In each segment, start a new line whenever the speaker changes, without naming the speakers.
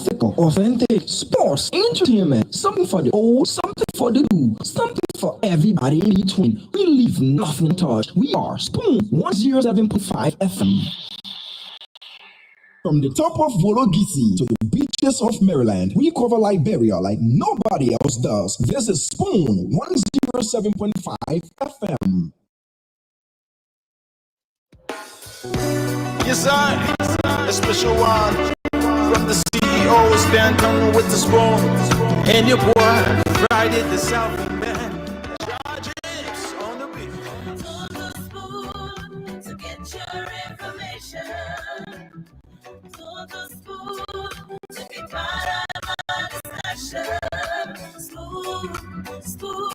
Ethical, authentic, sports, entertainment, something for the old, something for the new, something for everybody in between. We leave nothing untouched. We are Spoon 107.5 FM. From the top of Wologisi to the beaches of Maryland, we cover Liberia like nobody else does. This is Spoon 107.5 FM.
Yes, sir. A special one from the CEO, Stanton with the spoon. And your boy, Friday the South Man. Charges on the beat.
To the spoon to get your information. To the spoon to be part of our discussion. Spoon, spoon,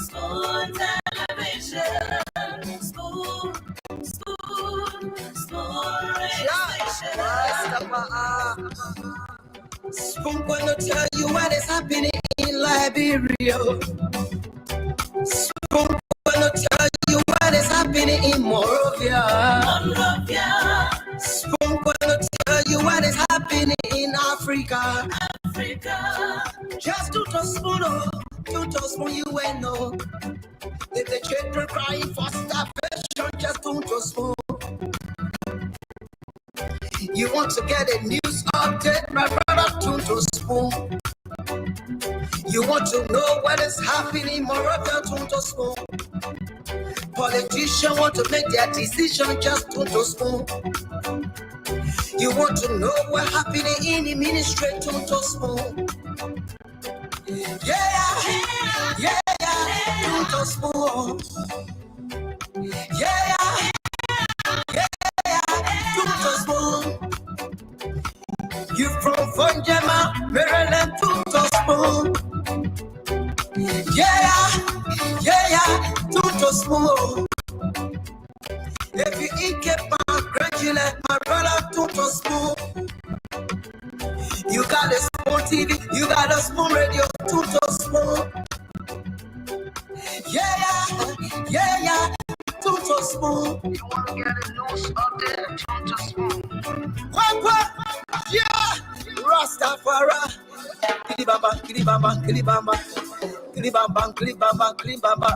spoon television. Spoon, spoon, spoon radio station. Spoon gonna tell you what is happening in Liberia. Spoon gonna tell you what is happening in Monrovia. Spoon gonna tell you what is happening in Africa. Just to spoon you and know. If the children crying for starvation, just to spoon. You want to get a news update, my brother, to spoon. You want to know what is happening, Moravia, to spoon. Politicians want to make their decision, just to spoon. You want to know what's happening in the ministry, to spoon. Yeah, to spoon. Yeah, to spoon. You from Funjama, Maryland, to spoon. To spoon. If you eat kepa, gradually, my brother, to spoon. You got a spoon TV, you got a spoon radio, to spoon. To spoon. You want to get a news update, to spoon. What? Yeah, Rastafari. Kilibamba, kilibamba, kilibamba, kilibamba, kilibamba, kilibamba.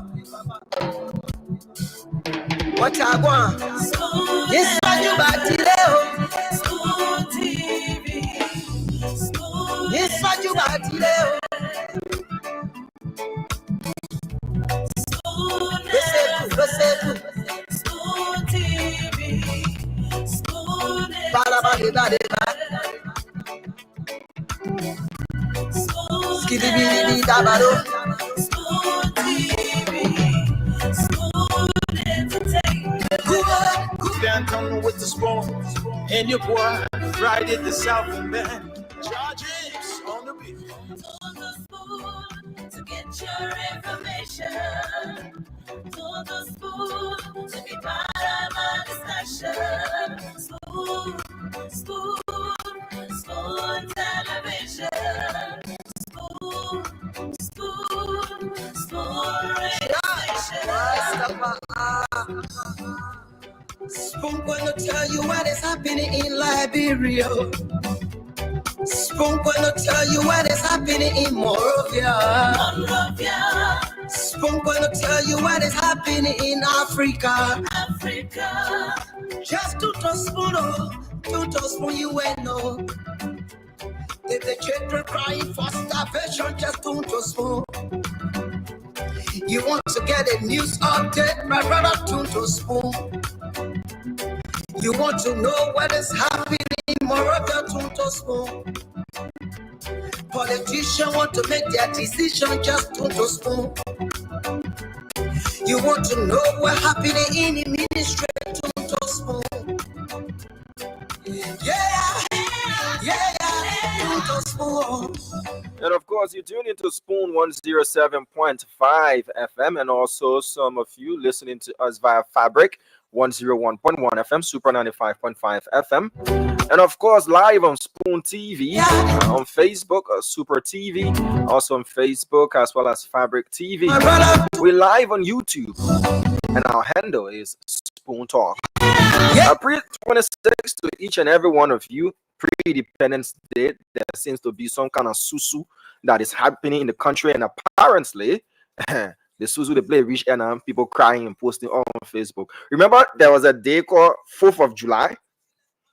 What I want? Yes, you back today. Spoon TV. Yes, you back today. Spoon TV. Spoon. Skibidi dabado. Spoon TV. Spoon entertainment.
Stanton with the spoon. And your boy, Friday the South Man. Charges on the beat.
To the spoon to get your information. To the spoon to be part of our discussion. Spoon, spoon, spoon television. Spoon, spoon, spoon radio station. Spoon gonna tell you what is happening in Liberia. Spoon gonna tell you what is happening in Monrovia. Spoon gonna tell you what is happening in Africa. Just to spoon you and know. If the children crying for starvation, just to spoon. You want to get a news update, my brother, to spoon. You want to know what is happening in Moravia, to spoon. Politicians want to make their decision, just to spoon. You want to know what's happening in the ministry, to spoon. To spoon.
And of course, you tune into Spoon 107.5 FM, and also some of you listening to us via Fabric 101.1 FM, Super 95.5 FM, and of course live on Spoon TV, on Facebook, Super TV, also on Facebook as well as Fabric TV. We're live on YouTube, and our handle is Spoon Talk. April 26th to each and every one of you. pre-independence day, there seems to be some kind of susu that is happening in the country, and apparently the susu they play reach and people crying and posting on Facebook. Remember, there was a day called 4th of July.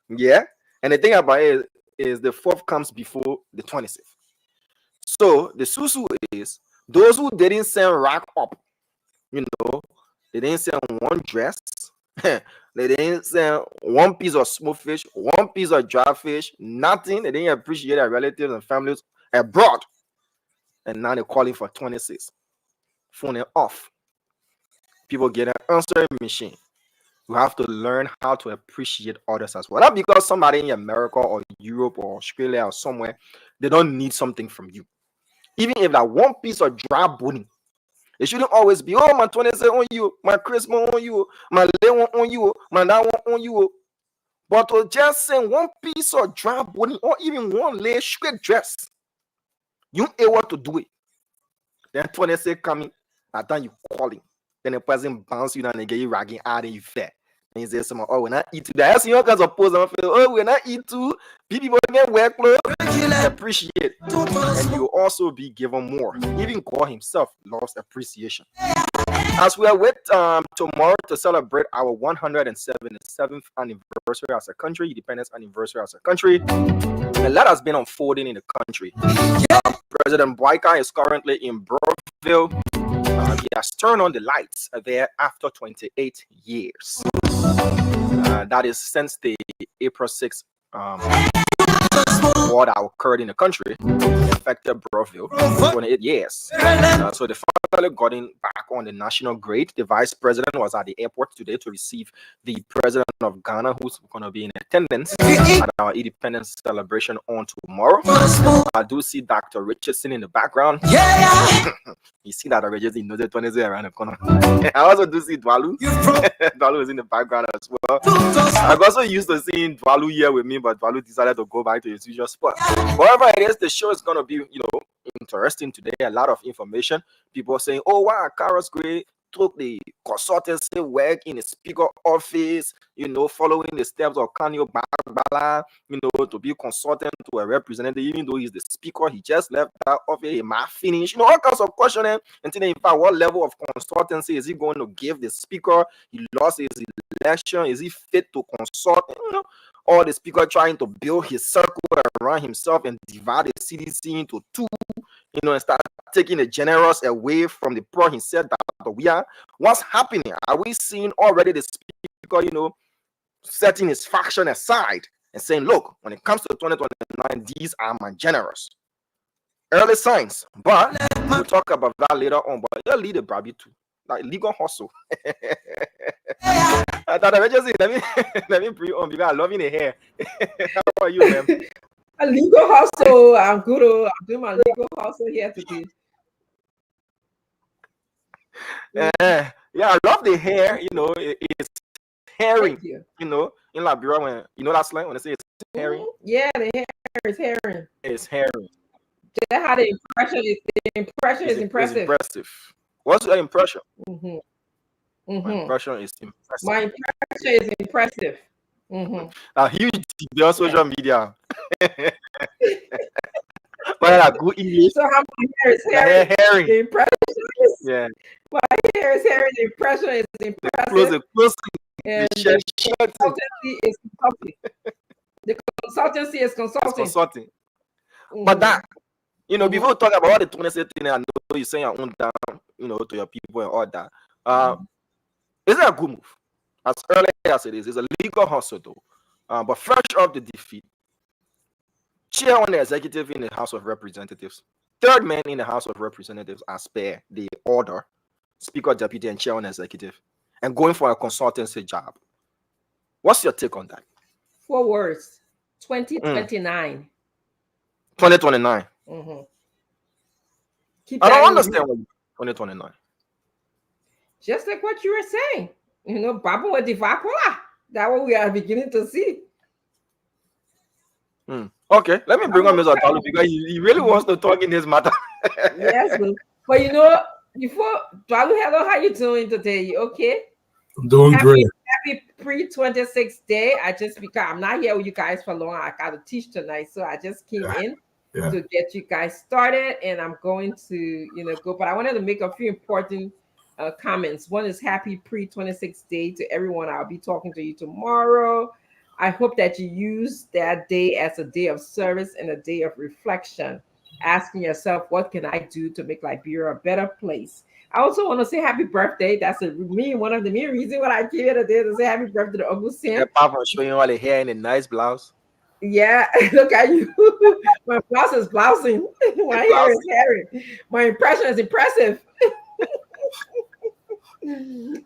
Yeah, and the thing about it is the 4th comes before the 26th. So the susu is those who didn't send rack up, they didn't send one dress, they didn't send one piece of smoked fish, one piece of dry fish, nothing. They didn't appreciate their relatives and families abroad. And now they're calling for 26. Phone it off. People get an answering machine. You have to learn how to appreciate others as well. Not because somebody in America or Europe or Australia or somewhere, they don't need something from you. Even if that one piece of dry bone, it shouldn't always be, oh, my 26 on you, my Christmas on you, my day one on you, my that one on you. But to just send one piece of dry bone or even one lay straight dress, you ain't able to do it. Then 26 coming, at time you calling. Then the person bounce you down and get you ragging out and you fat. And he says, someone, oh, when I eat too. That's your kinds of pose. Oh, when I eat too, people get wear clothes. Appreciate. And you'll also be given more. Even God himself loves appreciation. As we are with tomorrow to celebrate our 177th anniversary as a country, independence anniversary as a country, a lot has been unfolding in the country. President Boyka is currently in Brookville. He has turned on the lights there after 28 years. That is since the April 6th war that occurred in the country affected Brookville. 28 years. So they finally got in back on the national grid. The vice president was at the airport today to receive the president of Ghana, who's going to be in attendance at our independence celebration on tomorrow. I do see Dr. Richardson in the background. You see that Richardson knows the 20 around the corner. I also do see Dwalu. Dwalu is in the background as well. I'm also used to seeing Dwalu here with me, but Dwalu decided to go back to his usual spot. Whatever it is, the show is going to be, interesting today. A lot of information. People saying, oh, wow, Carlos Gray took the consultancy work in the speaker office, following the steps of Kanyo Bagbala, to be consultant to a representative, even though he's the speaker, he just left that office, he might finish, all kinds of questioning. And then, in fact, what level of consultancy is he going to give the speaker? He lost his election. Is he fit to consult? Or the speaker trying to build his circle around himself and divide the CDC into two, and start taking the generous away from the poor. He said that we are. What's happening? Are we seeing already the speaker, setting his faction aside and saying, look, when it comes to 2029, these are my generous. Early signs. But we'll talk about that later on. But you'll lead a Brabby too. Like legal hustle. I thought I just say, let me bring on because I love the hair. How are you, man?
A legal hustle. I'm good. I'm doing my legal hustle here today.
Yeah, I love the hair. It's herring. In Liberia, when that slang when they say it's herring.
Yeah, the hair is herring.
It's herring.
That's how the impression is. The impression is impressive.
It's impressive. What's your impression?
My
impression is impressive.
My impression is impressive.
A huge deal on social media. But good English.
So how my hair is herring. The impression is, my hair is herring. The impression is impressive.
Close.
And the consultancy is consulting. The consultancy is consulting.
But that, before we talk about all the 26 things, I know you're saying your own down, to your people and all that. Is it a good move? As early as it is, it's a legal hustle though. But fresh off the defeat, chair on the executive in the House of Representatives, third man in the House of Representatives as per the order, speaker, deputy, and chair on the executive, and going for a consultancy job. What's your take on that?
4 words. 2029.
2029. I don't understand what 2029.
Just like what you were saying. Babu with the Vakula. That's what we are beginning to see.
Okay, let me bring on Mr. Dalu because he really wants to talk in this matter.
Yes, but before Dalu, hello, how you doing today? You okay?
I'm doing great.
happy pre-26 day. I just because I'm not here with you guys for long. I got to teach tonight, so I just came in to get you guys started, and I'm going to go. But I wanted to make a few important comments. One is happy pre-26 day to everyone. I'll be talking to you tomorrow. I hope that you use that day as a day of service and a day of reflection, asking yourself, what can I do to make Liberia a better place? I also want to say happy birthday. That's one of the main reasons why I came here today to say happy birthday to Uncle Sam.
Yeah, Papa showing all the hair in a nice blouse.
Yeah, look at you. My blouse is blousing. My hair is hairy. My impression is impressive.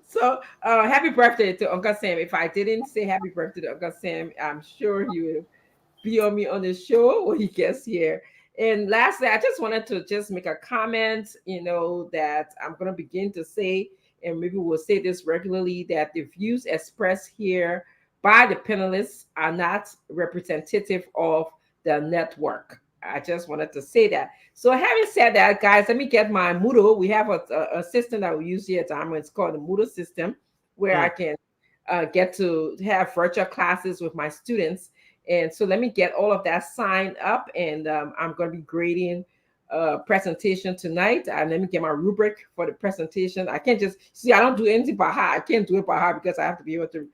So happy birthday to Uncle Sam. If I didn't say happy birthday to Uncle Sam, I'm sure he will be on me on the show when he gets here. And lastly, I just wanted to just make a comment, that I'm going to begin to say, and maybe we'll say this regularly, that the views expressed here by the panelists are not representative of the network. I just wanted to say that. So having said that, guys, let me get my Moodle. We have a system that we use here at time. It's called the Moodle system, where I can get to have virtual classes with my students. And so let me get all of that signed up, and I'm going to be grading a presentation tonight. And let me get my rubric for the presentation. I can't just see, I don't do anything by heart. I can't do it by heart because I have to be able to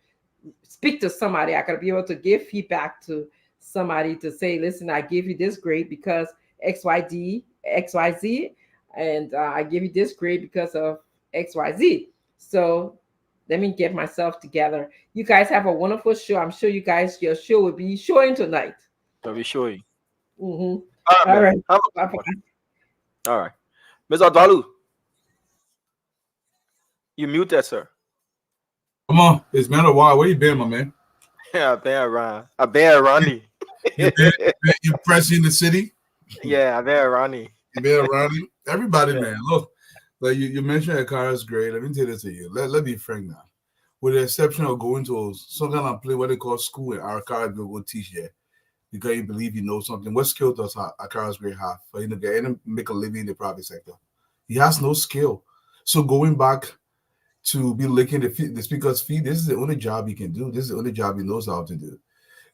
speak to somebody. I got to be able to give feedback to somebody to say, listen, I gave you this grade because XYZ, and I give you this grade because of XYZ. So let me get myself together. You guys have a wonderful show. I'm sure your show will be showing tonight.
I'll be showing.
Mm-hmm.
All right. All right. Ms. Adwalu, you muted, sir.
Come on. It's been a while. Where you been, my man?
Yeah, I've been around.
You pressing the city?
Yeah, I've been around.
You been around? Everybody, man. Look, like you mentioned Akara's grade. Let me tell this to you. Let me frank now. With the exception of going to some kind of play what they call school, and Akara will teach you because you believe you know something. What skill does Akara's grade have for him to get in and make a living in the private sector? He has no skill. So going back to be licking the speaker's feet, this is the only job he can do. This is the only job he knows how to do.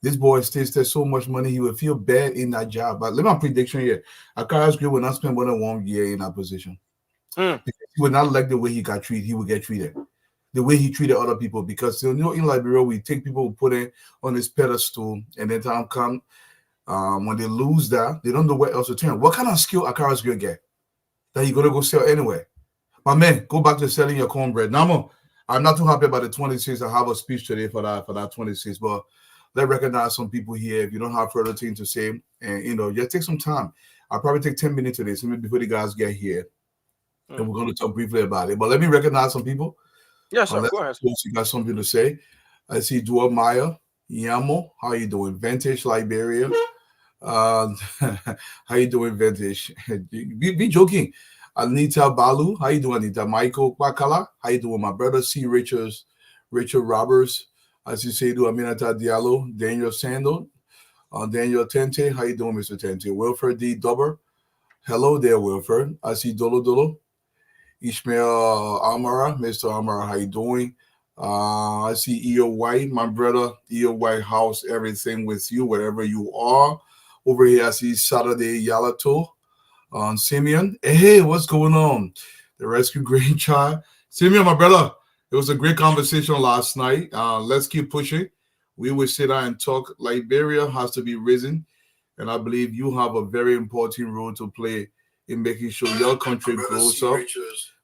This boy tasted so much money, he would feel bad in that job. But let me prediction here. Akara's grade will not spend more than 1 year in that position. Because he would not like the way he got treated. He would get treated. The way he treated other people. Because in Liberia, we take people, put it on this pedestal, and then time come, when they lose that, they don't know where else to turn. What kind of skill Akara's grade get that you're going to go sell anywhere? My man, go back to selling your cornbread. Now, I'm not too happy about the 26. I have a speech today for that 26, but let's recognize some people here. If you don't have further things to say, and just take some time. I'll probably take 10 minutes today, so maybe before the guys get here, and we're going to talk briefly about it. But let me recognize some people.
Yes, sir. Go ahead.
You got something to say. I see Dua Maya, Yamo. How you doing? Vintage Liberia. How you doing, Vintage? Be joking. Anita Balu, how you doing, Anita? Michael Bakala, how you doing, my brother? C. Richard Roberts, as you say, do Aminata Diallo, Daniel Sando, Daniel Tente, how you doing, Mr. Tente? Wilfred D. Dubber, hello there, Wilfred. I see Dolo, Ishmael Amara, Mr. Amara, how you doing? I see E.O. White, my brother, E.O. White House, everything with you, wherever you are. Over here, I see Saturday Yalato. On Simeon, hey, what's going on? The rescue grandchild, Simeon, my brother. It was a great conversation last night. Let's keep pushing. We will sit down and talk. Liberia has to be risen, and I believe you have a very important role to play in making sure your country grows up.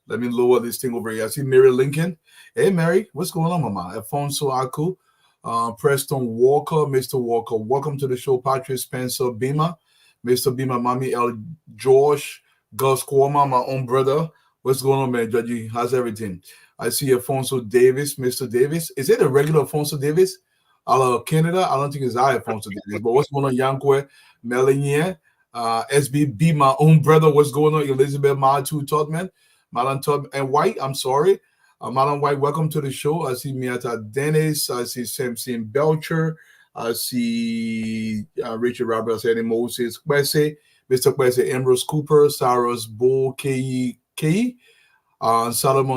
Let me lower this thing over here. I see Mary Lincoln. Hey, Mary, what's going on, Mama? Alfonso Aku, Preston Walker, Mr. Walker. Welcome to the show, Patrick Spencer Bima. Mr. Bima, Mommy L. George, Gus Kwama, my own brother. What's going on, man? Judgy, how's everything? I see Alfonso Davis, Mr. Davis. Is it a regular Alfonso Davis? Out of Canada? I don't think it's I, Alfonso Davis. But what's going on, Yankwe, Melanie, SBB, my own brother. What's going on, Elizabeth Matu Todman, Malan Todman, and White? I'm sorry. Malan White, welcome to the show. I see Miata Dennis. I see Samson Belcher. I see Richard Roberts, Eddie Moses, Kwese, Mr. Kwese, Ambrose Cooper, Cyrus Bull, Solomon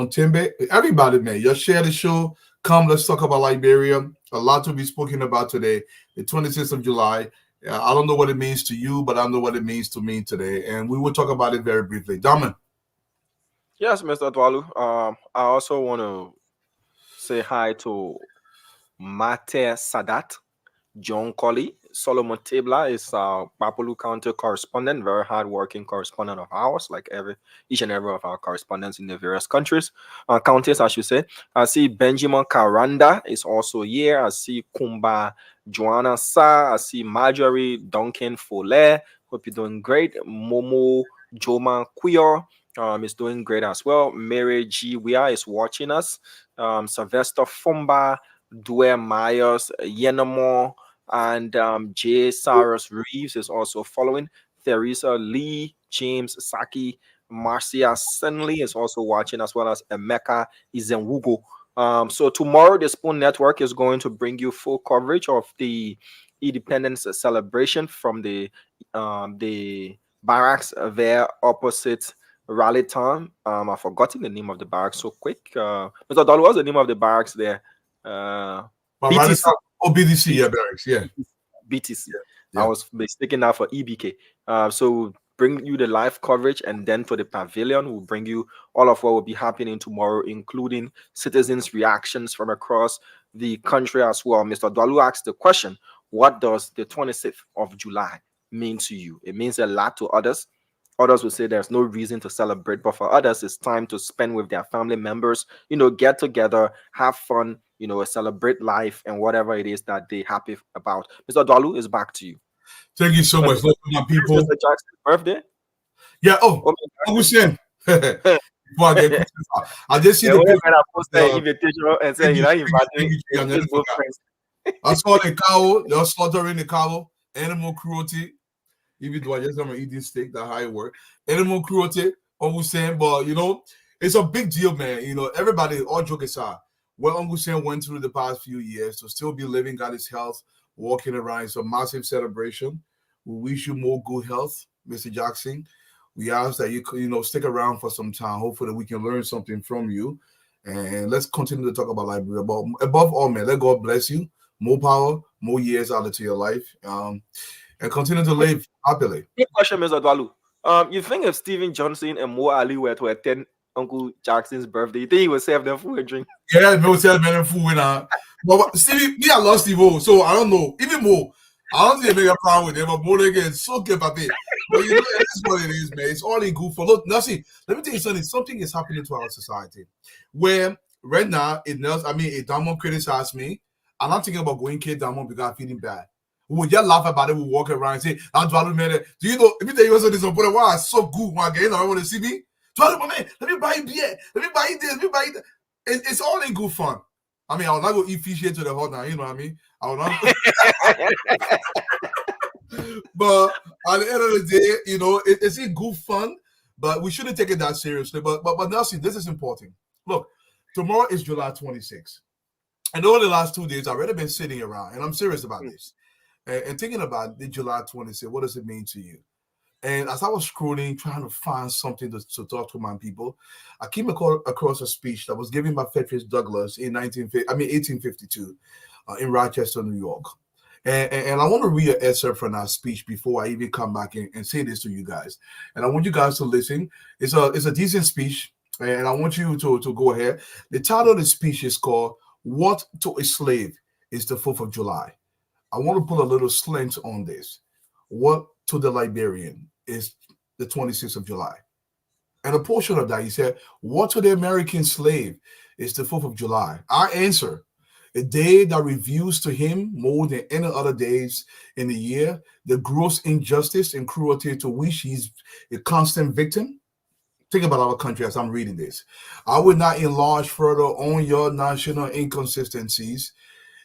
Timbe. Everybody, man, just share the show. Come, let's talk about Liberia. A lot to be spoken about today. The 26th of July. I don't know what it means to you, but I know what it means to me today. And we will talk about it very briefly. Daman.
Yes, Mr. Dwalu. I also want to say hi to Mate Sadat, John Colley, Solomon Tabla is Bapolu County correspondent, very hardworking correspondent of ours, like each and every of our correspondents in the various countries, counties, I should say. I see Benjamin Karanda is also here. I see Kumba Joanna Sa. I see Marjorie Duncan Fole. Hope you're doing great. Momo Joma Kuyo is doing great as well. Mary G. Wea is watching us. Sylvester Fumba, Dwayne Myers, Yenamo, and J. Cyrus Reeves is also following. Theresa Lee, James Saki, Marcia Senley is also watching, as well as Emeka Izenwugo. So tomorrow, the Spoon Network is going to bring you full coverage of the Independence celebration from the barracks there opposite Rally Town. I've forgotten the name of the barracks so quick. Mr. Dollar, what's the name of the barracks there? BTC.
Oh, BTC, yeah, barracks, yeah.
BTC.
Yeah.
I was mistaken now for EBK. So we'll bring you the live coverage, and then for the pavilion, we'll bring you all of what will be happening tomorrow, including citizens' reactions from across the country as well. Mr. Dwalu asked the question, what does the 26th of July mean to you? It means a lot to others. Others will say there's no reason to celebrate, but for others, it's time to spend with their family members, get together, have fun, celebrate life and whatever it is that they're happy about. Mr. Dwalu, is back to you.
Thank you so much. My people.
Mr. Jackson's birthday?
Yeah, Uncle Sam. Before I get I just see the
invitation and say, inviting both friends.
I saw the cow, they're slaughtering the cow, animal cruelty. Even though I just am eating steak, that how it work. Animal cruelty, Uncle Sam, but it's a big deal, man. Everybody, all joke aside, what Uncle Sam went through the past few years to still be living, got his health, walking around. It's a massive celebration. We wish you more good health, Mr. Jackson. We ask that you stick around for some time. Hopefully we can learn something from you. And let's continue to talk about Liberia. But above all, man, let God bless you. More power, more years out into your life. And continue to live happily.
Good question, Mr. Dwalu. You think if Stephen Johnson and Mo Ali were to attend Uncle Jackson's birthday, you think he would serve them food and drink?
Yeah, he would serve them food. But Stevie, me, I love Steve, so I don't know. Even more, I don't think they make a problem with them, but more again, so good, papi. But it's what it is, man. It's all in good for. Look, now see, let me tell you something. Something is happening to our society where right now, a Diamond criticized me. I'm not thinking about going K Diamond because I'm feeling bad. We would just laugh about it. We walk around and say, "I'm Dwalu, man. Do you know? If you tell you something, wow, it's so good. When I get in, I want to see me. Dwalu, man, let me buy you beer. Let me buy you this. Let me buy you that." It's all in good fun. I mean, I will not go eat fish here to the hot now. You know what I mean? I will not. But at the end of the day, it's in good fun. But we shouldn't take it that seriously. But Nelson, this is important. Look, tomorrow is July 26th. And over the last 2 days, I've already been sitting around, and I'm serious about this. And thinking about the July 26th, what does it mean to you? And as I was scrolling, trying to find something to talk to my people, I came across a speech that was given by Frederick Douglass in 1852 in Rochester, New York. And I want to read an excerpt from that speech before I even come back and say this to you guys. And I want you guys to listen. It's a decent speech, and I want you to go ahead. The title of the speech is called "What to a Slave is the 4th of July." I want to put a little slant on this. What to the Liberian is the 26th of July? And a portion of that, he said, what to the American slave is the 4th of July? Our answer, a day that reveals to him more than any other days in the year, the gross injustice and cruelty to which he's a constant victim. Think about our country as I'm reading this. I will not enlarge further on your national inconsistencies.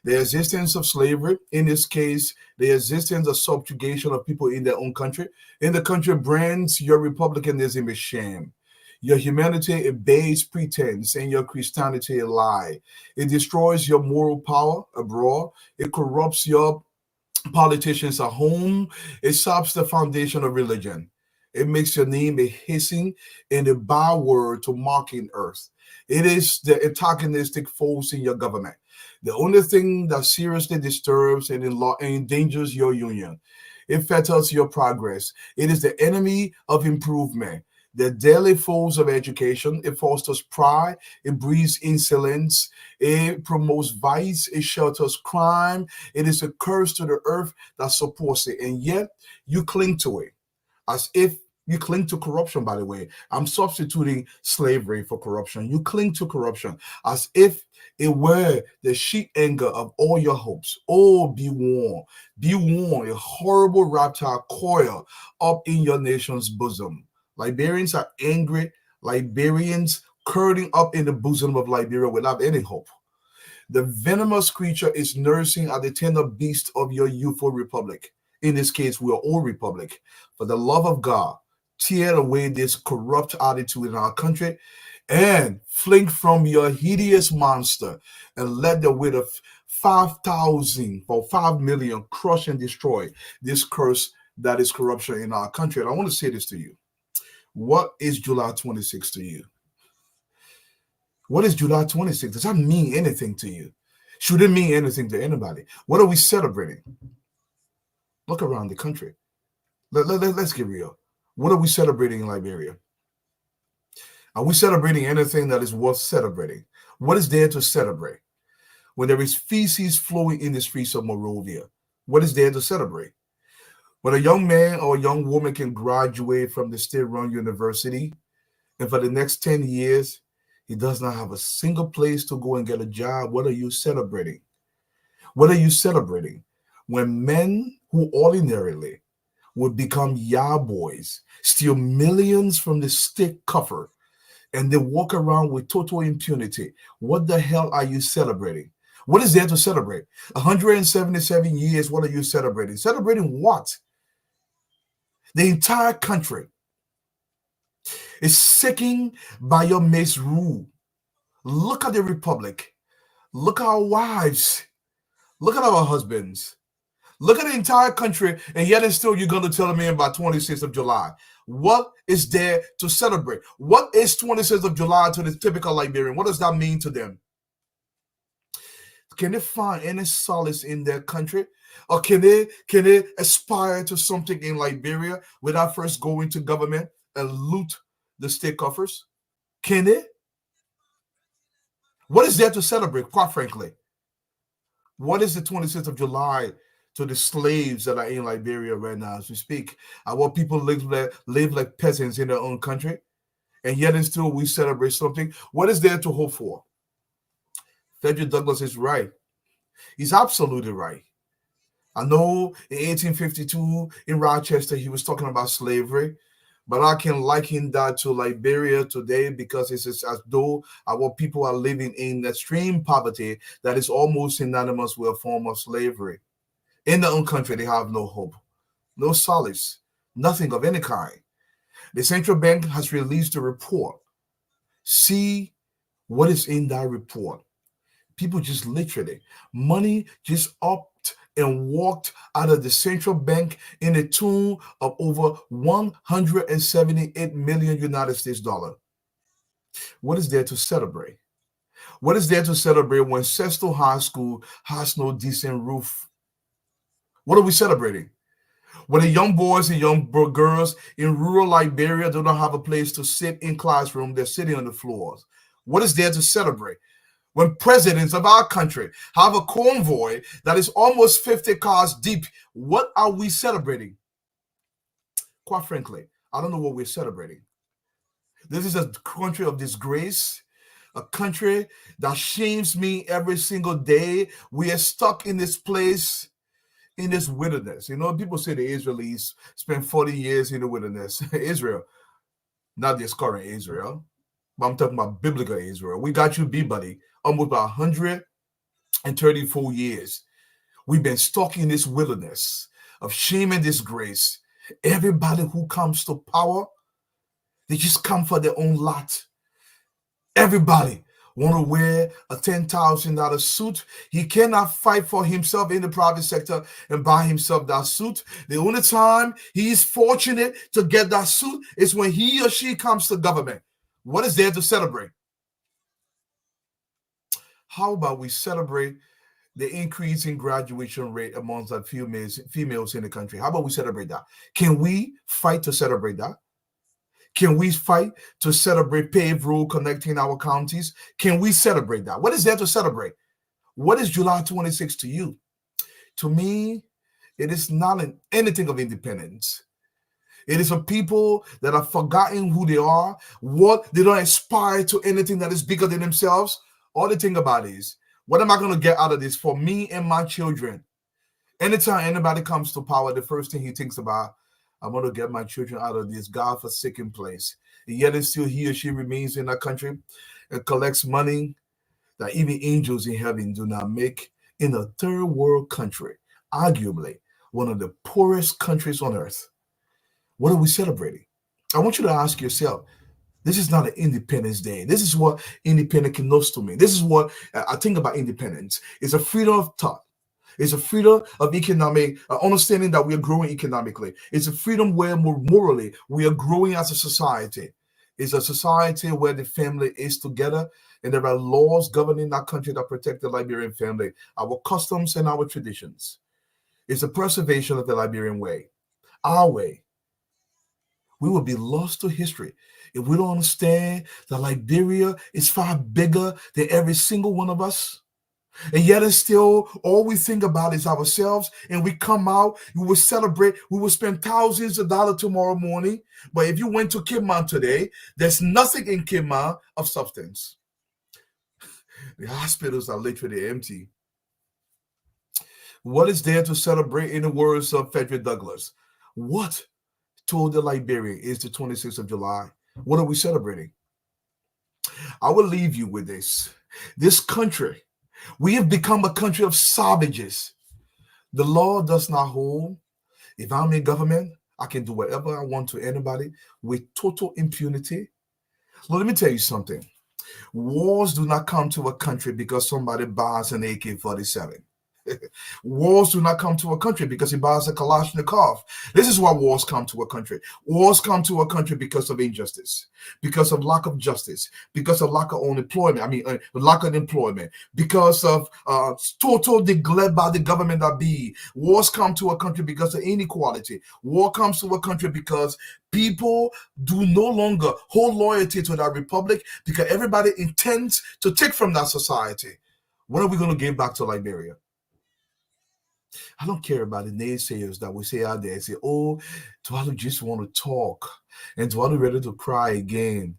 The existence of slavery, in this case, the existence of subjugation of people in their own country. In the country brands your republicanism a sham, your humanity a base pretense, and your Christianity a lie. It destroys your moral power abroad. It corrupts your politicians at home. It saps the foundation of religion. It makes your name a hissing and a byword to mocking earth. It is the antagonistic force in your government. The only thing that seriously disturbs and endangers your union, it fetters your progress. It is the enemy of improvement. The daily foes of education. It fosters pride. It breeds insolence. It promotes vice. It shelters crime. It is a curse to the earth that supports it. And yet you cling to it as if you cling to corruption, by the way. I'm substituting slavery for corruption. You cling to corruption as if it were the sheet anchor of all your hopes. Oh, be warned. Be warned. A horrible reptile coil up in your nation's bosom. Liberians are angry. Liberians curling up in the bosom of Liberia without any hope. The venomous creature is nursing at the tender beast of your youthful republic. In this case, we are all republic. For the love of God, tear away this corrupt attitude in our country and fling from your hideous monster and let the weight of 5,000 or 5 million crush and destroy this curse that is corruption in our country. And I want to say this to you. What is July 26 to you? What is July 26? Does that mean anything to you? Should it mean anything to anybody? What are we celebrating? Look around the country. Let's get real. What are we celebrating in Liberia? Are we celebrating anything that is worth celebrating? What is there to celebrate? When there is feces flowing in the streets of Monrovia, what is there to celebrate? When a young man or a young woman can graduate from the state-run university, and for the next 10 years, he does not have a single place to go and get a job, what are you celebrating? What are you celebrating? When men who ordinarily would become yah boys, steal millions from the state coffer, and they walk around with total impunity. What the hell are you celebrating? What is there to celebrate? 177 years, what are you celebrating? Celebrating what? The entire country is sickened by your misrule. Look at the republic. Look at our wives. Look at our husbands. Look at the entire country, and yet and still you're going to tell me about 26th of July. What is there to celebrate? What is 26th of July to the typical Liberian? What does that mean to them? Can they find any solace in their country? Or can they aspire to something in Liberia without first going to government and loot the state coffers? Can they? What is there to celebrate, quite frankly? What is the 26th of July to the slaves that are in Liberia right now as we speak? Our people live like peasants in their own country, and yet and still we celebrate something. What is there to hope for? Frederick Douglass is right. He's absolutely right. I know in 1852 in Rochester, he was talking about slavery, but I can liken that to Liberia today because it's as though our people are living in extreme poverty that is almost synonymous with a form of slavery. In their own country, they have no hope, no solace, nothing of any kind. The central bank has released a report. See what is in that report. People just literally, money just upped and walked out of the central bank in a tune of over 178 million United States dollars. What is there to celebrate? What is there to celebrate when Sesto High School has no decent roof? What are we celebrating? When the young boys and young girls in rural Liberia do not have a place to sit in classroom, they're sitting on the floors. What is there to celebrate? When presidents of our country have a convoy that is almost 50 cars deep, what are we celebrating? Quite frankly, I don't know what we're celebrating. This is a country of disgrace, a country that shames me every single day. We are stuck in this place, in this wilderness. You know, people say the Israelis spent 40 years in the wilderness. Israel, not this current Israel, but I'm talking about biblical Israel. We got you, B-Buddy, almost about 134 years. We've been stuck in this wilderness of shame and disgrace. Everybody who comes to power, they just come for their own lot. Everybody want to wear a $10,000 suit. He cannot fight for himself in the private sector and buy himself that suit. The only time he is fortunate to get that suit is when he or she comes to government. What is there to celebrate? How about we celebrate the increase in graduation rate amongst the females in the country? How about we celebrate that? Can we fight to celebrate that? Can we fight to celebrate paved road connecting our counties? Can we celebrate that? What is there to celebrate? What is July 26th to you? To me, it is not anything of independence. It is a people that have forgotten who they are, what they don't aspire to anything that is bigger than themselves. All they think about is, what am I going to get out of this for me and my children? Anytime anybody comes to power, the first thing he thinks about, I'm going to get my children out of this God-forsaken place. And yet it's still he or she remains in that country and collects money that even angels in heaven do not make in a third world country, arguably one of the poorest countries on earth. What are we celebrating? I want you to ask yourself, this is not an Independence Day. This is what independence connotes to me. This is what I think about independence. It's a freedom of thought. It's a freedom of economic understanding that we are growing economically. It's a freedom where morally we are growing as a society. It's a society where the family is together and there are laws governing our country that protect the Liberian family, our customs and our traditions. It's a preservation of the Liberian way, our way. We will be lost to history if we don't understand that Liberia is far bigger than every single one of us. And yet it's still all we think about is ourselves. And we come out, we will celebrate, we will spend thousands of dollars tomorrow morning. But if you went to Kimman today, there's nothing in Kimman of substance. The hospitals are literally empty. What is there to celebrate in the words of Frederick Douglass? What told the Liberian is the 26th of July? What are we celebrating? I will leave you with this. This country, we have become a country of savages. The law does not hold. If I'm in government, I can do whatever I want to anybody with total impunity. Well, let me tell you something. Wars do not come to a country because somebody buys an AK-47. Wars do not come to a country because he buys a Kalashnikov. This is why wars come to a country. Wars come to a country because of injustice, because of lack of justice, because of lack of unemployment. Lack of employment, because of total neglect by the government that be. Wars come to a country because of inequality. War comes to a country because people do no longer hold loyalty to that republic because everybody intends to take from that society. When are we going to give back to Liberia? I don't care about the naysayers that we say out there and say, oh, Tualu just want to talk and Tualu ready to cry again.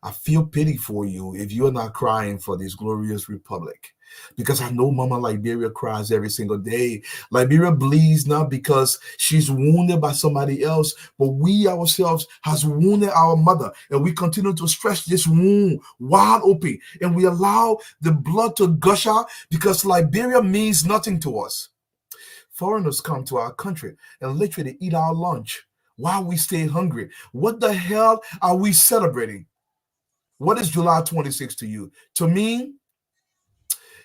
I feel pity for you if you're not crying for this glorious republic. Because I know Mama Liberia cries every single day. Liberia bleeds not because she's wounded by somebody else, but we ourselves has wounded our mother. And we continue to stretch this wound wide open. And we allow the blood to gush out because Liberia means nothing to us. Foreigners come to our country and literally eat our lunch while we stay hungry. What the hell are we celebrating? What is July 26th to you? To me,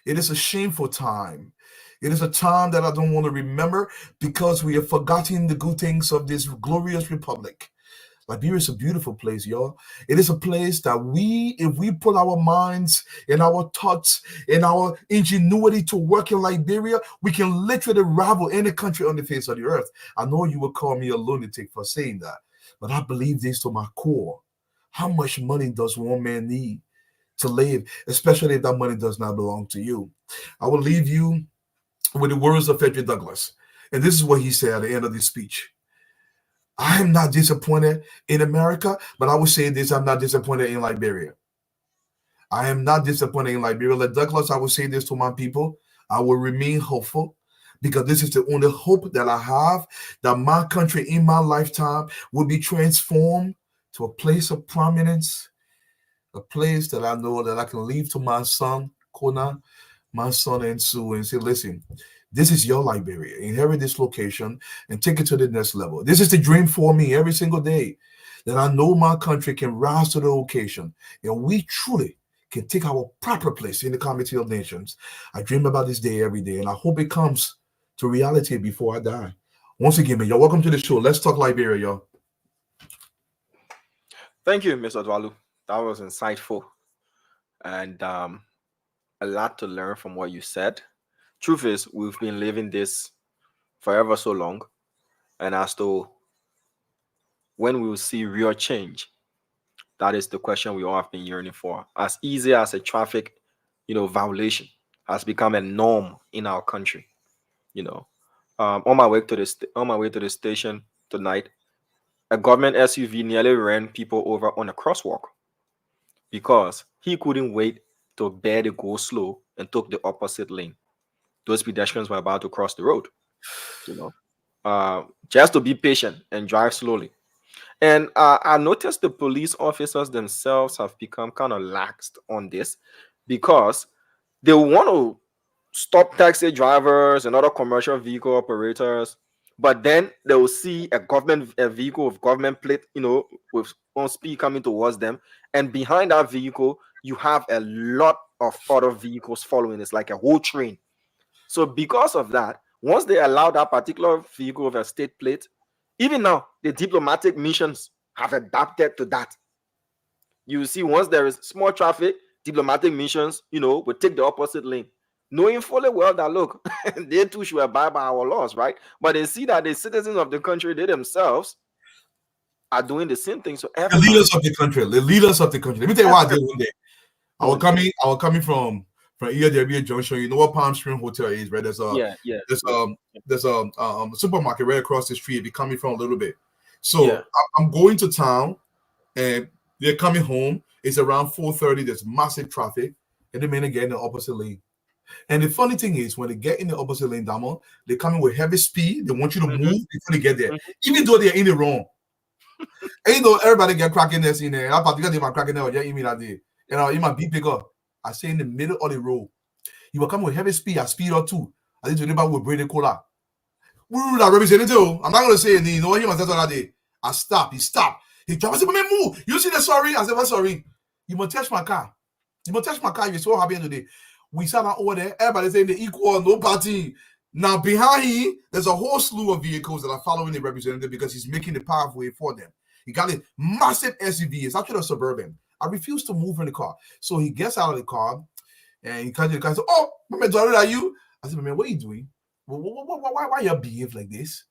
it is a shameful time. It is a time that I don't want to remember because we have forgotten the good things of this glorious republic. Liberia is a beautiful place, y'all. It is a place that if we put our minds and our thoughts and our ingenuity to work in Liberia, we can literally rival any country on the face of the earth. I know you will call me a lunatic for saying that, but I believe this to my core. How much money does one man need to live, especially if that money does not belong to you? I will leave you with the words of Frederick Douglass. And this is what he said at the end of this speech. I am not disappointed in America, but I will say this, I'm not disappointed in Liberia. I am not disappointed in Liberia. Like Douglas, I will say this to my people. I will remain hopeful because this is the only hope that I have, that my country in my lifetime will be transformed to a place of prominence, a place that I know that I can leave to my son, Kona, my son, and Sue, and say, listen, this is your Liberia. Inherit this location and take it to the next level. This is the dream for me every single day, that I know my country can rise to the occasion and we truly can take our proper place in the Committee of Nations. I dream about this day every day, and I hope it comes to reality before I die. Once again, man, y'all, welcome to the show. Let's talk Liberia, y'all.
Thank you, Mr. Dwalu. That was insightful. And a lot to learn from what you said. Truth is, we've been living this forever so long, and as to when we will see real change, that is the question we all have been yearning for. As easy as a traffic, violation has become a norm in our country. You know, on my way to the station tonight, a government SUV nearly ran people over on a crosswalk because he couldn't wait to bear the go slow and took the opposite lane. Those pedestrians were about to cross the road. You know, just to be patient and drive slowly. And I noticed the police officers themselves have become kind of laxed on this because they want to stop taxi drivers and other commercial vehicle operators, but then they will see a vehicle with government plate, with on speed coming towards them, and behind that vehicle you have a lot of other vehicles following. It's like a whole train. So because of that, once they allow that particular vehicle with a state plate, even now the diplomatic missions have adapted to that. You see, once there is small traffic, diplomatic missions, will take the opposite lane, knowing fully well that look, they too should abide by our laws, right? But they see that the citizens of the country, they themselves are doing the same thing. So
The
everybody,
leaders of the country, the leaders of the country. Let me tell you what I did one day. I was
Mm.
coming from ERW Junction. You know what Palm Spring Hotel is, right?
Yeah, yeah,
There's
yeah,
there's a supermarket right across the street. If you're coming from a little bit,
yeah.
so I'm going to town, and they're coming home. It's around 4:30. There's massive traffic, and they may get in the opposite lane. And the funny thing is, when they get in the opposite lane, Damo, they come in with heavy speed. They want you to
Mhm,
move before they get there,
mhm.
even though they're in the wrong. And you know, everybody get cracking this in there. I particularly my cracking there, yeah, you mean that day. And in my big picker, I say in the middle of the road, you will come with heavy speed, at speed or two. I think to neighbor with Brady Cola. That representative. I'm not gonna say anything, you know, he must have that day. I stop, he stopped. He tried to say, man, move. You see the sorry? I said, what sorry? You must touch my car. You must touch my car. You're so happy today. We sat down over there, everybody saying the equal, no party. Now behind him, there's a whole slew of vehicles that are following the representative because he's making the pathway for them. He got a massive SUV. It's actually a Suburban. I refuse to move in the car. So he gets out of the car and he comes to the car and says, oh, my man, are you? I said, man, what are you doing? Why you behave like this?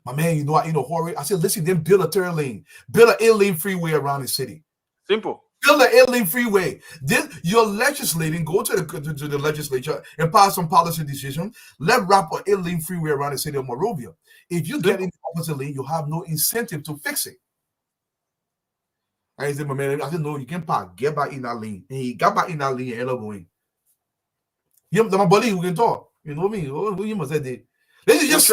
My man, you know, I in a hurry. I said, listen, then build a third lane, build an 8-lane freeway around the city.
Simple.
Build an 8-lane freeway. Then you're legislating, go to the legislature and pass some policy decision. Let wrap an 8-lane freeway around the city of Monrovia. If you get in the opposite lane, you have no incentive to fix it. I said, my man, I said, no, you can't park. Get back in that lane. And he got back in that lane and ended up going. My buddy who can talk. You know me. Who you must say that. This is just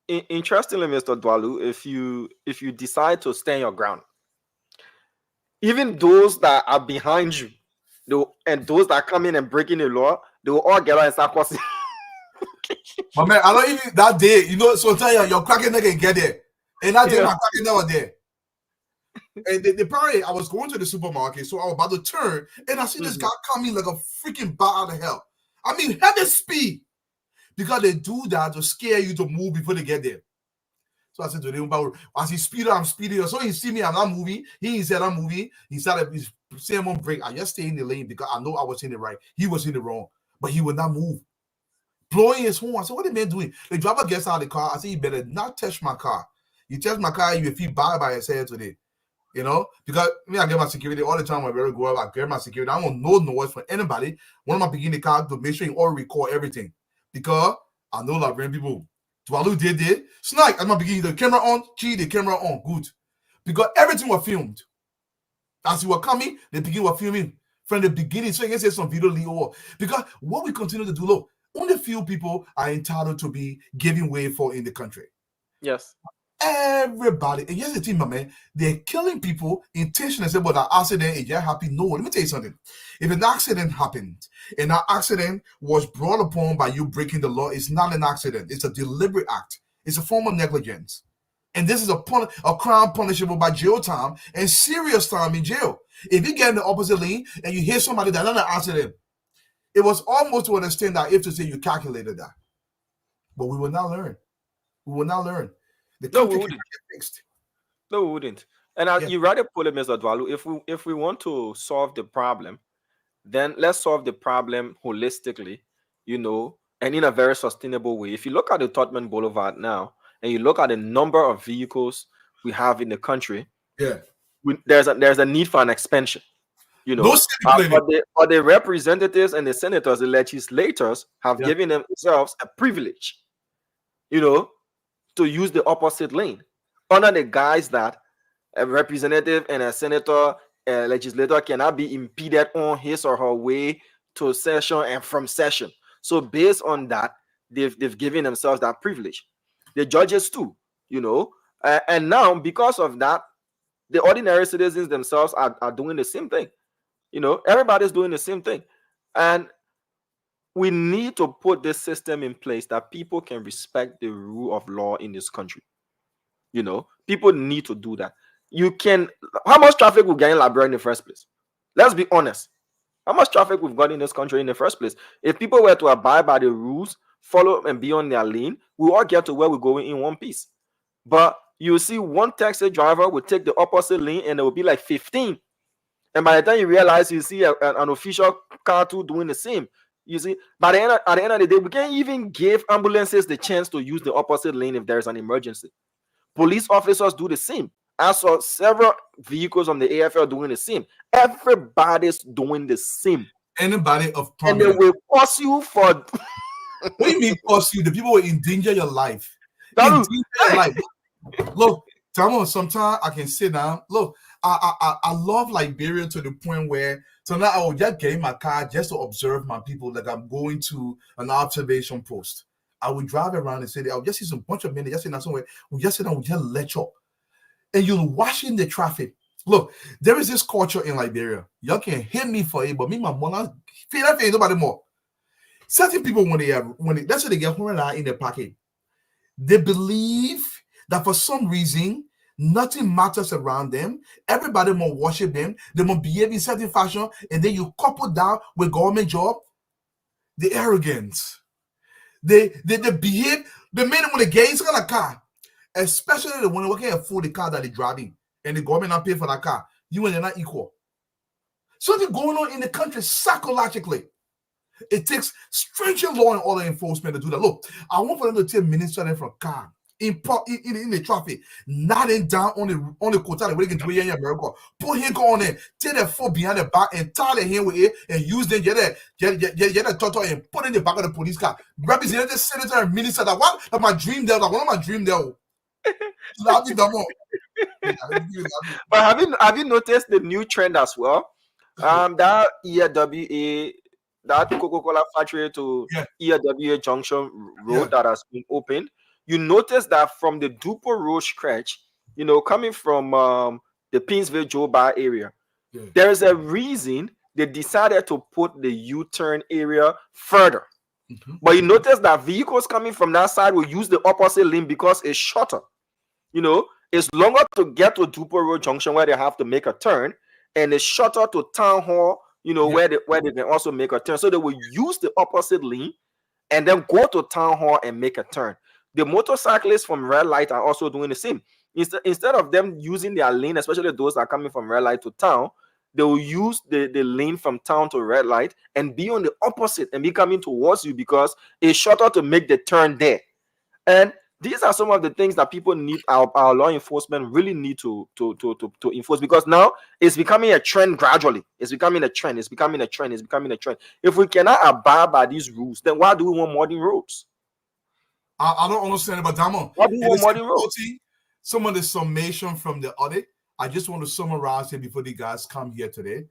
Interestingly, Mr. Dwalu, if you decide to stand your ground, even those that are behind you, and those that come in and breaking the law, they will all get out and start crossing.
my man, I don't even that day, you know, so tell you, your cracking neck and get there. And that day, my cracking neck was there. And the party, I was going to the supermarket, so I was about to turn, and I see this guy coming like a freaking bat out of hell. I mean, heavy speed. Because they do that to scare you to move before they get there. So I said to him, as he speeded, I'm speeding. So he see me, I'm not moving. He said I'm moving. He started saying on break. I just stay in the lane because I know I was in the right. He was in the wrong, but he would not move. Blowing his horn. I said, what the man doing? The driver gets out of the car. I said, you better not touch my car. You touch my car, you feel bad by yourself today. You know, because me, I get my security all the time. When I very go up, I get my security. I want no noise from anybody. When I'm beginning the car to make sure you all record everything. Because I know that when people Dwalu did it. Snake, I'm beginning the camera on, the camera on. Good. Because everything was filmed. As you were coming, the beginning were filming from the beginning. So you can say some video Leo. Because what we continue to do, look, only few people are entitled to be giving way for in the country.
Yes.
Everybody, and here's the thing, my man, they're killing people intentionally. Say, but that accident, is you're happy. No, let me tell you something. If an accident happened and that accident was brought upon by you breaking the law, it's not an accident. It's a deliberate act. It's a form of negligence. And this is a crime punishable by jail time and serious time in jail. If you get in the opposite lane and you hear somebody that's not an accident, it was almost to understand that if to say you calculated that. But we will not learn. We will not learn. The country
we wouldn't.
get fixed.
No, we wouldn't. And you rather put it, Mr. Dwalu, if we want to solve the problem, then let's solve the problem holistically, and in a very sustainable way. If you look at the Tottenham Boulevard now, and you look at the number of vehicles we have in the country,
Yeah.
there's a need for an expansion.
Those
But the representatives and the senators, the legislators, have given themselves a privilege, to use the opposite lane under the guise that a representative and a senator, a legislator cannot be impeded on his or her way to session and from session. So based on that, they've given themselves that privilege. The judges too, and now because of that, the ordinary citizens themselves are doing the same thing. Everybody's doing the same thing. And we need to put this system in place that people can respect the rule of law in this country. People need to do that. How much traffic we get in Liberia in the first place? Let's be honest. How much traffic we've got in this country in the first place? If people were to abide by the rules, follow and be on their lane, we all get to where we're going in one piece. But you see one taxi driver will take the opposite lane and there will be like 15. And by the time you realize, you see an official car too doing the same. You see, at the end of the day, we can't even give ambulances the chance to use the opposite lane if there's an emergency. Police officers do the same. I saw several vehicles on the AFL doing the same. Everybody's doing the same.
Anybody of
prominence. And they will cost you for...
What do you mean cost you? The people will endanger your life. Endanger your life. Look, sometimes I can sit down. Look, I love Liberia to the point where tonight I will just get in my car just to observe my people, like I'm going to an observation post. I will drive around the city. I'll just see some bunch of men just sitting somewhere. We just sit down, we just lecture. And you're watching the traffic. Look, there is this culture in Liberia. Y'all can hit me for it, but me, my mother, feel that ain't nobody more. Certain people, that's what they get $100 in their pocket. They believe that for some reason, nothing matters around them. Everybody must worship them. They must behave in certain fashion. And then you couple that with government job. The arrogance. They behave. The men when they get inside a car, especially when they can afford the car that they're driving, and the government not pay for that car, you and they're not equal. Something going on in the country psychologically. It takes stringent law and order enforcement to do that. Look, I want for them to take minister from car in the traffic, nodding down on the quota where they can do it in America. Put him on there, take the foot behind the back and tie the hand with it and use them, get a turtle and put in the back of the police car. Representative, senator, and minister. That one of my dream there. That one of my dream there.
But have you noticed the new trend as well? That EWA, that Coca-Cola factory to EWA Junction road that has been opened. You notice that from the Dupo Road stretch, coming from the Pinsville Joe Bar area, there's a reason they decided to put the U-turn area further. Mm-hmm. But you notice that vehicles coming from that side will use the opposite lane because it's shorter. It's longer to get to Dupo Road Junction where they have to make a turn, and it's shorter to Town Hall, where they can also make a turn. So they will use the opposite lane and then go to Town Hall and make a turn. The motorcyclists from red light are also doing the same. Instead of them using their lane, especially those that are coming from red light to town, they will use the lane from town to red light and be on the opposite and be coming towards you because it's shorter to make the turn there. And these are some of the things that people need, our law enforcement really need to enforce, because now it's becoming a trend gradually. It's becoming a trend. If we cannot abide by these rules, then why do we want modern roads?
I don't understand it, but Damo, some of the summation from the audit, I just want to summarize it before the guys come here today.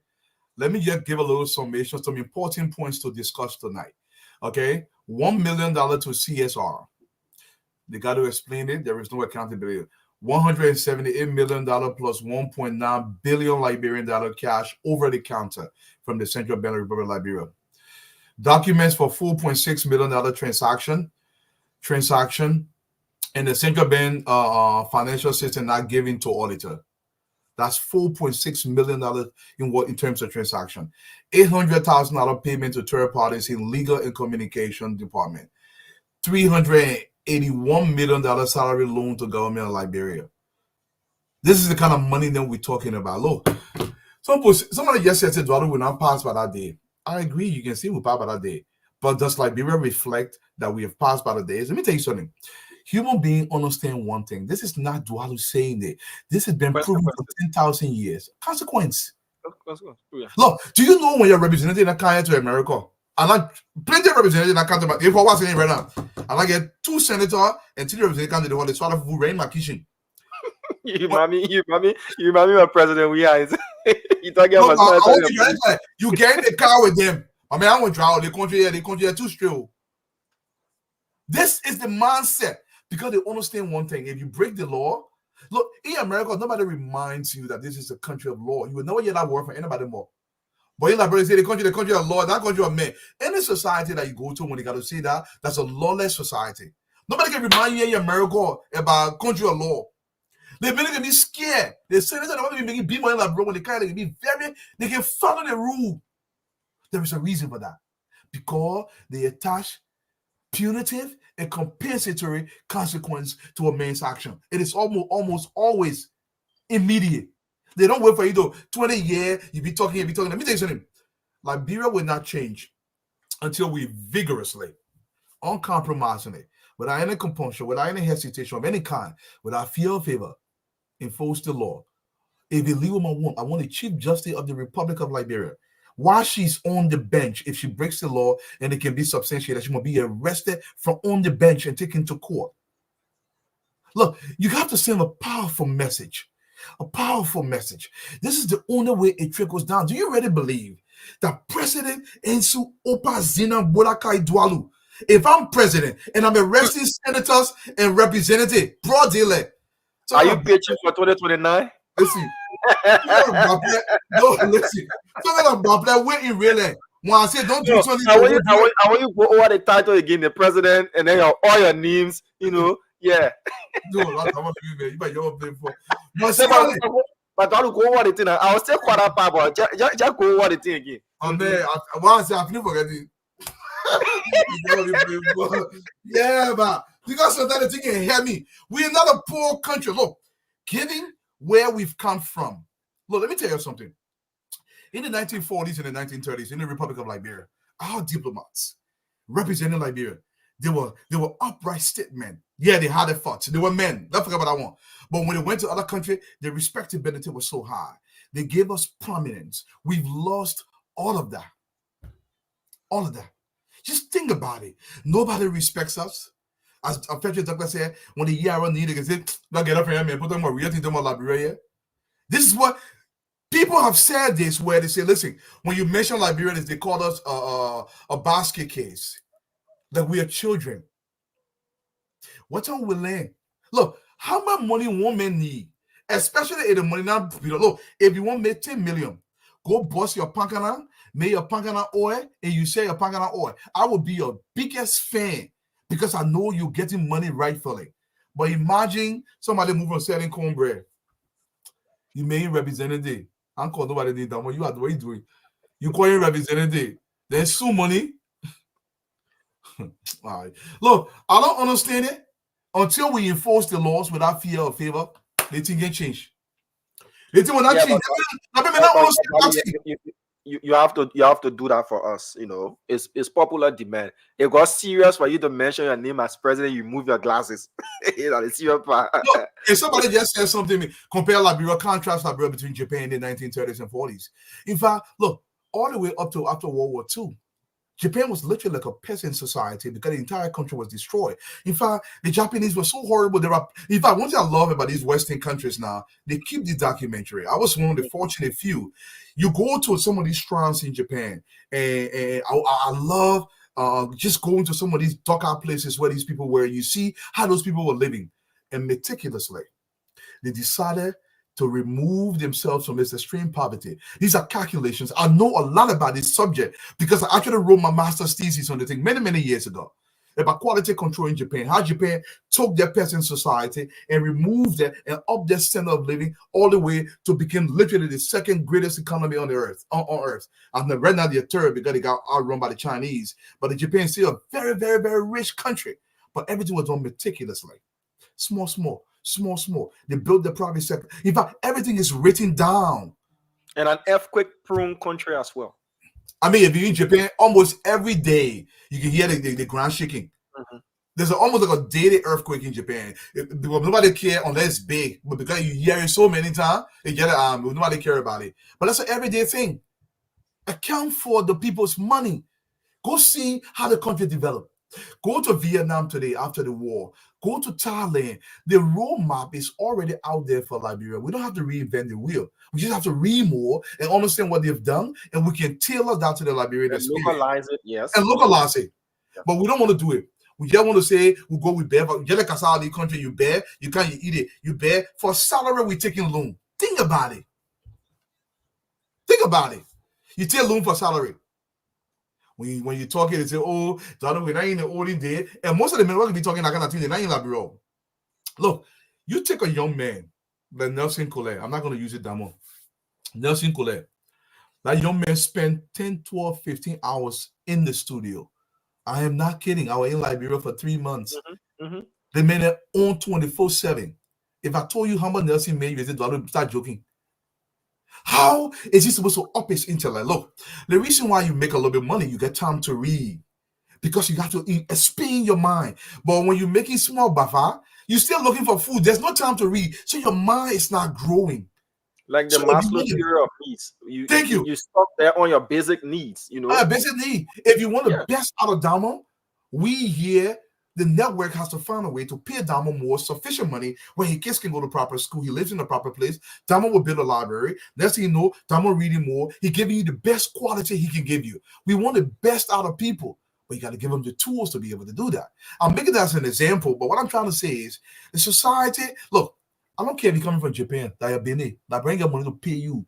Let me just give a little summation, some important points to discuss tonight. Okay, $1 million to CSR. They got to explain it. There is no accountability. $178 million plus 1.9 billion Liberian dollar cash over the counter from the Central Bank of the Republic of Liberia. Documents for $4.6 million transaction, and the Central Bank financial system not giving to auditor. That's $4.6 million in terms of transaction. $800,000 payment to third parties in legal and communication department. $381 million salary loan to government of Liberia. This is the kind of money that we're talking about. Look, somebody just said Eduardo will not pass by that day. I agree. You can see we passed by that day. But does Liberia reflect that we have passed by the days? Let me tell you something. Human beings understand one thing. This is not Dualu saying it. This has been proven for 10,000 years. Consequence. Look, do you know when you're representing a country to America? And like plenty of representatives in that country, if I was saying right now, and I get 2 senators and 3 representatives, they want to sort of rain my kitchen.
You remind me of President we are. You talking
No,
about
you get in the car with them. I mean, I want to drive the country here too straight. This is the mindset because they understand one thing. If you break the law, look, in America, nobody reminds you that this is a country of law. You will never hear that word from anybody more. But in Liberia, say the country of law, that country of men. Any society that you go to, when you got to say that, that's a lawless society. Nobody can remind you in America about country of law. They really can be scared. The senators don't want to be making people in Liberia when they can be they can follow the rule. There is a reason for that. Because they attach punitive and compensatory consequence to a man's action. It is almost always immediate. They don't wait for you to 20 years, you be talking. Let me tell you something. Liberia will not change until we vigorously, uncompromisingly, without any compulsion, without any hesitation of any kind, without fear or favor, enforce the law. If you leave my womb, I want the Chief Justice of the Republic of Liberia, while she's on the bench, if she breaks the law and it can be substantiated, she will be arrested from on the bench and taken to court. Look, you have to send a powerful message. A powerful message. This is the only way it trickles down. Do you really believe that President Ensu Opazina Bolakai Dwalu, if I'm president and I'm arresting senators and representatives, broad daylight.
So are you pitching for 2029?
Listen. No, listen. Something about that waiting really. When I say don't do something,
I want you go over the title again, the president, and then all your names, yeah.
No, I want to be man. You might your play for.
But I'll go over the thing. I was still quite up, but just go over the thing again.
And then once I feel forgetting. Yeah, but because sometimes the thing can hear me. We're not a poor country. Look, given where we've come from. Look, let me tell you something. In the 1940s and the 1930s, in the Republic of Liberia, our diplomats representing Liberia, they were upright statesmen. Yeah, they had their thoughts. They were men. Don't forget about that one. But when they went to other countries, their respectability was so high. They gave us prominence. We've lost all of that. All of that. Just think about it. Nobody respects us. As a Federal doctor said, when the year around need, they can say, "Don't get up here, man. Put them more real things to my Liberia." This is what people have said. This where they say, "Listen, when you mention Liberians, they call us a basket case, that we are children." What time we learn? Look, how much money women need, especially if the money now. Look, if you want to make 10 million, go bust your pankana, make your pankana oil, and you sell your pankana oil. I will be your biggest fan because I know you're getting money rightfully. But imagine somebody move from selling cornbread. You may representative. I don't call nobody need that. What you are doing? You call your representative. Then sue money. All right. Look, I don't understand it. Until we enforce the laws without fear or favor, the thing can change. The thing will not change.
You have to do that for us. It's popular demand. It got serious for you to mention your name as president. You move your glasses. The serious part.
Look, if somebody just says something, compare Liberia, contrast Liberia between Japan in the 1930s and 40s. In fact, look, all the way up to after World War II, Japan was literally like a peasant society because the entire country was destroyed. In fact, the Japanese were so horrible. In fact, one thing I love about these Western countries now, they keep the documentary. I was one of the fortunate few. You go to some of these shrines in Japan, and I love just going to some of these darker places where these people were. You see how those people were living, and meticulously, they decided to remove themselves from this extreme poverty. These are calculations. I know a lot about this subject because I actually wrote my master's thesis on the thing many, many years ago about quality control in Japan, how Japan took their peasant society and removed it and up their standard of living all the way to become literally the second greatest economy on the earth, on earth. And right now they're third because they got outrun by the Chinese. But the Japan is still a very, very, very rich country. But everything was done meticulously. Small. They built the private sector. In fact, everything is written down.
And an earthquake-prone country as well.
I mean, if you're in Japan, almost every day you can hear the ground shaking. There's almost like a daily earthquake in Japan. Because nobody care unless it's big, but because you hear it so many times, you get it. Nobody care about it. But that's an everyday thing. Account for the people's money. Go see how the country developed. Go to Vietnam today after the war. Go to Thailand. The roadmap is already out there for Liberia. We don't have to reinvent the wheel. We just have to read more and understand what they've done, and we can tailor that to the Liberian
And
experience.
localize it, yes.
And localize it.
Yeah.
But we don't want to do it. We just want to say we go with bear. But like a country, you bear, you can't eat it. You bear for salary. We're taking loan. Think about it. Think about it. You take loan for salary. When you talk it, they say, "Oh, we're not in the olden day." And most of the men will be talking that kind of thing. They're not in Liberia. Look, you take a young man like Nelson Colette. I'm not going to use it that much. Nelson Colette. That young man spent 10, 12, 15 hours in the studio. I am not kidding. I was in Liberia for 3 months. The man on 24/7. If I told you how much Nelson made, you said, "I would start joking." How is he supposed to up his intellect? Look, the reason why you make a little bit of money, you get time to read because you have to expand your mind. But when you're making small buffer, you're still looking for food. There's no time to read, so your mind is not growing.
Like the
So
Maslow theory of needs.
Thank you.
You stop there on your basic needs, you know.
Basic need. If you want the best out of Damo, we here, the network has to find a way to pay Damo more sufficient money where his kids can go to proper school. He lives in a proper place. Damo will build a library. Next thing you know, Damo reading more. He giving you the best quality he can give you. We want the best out of people, but you got to give them the tools to be able to do that. I'm making that as an example, but what I'm trying to say is the society, look, I don't care if you're coming from Japan, that you're Benin, that bring your money to pay you.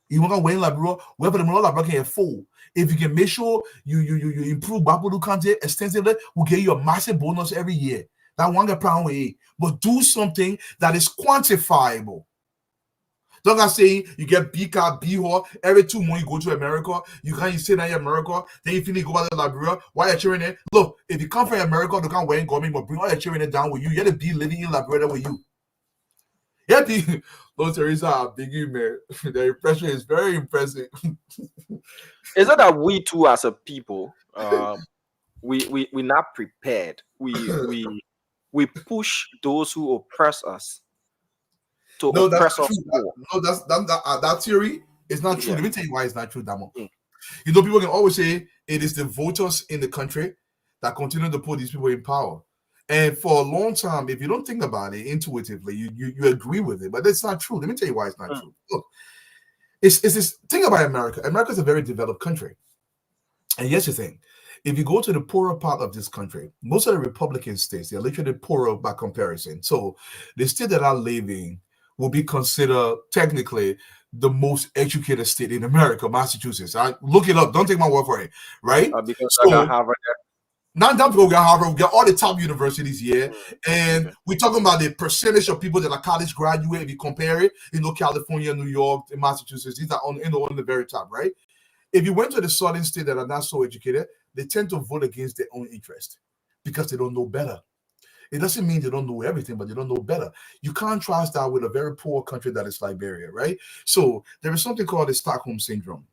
You want to win Liberia, wherever the money Liberia can afford. If you can make sure you improve Babudu content extensively, we'll get you a massive bonus every year. That one get pound way. But do something that is quantifiable. Don't I say you get B card, B hall every 2 months you go to America, you stay down in America, then you finish go back to Liberia. Why are you cheering it? Look, if you come from America, you can't wait and government, but bring all your cheering down with you. You have to be living in Liberia with you. Yeah, Lord Teresa, biggie man. The impression is very impressive.
Is it that we too, as a people, we're not prepared? We push those who oppress us to oppress us more.
No, that theory is not true. Let me tell you why it's not true, Damo. You know, people can always say it is the voters in the country that continue to put these people in power. And for a long time, if you don't think about it intuitively, you agree with it, but it's not true. Let me tell you why it's not true. Look, it's this thing about America. America is a very developed country. And here's the thing. If you go to the poorer part of this country, most of the Republican states, they're literally poorer by comparison. So the state that I live in will be considered technically the most educated state in America, Massachusetts. I look it up. Don't take my word for it, right?
Because I got Harvard.
Not that we got Harvard, we got all the top universities here, and we're talking about the percentage of people that are college graduate. If you compare it, California, New York, and Massachusetts, these are on the very top, right? If you went to the southern state that are not so educated, they tend to vote against their own interest because they don't know better. It doesn't mean they don't know everything, but they don't know better. You contrast that with a very poor country that is Liberia, right? So there is something called the Stockholm syndrome.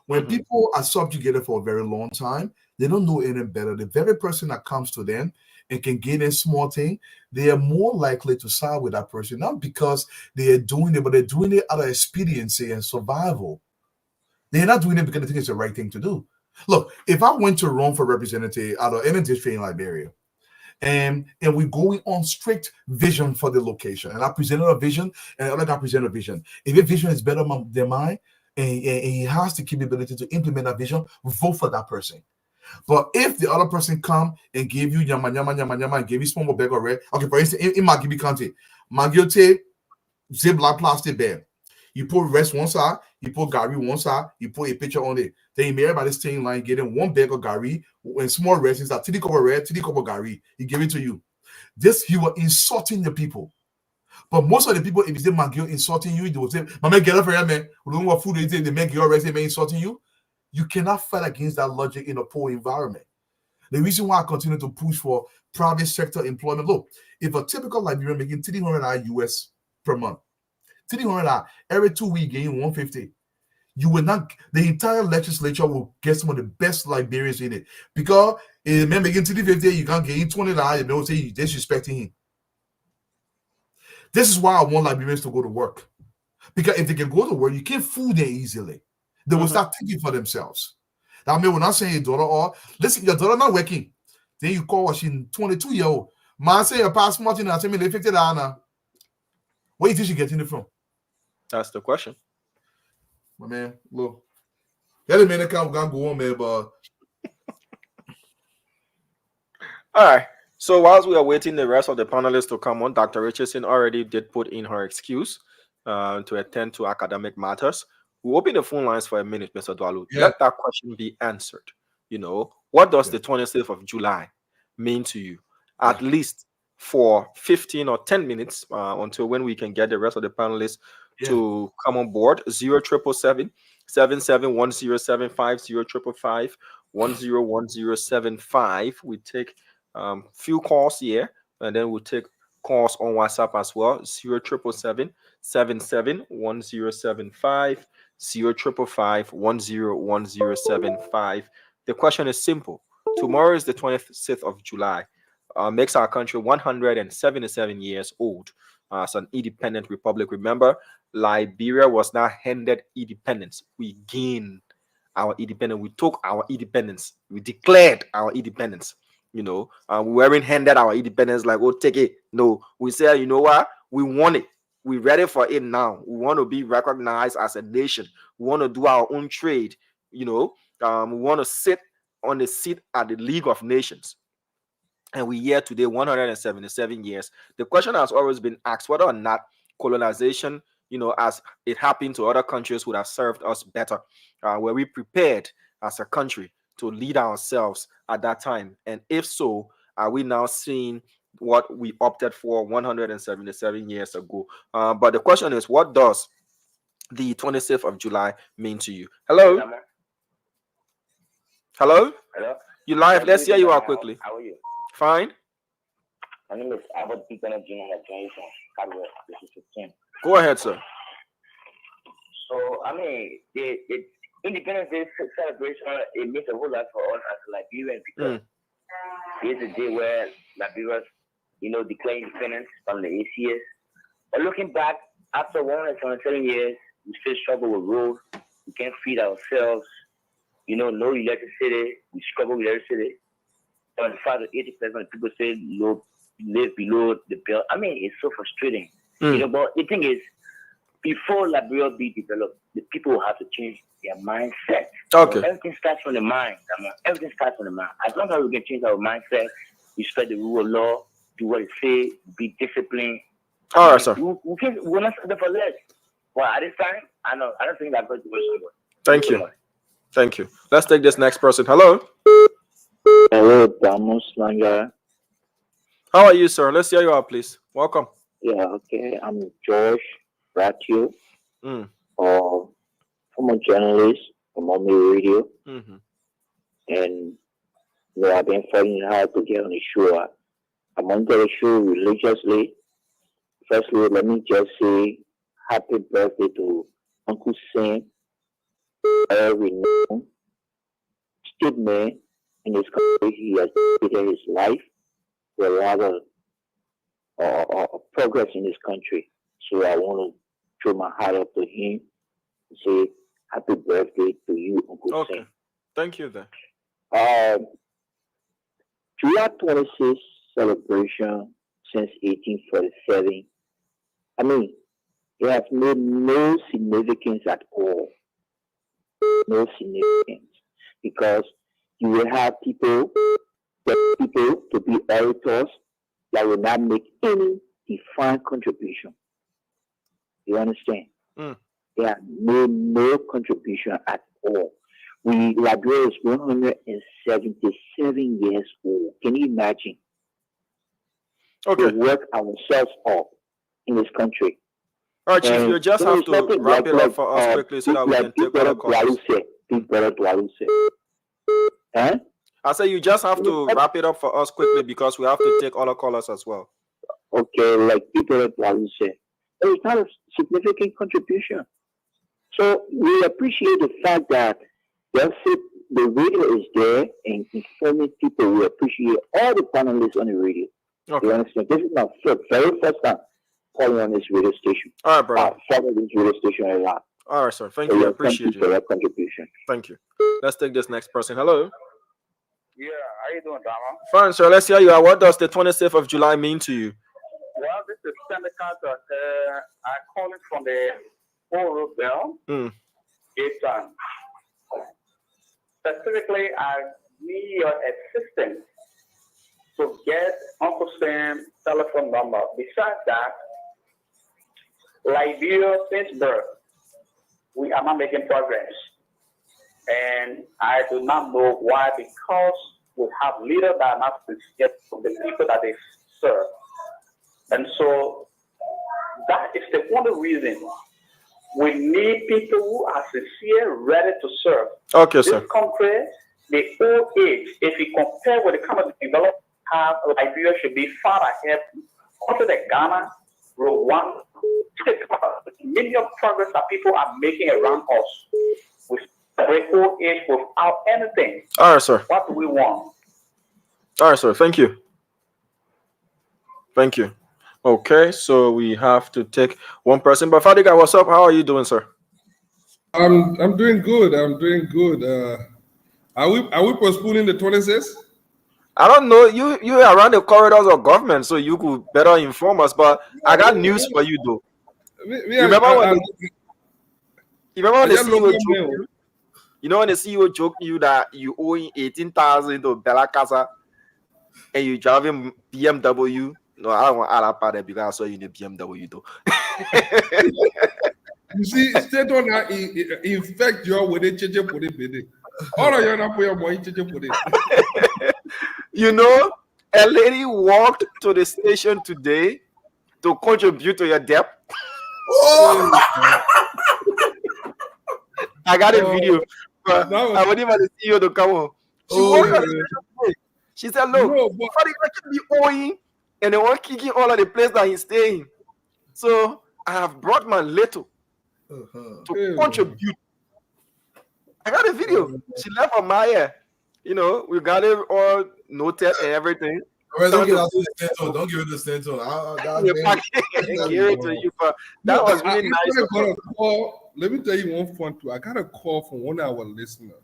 When people are subjugated for a very long time, they don't know any better. The very person that comes to them and can gain a small thing, they are more likely to side with that person, not because they are doing it, but they're doing it out of expediency and survival. They're not doing it because they think it's the right thing to do. Look, if I went to run for representative out of any district in Liberia, and we're going on strict vision for the location, and I presented a vision, and the other guy presented a vision. If your vision is better than mine, and he has the capability to implement that vision, vote for that person. But if the other person come and give you yama and give you small bag of red, okay, for instance, in Magibi County, Magiote Ziploc plastic bag. You put rest one side, you put Gary one side, you put a picture on it. Then you may everybody stay in line, getting one bag of Gary and small rest is that titty cover red, titty cover Gary. He give it to you. This you are insulting the people. But most of the people, if you say Magio insulting you, they will say, "My man, get up for you, man. We don't know what food they say. They make your rest, they insulting you." You cannot fight against that logic in a poor environment. The reason why I continue to push for private sector employment. Look, if a typical Liberian making $300 US per month, $300 every 2 weeks, getting 150, you will not, the entire legislature will get some of the best Liberians in it. Because remember, again, to the 50, you can't get in $20, and they'll say you're disrespecting him. This is why I want Liberians to go to work. Because if they can go to work, you can't fool them easily. They will start thinking for themselves. That means we're not saying your daughter, or listen, your daughter not working. Then you call her, she's 22-year-old. Man say your passport in, I say me $50 now. Where you think she getting it from?
That's the question.
My man, look. Yeah, the minute can't go on, man, but
All right. So whilst we are waiting the rest of the panelists to come on, Dr. Richardson already did put in her excuse to attend to academic matters. We'll open the phone lines for a minute, Mr. Dwalu.
Yeah.
Let that question be answered. You know, what does the 26th of July mean to you? At least for 15 or 10 minutes until when we can get the rest of the panelists to come on board. 0777 771075 0555 101075. We take few calls here, and then we'll take calls on WhatsApp as well. 0777 771075 0555 101075. The question is simple. Tomorrow is the 26th of July. Makes our country 177 years old as an independent republic. Remember, Liberia was not handed independence. We gained our independence. We took our independence. We declared our independence. You know, we weren't handed our independence like, oh, take it. No, we said, you know what? We want it. We're ready for it now. We want to be recognized as a nation. We want to do our own trade. You know, we want to sit on the seat at the League of Nations. And we're here today, 177 years. The question has always been asked whether or not colonization, you know, as it happened to other countries, would have served us better. Were we prepared as a country to lead ourselves at that time? And if so, are we now seeing what we opted for 177 years ago? But the question is, what does the 26th of July mean to you? Hello? Hello?
Hello?
You live? Let's hear you out quickly.
How are you?
Fine.
My name is Albert Deacon Junior Generation.
Go ahead, sir.
So, I mean, the Independence Day celebration, it means a whole lot for us as Liberians because it's a day where Liberians, you know, declare independence from the ACS. But looking back, after 177 years, we still struggle with roads. We can't feed ourselves. You know, no electricity. We struggle with electricity. 75 to 80% of people say live below the bill. I mean, it's so frustrating. You know, but the thing is, before Liberia be developed, the people have to change their mindset.
Okay.
So everything starts from the mind. I mean, everything starts from the mind. As long as we can change our mindset, respect the rule of law, do what it says, be disciplined.
All right, sir.
We're not settle for less. Well, at this time, I don't think that's going to work.
Thank you. Thank you. Let's take this next person. Hello.
Hello, Damos Langa.
How are you, sir? Let's hear you out, please. Welcome.
Yeah, okay. I'm George Ratio, former journalist from Mommy Radio. And you know, I've been fighting hard to get on the show. I'm on the show religiously. Firstly, let me just say happy birthday to Uncle Sam, every statement in his country. He has dedicated his life to a lot of progress in this country. So I want to throw my heart up to him and say happy birthday to you, Uncle Sam.
Thank you, then.
July 26th celebration since 1847. I mean, it has made no significance at all. No significance. Because you will have people to be orators that will not make any defined contribution. You understand? They have made no contribution at all. Liberia is 177 years old. Can you imagine?
Okay.
We work ourselves up in this country.
All right, Chief, you just have to wrap it up for us quickly so that we can take other calls.
Huh?
I say you just have to wrap it up for us quickly because we have to take other callers as well.
Okay, like people like Walu said. It's not a significant contribution. So we appreciate the fact that the radio is there and informing people. We appreciate all the panelists on the radio.
Okay.
You understand? This is my very first time calling on this radio station.
All right, brother.
Follow this radio station a lot.
All right, sir. Thank you. I appreciate
for
you.
your contribution.
Thank you. Let's take this next person. Hello.
Yeah, how you doing, Dama?
Fine, sir. Let's hear you. What does the 26th of July mean to you?
Well, this is Seneca. I'm calling from the Oro Bell. It's specifically, I need your assistance to get Uncle Sam's telephone number. Besides that, Liberia since birth, we are not making progress. And I do not know why, because we have leaders that are not sincere to the people that they serve. And so that is the only reason we need people who are sincere, ready to serve.
Okay, sir.
This country, the old age, if you compare with the kind of development have, Liberia should be far ahead. Also, the Ghana, Rwanda, many of progress that people are making around us. We the old age without anything.
All right, sir.
What do we want?
All right, sir. Thank you. Thank you. Okay, so we have to take one person. But Fadiga, what's up? How are you doing, sir?
I'm doing good. I'm doing good. Are we postponing the 26th?
I don't know. You are around the corridors of government, so you could better inform us. But I got news for you, though. Remember when the CEO joked you? You know when the CEO joked you that you owe 18,000 to Bella Casa and you driving BMW? No, I don't want to add that part there because I saw you in the BMW, though.
You see, state on that infect you with it, change put it. All of you not put your money, change put it.
You know, a lady walked to the station today to contribute to your debt. Oh! I got a video. But I wouldn't even see you to come home. She walked on the station. She said, look, Fadi can be owing and they want kicking all of the place that he's staying. So I have brought my little to contribute. I got a video. She left on my ear. You know, we got it all noted and everything.
Don't give it the Stanton.
Give it to you. That was really nice.
Let me tell you one fun too. I got a call from one of our listeners.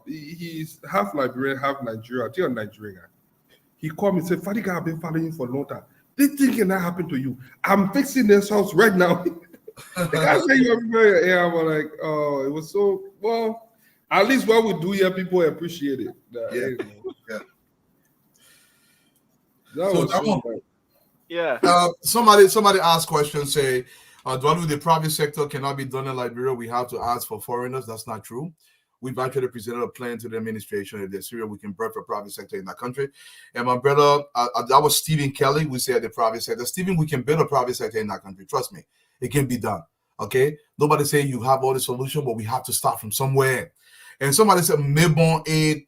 He's half Liberian, half Nigerian. I think I'm Nigerian. He called me and said, Fadiga, I've been following you for a long time. This thing can not happen to you. I'm fixing this house right now. The guy said you everywhere. Yeah, I'm like, oh, it was so well. At least what we do here, people appreciate it.
Yeah.
That was so
yeah.
Somebody asked questions, say, dwelling with the private sector cannot be done in Liberia. We have to ask for foreigners. That's not true. We've actually presented a plan to the administration. If they're serious, we can birth a private sector in that country. And my brother, that was Stephen Kelly. We said the private sector. Stephen, we can build a private sector in that country. Trust me, it can be done. Okay. Nobody say you have all the solution, but we have to start from somewhere. And somebody said, Mebon A.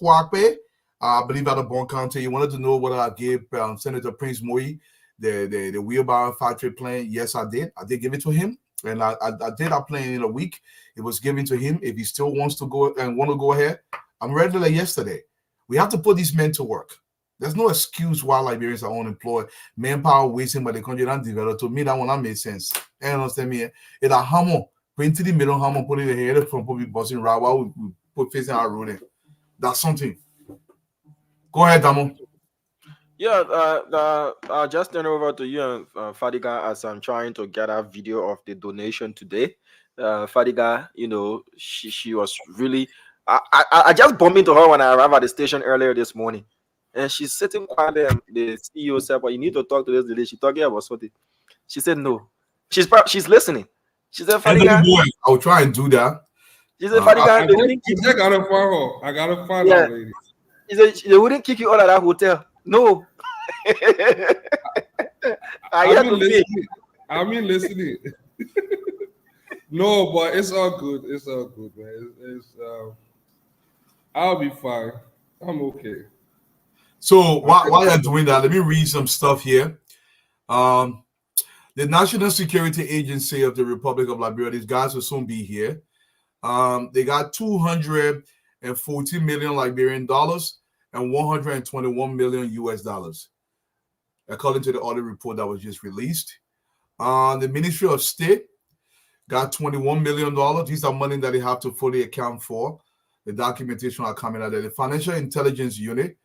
Kwakpe, I believe out of Bon County. You wanted to know whether I gave Senator Prince Moi the wheelbarrow factory plan. Yes, I did. I did give it to him. And I did that plan in a week. It was given to him. If he still wants to go and want to go ahead, I'm ready like yesterday. We have to put these men to work. There's no excuse why Liberians are unemployed. Manpower wasting by the country not developed. To me, that one that made sense. You understand me? It's a hammer. Bring to the middle hammer, put it ahead from public busing right while we put facing our road in. That's something. Go ahead, Damo.
Yeah, I'll just turn over to you, Fadiga, as I'm trying to get a video of the donation today. Fadiga, you know, she was really. I just bumped into her when I arrived at the station earlier this morning, and she's sitting quiet there. The CEO said, "Well, you need to talk to this lady." She's talking about something. She said, "No." She's listening. She said, "Fadiga,
I'll try and do that."
She said, "Fadiga,
I gotta find her, lady."
She said they wouldn't kick you out of that hotel. No.
I mean, listening. No, but it's all good. It's all good, man. I'll be fine. I'm okay.
So while you're doing that, let me read some stuff here. The The National Security Agency of the Republic of Liberia, these guys will soon be here. They got 240 million Liberian dollars and 121 million US dollars, according to the audit report that was just released. The Ministry of State got $21 million. These are money that they have to fully account for. The documentation are coming out there. The Financial Intelligence Unit,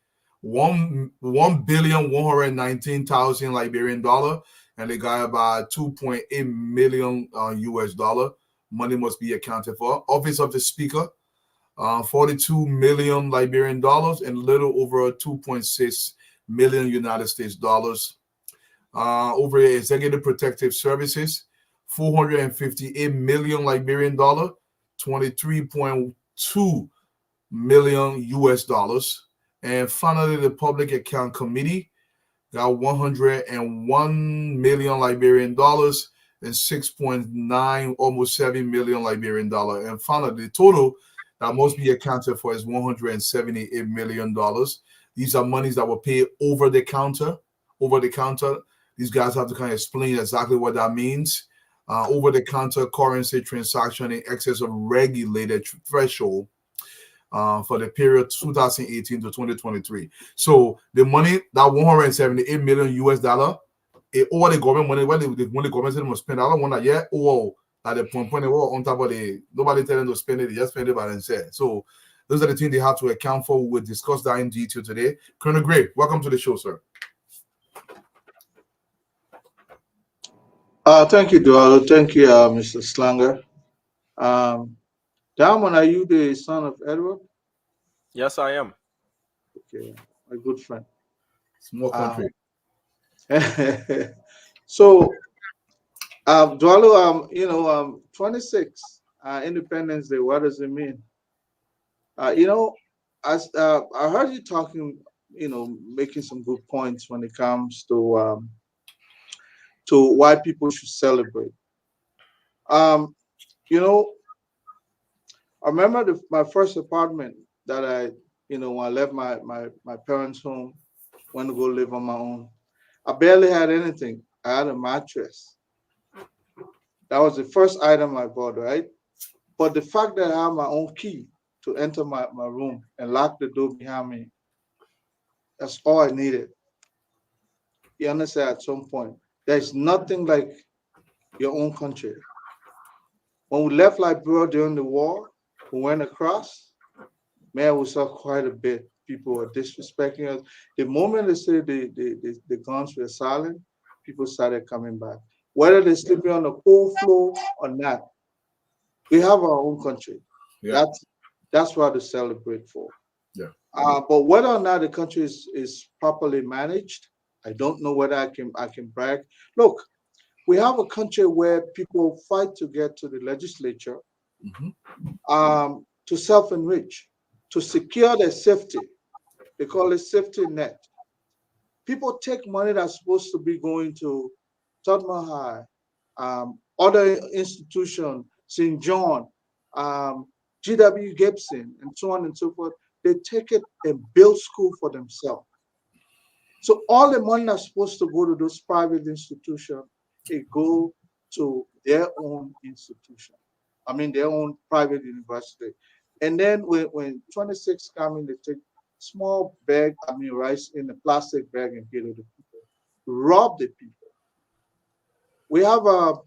1,119,000 Liberian dollar, and they got about 2.8 million US dollar. Money must be accounted for. Office of the Speaker, 42 million Liberian dollars and a little over 2.6 million United States dollars. Over Executive Protective Services, 458 million Liberian dollar, 23.2 million US dollars. And finally, the Public Account Committee got 101 million Liberian dollars and 6.9, almost 7 million Liberian dollar. And finally, the total that must be accounted for is $178 million. These are monies that were paid over the counter. Over the counter. These guys have to kind of explain exactly what that means. Over-the-counter currency transaction in excess of regulated threshold for the period 2018 to 2023. So the money, that 178 million US dollar, all the government money, when the government said they must spend, I don't want that yet. At the point on top of nobody telling them to spend it, they just spend it by themselves. So those are the things they have to account for. We'll discuss that in detail today. Colonel Gray, welcome to the show, sir.
Thank you, Dualo. Thank you, Mr. Slanger. Diamond, are you the son of Edward?
Yes, I am.
Okay, my good friend.
Small country.
So, Dualo, 26, Independence Day, what does it mean? As I heard you talking, making some good points when it comes to why people should celebrate. I remember my first apartment that when I left my parents' home, went to go live on my own. I barely had anything. I had a mattress. That was the first item I bought, right? But the fact that I have my own key to enter my room and lock the door behind me, that's all I needed. You understand, at some point, there's nothing like your own country. When we left Liberia during the war, we went across, man, we saw quite a bit. People were disrespecting us. The moment they said the guns were silent, people started coming back. Whether they're sleeping on the cold floor or not, we have our own country.
Yeah.
That's what to celebrate for.
Yeah.
But whether or not the country is properly managed, I don't know whether I can brag. Look, we have a country where people fight to get to the legislature, to self-enrich, to secure their safety. They call it safety net. People take money that's supposed to be going to Tottenham High, other institutions, St. John, G.W. Gibson, and so on and so forth. They take it and build school for themselves. So all the money that's supposed to go to those private institutions, it go to their own institution. I mean, their own private university. And then when 26 come in, they take small bag, rice in a plastic bag and give it to people. Rob the people. We have a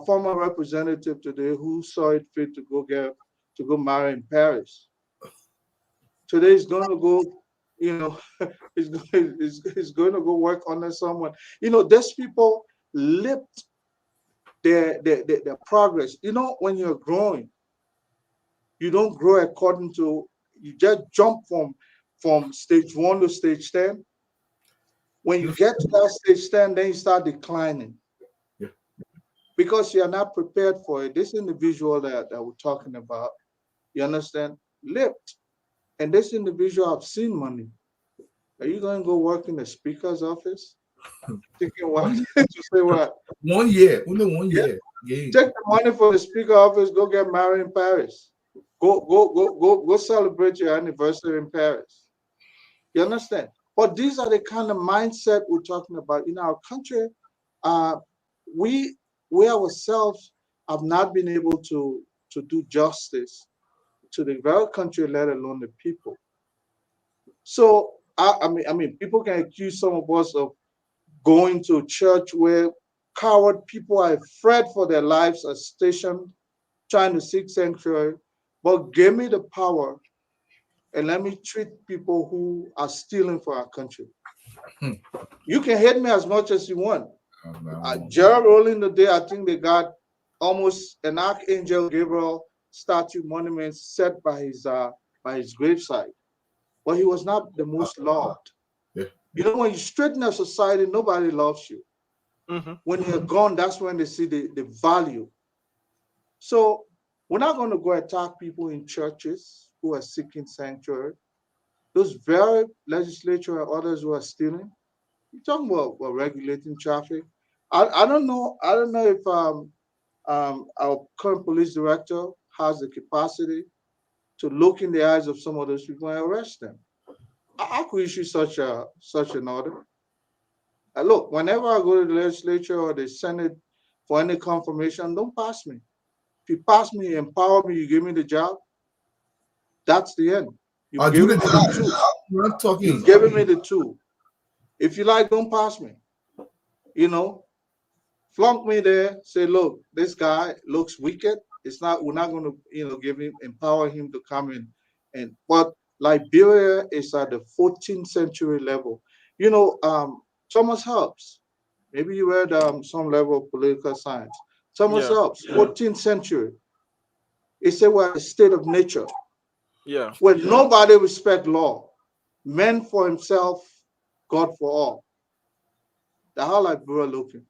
former representative today who saw it fit to go marry in Paris. Today he's going to go, he's going to go work under someone. These people lift their progress. When you're growing, you don't grow according to, you just jump from stage 1 to stage 10. When you get to that stage 10, then you start declining.
Yeah.
Because you are not prepared for it. This individual that we're talking about, you understand, lived. And this individual have seen money. Are you going to go work in the speaker's office? Thinking what? To say what?
1 year. Only 1 year.
Yeah. Take the money for the speaker office, go get married in Paris. Go celebrate your anniversary in Paris. You understand? But these are the kind of mindset we're talking about in our country. we ourselves have not been able to do justice to the very country, let alone the people. So I mean, people can accuse some of us of going to church where coward people are afraid for their lives, are stationed, trying to seek sanctuary. But give me the power and let me treat people who are stealing for our country. You can hate me as much as you want. Gerald Rowling today, I think they got almost an Archangel Gabriel statue monument set by his graveside. But he was not the most loved.
Yeah.
You know, when you straighten a society, nobody loves you. When you're gone, that's when they see the value. So we're not going to go attack people in churches who are seeking sanctuary. Those very legislature and others who are stealing. You're talking about regulating traffic. I don't know if our current police director has the capacity to look in the eyes of some of those people and arrest them. I could issue such an order. Look, whenever I go to the legislature or the Senate for any confirmation, don't pass me. If you pass me, empower me, you give me the job, that's the end. You've given me the tool.
We're not talking.
You've given me the tool. If you like, don't pass me. You know, flunk me there. Say, look, this guy looks wicked. We're not going to, empower him to come in. But Liberia is at the 14th century level. You know, Thomas Hobbes. Maybe you read some level of political science. Thomas Hobbes, 14th century. He said we're a state of nature.
Yeah.
Where nobody respect law. Man for himself, God for all. That's how Liberia looking.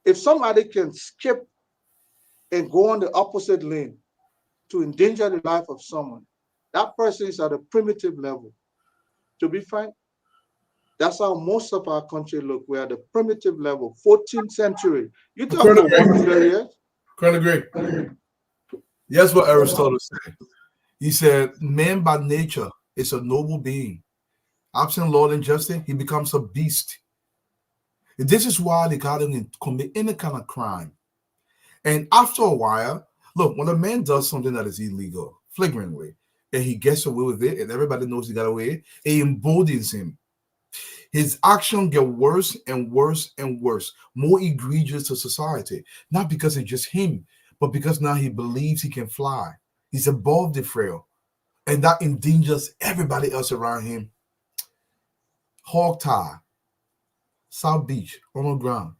If somebody can skip and go on the opposite lane to endanger the life of someone, that person is at a primitive level. To be frank, that's how most of our country look. We're at the primitive level, 14th century. You talk about 100 years?
Colonel Gray. That's what Aristotle said. He said, man by nature is a noble being. Absent law and justice, he becomes a beast. This is why they got him to commit any kind of crime. And after a while, look, when a man does something that is illegal, flagrantly, and he gets away with it, and everybody knows he got away, it emboldens him. His action get worse and worse and worse, more egregious to society. Not because it's just him, but because now he believes he can fly. He's above the frail. And that endangers everybody else around him. Hog tie, South Beach, on the ground.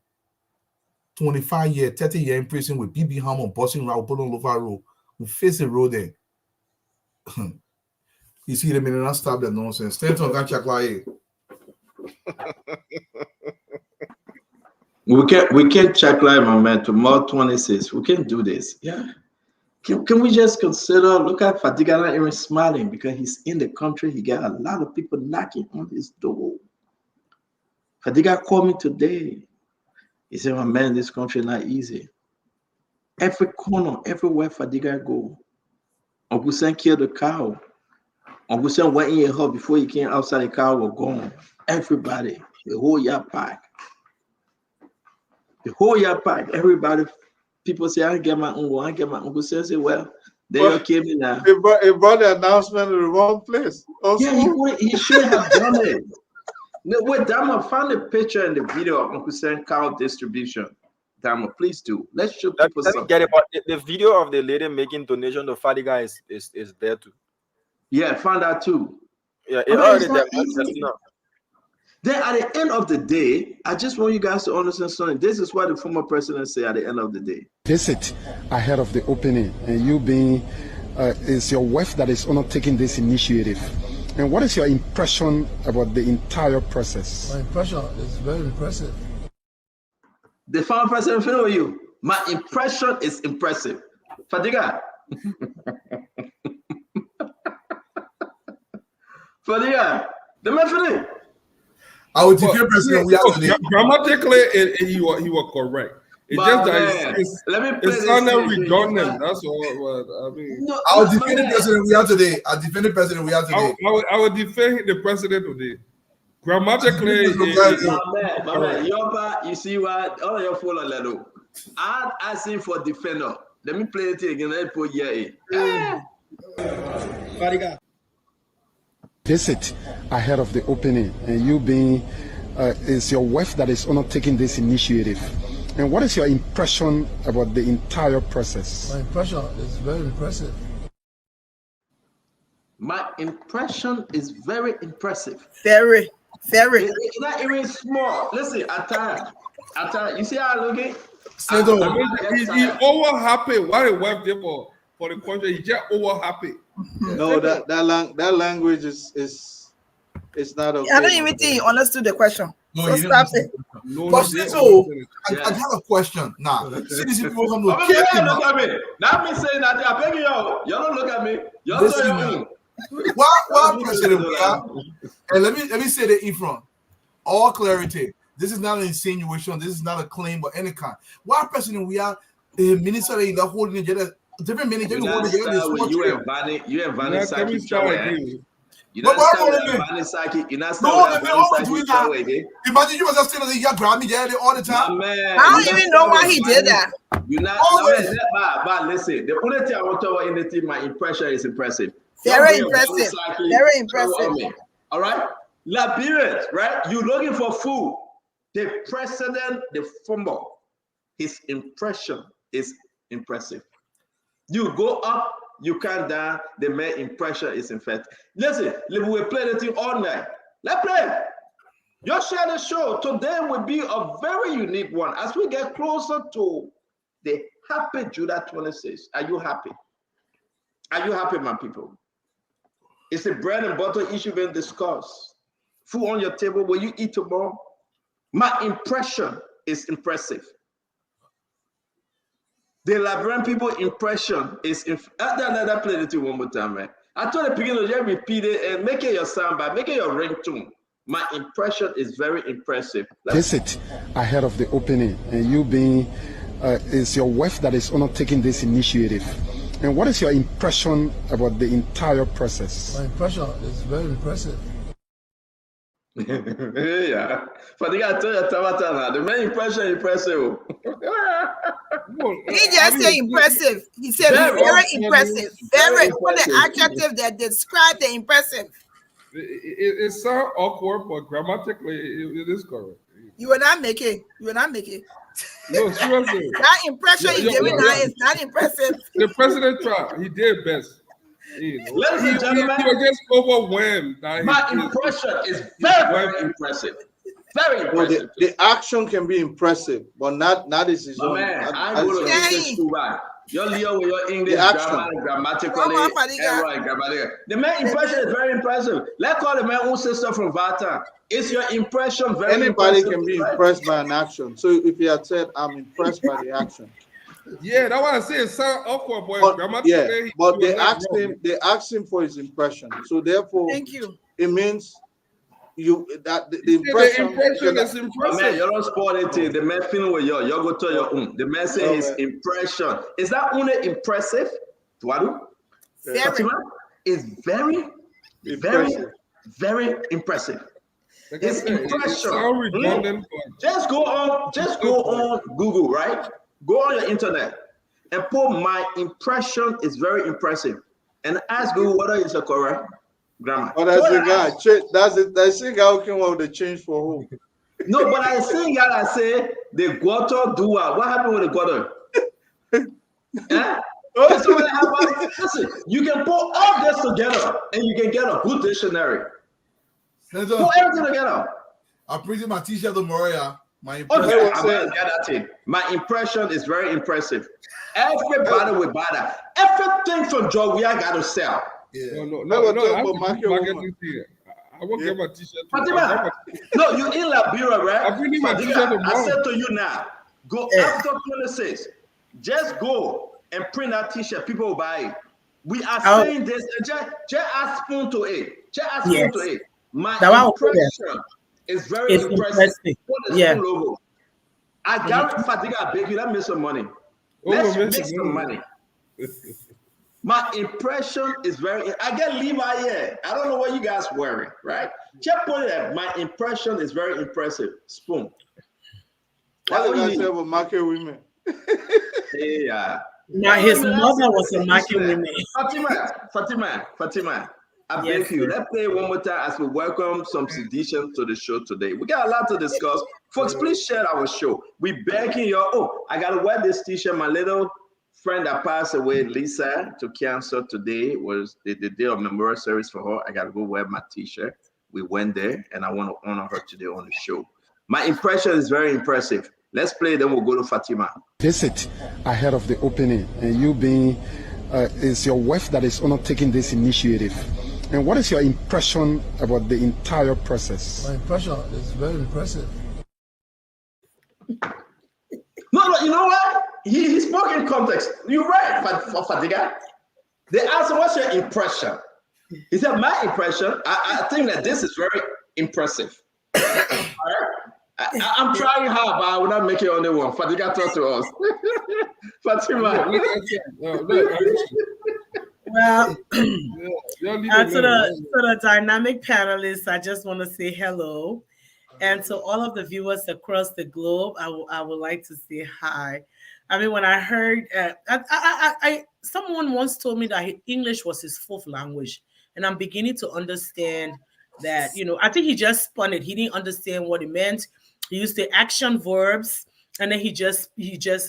25 years, 30 years in prison with BB Hammond, busting around, put on Lofa Road, who face the road there. You see them in and stop that nonsense. Stanton can't check like
We can't check like my man to March 26. We can't do this. Yeah. Can we just consider, look at Fadiga even smiling because he's in the country. He got a lot of people knocking on his door. Fadiga called me today. He said, my man, this country is not easy. Every corner, everywhere Fadiga go. Uncle Sam killed the cow. Uncle Sam went in your house before he came outside, the cow was gone. Everybody, the whole yard park. The whole yard park, everybody. People say, I get my uncle, I get my uncle. Say, well, they all came in now.
He brought the announcement to the wrong place. Also.
Yeah, he should have done it. No, wait, Dama, find the picture and the video of Uncle Sam cow distribution. Dama, please do. Let's show people something.
Get it, but the video of the lady making donation to Fadiga is there too.
Yeah, find that too.
Yeah, it already there.
Then at the end of the day, I just want you guys to understand something. This is what the former president said at the end of the day.
Visit ahead of the opening, and you being, it's your wife that is undertaking this initiative. And what is your impression about the entire process?
My impression is very impressive.
The former president, feel you. My impression is impressive. Fadiga. Fadiga. The man.
I would defend President today.
Grammatically, he was correct. It's just that it's sounded redundant. That's all. I mean,
no, I would defend the president we are today. I defend the president we are today.
I would defend the president today. Grammatically,
my man, Yoba, you see what? All of your follow level. I'm asking for defender. Let me play it again. Let me put here.
Visit ahead of the opening, and you being is your wife that is undertaking this initiative. And what is your impression about the entire process?
My impression is very impressive.
My impression is very impressive.
Very.
It's not even small. Listen, Ata, you see how I look at?
He over happy. Why he wife there for the country? He just over happy.
No, that language is not okay.
I don't even think he understood the question.
No,
So
you
stop
didn't.
it.
No,
But
no,
so,
yeah.
I have a question. Now, see these people come to
Look at me. Not me saying that. I beg you, y'all don't look at me. Y'all say your own.
Why President we are, and let me say that in front. All clarity. This is not an insinuation. This is not a claim of any kind. Why President we are a minister in the holding together different ministers holding together.
You and Vanessa Saki. You
But
not start with Vanessa Saki. You not start with Vanessa Saki.
Imagine you must still you grab me there all the time.
Man,
I don't even know why he did that.
You not. But listen, the only thing I want to talk about in the team, my impression is impressive.
Very impressive. Very impressive.
All right, Liberians, right? You looking for food? The president, the fumble, his impression is impressive. You go up, you come down, the main impression is in fact. Listen, we will play the thing all night. Let's play. Your share the show today will be a very unique one as we get closer to the happy Judah 26. Are you happy? Are you happy, my people? It's a bread and butter issue being discussed. Food on your table, will you eat tomorrow? My impression is impressive. The Liberian people impression is let play the thing one more time, man. I told the beginner just repeat it and make it your soundbite, make it your ringtone. My impression is very impressive.
Visit ahead of the opening, and you being is your wife that is undertaking this initiative. And what is your impression about the entire process?
My impression is very impressive.
Yeah, but you gotta tell your Tabata now. The main impression impressive.
He just said impressive. He said very impressive. Very what the adjective that describe the impressive.
It sounds awkward, but grammatically it is correct.
You will not make it. You will not make it.
No, seriously.
That impression you giving now is not impressive.
The president tried. He did best. You know,
Ladies and gentlemen,
he was just overwhelmed.
My impression is very impressive. Very impressive.
Well, the action can be impressive, but not his own.
Man, I go to English school, right? Your Leo with your English grammatically. The man impression is very impressive. Let's call the man who sister from Vata. Is your impression very
Anybody
impressive?
can be impressed by an action. So if you had said, I'm impressed by the action.
Yeah, that's what I say. It sounds awkward, but grammatically.
Yeah, but they asked him for his impression. So therefore,
thank you.
It means the impression
is impressive.
Man, you don't spoil it. The man feeling with you. You go to your own. The man say his impression. Is that only impressive? Tuadu?
Very.
Is very impressive. It's impression. Just go on Google, right? Go on your internet and put my impression is very impressive. And ask Google whether it's a correct grammar.
But that's the guy. That's the guy who came up with the change for who?
No, but I see guy that say the guato dua. What happened with the guato? Listen, you can put all this together and you can get a good dictionary. Put everything together.
I'm printing my t-shirt tomorrow. My
impression is very impressive. Everybody will buy that. Everything from Joe, we are got to sell.
Yeah. No. I won't get my t-shirt.
Fatima, no, you in Liberia, right?
I'm bringing my t-shirt tomorrow.
I said to you now, go after 26. Just go and print that t-shirt. People will buy it. We are saying this. Just add spoon to it. Just add spoon to it. My impression is very impressive. Logo. I guarantee Fatiga beg you, let me some money. Let's make some money. My impression is I get Levi here. I don't know what you guys wearing, right? Just put it. My impression is very impressive. Spoon.
What did I say about market women?
Yeah.
Now his mother was a marking woman.
Fatima, I
Yes,
beg you,
sir.
let's play one more time as we welcome some sedition to the show today. We got a lot to discuss. Folks, please share our show. We begging you. Oh, I gotta wear this t-shirt. My little friend that passed away, Lisa, to cancer today was the day of memorial service for her. I gotta go wear my t-shirt. We went there, and I want to honor her today on the show. My impression is very impressive. Let's play, then we'll go to Fatima.
Visit ahead of the opening, and you being is your wife that is undertaking this initiative. And what is your impression about the entire process?
My impression is very impressive.
No, you know what? He spoke in context. You're right, for Fadiga. They asked him, what's your impression? He said, my impression, I think that this is very impressive. All right? I'm trying hard, but I will not make it only one. Fadiga, talk to us. Fatima.
Well, to the dynamic panelists, I just want to say hello. And to all of the viewers across the globe, I would like to say hi. I mean, when I heard, someone once told me that English was his fourth language. And I'm beginning to understand that, I think he just spun it. He didn't understand what it meant. He used the action verbs, and then he just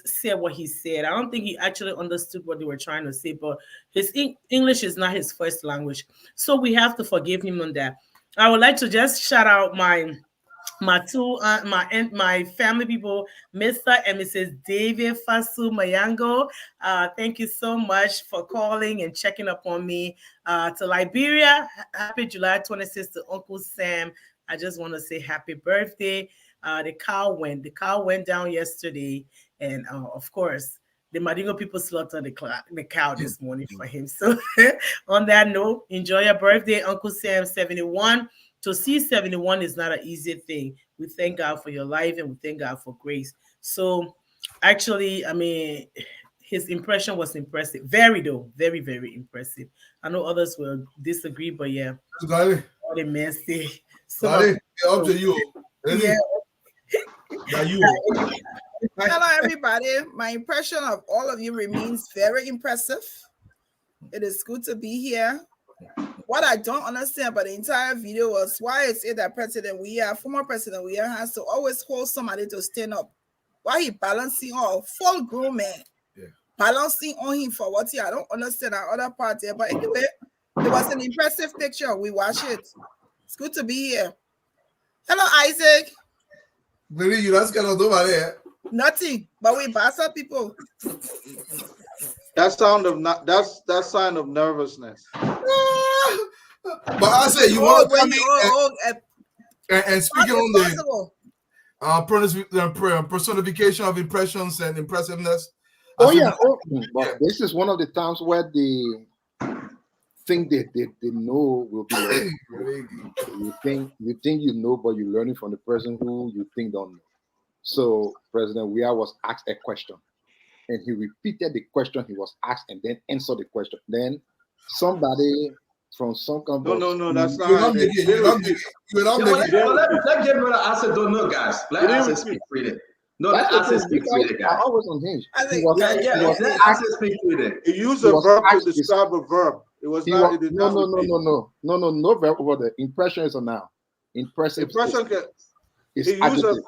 said what he said. I don't think he actually understood what they were trying to say, but his English is not his first language. So we have to forgive him on that. I would like to just shout out my family people, Mr. and Mrs. David Fasu Mayango. Thank you so much for calling and checking up on me. To Liberia, happy July 26th to Uncle Sam. I just want to say happy birthday. The cow went down yesterday, and of course, the Madingo people slaughtered the cow this morning for him. So on that note, enjoy your birthday, Uncle Sam, 71. To see 71 is not an easy thing. We thank God for your life, and we thank God for grace. So actually, I mean, his impression was impressive. Very, very impressive. I know others will disagree, but yeah. What a message. So
up to you.
Yeah.
Hello, everybody. My impression of all of you remains very impressive. It is good to be here. What I don't understand about the entire video was why is it that former President Weah has to always hold somebody to stand up? Why he balancing on a full-grown man, balancing on him for what I don't understand that other part there. But anyway, it was an impressive picture. We watch it. It's good to be here. Hello, Isaac.
Really, you that's kind of do about it.
Nothing, but we Bassa people.
That sign of nervousness.
But I say you want to come in and speaking on the personification of impressions and impressiveness.
But this is one of the times where they think they know will be learning. you think you know, but you're learning from the person who you think don't know. So President Weah was asked a question, and he repeated the question he was asked, and then answered the question. Then somebody from some company.
No, that's not.
Let's give brother answer. Don't know, guys. Let us speak freely. No, let us speak freely, guys.
I was on hinge.
Let us speak freely.
He used a verb to describe a verb. It was not.
No verb over there. Impression is a noun. Impressive.
Impression
is adjective.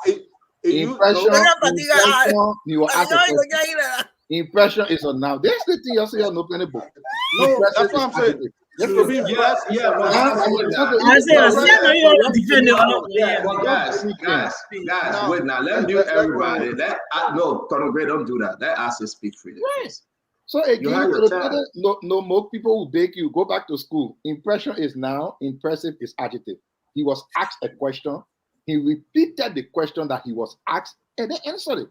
Impression is a noun. There's the thing you say on open book.
No, that's what I'm saying.
Guys, wait now. Let me mute everybody. No, Colonel Gray, don't do that. Let us speak freely.
Yes. So again, no more people will beg you. Go back to school. Impression is noun. Impressive is adjective. He was asked a question. He repeated the question that he was asked and then answered it.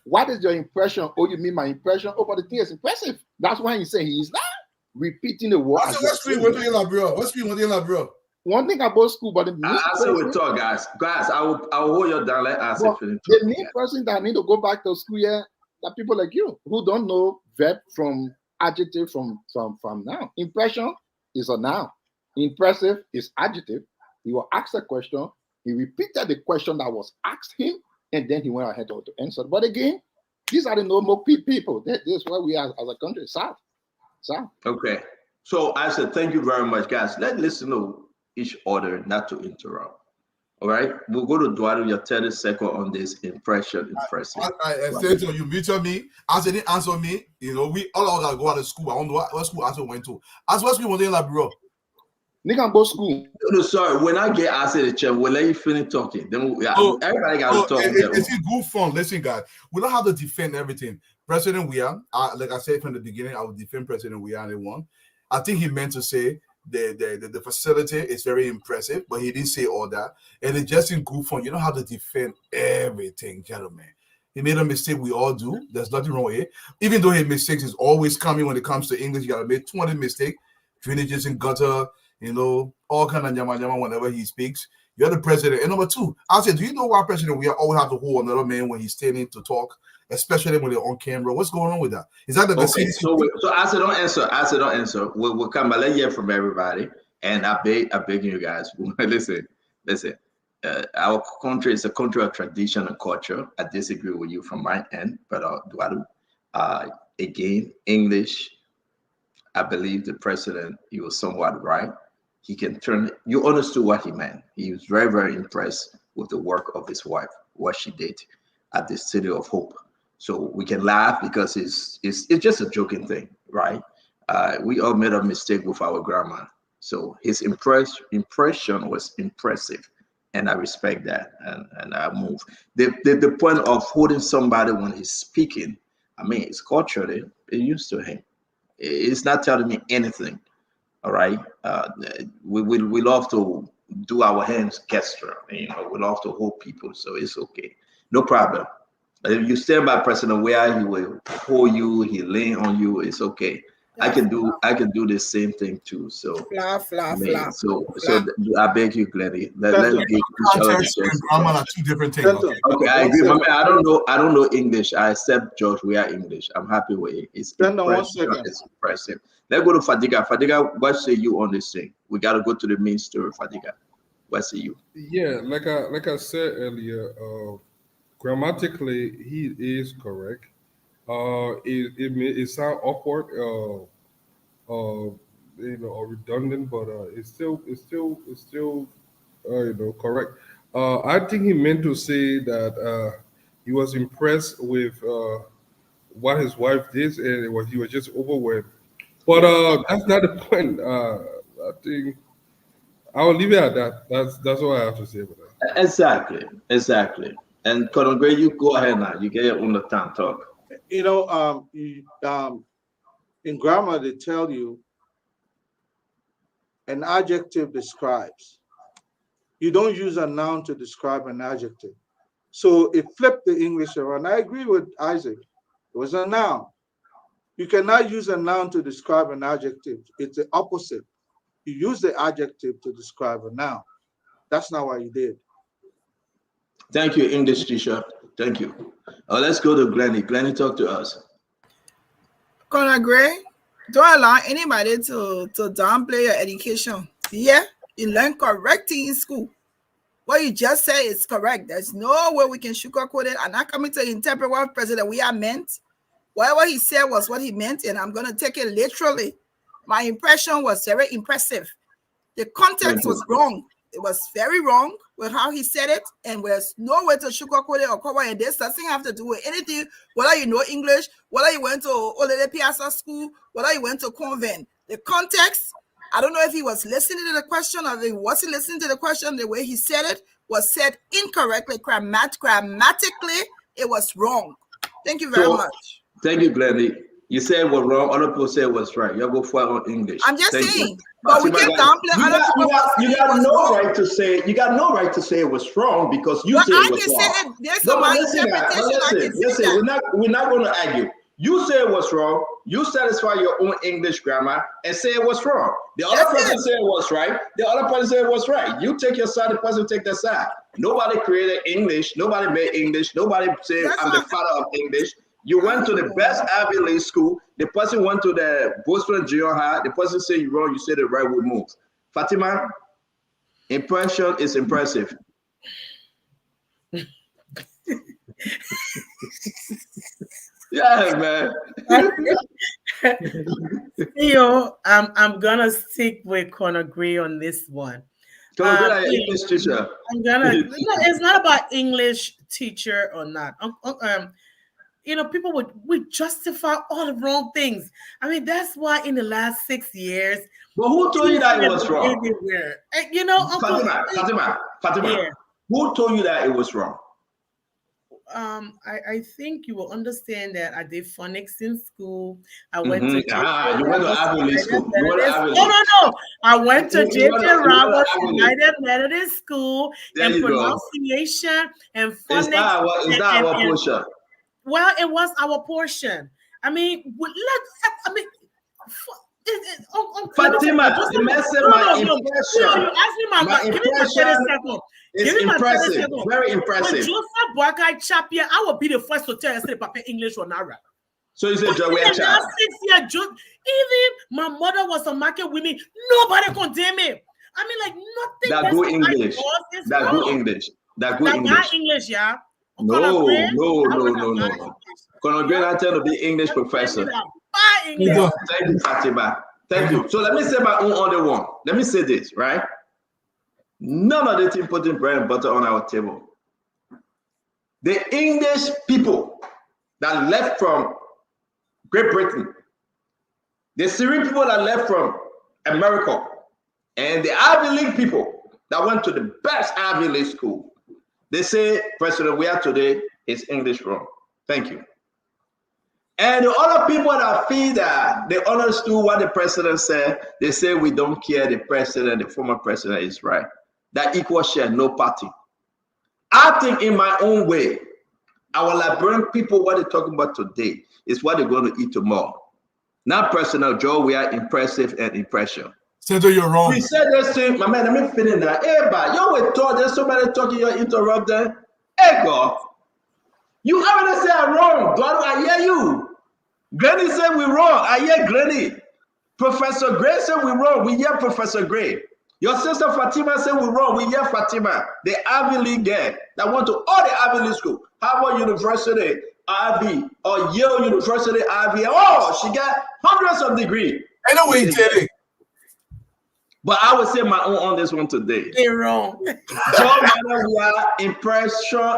What is your impression? Oh, you mean my impression? Oh, but the thing is impressive. That's why he said he is not repeating the word.
What's bro?
One thing about school, but
I say we talk, guys. I will hold you down. Let us finish.
The new person that need to go back to school here, that people like you who don't know verb from adjective from noun. Impression is a noun. Impressive is adjective. He was asked a question. He repeated the question that was asked him, and then he went ahead to answer. But again, These are the normal people. This is where we are as a country. South.
Okay. So I said, thank you very much, guys. Let's listen to each other, not to interrupt. All right. We'll go to Eduardo, your 30 second on this impression.
I said to you, mutual me. As they didn't answer me, you know, we all of us go out of school. I wonder what school Asa went to. As what school was in, like, bro.
Nigga go school.
No, sorry. When I get asked the chair, we'll let you finish talking. Then everybody got to talk.
It's good fun. Listen, guys, we don't have to defend everything. President Weah, like I said from the beginning, I would defend President Weah and one. I think he meant to say the facility is very impressive, but he didn't say all that. And it's just in good fun. You don't have to defend everything, gentlemen. He made a mistake. We all do. There's nothing wrong with it. Even though his mistakes is always coming when it comes to English, you got to make 20 mistakes. Drainages in gutter, you know, all kind of yama whenever he speaks. You're the president. And number two, I said, do you know why President we always have to hold another man when he's standing to talk, especially when they're on camera? What's going on with that? Is that the
okay? So I said, don't answer. We'll come back. Let's hear from everybody. And I beg you guys, listen. Our country is a country of tradition and culture. I disagree with you from my end, but again, English. I believe the president, he was somewhat right. He can turn, you understood what he meant. He was very, very impressed with the work of his wife, what she did at the City of Hope. So we can laugh because it's just a joking thing, right? We all made a mistake with our grandma. So his impression was impressive. And I respect that, and I move. The point of holding somebody when he's speaking, I mean, it's culturally, it's used to him. It's not telling me anything. All right. We love to do our hands gesture. You know, we love to hold people, so it's okay. No problem. But if you stand by President Weah, he will hold you, he lean on you, it's okay. I can do the same thing too. So so I beg you, Glennie. Let's give each other the chance.
Are two different things.
Okay, I agree. Man, I don't know English. I accept George. We are English. I'm happy with it. It's impressive. Let's go to Fadiga. Fadiga, what say you on this thing? We gotta go to the main story, Fadiga. What say you?
Yeah, like I said earlier, grammatically he is correct. It sounds awkward, or redundant, but it's still correct. I think he meant to say that he was impressed with what his wife did, and he was just overwhelmed. But that's not the point. I think I'll leave it at that. That's what I have to say about
that. Exactly. And Colonel Gray, you go ahead now. You get on the time talk.
You know, in grammar, they tell you an adjective describes. You don't use a noun to describe an adjective. So it flipped the English around. I agree with Isaac. It was a noun. You cannot use a noun to describe an adjective. It's the opposite. You use the adjective to describe a noun. That's not what you did.
Thank you, English teacher. Thank you. Let's go to Glennie. Glennie, talk to us.
Conor Gray, don't allow anybody to downplay your education. Yeah, you learn correctly in school. What you just said is correct. There's no way we can sugarcoat it. I'm not coming to interpret what President Weah meant. Whatever he said was what he meant, and I'm going to take it literally. My impression was very impressive. The context was wrong. It was very wrong with how he said it, and there's no way to sugarcoat it or cover it. This doesn't have to do with anything, whether you know English, whether you went to Olele Piazza School, whether you went to convent. The context, I don't know if he was listening to the question or if he wasn't listening to the question. The way he said it was said incorrectly. Grammatically, it was wrong. Thank you very much.
Thank you, Glennie. You said it was wrong. Other people said it was right. You go for it on English.
I'm just saying. But we can't downplay other people.
You got no right to say. You got no right to say it was wrong because you said it was wrong. Listen. We're not going to argue. You say it was wrong. You satisfy your own English grammar and say it was wrong. The other person said it was right. The other person said it was right. You take your side. The person take their side. Nobody created English. Nobody made English. Nobody said I'm the father of English. You went to the best Ivy League school. The person went to the Boston Junior High. The person said you're wrong. You said the right would move. Fatima, impression is impressive. Yeah, man.
Theo, I'm gonna stick with Conor Gray on this one.
Conor Gray, English teacher.
I'm gonna. No, it's not about English teacher or not. You know, people would justify all the wrong things. I mean, that's why in the last 6 years.
But who told you that it was wrong?
Everywhere. You know,
Fatima.
Yeah.
Who told you that it was wrong?
I think you will understand that I did phonics in school. I went to
you went to Ivy school.
No. I went to JJ Roberts United Methodist School and pronunciation and phonics.
Is that our portion?
Well, it was our portion. I mean,
Fatima, the message, my impression.
You asked me my impression.
It's impressive, very impressive.
When Joseph Boakai Chapia, I will be the first to tell you say Papa English or Nara.
So you said Joe
Even my mother was a market with me. Nobody condemn me. I mean, like nothing.
That good English. That good English. That good English.
English, yeah.
No. Conor Gray, I tell to be English professor. Thank you, Fatima. Thank you. So let me say my own other one. Let me say this, right? None of the team putting bread and butter on our table. The English people that left from Great Britain, the Syrian people that left from America, and the Ivy League people that went to the best Ivy League school, they say, President, we are today is English wrong. Thank you. And the other people that feel that they understood what the president said, they say we don't care, the president, the former president is right. That equal share, no party. I think in my own way, our Liberian people, what they're talking about today is what they're going to eat tomorrow. Not personal, Joe, we are impressive and impression.
Senator, you're wrong.
We said this thing, my man, let me finish that. Hey, but you always thought there's somebody talking, you're interrupting. Hey, God, you already say I'm wrong. Do I hear you? Granny said we're wrong. I hear Granny. Professor Gray said we're wrong. We hear Professor Gray. Your sister Fatima said we're wrong. We hear Fatima, the Ivy League girl that went to all the Ivy League school, Harvard University, Ivy, or Yale University, Ivy. Oh, she got hundreds of degrees.
I know we did it.
But I would say my own on this one today.
They're wrong.
So we are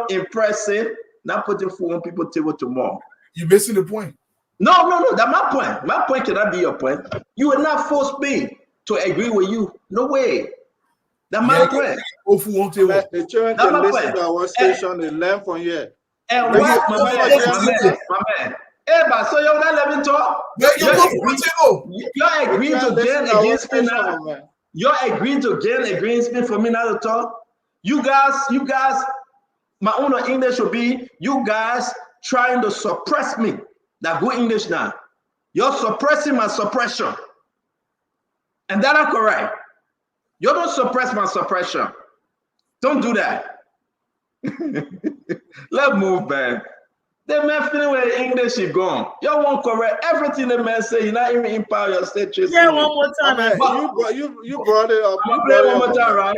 impressive, not putting food on people's table tomorrow.
You're missing the point.
No, that's my point. My point cannot be your point. You will not force me to agree with you. No way. That's my point.
The children can listen to our station and learn from here.
And what, my man. Hey, but so you're not letting talk? You're agreeing to gain against me now. You're agreeing to gain against me for me not to talk? You guys, my own English will be you guys trying to suppress me. That good English now. You're suppressing my suppression. And that is correct. You don't suppress my suppression. Don't do that. Let's move, man. The man feeling with English is gone. You won't correct everything the man say. You're not even empower your state.
Yeah, one more time.
Man, you brought it up.
I'll play one more time, right?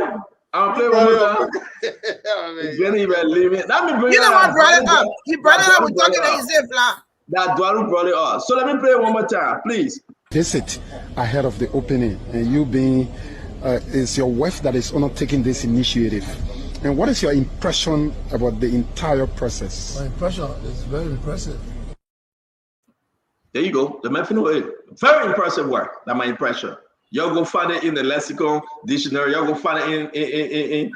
I'll play one more time. It's really even leaving. Let me bring
it up. You know what brought it up? He brought it up. We're talking to his fly.
That Dwaru brought it up. So let me play it one more time, please.
Visit ahead of the opening, and you being is your wife that is undertaking this initiative. And what is your impression about the entire process?
My impression is very impressive.
There you go. The man very impressive work. That's my impression. You're gonna find it in the lexicon dictionary. You're gonna find it in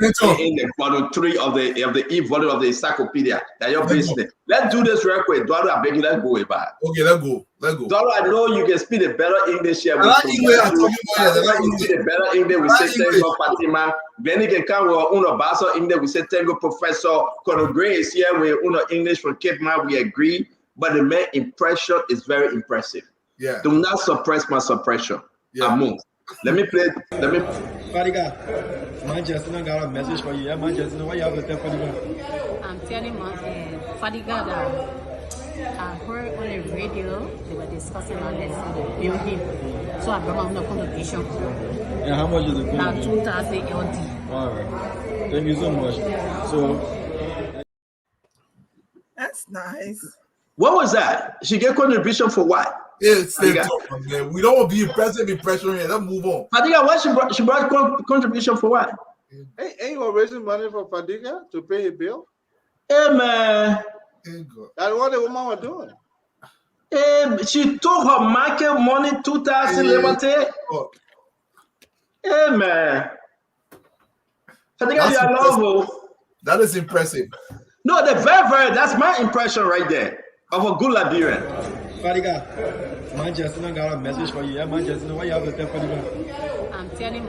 the volume 3 of the e-volume of the encyclopedia that you're basing it. Let's do this real quick. Dwado, I beg you, let's go about.
Okay, let's go.
Dwado, I know you can speak the better English here. You speak the better English. We say thank you, Fatima. Then you can come with Uno Basso English. We say thank you, Professor Conor Gray is here with Uno English from Cape Town. We agree, but the main impression is very impressive.
Yeah.
Do not suppress my suppression. I move. Let me play.
Fadiga, Manchester got a message for you. Yeah, Manchester, what you have to tell Fadiga?
I'm telling Fadiga that I heard on the radio they were discussing on this building. So I brought my contribution.
And how much is the building?
Now 2,000 LD.
All right. Thank you so much. So.
nice.
What was that? She get contribution for what?
It's man. We don't want to be impressive impression here. Let's move on.
Fadiga, what she brought contribution for what?
Hey, ain't you raising money for Fadiga to pay his bill?
Hey man.
That's what the woman was doing.
Hey, she took her market money 2,000 liberty. Hey man. Fadiga, you love.
That is impressive.
No, that's my impression right there of a good Liberian.
Fadiga, Manchester got a message for you. Yeah, Manchester, what you have to tell Fadiga?
I'm telling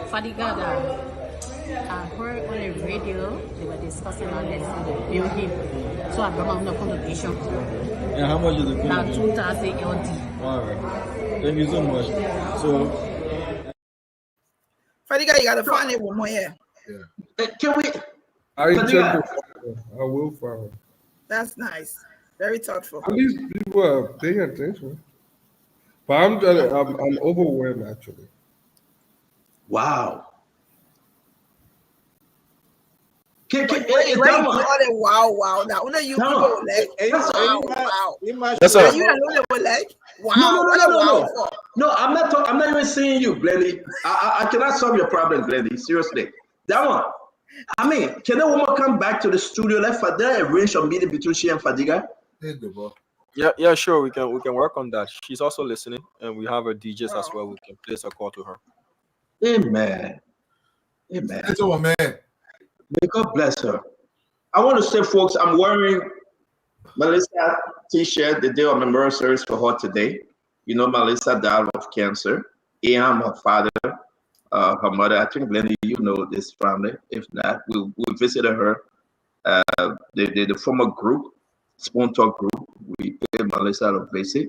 Fadiga that I heard on the radio they were discussing on this in the building. So I brought my contribution.
And how much is the
Now 2,000 LD.
All right. Thank you so much. So,
Fadiga, you gotta find it one more year.
Can we?
I will follow.
That's nice. Very thoughtful.
At least people are paying attention. But I'm overwhelmed actually.
Wow.
Wow. Now, when you people like, wow.
Yes, sir.
You know they were like, wow.
No, I'm not even saying you, Glendy. I cannot solve your problem, Glendy. Seriously. That one. I mean, can a woman come back to the studio? Let Fadiga arrange a meeting between she and Fadiga?
Yeah, sure. We can work on that. She's also listening, and we have her DJs as well. We can place a call to her.
Amen.
It's our man.
May God bless her. I want to say, folks, I'm wearing Melissa t-shirt, the day of memorial service for her today. You know, Melissa died of cancer. I'm her father, her mother. I think, Glendy, you know this family. If not, we visited her. The former group, Spoon Talk group, we paid Melissa a visit.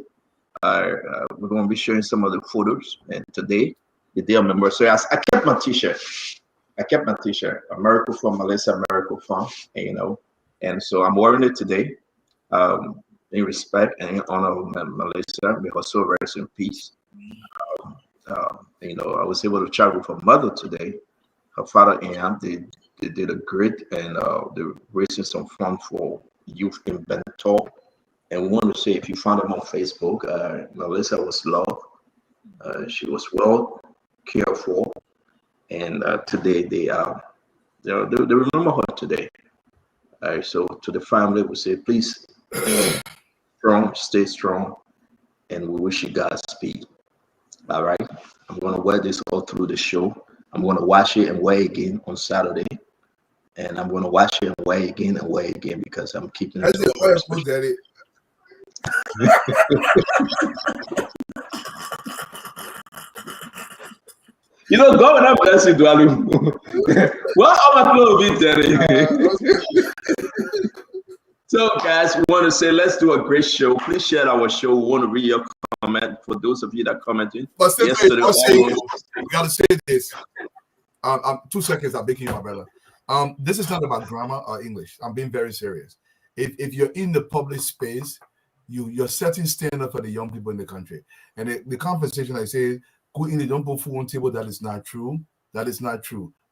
We're going to be showing some of the photos. And today, the day of memorial service, I kept my t-shirt. A miracle from Melissa, miracle from, and so I'm wearing it today in respect and in honor of Melissa. May her soul rest in peace. I was able to travel with her mother today. Her father and they did a great, and they're raising some funds for youth inventor. And we want to say, if you found them on Facebook, Melissa was loved. She was well cared for. And today they remember her today. So to the family, we say, please, stay strong, and we wish you Godspeed. All right. I'm going to wear this all through the show. I'm going to wash it and wear it again on Saturday, and I'm going to wash it and wear it again because I'm keeping it. You know, God will bless you, Dwalu. What our clothes be Terry? So, guys, we want to say, let's do a great show. Please share our show. We want to read your comment for those of you that commented.
But we got to say this. 2 seconds, I'm making you my brother. This is not about grammar or English. I'm being very serious. If you're in the public space, you're setting standard for the young people in the country. And the conversation I say, good English don't put food on the table. That is not true.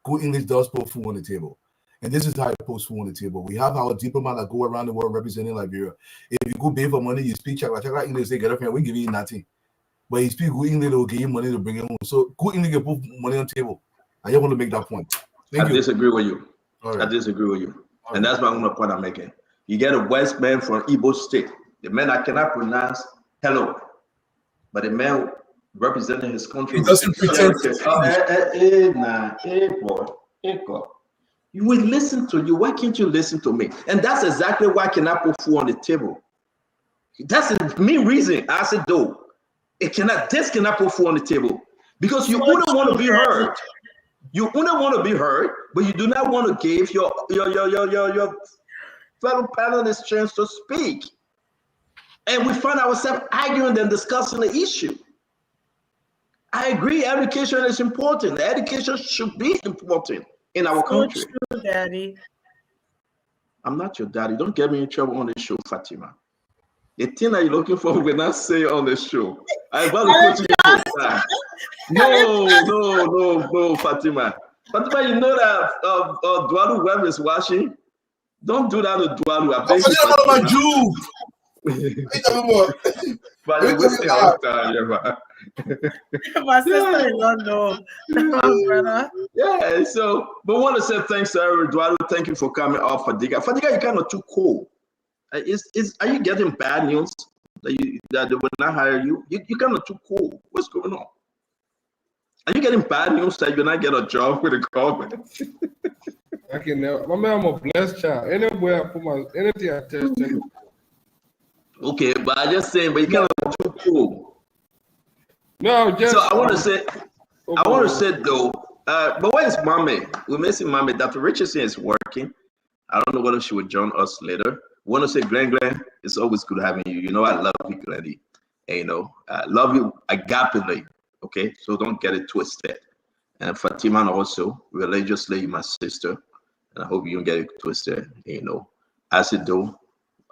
Good English does put food on the table. And this is how you post food on the table. We have our diplomats that go around the world representing Liberia. If you go pay for money, you speak Chakra English, they get up here, we give you nothing. But you speak good English, they'll give you money to bring it home. So good English can put money on the table. I just want to make that point.
I disagree with you. Right. I disagree with you. All and that's my own point I'm making. You get a West man from Igbo state, the man I cannot pronounce hello, but the man representing his country.
He doesn't pretend
You will listen to you. Why can't you listen to me? And that's exactly why I cannot put food on the table. That's the main reason I said, though, this cannot put food on the table. Because you wouldn't want to be heard. You wouldn't want to be heard, but you do not want to give your fellow panelists a chance to speak. And we find ourselves arguing and discussing the issue. I agree, education is important. Education should be important in our country.
True, Daddy.
I'm not your daddy. Don't get me in trouble on this show, Fatima. The thing that you're looking for, we're not saying on the show. I'm about to put you in time. No, Fatima. Fatima, you know that Dwalu Web is watching. Don't do that to Dualu. I
I'm
beg you.
talking about my Jew.
But you wasting our time, yeah, man.
My sister-in-law, no, brother.
Yeah, so, but want to say thanks to Eduardo. Thank you for coming off Fadiga. Fadiga, you're kind of too cold. Are you getting bad news that they will not hire you? You're kind of too cold. What's going on? Are you getting bad news that you're not get a job with the government?
I can never. My man, I'm a blessed child. Anywhere I put my anything I touch, tell me.
Okay, but I just saying, but you're kind of too cold.
No, just.
So I want to say though. But where is Mame? We're missing Mame. Dr. Richardson is working. I don't know whether she will join us later. We want to say, Glenn, it's always good having you. You know, I love you, Glenny. And, you know, I love you agapely. Okay, so don't get it twisted. And Fatima also, religiously, my sister. And I hope you don't get it twisted. You know, as it do,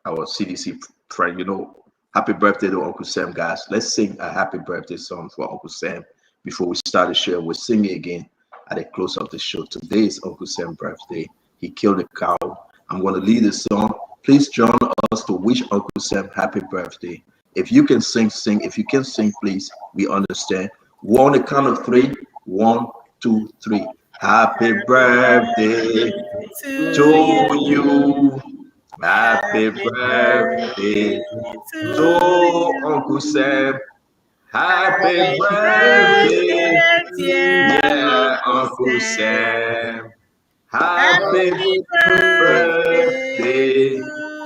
our CDC friend, you know, happy birthday to Uncle Sam, guys. Let's sing a happy birthday song for Uncle Sam before we start the show. We'll sing it again at the close of the show. Today is Uncle Sam's birthday. He killed a cow. I'm going to lead the song. Please join us to wish Uncle Sam happy birthday. If you can sing, sing. If you can sing, please, we understand. On the count of 3. 1, 2, 3. Happy birthday to you. Happy birthday to Uncle Sam. Happy birthday, yeah, Uncle Sam. Happy birthday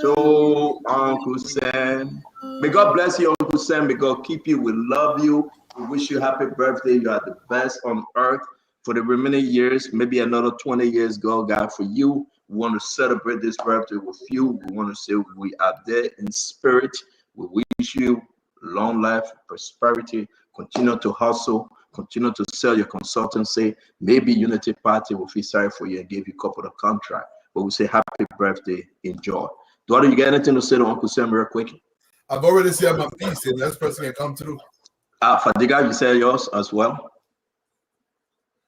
to Uncle Sam. May God bless you, Uncle Sam. May God keep you. We love you. We wish you happy birthday. You are the best on earth for the remaining years. Maybe another 20 years go, God, for you. We want to celebrate this birthday with you. We want to say we are there in spirit. We wish you long life, prosperity. Continue to hustle. Continue to sell your consultancy. Maybe Unity Party will feel sorry for you and give you a couple of contract. But we say happy birthday. Enjoy. Eduardo, you got anything to say to Uncle Sam real quick?
I've already said my piece, and the next person can come through.
Fadiga, you said yours as well?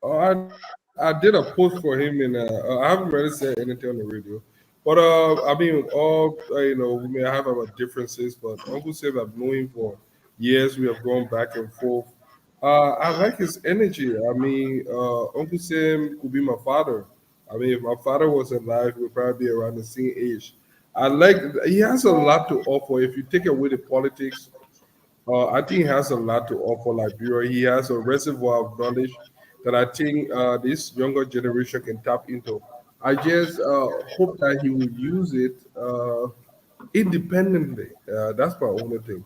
I did a post for him, and I haven't really said anything on the radio. But I mean, all you know, we may have our differences, but Uncle Sam, I've known him for years. We have gone back and forth. I like his energy. I mean, Uncle Sam could be my father. I mean, if my father was alive, we'd probably be around the same age. He has a lot to offer. If you take away the politics, I think he has a lot to offer Liberia. He has a reservoir of knowledge that I think this younger generation can tap into. I just hope that he will use it independently. That's my only thing.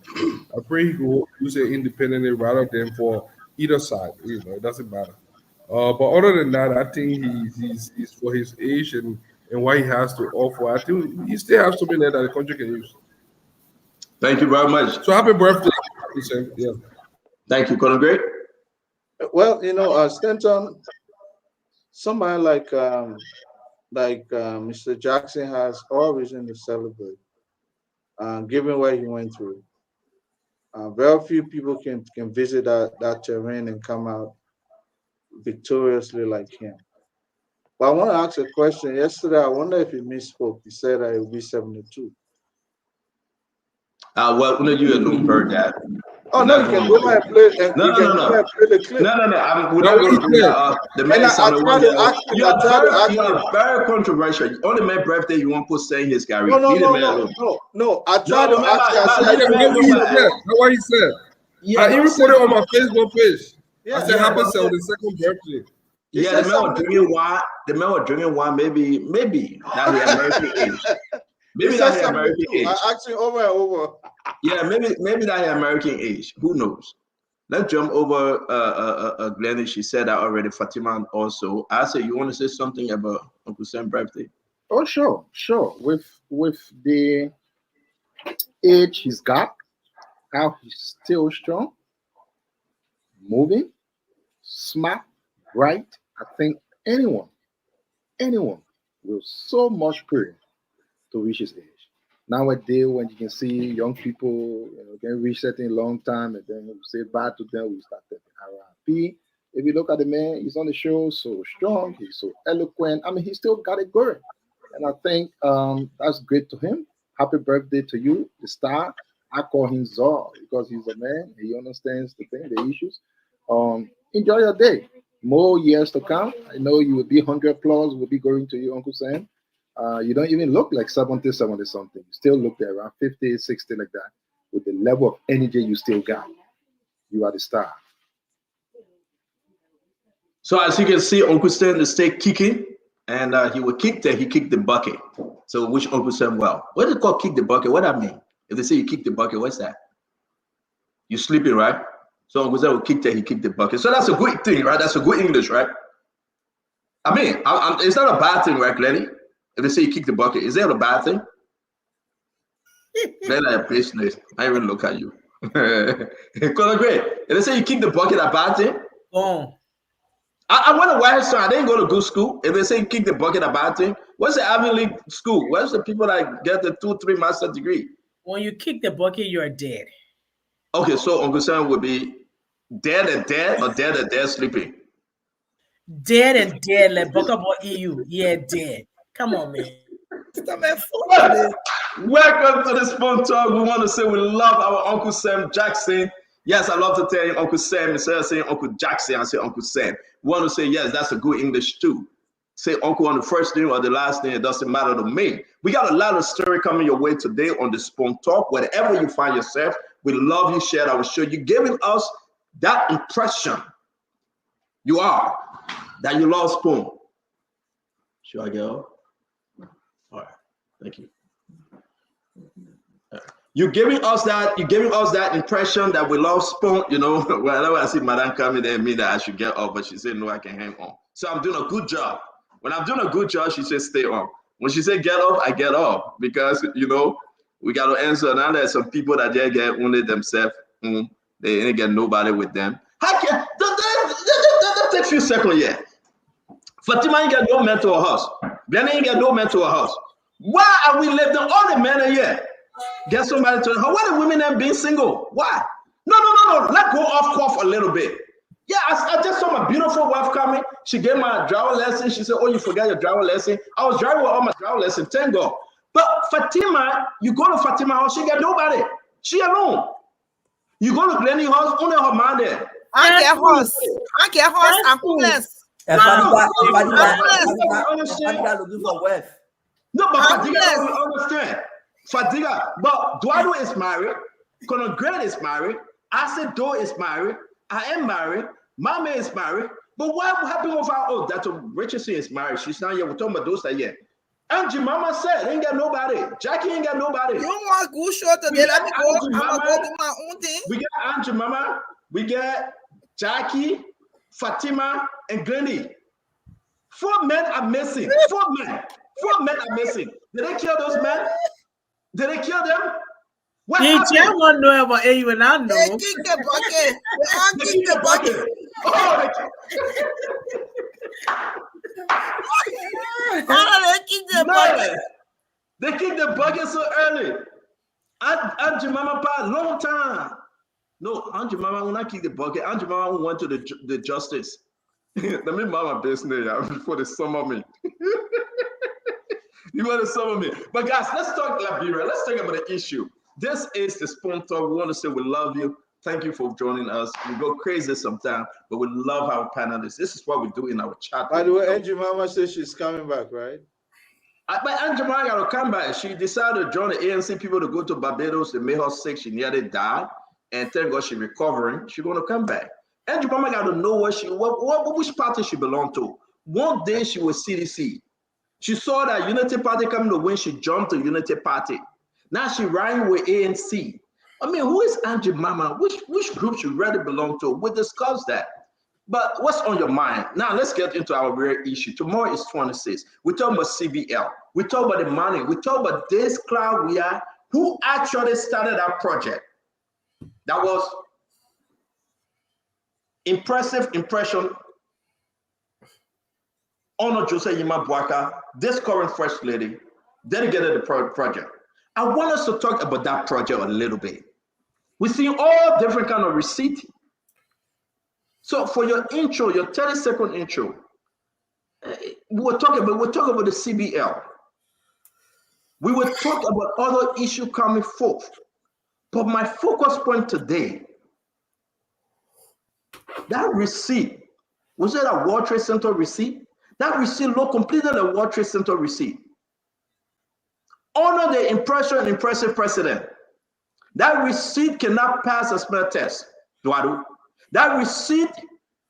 I pray he will use it independently rather than for either side. You know, it doesn't matter. But other than that, I think he's for his age and what he has to offer. I think he still has something there that the country can use.
Thank you very much.
So happy birthday, Sam. Yeah.
Thank you, Colonel Gray.
Well, you know, Stanton, somebody like Mr. Jackson has all reason to celebrate, given what he went through. Very few people can visit that terrain and come out victoriously like him. But I want to ask a question. Yesterday, I wonder if he misspoke. He said that it will be 72.
Well, no, you alone heard that.
Oh, no, you can go back and play, and you can go back and play the clip.
No. We're not going to do that. The man is on the one year. You are very controversial. On the man's birthday, you want to put saying his Gary.
No. I tried to ask you. I said,
that's what he said. Yeah, I even put it on my Facebook page. I said, happy 72nd birthday.
Yeah, the man was drinking wine. The man was drinking wine. Maybe that he American age. Maybe that he American age.
I asked you over and over.
Yeah, maybe that he American age. Who knows? Let's jump over Glenny. She said that already. Fatima also. I said, you want to say something about Uncle Sam's birthday?
Oh, sure. With the age he's got, how he's still strong, moving, smart, bright. I think anyone will so much pray to reach his age. Nowadays, when you can see young people can reach certain long time and then we say bye to them, we start taking RIP. If you look at the man, he's on the show, so strong, he's so eloquent. I mean, he still got it going. And I think that's great to him. Happy birthday to you, the star. I call him Zor because he's a man. He understands the thing, the issues. Enjoy your day. More years to come. I know you will be 100 plus. Will be going to you, Uncle Sam. You don't even look like 70 something. You still look there around 50, 60 like that. With the level of energy you still got. You are the star.
So as you can see, Uncle Sam is still kicking, and he will kick there. He kicked the bucket. So which Uncle Sam well? What do they call kick the bucket? What that mean? If they say you kick the bucket, what's that? You sleeping, right? So Uncle Sam will kick there. He kicked the bucket. So that's a good thing, right? That's a good English, right? I mean, it's not a bad thing, right, Glenny? If they say you kick the bucket, is that a bad thing? Then I business. I even look at you. Color Gray. If they say you kick the bucket, a bad thing?
Oh.
I went to White Star. I didn't go to good school. If they say kick the bucket, a bad thing. What's the Ivy League school? Where's the people that get the 2-3 master degree?
When you kick the bucket, you are dead.
Okay, so Uncle Sam would be dead and dead or dead and dead sleeping?
Dead and dead, like bucket boy EU. Yeah, dead. Come on, man.
Welcome to the Spoon Talk. We want to say we love our Uncle Sam Jackson. Yes, I love to tell you Uncle Sam. Instead of saying Uncle Jackson, I say Uncle Sam. We want to say, yes, that's a good English too. Say uncle on the first name or the last name, it doesn't matter to me. We got a lot of story coming your way today on the Spoon Talk. Wherever you find yourself, we love you, share our show. You're giving us that impression you are that you love Spoon. Should I go? All right, thank you. You're giving us that impression that we love Spoon. You know, whenever I see Madame coming there, mean that I should get off, but she said no, I can hang on. So I'm doing a good job. When I'm doing a good job, she says stay on. When she said get off, I get off because you know we got to answer. Now there's some people that they get only themselves. They ain't get nobody with them. That takes a few seconds yet. Fatima ain't get no mental house. Glenn ain't get no mental house. Why are we letting all the men here get somebody to? Why the women have been single? Why? No. Let go off cough a little bit. Yeah, I just saw my beautiful wife coming. She gave my driver lesson. She said, "Oh, you forgot your driver lesson." I was driving with all my driver lesson. Thank God. But Fatima, you go to Fatima house, she got nobody. She alone. You go to Glenny house, only her man there.
I get horse. I'm homeless.
Fadiga looking for wife. No, but Fadiga, we understand. Fadiga, but Duado is married. Colonel Grant is married. Acedo is married. I am married. Mama is married. But what happened with our Dr. Richardson is married. She's not here. We're talking about those that yet. Angie Mama said, ain't got nobody. Jackie ain't got nobody.
You want good shot today? Let me go. I'm gonna go do my own thing.
We got Angie Mama. We got Jackie, Fatima, and Glenny. 4 men are missing. 4 men. 4 men are missing. Did they kill those men? Did they kill them? What happened?
I want to know about you and I know.
They kick the bucket. They kick the bucket.
Oh,
they kick the bucket.
They kicked the bucket so early. Aunt Jemima passed long time. No, Aunt Jemima will not kick the bucket. Aunt Jemima went to the justice. Let me mind my business before they summer me. You want to summer me. But guys, let's talk Liberia. Let's talk about the issue. This is the Spoon Talk. We want to say we love you. Thank you for joining us. We go crazy sometimes, but we love our panelists. This is what we do in our chat.
By the way, Angie Mama says she's coming back, right?
But Angie Mama got to come back. She decided to join the ANC people to go to Barbados. They made her sick. She nearly died. And thank God she's recovering. She's going to come back. Angie Mama got to know which party she belonged to. One day she was CDC. She saw that Unity Party coming to win. She jumped to Unity Party. Now she riding with ANC. I mean, who is Angie Mama? Which group she really belong to? We discussed that. But what's on your mind? Now let's get into our real issue. Tomorrow is 26. We talk about CBL. We talk about the money. We talk about this cloud we are. Who actually started that project? That was impressive impression. Honor Jose Yima Bwaka, this current First Lady, dedicated the project. I want us to talk about that project a little bit. We've seen all different kind of receipt. So for your intro, your 30-second intro, we'll talk about the CBL. We will talk about other issues coming forth. But my focus point today, that receipt, was it a World Trade Center receipt? That receipt looked completely like a World Trade Center receipt. Honor the impressive president. That receipt cannot pass a smell test, Duadu. That receipt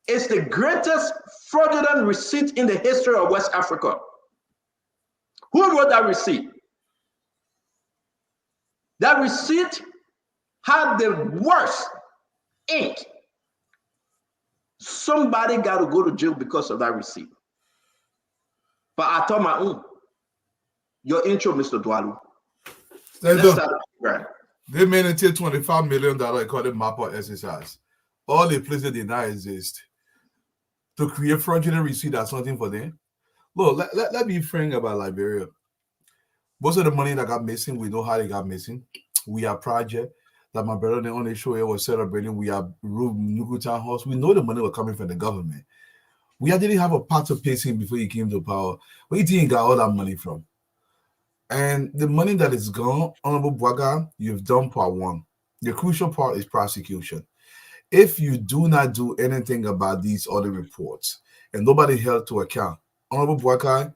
is the greatest fraudulent receipt in the history of West Africa. Who wrote that receipt? That receipt had the worst ink. Somebody got to go to jail because of that receipt. But I told my own. Your intro, Mr. Dwalu. Let's start.
They made it till $25 million according to MAPA exercise. All the places did not exist. To create fraudulent receipt as something for them. Look, let me frank about Liberia. Most of the money that got missing, we know how they got missing. We have project that my brother on the show here was celebrating. We have Nuku Town House. We know the money was coming from the government. We didn't have a part of pacing before he came to power. Where do you got all that money from? And the money that is gone, Honorable Bwaga, you've done part one. The crucial part is prosecution. If you do not do anything about these other reports and nobody held to account, Honorable Bwaga,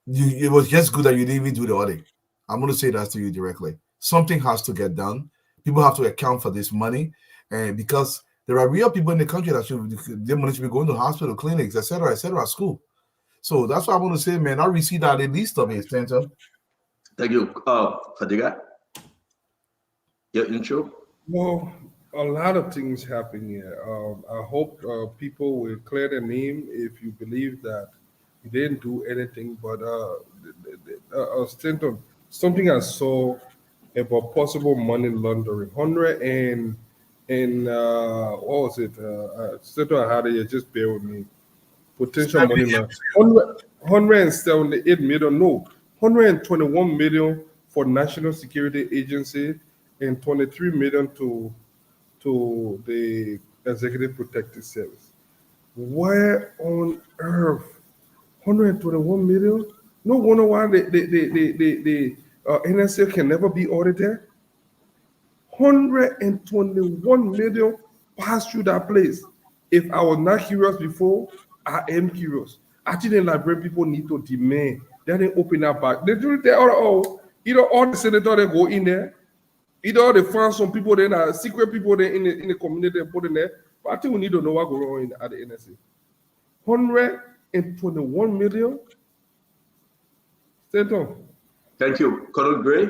it was just good that you didn't even do the audit. I'm going to say that to you directly. Something has to get done. People have to account for this money, and because there are real people in the country that their money should be going to hospital, clinics, etc., school. So that's what I want to say, man. I received that at least of it, Stanton.
Thank you. Fadiga, your intro?
Well, a lot of things happen here. I hope people will clear their name if you believe that you didn't do anything. But Stanton, something I saw about possible money laundering, what was it? Stanton, I had it. Just bear with me. Potential money laundering. 178 million. No. 121 million for National Security Agency and 23 million to the Executive Protective Service. Where on earth? 121 million? No wonder why the NSA can never be audited. 121 million passed through that place. If I was not curious before, I am curious. I think the Liberian people need to demand. They didn't open that back. They do it there. Either all the senators that go in there, either they find some people there, secret people there in the community and put in there. But I think we need to know what goes on at the NSA. 121 million. Stanton.
Thank you. Colonel Gray.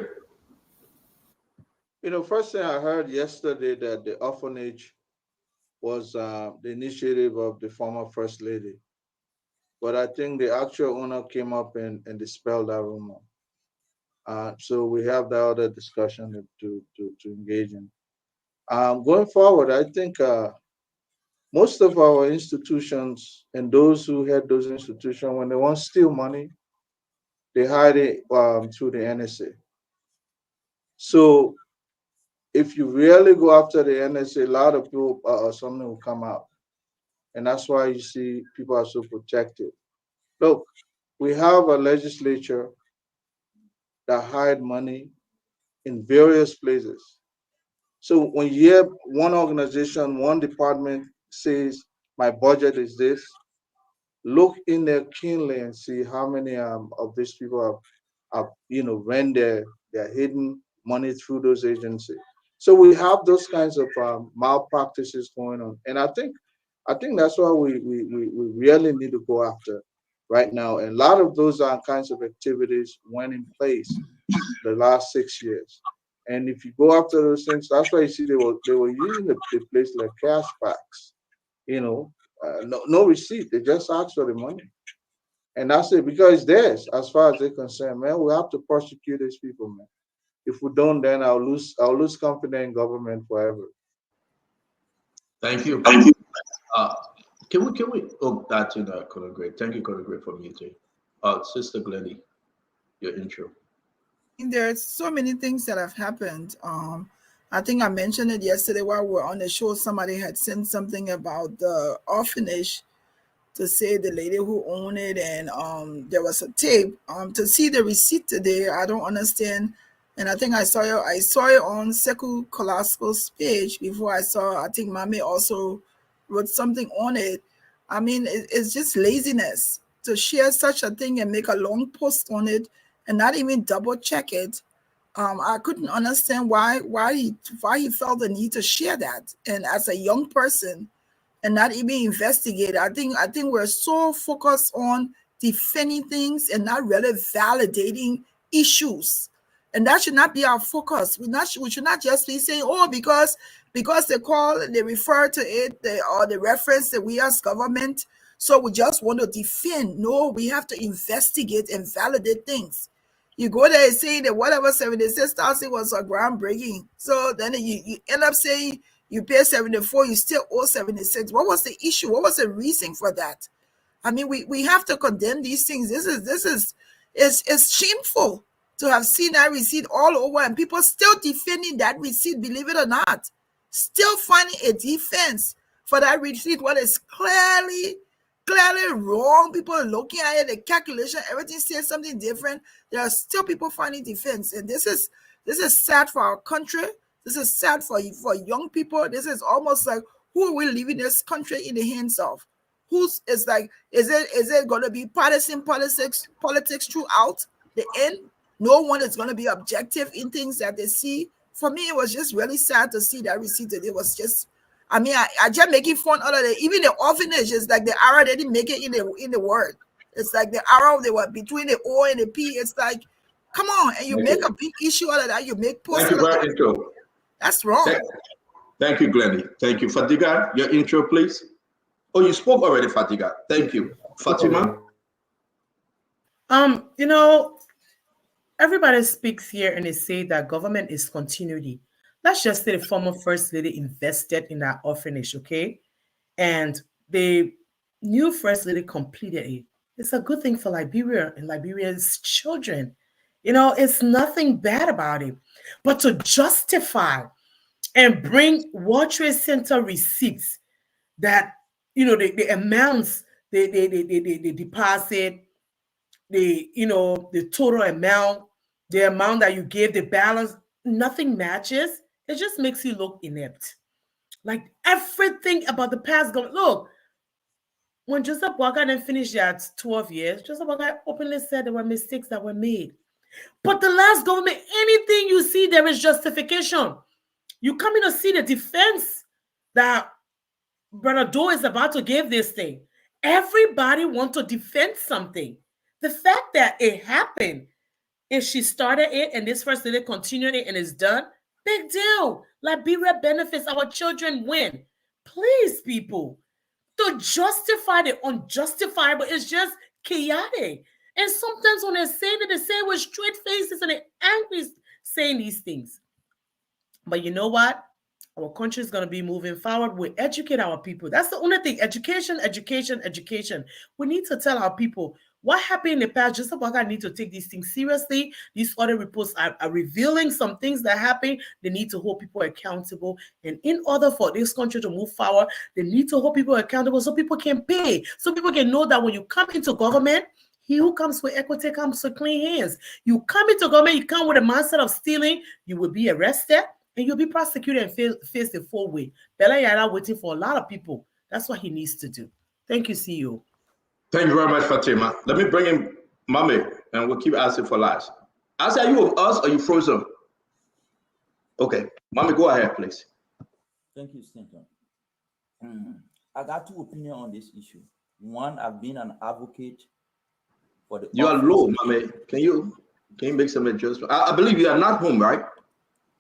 First thing I heard yesterday that the orphanage was the initiative of the former First Lady. But I think the actual owner came up and dispelled that rumor. So we have the other discussion to engage in. Going forward, I think most of our institutions and those who had those institutions, when they want to steal money, they hide it through the NSA. So if you really go after the NSA, a lot of people, something will come out. And that's why you see people are so protected. Look, we have a legislature that hide money in various places. So when you hear one organization, one department says, my budget is this, look in there keenly and see how many of these people have rent their hidden money through those agencies. So we have those kinds of malpractices going on. And I think that's why we really need to go after right now. And a lot of those kinds of activities went in place the last 6 years. And if you go after those things, that's why you see they were using the place like cash backs, no receipt. They just ask for the money. And that's it, because it's theirs as far as they're concerned, man. We have to prosecute these people, man. If we don't, then I'll lose confidence in government forever.
Thank you. Can we that's Colonel Gray. Thank you, Colonel Gray, for muting. Sister Glennie, your intro.
There's so many things that have happened. I think I mentioned it yesterday while we were on the show. Somebody had sent something about the orphanage to say the lady who owned it, and there was a tape. To see the receipt today, I don't understand. And I think I saw it on Sekou Kolasko's page before I saw. I think Mami also wrote something on it. I mean, it's just laziness to share such a thing and make a long post on it and not even double check it. I couldn't understand why he felt the need to share that. And as a young person, and not even investigate. I think we're so focused on defending things and not really validating issues. And that should not be our focus. We should not just be saying, oh, because they refer to it, or the reference that we as government, so we just want to defend. No, we have to investigate and validate things. You go there and say that whatever 76,000 was a groundbreaking. So then you end up saying you pay 74, you still owe 76. What was the issue? What was the reason for that? I mean, we have to condemn these things. It's shameful to have seen that receipt all over and people still defending that receipt, believe it or not. Still finding a defense for that receipt what is clearly wrong. People are looking at it, the calculation, everything says something different. There are still people finding defense. And this is sad for our country. This is sad for young people. This is almost like, who are we leaving this country in the hands of? Is it going to be partisan politics throughout the end? No one is going to be objective in things that they see. For me, it was just really sad to see that receipt. It was just, I mean, I just making fun out of it. Even the orphanage is like the arrow, they didn't make it in the word. It's like the arrow, they were between the O and the P. It's like, come on, and you make a big issue out of that. You make posts.
Thank you for your intro.
That's wrong.
Thank you, Glennie. Thank you. Fatiga, your intro, please. Oh, you spoke already, Fatiga. Thank you. Fatima?
Everybody speaks here and they say that government is continuity. Let's just say the former First Lady invested in that orphanage, okay? And the new First Lady completed it. It's a good thing for Liberia and Liberia's children. It's nothing bad about it. But to justify and bring World Trade Center receipts that, the amounts they deposit, the total amount, the amount that you gave, the balance, nothing matches. It just makes you look inept. Like everything about the past government. Look, when Joseph Boakai then finished that 12 years, Joseph Boakai openly said there were mistakes that were made. But the last government, anything you see, there is justification. You come in to see the defense that Brother Doe is about to give this thing. Everybody wants to defend something. The fact that it happened, if she started it and this First Lady continued it and it's done, big deal. Liberia benefits, our children win. Please, people, to justify the unjustifiable is just chaotic. And sometimes when they say it with straight faces and they're angry saying these things. But you know what? Our country is going to be moving forward. We educate our people. That's the only thing. Education. We need to tell our people what happened in the past. Just about I need to take these things seriously. These other reports are revealing some things that happen. They need to hold people accountable. And in order for this country to move forward, they need to hold people accountable so people can pay. So people can know that when you come into government, he who comes with equity comes with clean hands. You come into government, you come with a mindset of stealing, you will be arrested. And you'll be prosecuted and face the full way. Bella Yara waiting for a lot of people. That's what he needs to do. Thank you, CEO.
Thank you very much, Fatima. Let me bring in Mame, and we'll keep asking for last. Asa, are you with us or you frozen? Okay, Mame, go ahead, please.
Thank you, Stanton. I got two opinions on this issue. One, I've been an advocate for the.
You are low, Mame. Can you make some adjustments? I believe you are not home, right?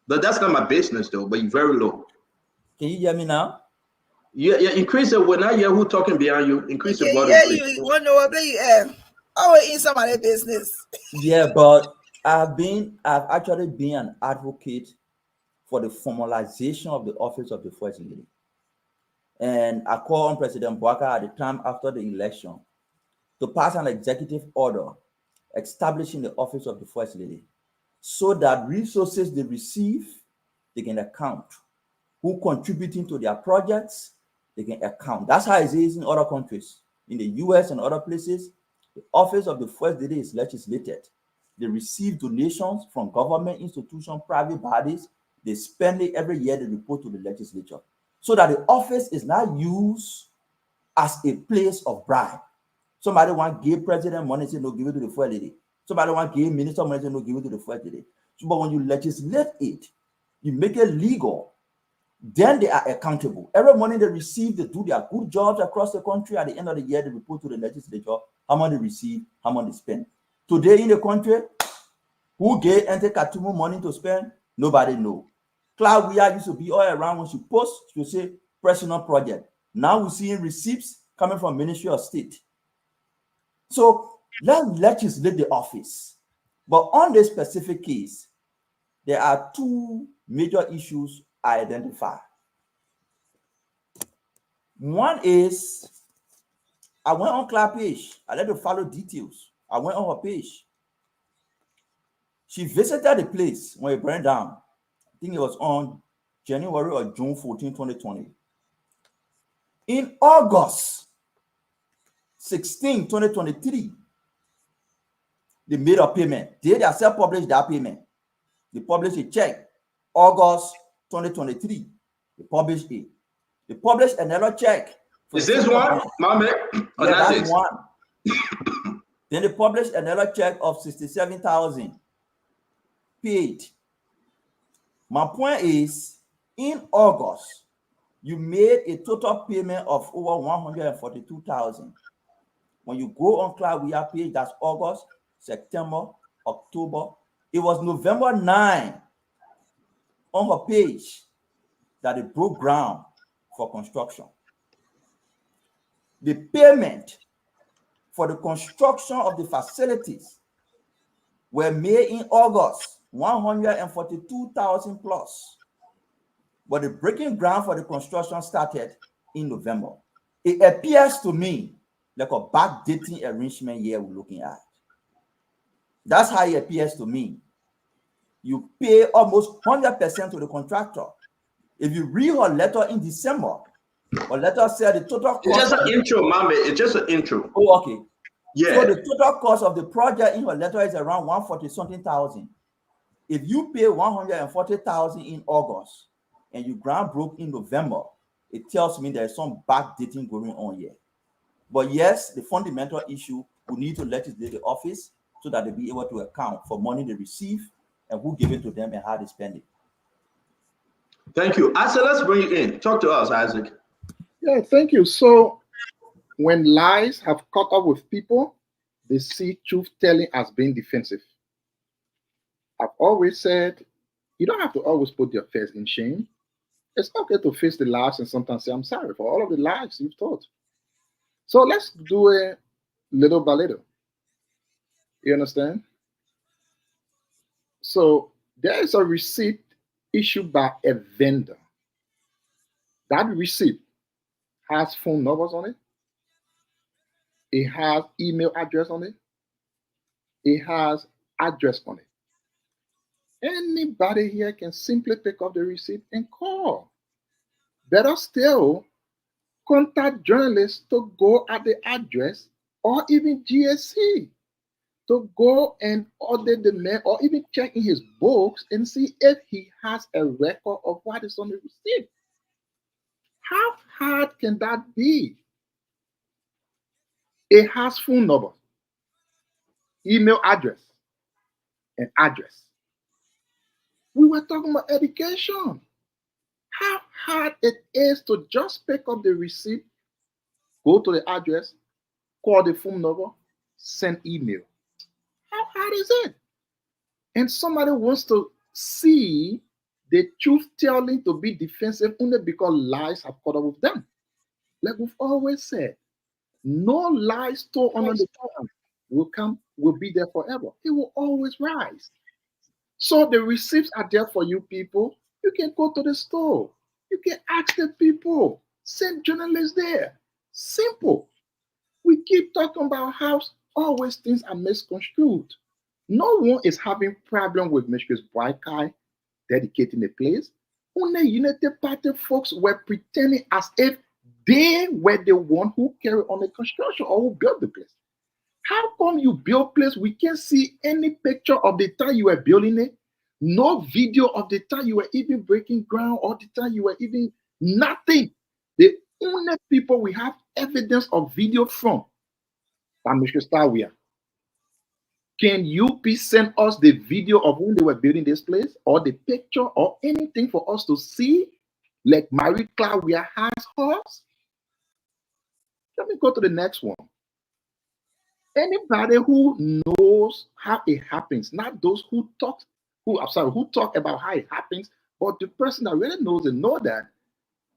But that's not my business, though. But you're very low.
Can you hear me now?
Yeah. Increase it. When I hear who talking behind you, increase the volume.
Yeah, you want to know what you have? Oh, in somebody's business.
Yeah, but I've actually been an advocate for the formalization of the office of the First Lady. And I called on President Boakai at the time after the election to pass an executive order establishing the office of the First Lady, so that resources they receive, they can account. Who contributing to their projects, they can account. That's how it is in other countries. in the US and other places, the office of the First Lady is legislated. They receive donations from government institutions, private bodies. They spend it every year, they report to the legislature. So that the office is not used as a place of bribe. Somebody want to give president money, say no, give it to the First Lady. Somebody want to give minister money, say no, give it to the First Lady. So, but when you legislate it, you make it legal, then they are accountable. Every money they receive, they do their good jobs across the country. At the end of the year, they report to the legislature how much they receive, how much they spend. Today in the country, who gave Ente Katumu money to spend? Nobody know. Claudia used to be all around. When she posts, she'll say personal project. Now we're seeing receipts coming from Ministry of State. So let's legislate the office. But on this specific case, there are two major issues I identify. One is, I went on Claire's page. I let her follow details. I went on her page. She visited the place when it burned down. I think it was on January or June 14, 2020. In August 16, 2023, they made a payment. They themselves published that payment. They published a check. August 2023, they published it. They published another check.
Is this one, Mame?
Yeah, that's one. Then they published another check of 67,000 paid. My point is, in August, you made a total payment of over 142,000. When you go on Claudia page, that's August, September, October. It was November 9 on her page that it broke ground for construction. The payment for the construction of the facilities were made in August, 142,000 plus. But the breaking ground for the construction started in November. It appears to me like a backdating arrangement here we're looking at. That's how it appears to me. You pay almost 100% to the contractor. If you read her letter in December, or let us say the total cost.
It's just an intro, Mame. It's just an intro.
Oh, okay.
Yeah.
So the total cost of the project in her letter is around 140-something thousand. If you pay 140,000 in August and you ground broke in November, it tells me there's some backdating going on here. But yes, the fundamental issue, we need to legislate the office so that they'll be able to account for money they receive and who give it to them and how they spend it.
Thank you. Isaac, let's bring you in. Talk to us, Isaac.
Yeah, thank you. So when lies have caught up with people, they see truth telling as being defensive. I've always said, you don't have to always put your face in shame. It's okay to face the lies and sometimes say, I'm sorry for all of the lies you've told. So let's do it little by little. You understand? So there is a receipt issued by a vendor. That receipt has phone numbers on it. It has email address on it. It has address on it. Anybody here can simply pick up the receipt and call. Better still, contact journalists to go at the address or even GSC to go and order the man or even check in his books and see if he has a record of what is on the receipt. How hard can that be? It has phone number, email address, and address. We were talking about education. How hard it is to just pick up the receipt, go to the address, call the phone number, send email. How hard is it? And somebody wants to see the truth telling to be defensive only because lies have caught up with them. Like we've always said, no lies told under the sun will be there forever. It will always rise. So the receipts are there for you people. You can go to the store. You can ask the people. Send journalists there. Simple. We keep talking about how always things are misconstrued. No one is having problem with Mistress Boakai dedicating a place. Only United Party folks were pretending as if They were the one who carried on the construction or who built the place. How come you build place? We can't see any picture of the time you were building it. No video of the time you were even breaking ground or the time you were even nothing. The only people we have evidence of video from are Mr. Starwia. Can you please send us the video of when they were building this place or the picture or anything for us to see? Like Marie Claudia has hers? Let me go to the next one. Anybody who knows how it happens, not those who talk about how it happens, but the person that really knows and know that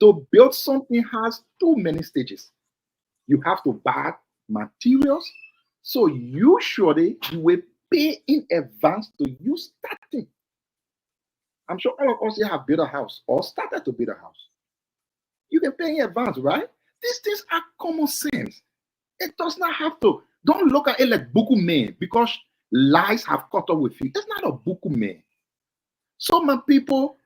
to build something has too many stages. You have to buy materials, so usually you will pay in advance to use starting. I'm sure all of us here have built a house or started to build a house. You can pay in advance, right? These things are common sense. It does not have to. Don't look at it like buku man because lies have caught up with you. It's not a buku man. Some people,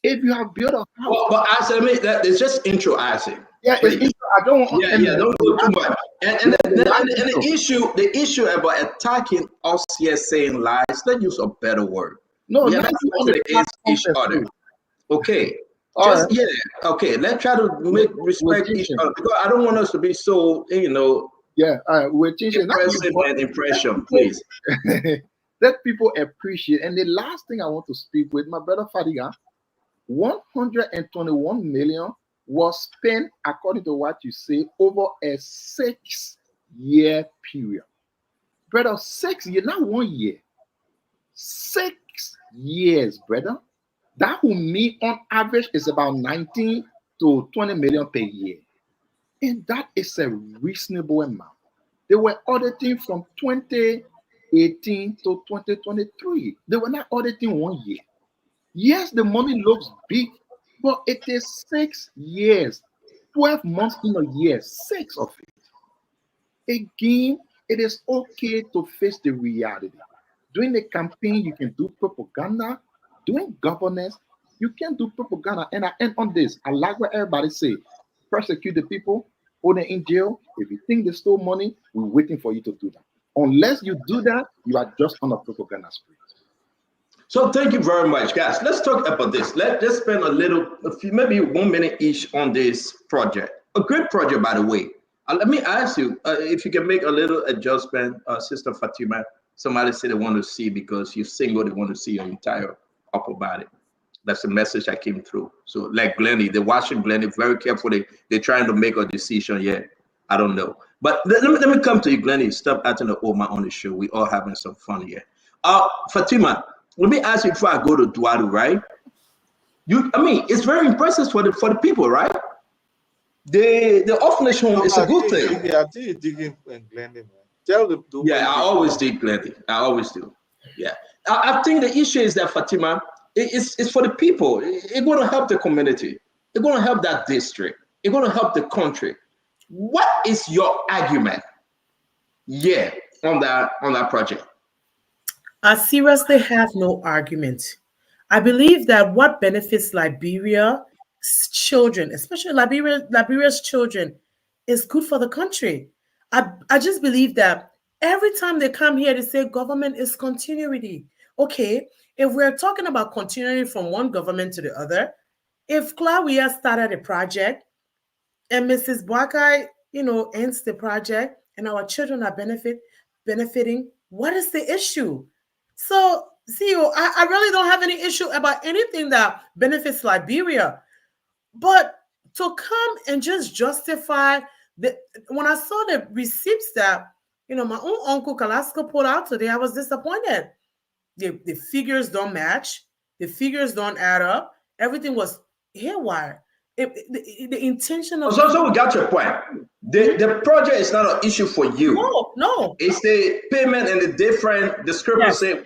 if you have built a house.
Well, but I mean that it's just intro, Isaac.
Yeah, it's intro. I don't want.
Yeah, don't go too much. And the issue about attacking us here saying lies. Let's use a better word.
No,
we are not against each other. Okay. Okay. Let's try to make respect each other because I don't want us to be so
we're changing
impression, please.
Let people appreciate. And the last thing I want to speak with my brother Fadiga, 121 million was spent, according to what you say, over a 6-year period. Brother, 6 years, not 1 year. 6 years, brother. That will mean on average is about 19 to 20 million per year. And that is a reasonable amount. They were auditing from 2018 to 2023. They were not auditing 1 year. Yes, the money looks big, but it is 6 years, 12 months in a year, 6 of it. Again, it is okay to face the reality. During the campaign, you can do propaganda. Doing governance, you can do propaganda. And I end on this. I like what everybody say. Persecute the people, hold them in jail. If you think they stole money, we're waiting for you to do that. Unless you do that, you are just on a propaganda spree.
So thank you very much, guys. Let's talk about this. Let's just spend maybe 1 minute each on this project. A great project, by the way. Let me ask you if you can make a little adjustment, Sister Fatima. Somebody said they want to see because you're single, they want to see your entire upper body. That's the message that came through. So like Glennie, they're watching Glennie very carefully. They're trying to make a decision yet. I don't know. But let me come to you, Glennie. Stop acting the Oma on the show. We all having some fun here. Fatima, let me ask you before I go to Duadu, right? It's very impressive for the people, right? The orphanage home is a good thing.
I think you're digging Glennie, man. Tell them.
Yeah, I always dig Glennie. I always do. Yeah. I think the issue is that, Fatima, it's for the people. It's going to help the community. It's going to help that district. It's going to help the country. What is your argument? Yeah, on that project.
I seriously have no argument. I believe that what benefits Liberia's children, especially Liberia's children, is good for the country. I just believe that every time they come here, they say government is continuity. Okay, if we're talking about continuity from one government to the other, if Claudia started a project and Mrs. Boakai, ends the project and our children are benefiting, what is the issue? So, CEO, I really don't have any issue about anything that benefits Liberia. But to come and just justify when I saw the receipts that, my own uncle Kalaska put out today, I was disappointed. The figures don't match. The figures don't add up. Everything was haywire. The intention of
so we got your point. The project is not an issue for you.
No.
It's the payment and the different discrepancy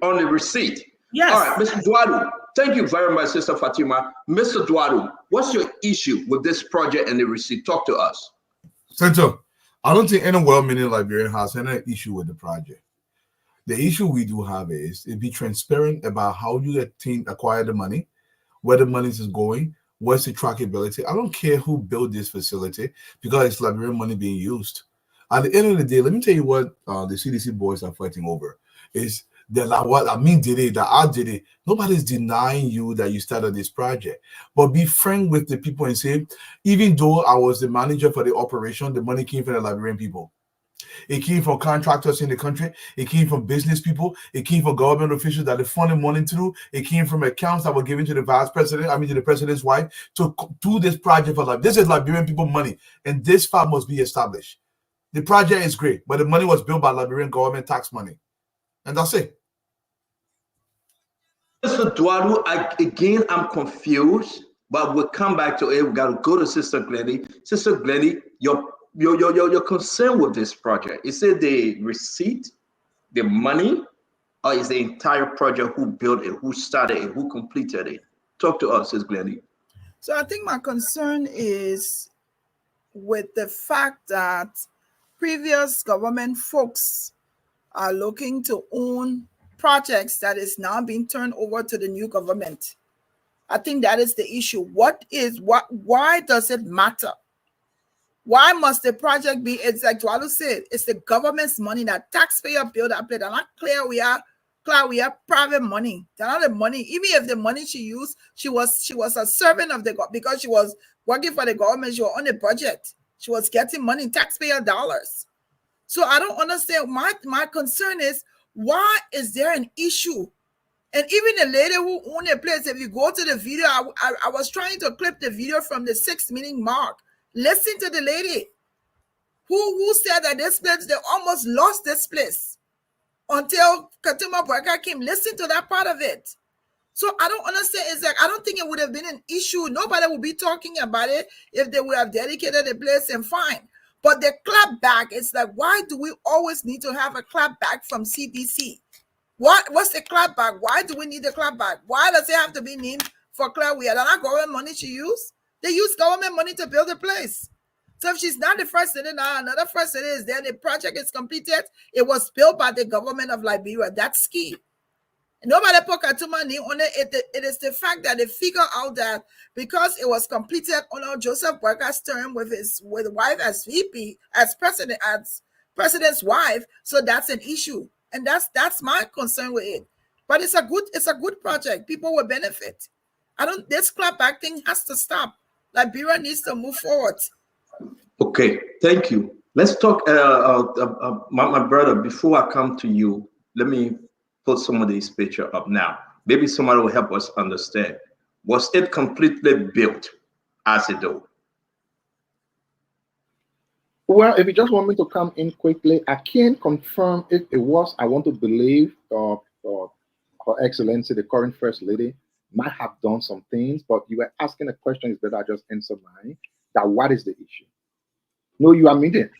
on the receipt.
Yes.
All right, Mr. Duadu, thank you very much, Sister Fatima. Mr. Duadu, what's your issue with this project and the receipt? Talk to us.
Senator, I don't think any well-meaning Liberian has any issue with the project. The issue we do have is be transparent about how you acquire the money, where the money is going, what's the trackability? I don't care who built this facility because it's Liberian money being used. At the end of the day, let me tell you what the CDC boys are fighting over is that like what I mean did it, that I did it. Nobody's denying you that you started this project. But be frank with the people and say, even though I was the manager for the operation, the money came from the Liberian people. It came from contractors in the country. It came from business people. It came from government officials that they funded money through. It came from accounts that were given to the vice president, to the president's wife, to do this project for life. This is Liberian people money, and this fact must be established. The project is great, but the money was built by Liberian government tax money. And that's it.
Sister Dwalu, again, I'm confused, but we'll come back to it. We got to go to Sister Glennie. Sister Glennie, your concern with this project, is it the receipt, the money, or is the entire project who built it, who started it, who completed it? Talk to us, Sister Glennie.
So I think my concern is with the fact that previous government folks are looking to own projects that is now being turned over to the new government. I think that is the issue. Why does it matter? Why must the project be, it's like Dwalu said, it's the government's money that taxpayer build that play. They're not clear we are private money. They're not the money. Even if the money she used, she was a servant of the government because she was working for the government, she was on the budget. She was getting money, taxpayer dollars. So I don't understand. My concern is, why is there an issue? And even the lady who owned the place, if you go to the video, I was trying to clip the video from the 6 meeting mark. Listen to the lady who said that this place, they almost lost this place until Katuma Boyka came. Listen to that part of it. So I don't understand. It's like, I don't think it would have been an issue. Nobody would be talking about it if they would have dedicated the place and fine. But the clap back, it's like, why do we always need to have a clap back from CDC? What's the clap back? Why do we need the clap back? Why does it have to be named for Claire? We are not government money she used. They use government money to build a place. So if she's not the first lady now, another first lady is there, the project is completed. It was built by the government of Liberia. That's key. Nobody put Katuma name on it. It is the fact that they figure out that because it was completed under Joseph Boyka's term with his wife as VP, as president's wife, so that's an issue. And that's my concern with it. But it's a good project. People will benefit. This clapback thing has to stop. Liberia needs to move forward.
Okay, thank you. Let's talk, my brother, before I come to you, let me put some of these pictures up now. Maybe somebody will help us understand. Was it completely built as a door?
Well, if you just want me to come in quickly, I can't confirm if it was. I want to believe Her Excellency, the current First Lady, might have done some things, but you were asking a question, it's better I just answer mine, that what is the issue? No, you are muted.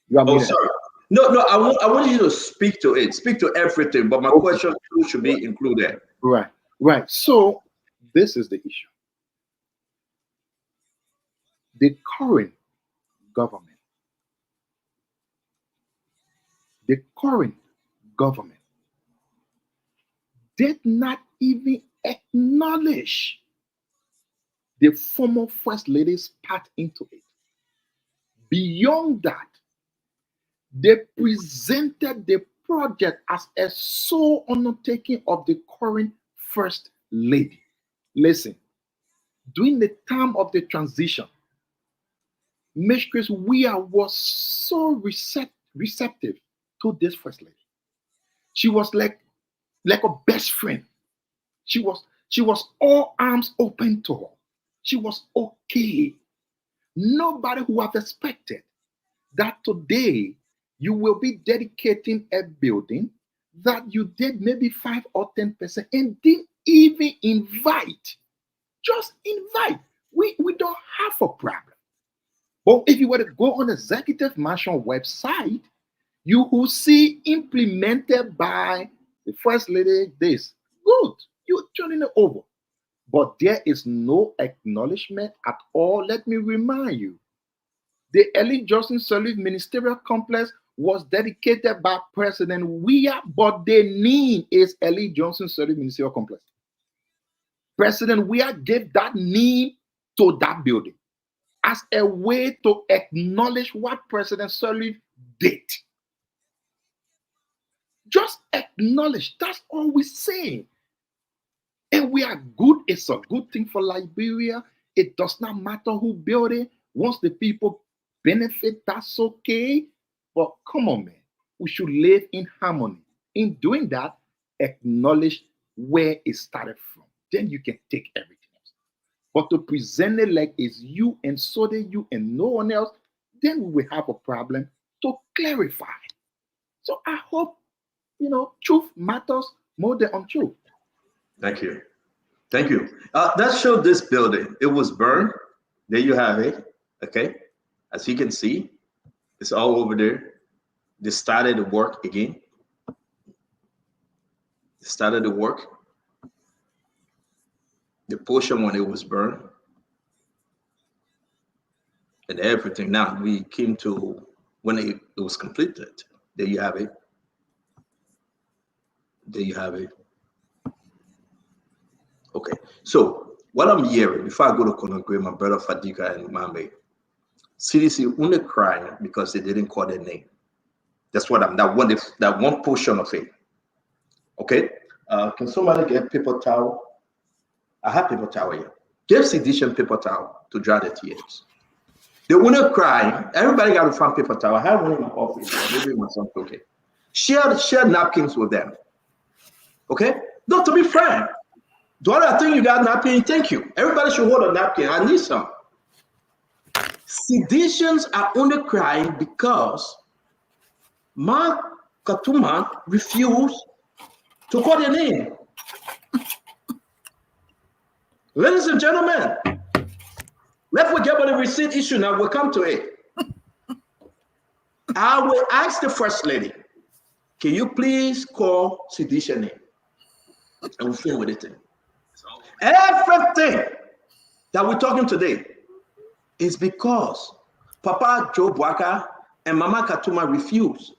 You are muted.
Sorry. No, I want you to speak to it, speak to everything, but my question too should be included.
Right. So this is the issue. The current government did not even acknowledge the former First Lady's part into it. Beyond that, they presented the project as a sole undertaking of the current First Lady. Listen, during the time of the transition, Mistress Weah was so receptive to this First Lady. She was like a best friend. She was all arms open to her. She was okay. Nobody would have expected that today you will be dedicating a building that you did maybe 5 or 10% and didn't even invite. Just invite. We don't have a problem. But if you were to go on the Executive Mansion website, you will see implemented by the First Lady this. Good. You're turning it over. But there is no acknowledgement at all. Let me remind you, the Ellie Johnson Sirleaf Ministerial Complex was dedicated by President Weah, but the name is Ellie Johnson Sirleaf Ministerial Complex. President Weah gave that name to that building as a way to acknowledge what President Sirleaf did. Just acknowledge. That's all we're saying. And we are good. It's a good thing for Liberia. It does not matter who built it. Once the people benefit, that's okay. But come on, man. We should live in harmony. In doing that, acknowledge where it started from. Then you can take everything else. But to present it like it's you and so that you and no one else, then we will have a problem to clarify. So I hope, truth matters more than untruth.
Thank you. Thank you. That showed this building. It was burned. There you have it. Okay. As you can see, it's all over there. They started to work again. They started to work. The portion when it was burned. And everything. Now we came to when it was completed. There you have it. There you have it. Okay, so what I'm hearing before I go to Conagry, my brother Fadiga and Mame, CDC only crying because they didn't call their name. That's what I'm that one portion of it. Okay, can somebody get paper towel? I have paper towel here. Give Sedition paper towel to dry the tears. They only crying. Everybody got to find paper towel. I have one in my office. Maybe my son. Okay, share napkins with them. Okay, not to be frank. The other thing you got napkin, thank you. Everybody should hold a napkin. I need some. Seditions are only crying because Mark Katuma refused to call their name. Ladies and gentlemen, let's forget about the receipt issue now. We'll come to it. I will ask the First Lady, can you please call Sedition name? And we'll finish with it. Everything that we're talking today is because Papa Joe Boaka and Mama Katuma refused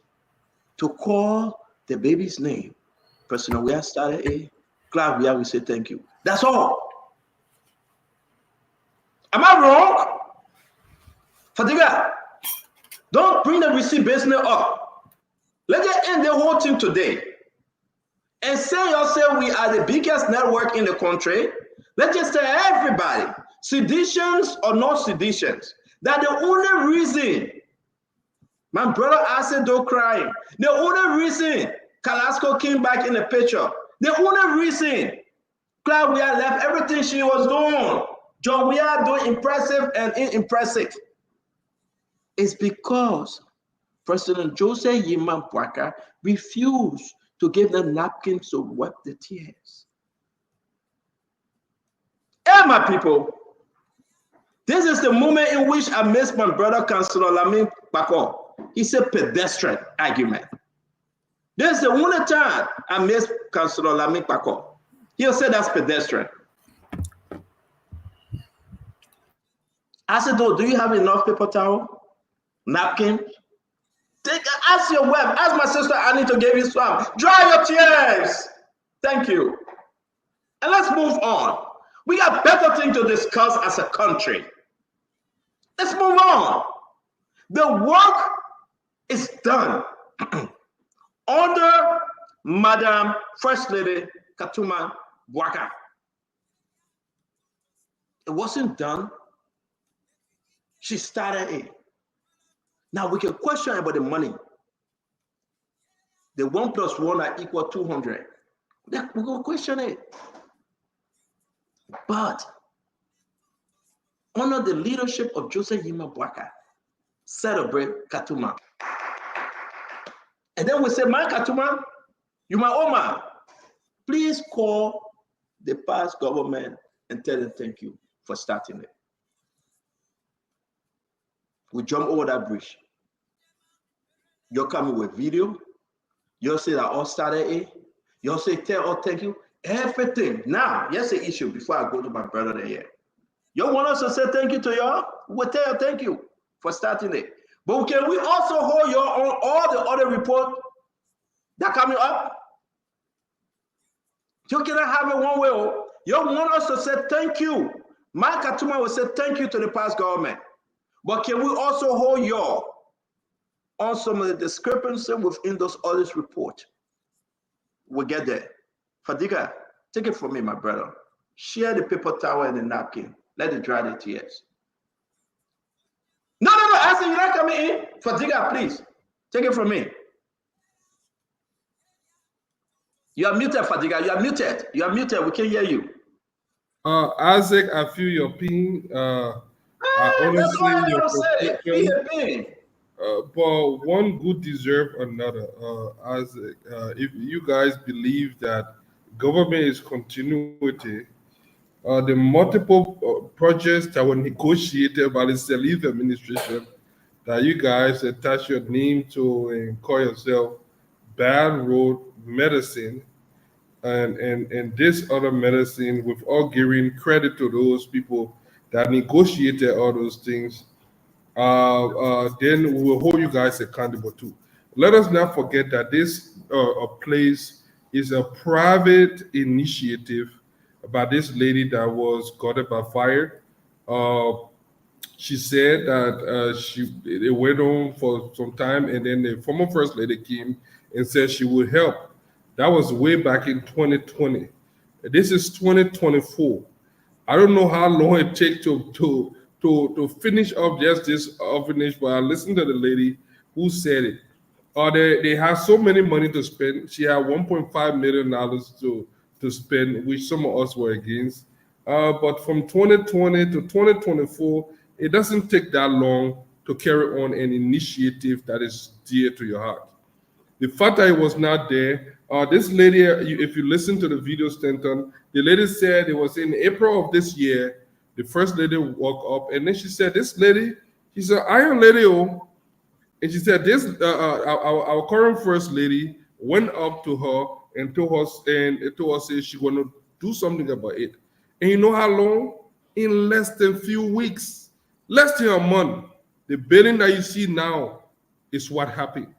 to call the baby's name. Personal, we have started a club. We say thank you. That's all. Am I wrong? Fadiga, don't bring the receipt business up. Let's just end the whole thing today. And say yourself we are the biggest network in the country. Let's just say everybody, seditions or not seditions, that the only reason my brother Asedo crying, the only reason Kalasco came back in the picture, the only reason Claudia left everything she was doing, John, we are doing impressive and unimpressive, is because President Joseph Yima Boaka refused to give them napkins to wipe the tears. Hey, my people, this is the moment in which I miss my brother, Councilor Lamin Bako. It's a pedestrian argument. This is the only time I miss Councilor Lamin Bako. He'll say that's pedestrian. I said, do you have enough paper towel? Napkin? Ask your wife, ask my sister Annie to give you some. Dry your tears. Thank you. And let's move on. We got better things to discuss as a country. Let's move on. The work is done under Madam First Lady Katuma Boaka. It wasn't done. She started it. Now we can question about the money. The 1 + 1 are equal 200. We're going to question it. But under the leadership of Joseph Yima Boaka, celebrate Katuma. And then we say, my Katuma, you my Oma, please call the past government and tell them thank you for starting it. We jump over that bridge. You're coming with video. You'll say that all started it. You'll say tell all thank you. Everything. Now, here's the issue before I go to my brother there here. You want us to say thank you to y'all? We'll tell you thank you for starting it. But can we also hold your on all the other reports that coming up? You cannot have it one way. You want us to say thank you Mark Atuma will say thank you to the past government. But can we also hold y'all on some of the discrepancy within those audit report? We'll get there. Fadiga, take it from me, my brother. Share the paper towel and the napkin. Let it dry the tears. No, Asa, you're not coming in. Fadiga, please. Take it from me. You are muted, Fadiga. You are muted. You are muted. We can't hear you.
Isaac, I feel your pain. I understand your frustration. But one good deserve another. Isaac, if you guys believe that government is continuity, the multiple projects that were negotiated by the Salif administration that you guys attach your name to and call yourself Bad Road Medicine and this other medicine, with all giving credit to those people that negotiated all those things, then we will hold you guys accountable too. Let us not forget that this place is a private initiative by this lady that was got by fire. She said that it went on for some time, and then the former first lady came and said she would help. That was way back in 2020. This is 2024. I don't know how long it takes to finish up just this orphanage, but I listened to the lady who said it. They have so many money to spend. She had $1.5 million to spend, which some of us were against. But from 2020 to 2024, it doesn't take that long to carry on an initiative that is dear to your heart. The fact that it was not there, this lady, if you listen to the video, Stanton, the lady said it was in April of this year, the first lady woke up, and then she said, this lady, she's an iron lady, and she said, this our current first lady went up to her and told her she going to do something about it. And you know how long? In less than a few weeks, less than a month, the building that you see now is what happened.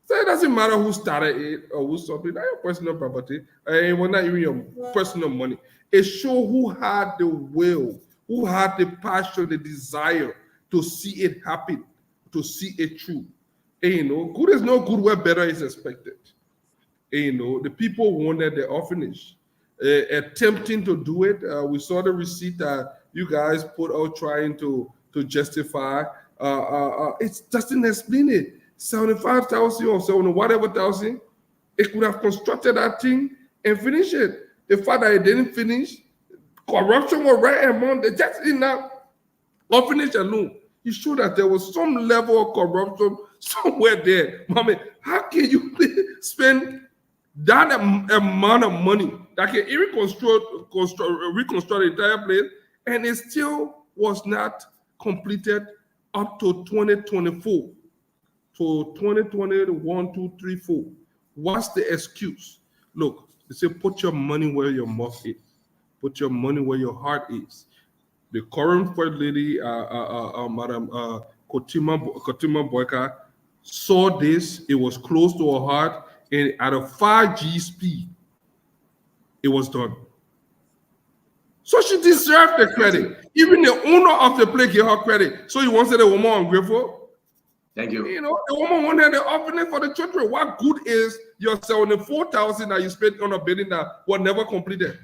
So it doesn't matter who started it or who something. That's your personal property. And we're not even your personal money. It shows who had the will, who had the passion, the desire to see it happen, to see it through. And good is no good where better is expected. And the people wanted the orphanage. Attempting to do it, we saw the receipt that you guys put out trying to justify. It doesn't explain it. 75,000 or 70 whatever thousand, it could have constructed that thing and finished it. The fact that it didn't finish, corruption was right among the just in that orphanage alone. You showed that there was some level of corruption somewhere there. Mommy, how can you spend that amount of money that can even reconstruct the entire place, and it still was not completed up to 2024? So 2021, 2, 3, 4. What's the excuse? Look, they say put your money where your mouth is. Put your money where your heart is. The current first lady, Madam Kotima Boyka, saw this. It was close to her heart, and at a 5G speed, it was done. So she deserved the credit. Even the owner of the place gave her credit. So you want to say the woman ungrateful?
Thank you.
The woman wanted the orphanage for the children. What good is your 74,000 that you spent on a building that was never completed?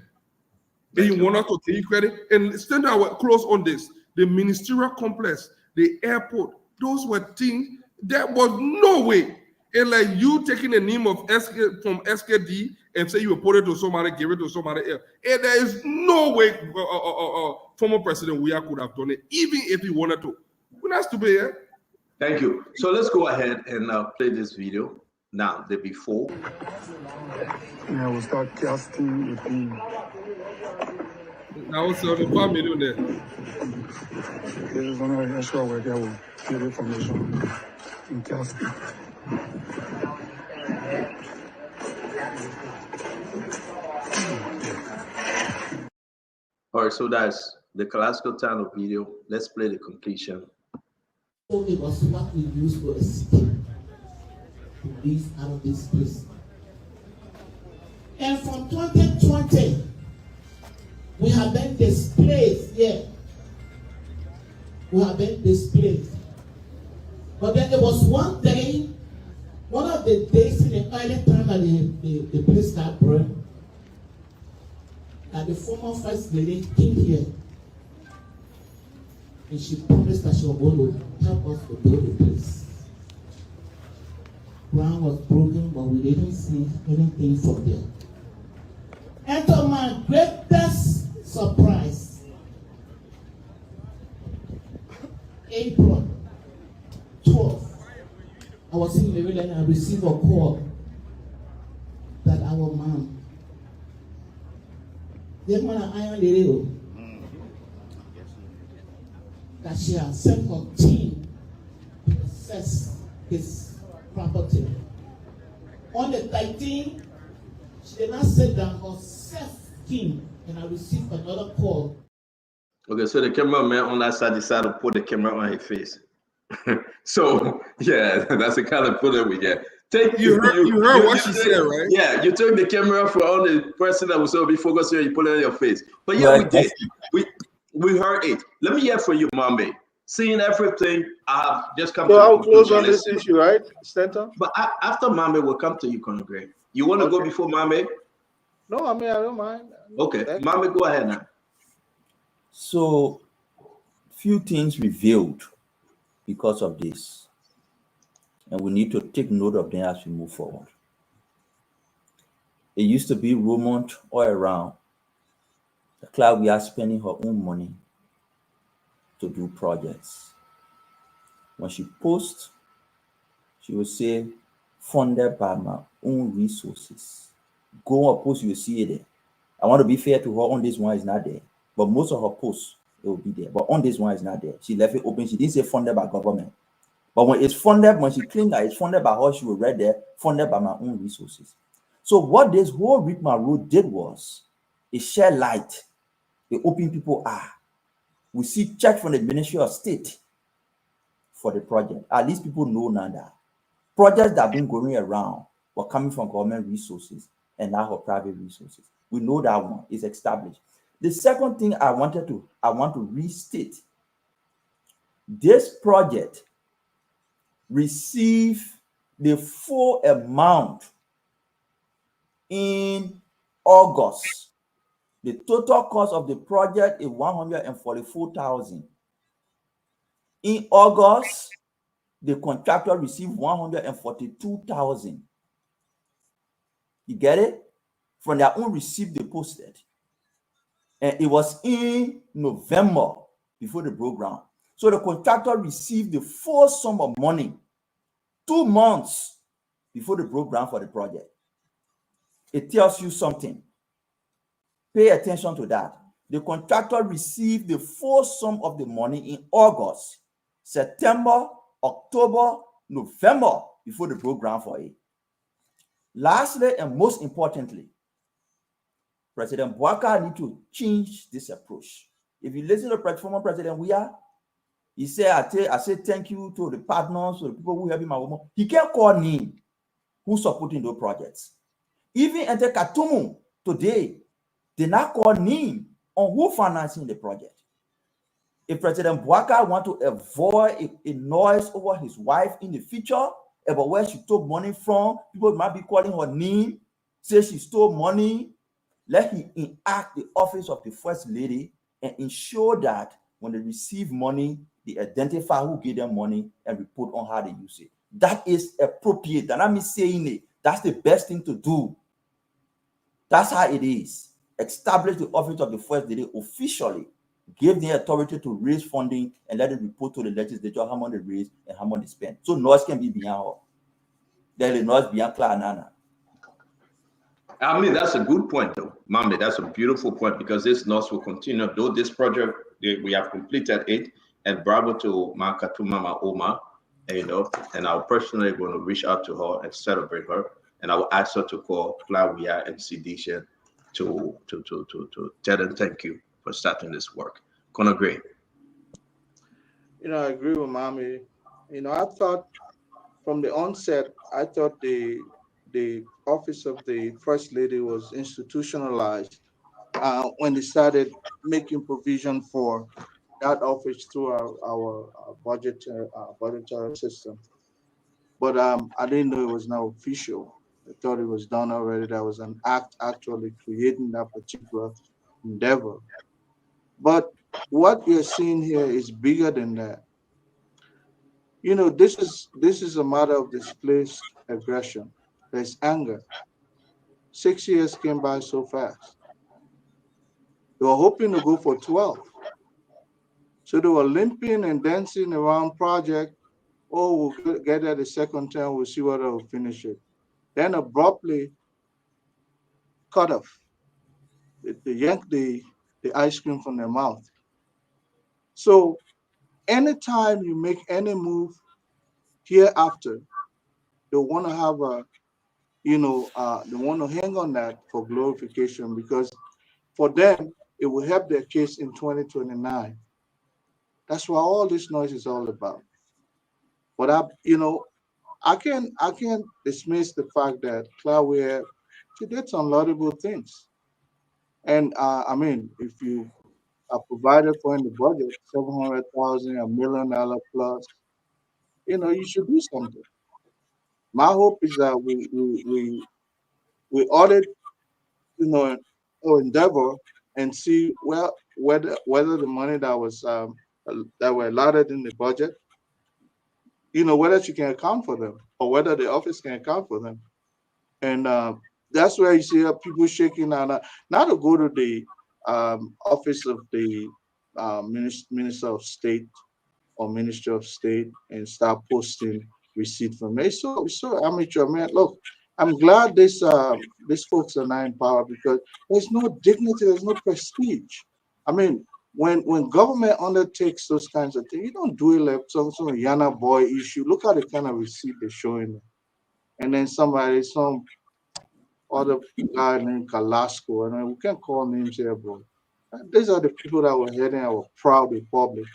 And you want us to take credit? And stand out close on this. The ministerial complex, the airport, those were things that was no way. And like you taking the name of from SKD and say you will put it to somebody, give it to somebody else. And there is no way former President Weah could have done it, even if he wanted to. We're not stupid here.
Thank you. So let's go ahead and play this video. Now, the before.
I will start casting the thing.
I was 75 million there.
This is one of the extra where they will give information in casting.
All right, so that's the classical time of video. Let's play the completion.
So it was what we used to escape to this out of this place. And from 2020, we have been displaced here who have been displaced. But then there was one day, one of the days in the early time that the place got burned, that the former first lady came here and she promised that she was going to help us to build the place. Ground was broken, but we didn't see anything from there. And to my greatest surprise, April 12th, I was in Maryland and I received a call that our mom, the man Iron Lady, that she has sent her team to assess his property. On the 13th, she did not sit down, herself came, and I received another call.
Okay, so the cameraman on that side decided to put the camera on his face. So yeah, that's the kind of footage we get.
You heard what she said, right?
Yeah, you took the camera from on the person that was so be focused here, you put it on your face. But yeah, we did. We heard it. Let me hear from you, Mambe. Seeing everything, I've just come
so
to
I'll close on this issue, right, Stanton?
But after Mambe, we'll come to you, Conor Gray. You want to go before Mambe?
No, I mean, I don't mind.
Okay, Mambe, go ahead now.
So, few things revealed because of this, and we need to take note of them as we move forward. It used to be rumored all around the cloud we are spending her own money to do projects. When she posts, she will say, funded by my own resources. Go on post, you will see it there. I want to be fair to her, on this one is not there. But most of her posts, it will be there. But on this one is not there. She left it open. She didn't say funded by government. But when it's funded, when she claimed that it's funded by her, she will write there, funded by my own resources. So what this whole Rickman Road did was, it shed light. It opened people eye. We see check from the Ministry of State for the project. At least people know now that projects that have been going around were coming from government resources and now her private resources. We know that one is established. The second thing I want to restate, this project received the full amount in August. The total cost of the project is $144,000. In August, the contractor received $142,000. You get it? From their own receipt they posted. And it was in November before the program. So the contractor received the full sum of money 2 months before the program for the project. It tells you something. Pay attention to that. The contractor received the full sum of the money in August, September, October, November before the program for it. Lastly, and most importantly, President Bouaka need to change this approach. If you listen to the former President he said, I say thank you to the partners, to the people who help him. He can't call name who's supporting those projects. Even Enter Katumu today, they not call name on who financing the project. If President Bouaka want to avoid a noise over his wife in the future about where she took money from, people might be calling her name, say she stole money. Let him enact the office of the First Lady and ensure that when they receive money, they identify who gave them money and report on how they use it. That is appropriate. And I'm saying it. That's the best thing to do. That's how it is. Establish the office of the First Lady officially. Give the authority to raise funding and let it report to the legislature how much they raise and how much they spend. So noise can be behind her. There is noise behind Klanana.
I mean, that's a good point, though, Mambe. That's a beautiful point because this NOS will continue. Though this project, we have completed it, and bravo to Mama Oma, and I'll personally going to reach out to her and celebrate her, and I will ask her to call Flavia and Sidisha to tell them thank you for starting this work. Conor Gray.
I agree with Mommy. I thought from the onset, I thought the office of the First Lady was institutionalized when they started making provision for that office through our budgetary system. But I didn't know it was now official. I thought it was done already. That was an act actually creating that particular endeavor. But what you're seeing here is bigger than that. This is a matter of displaced aggression. There's anger. 6 years came by so fast. They were hoping to go for 12. So they were limping and dancing around project. Oh, we'll get there the second term, we'll see whether we'll finish it. Then abruptly cut off. They yanked the ice cream from their mouth. So anytime you make any move hereafter, they want to have they want to hang on that for glorification, because for them, it will help their case in 2029. That's what all this noise is all about. But I can't dismiss the fact that Claudia, she did some laudable things. And I mean, if you are provided for in the budget, 700,000, $1 million plus, you should do something. My hope is that we audit, our endeavor and see whether the money that was that were allotted in the budget, whether she can account for them or whether the office can account for them. And that's where you see people shaking now to go to the office of the Minister of State or Minister of State and start posting receipt from me. So amateur, man. Look, I'm glad these folks are not in power, because there's no dignity, there's no prestige. I mean, when government undertakes those kinds of things, you don't do it like some Yana boy issue. Look at the kind of receipt they're showing them. And then some other guy named Kalasco, and we can't call names here, bro. These are the people that were heading our proud republic.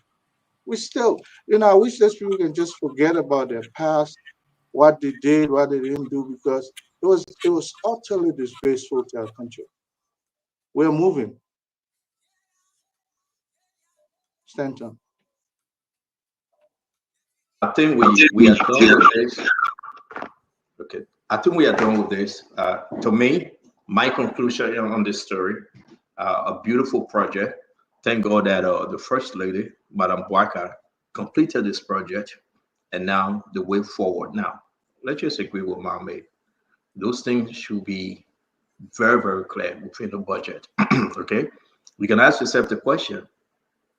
We still, I wish those people can just forget about their past, what they did, what they didn't do, because it was utterly disgraceful to our country. We're moving. Stanton.
I think we are done with this. Okay, I think we are done with this. To me, my conclusion on this story, a beautiful project. Thank God that the First Lady, Madam Bwaka, completed this project, and now the way forward. Now, let's just agree with Mohammed. Those things should be very, very clear within the budget. Okay, you can ask yourself the question: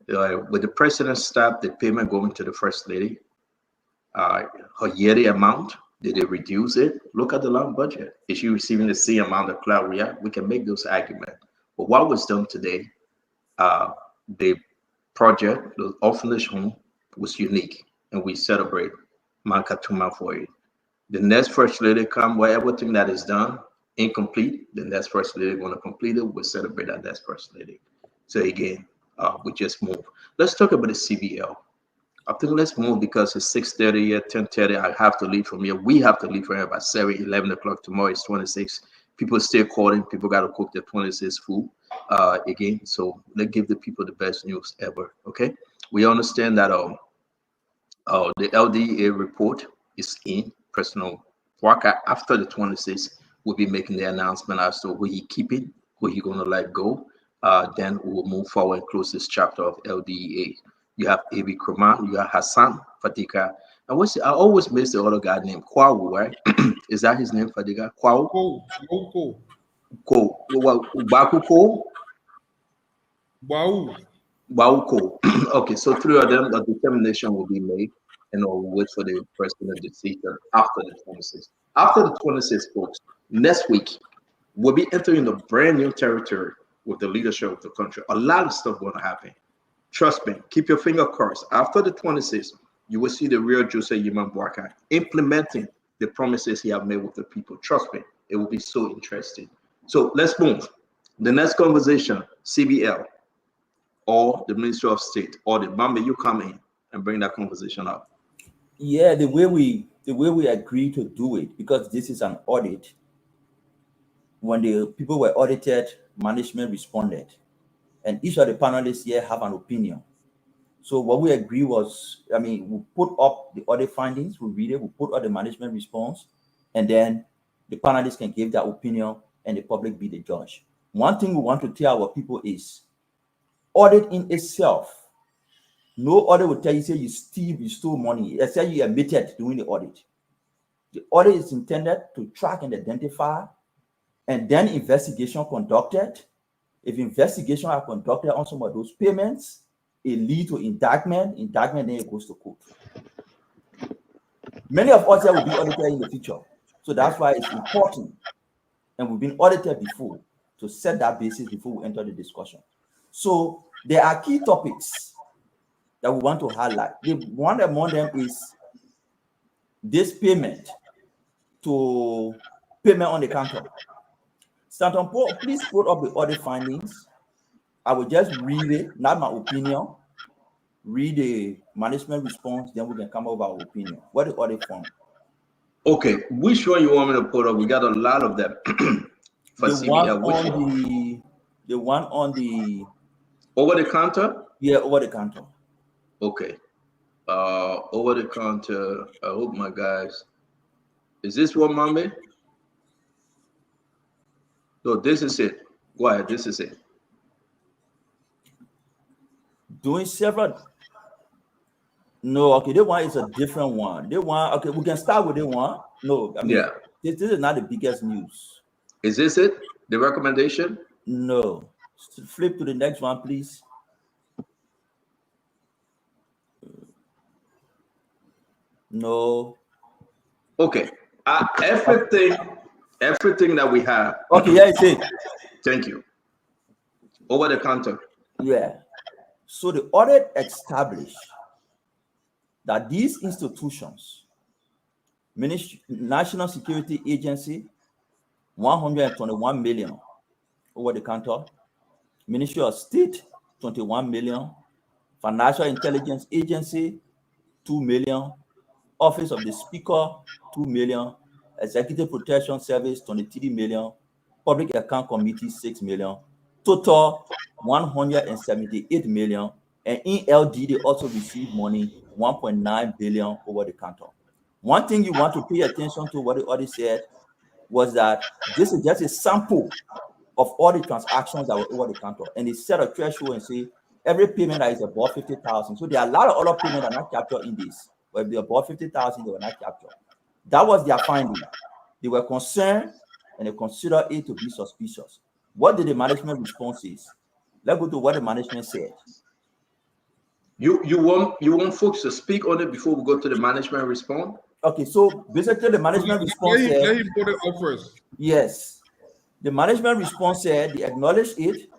with the president stop the payment going to the First Lady, her yearly amount, did they reduce it? Look at the long budget. Is she receiving the same amount of cloud? We can make those arguments. But what was done today, the project, the orphanage home, was unique, and we celebrate Mankatuma for it. The next First Lady come where everything that is done incomplete. The next First Lady going to complete it. We'll celebrate that next First Lady. So again, we just move. Let's talk about the CBL. I think let's move, because it's 6:30 here, 10:30. I have to leave from here. We have to leave from here by 7, 11 o'clock. Tomorrow is 26. People still calling. People got to cook their 26 food again. So let's give the people the best news ever. Okay. We understand that the LDA report is in. President Walker, after the 26th, will be making the announcement as to who he keeping, who he going to let go. Then we'll move forward and close this chapter of LDA. You have Abi Kurman, you have Hassan Fadika. I always miss the other guy named Kwawu, right? Is that his name, Fadika? Kwawu? Bakuko? Bauko. Okay, so 3 of them, the determination will be made, and we'll wait for the president decision after the 26th. After the 26th, folks, next week, we'll be entering a brand new territory with the leadership of the country. A lot of stuff going to happen. Trust me, keep your finger crossed. After the 26th, you will see the real Jose Yiman Bwaka implementing the promises he have made with the people. Trust me, it will be so interesting. So let's move. The next conversation, CBL or the Ministry of State or the Bambi, you come in and bring that conversation up.
Yeah, the way we agree to do it, because this is an audit. When the people were audited, management responded. And each of the panelists here have an opinion. So what we agree was, I mean, we put up the audit findings, we read it, we put up the management response, and then the panelists can give their opinion and the public be the judge. One thing we want to tell our people is audit in itself. No audit will tell you, say you stole money. They say you admitted doing the audit. The audit is intended to track and identify, and then investigation conducted. If investigation are conducted on some of those payments, it leads to indictment, then it goes to court. Many of us here will be audited in the future. So that's why it's important. And we've been audited before to set that basis before we enter the discussion. So there are key topics that we want to highlight. The one among them is this payment on the counter. Stanton Paul, please put up the audit findings. I will just read it, not my opinion. Read the management response, then we can come up with our opinion. What is audit form?
Okay, which one you want me to put up? We got a lot of them. For
the
CBL,
one on the
over the counter?
Yeah, over the counter.
Okay. Over the counter. I hope my guys. Is this one, Mambe? No, this is it. Go ahead. This is it.
Doing several. No, okay, the one is a different one. The one, okay, we can start with the one. No, I mean,
yeah,
this is not the biggest news.
Is this it? The recommendation?
No. Flip to the next one, please. No.
Okay. Everything that we have.
Okay, yeah, it's it.
Thank you. Over the counter.
Yeah. So the audit established that these institutions, National Security Agency, 121 million over the counter, Ministry of State, 21 million, Financial Intelligence Agency, 2 million, Office of the Speaker, 2 million, Executive Protection Service, 23 million, Public Account Committee, 6 million, total 178 million, and in LD, they also received money, 1.9 billion over the counter. One thing you want to pay attention to what the audit said was that this is just a sample of all the transactions that were over the counter, and they set a threshold and say every payment that is above 50,000. So there are a lot of other payments that are not captured in this, but if they're above 50,000, they were not captured. That was their finding. They were concerned and they considered it to be suspicious. What did the management response say? Let's go to what the management said.
You want folks to speak on it before we go to the management response?
Okay, so basically the management response said.
Let him put it up first.
Yes, the management response said they acknowledged it,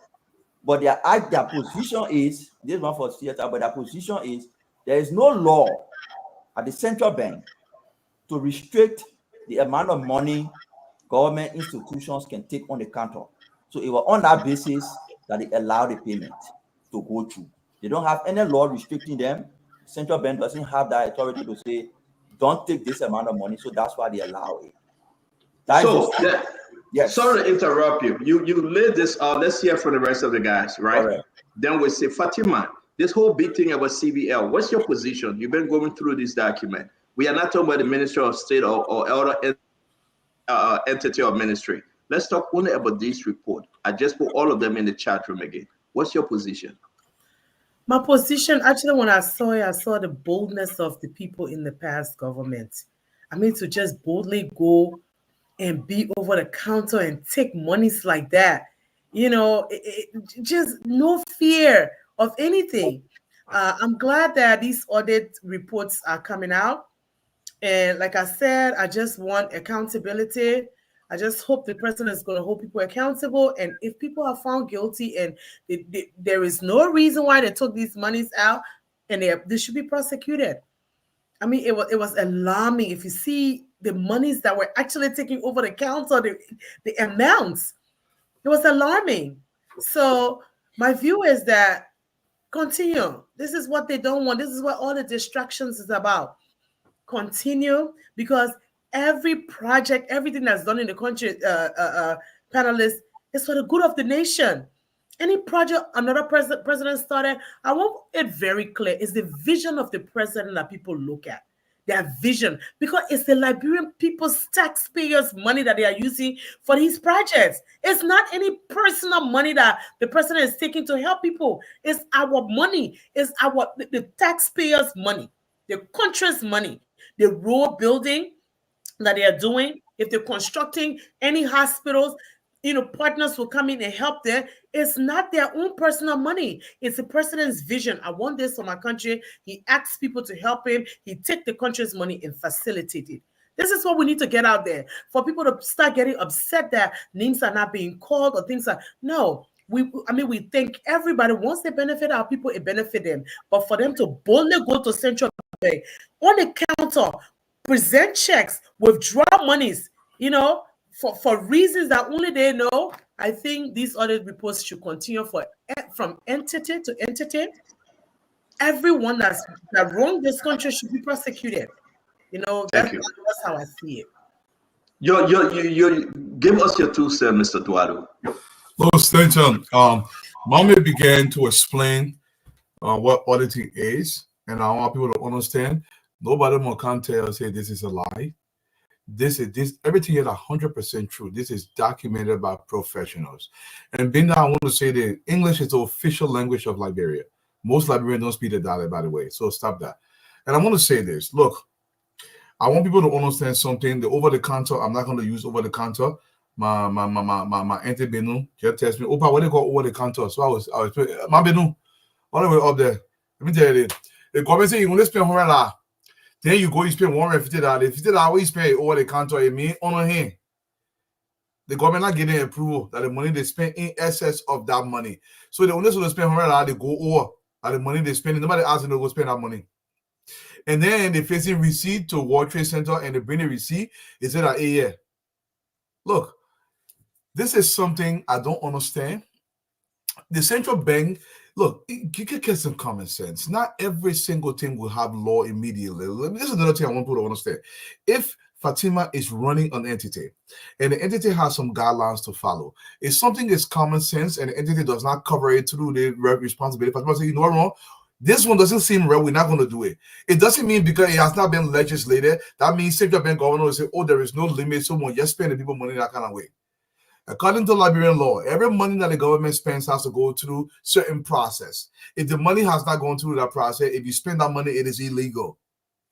but their position is this one for theater, but their position is there is no law at the central bank to restrict the amount of money government institutions can take on the counter. So it was on that basis that they allowed the payment to go through. They don't have any law restricting them. Central bank doesn't have that authority to say, don't take this amount of money. So that's why they allow it.
Yes. Sorry to interrupt you. You laid this out. Let's hear from the rest of the guys, right? Then we say, Fatima, this whole big thing about CBL, what's your position? You've been going through this document. We are not talking about the Ministry of State or other entity or ministry. Let's talk only about this report. I just put all of them in the chat room again. What's your position?
My position, actually, when I saw it, I saw the boldness of the people in the past government. I mean, to just boldly go and be over the counter and take monies like that, just no fear of anything. I'm glad that these audit reports are coming out. And like I said, I just want accountability. I just hope the president is going to hold people accountable. And if people are found guilty and there is no reason why they took these monies out, and they should be prosecuted. I mean, it was alarming. If you see the monies that were actually taking over the counter, the amounts, it was alarming. So my view is that continue. This is what they don't want. This is what all the distractions is about. Continue, because every project, everything that's done in the country, panelists, is for the good of the nation. Any project another president started, I want it very clear. It's the vision of the president that people look at. Their vision, because it's the Liberian people's taxpayers' money that they are using for these projects. It's not any personal money that the president is taking to help people. It's our money. It's the taxpayers' money, the country's money, the road building that they are doing. If they're constructing any hospitals, partners will come in and help them. It's not their own personal money. It's the president's vision. I want this for my country. He asks people to help him. He take the country's money and facilitate it. This is what we need to get out there for people to start getting upset that names are not being called or things like no. We think everybody wants to benefit our people, it benefit them. But for them to boldly go to central bank on the counter, present checks, withdraw monies, for reasons that only they know, I think these audit reports should continue from entity to entity. Everyone that wronged this country should be prosecuted. That's how I see it.
You give us your 2 cents, Mr. Duado.
Well, Stanton, Mommy began to explain what auditing is, and I want people to understand. Nobody more can tell us, hey, this is a lie. This everything is 100% true. This is documented by professionals. And being that I want to say that English is the official language of Liberia. Most Liberians don't speak the dialect, by the way. So stop that. And I want to say this. Look, I want people to understand something. The over-the-counter, I'm not going to use over-the-counter. My auntie Benu just tells me, Opa, what do you call over-the-counter? So I was my Benu, all the way up there. Let me tell you this. The government say you only spend $100. Then you go, you spend $150. The $50 you spend over the counter, it means on hand. The government not getting approval that the money they spend in excess of that money. So the only so they spend $100, they go over the money they spend. Nobody asks them to go spend that money. And then they facing receipt to World Trade Center and they bring the receipt. They say that, hey, yeah. Look, this is something I don't understand. The central bank, look, you can get some common sense. Not every single thing will have law immediately. This is another thing I want people to understand. If Fatima is running an entity and the entity has some guidelines to follow, if something is common sense and the entity does not cover it through the responsibility, Fatima says, you know what, wrong? This one doesn't seem right. We're not going to do it. It doesn't mean because it has not been legislated, that means central bank governor will say, oh, there is no limit, so we'll just spend the people money that kind of way. According to Liberian law, every money that the government spends has to go through certain process. If the money has not gone through that process, if you spend that money, it is illegal.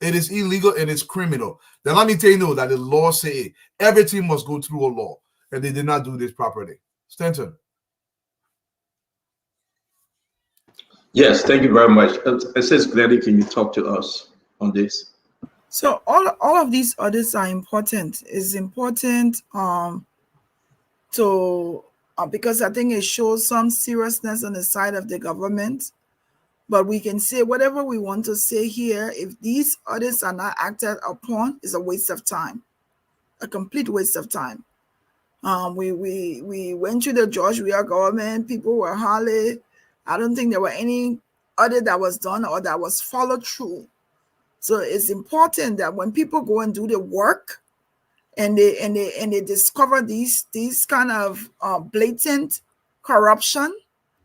It is illegal and it's criminal. Then let me tell you that the law says everything must go through a law, and they did not do this properly. Stanton.
Yes, thank you very much. It says, Glennie, can you talk to us on this?
So all of these audits are important. It's important because I think it shows some seriousness on the side of the government. But we can say whatever we want to say here. If these audits are not acted upon, it's a waste of time, a complete waste of time. We went to the George Weah government. People were hardly. I don't think there were any audit that was done or that was followed through. So it's important that when people go and do the work, and they discover these kind of blatant corruption,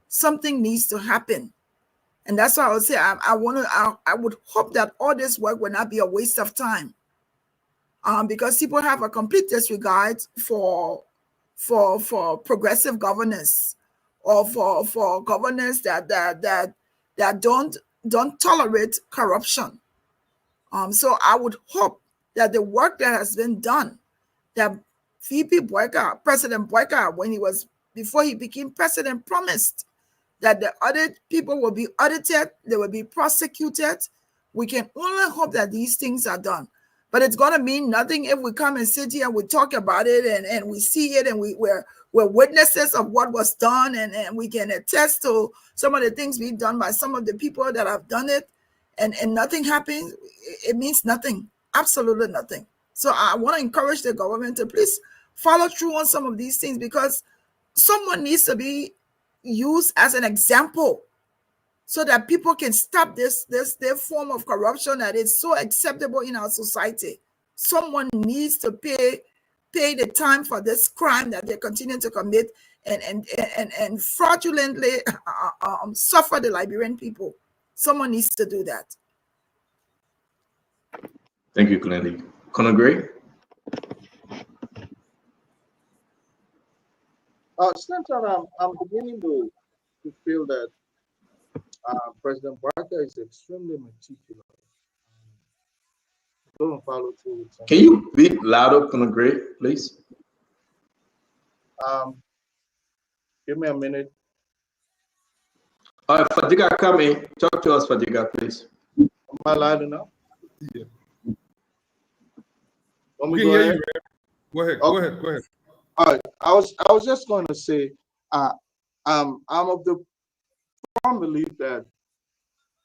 something needs to happen. And that's why I would say I would hope that all this work will not be a waste of time, because people have a complete disregard for progressive governance, or for governance that don't tolerate corruption. So I would hope that the work that has been done, that VP Boyka, President Boyka, before he became president, promised that the audit people will be audited, they will be prosecuted. We can only hope that these things are done. But it's going to mean nothing if we come and sit here and we talk about it and we see it and we're witnesses of what was done and we can attest to some of the things being done by some of the people that have done it and nothing happens. It means nothing, absolutely nothing. So I want to encourage the government to please follow through on some of these things, because someone needs to be used as an example so that people can stop this form of corruption that is so acceptable in our society. Someone needs to pay the time for this crime that they continue to commit, and fraudulently suffer the Liberian people. Someone needs to do that.
Thank you, Glendy. Conor Gray?
Stanton, I'm beginning to feel that President Barker is extremely meticulous. Don't follow through with something.
Can you be louder, Conor Gray, please?
Give me a minute.
Fadiga, come in. Talk to us, Fadiga, please.
Am I loud enough?
Yeah.
Want me to go ahead?
Go ahead.
Okay.
Go ahead. Go ahead.
All right. I was just going to say, I'm of the firm belief that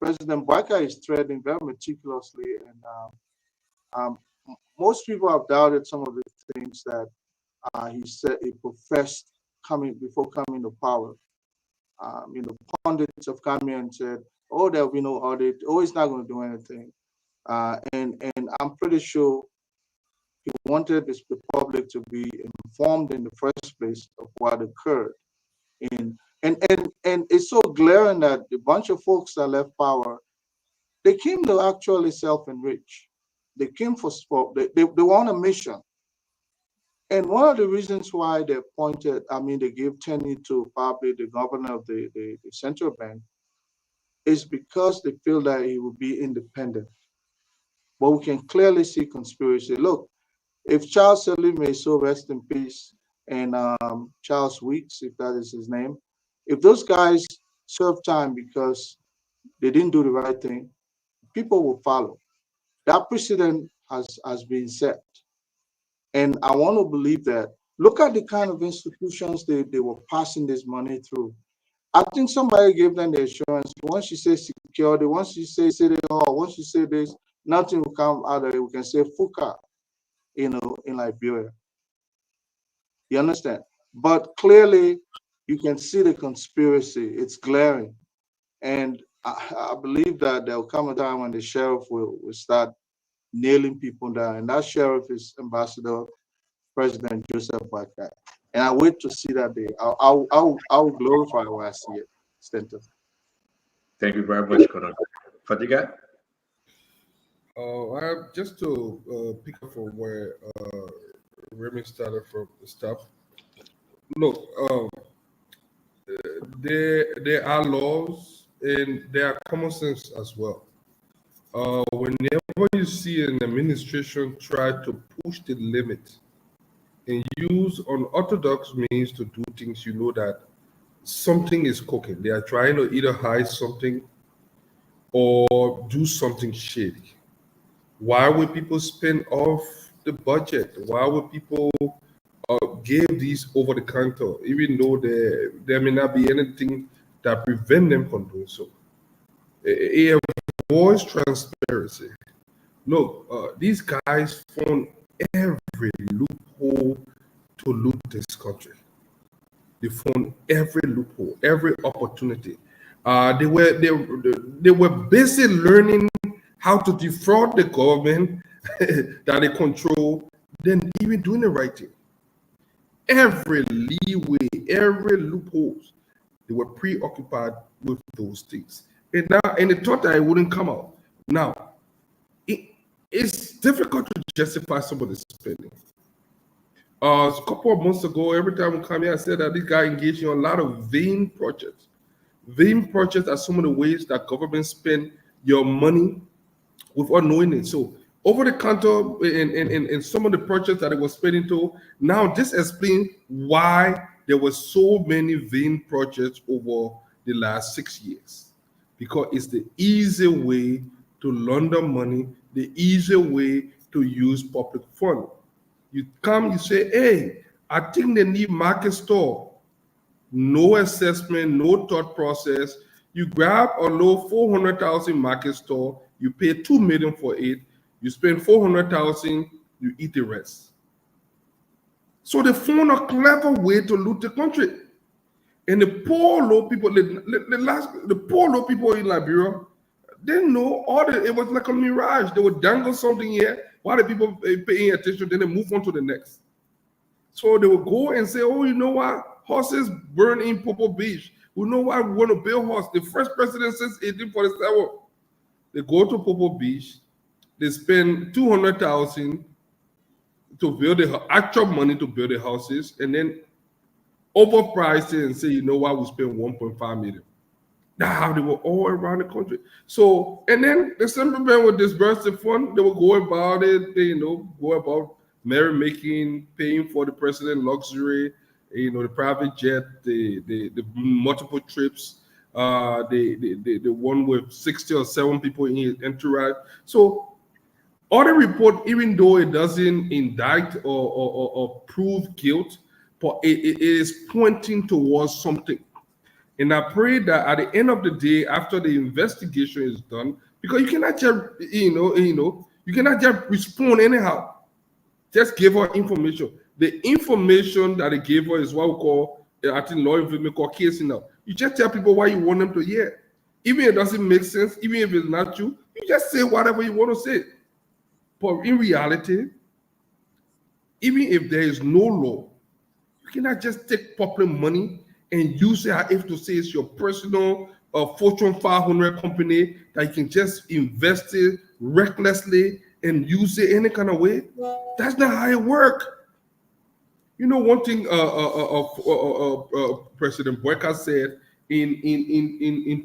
President Barker is treading very meticulously, and most people have doubted some of the things that he said, he professed before coming to power. Pundits have come in and said, "Oh, there'll be no audit. Oh, he's not going to do anything," and I'm pretty sure he wanted the public to be informed in the first place of what occurred. And it's so glaring that a bunch of folks that left power, they came to actually self-enrich. They came for sport. They were on a mission. And one of the reasons why they they gave tenure to probably the governor of the central bank is because they feel that he will be independent. But we can clearly see conspiracy. Look, if Charles Sirleaf, may so rest in peace, and Charles Weeks, if that is his name, if those guys serve time because they didn't do the right thing, people will follow. That precedent has been set. And I want to believe that. Look at the kind of institutions they were passing this money through. I think somebody gave them the assurance. Once you say security, once you say city hall, once you say this, nothing will come out of it. We can say FUCA, in Liberia. You understand? But clearly, you can see the conspiracy. It's glaring. And I believe that there will come a time when the sheriff will start nailing people down. And that sheriff is Ambassador President Joseph Boakai. And I wait to see that day. I'll glorify when I see it. Stanton.
Thank you very much, Conor. Fadiga?
I have just to pick up from where Remy started from the stuff. Look, there are laws and there are common sense as well. Whenever you see an administration try to push the limit and use unorthodox means to do things, you know that something is cooking. They are trying to either hide something or do something shady. Why would people spend off the budget? Why would people give these over the counter, even though there may not be anything that prevent them from doing so? It avoids transparency. Look, these guys found every loophole to loot this country. They found every loophole, every opportunity. They were busy learning how to defraud the government that they control, than even doing the right thing. Every leeway, every loophole, they were preoccupied with those things. And they thought that it wouldn't come out. Now, it's difficult to justify some of the spending. A couple of months ago, every time we come here, I said that this guy engaged in a lot of vain projects. Vain projects are some of the ways that government spend your money without knowing it. So over the counter in some of the projects that it was spending to, now this explains why there were so many vain projects over the last 6 years. Because it's the easy way to launder money, the easy way to use public funds. You come, you say, hey, I think they need market store. No assessment, no thought process. You grab a low 400,000 market store, you pay $2 million for it, you spend 400,000, you eat the rest. So they found a clever way to loot the country. And the poor low people, the poor low people in Liberia, they know it was like a mirage. They would dangle something here while the people paying attention, then they move on to the next. So they would go and say, oh, you know what? Horses burn in Popo Beach. We know why we want to build horse. The first president since 1847. They go to Popo Beach. They spend 200,000 to build the actual money to build the houses, and then overprice it and say, you know what, we spend 1.5 million. That's how they were all around the country. So, and then the central bank would disburse the fund. They would go about it, they, go about merrymaking, paying for the president luxury, the private jet, the multiple trips, the one with 60 or 7 people in his entourage. So, audit report, even though it doesn't indict or prove guilt, but it is pointing towards something. And I pray that at the end of the day, after the investigation is done, because you cannot just, you cannot just respond anyhow. Just give her information. The information that they gave her is what we call, I think law enforcement call casing out. You just tell people what you want them to hear. Even if it doesn't make sense, even if it's not true, you just say whatever you want to say. But in reality, even if there is no law, you cannot just take public money and use it as if to say it's your personal Fortune 500 company that you can just invest it recklessly and use it any kind of way. That's not how it works. You know, one thing President Boyka said in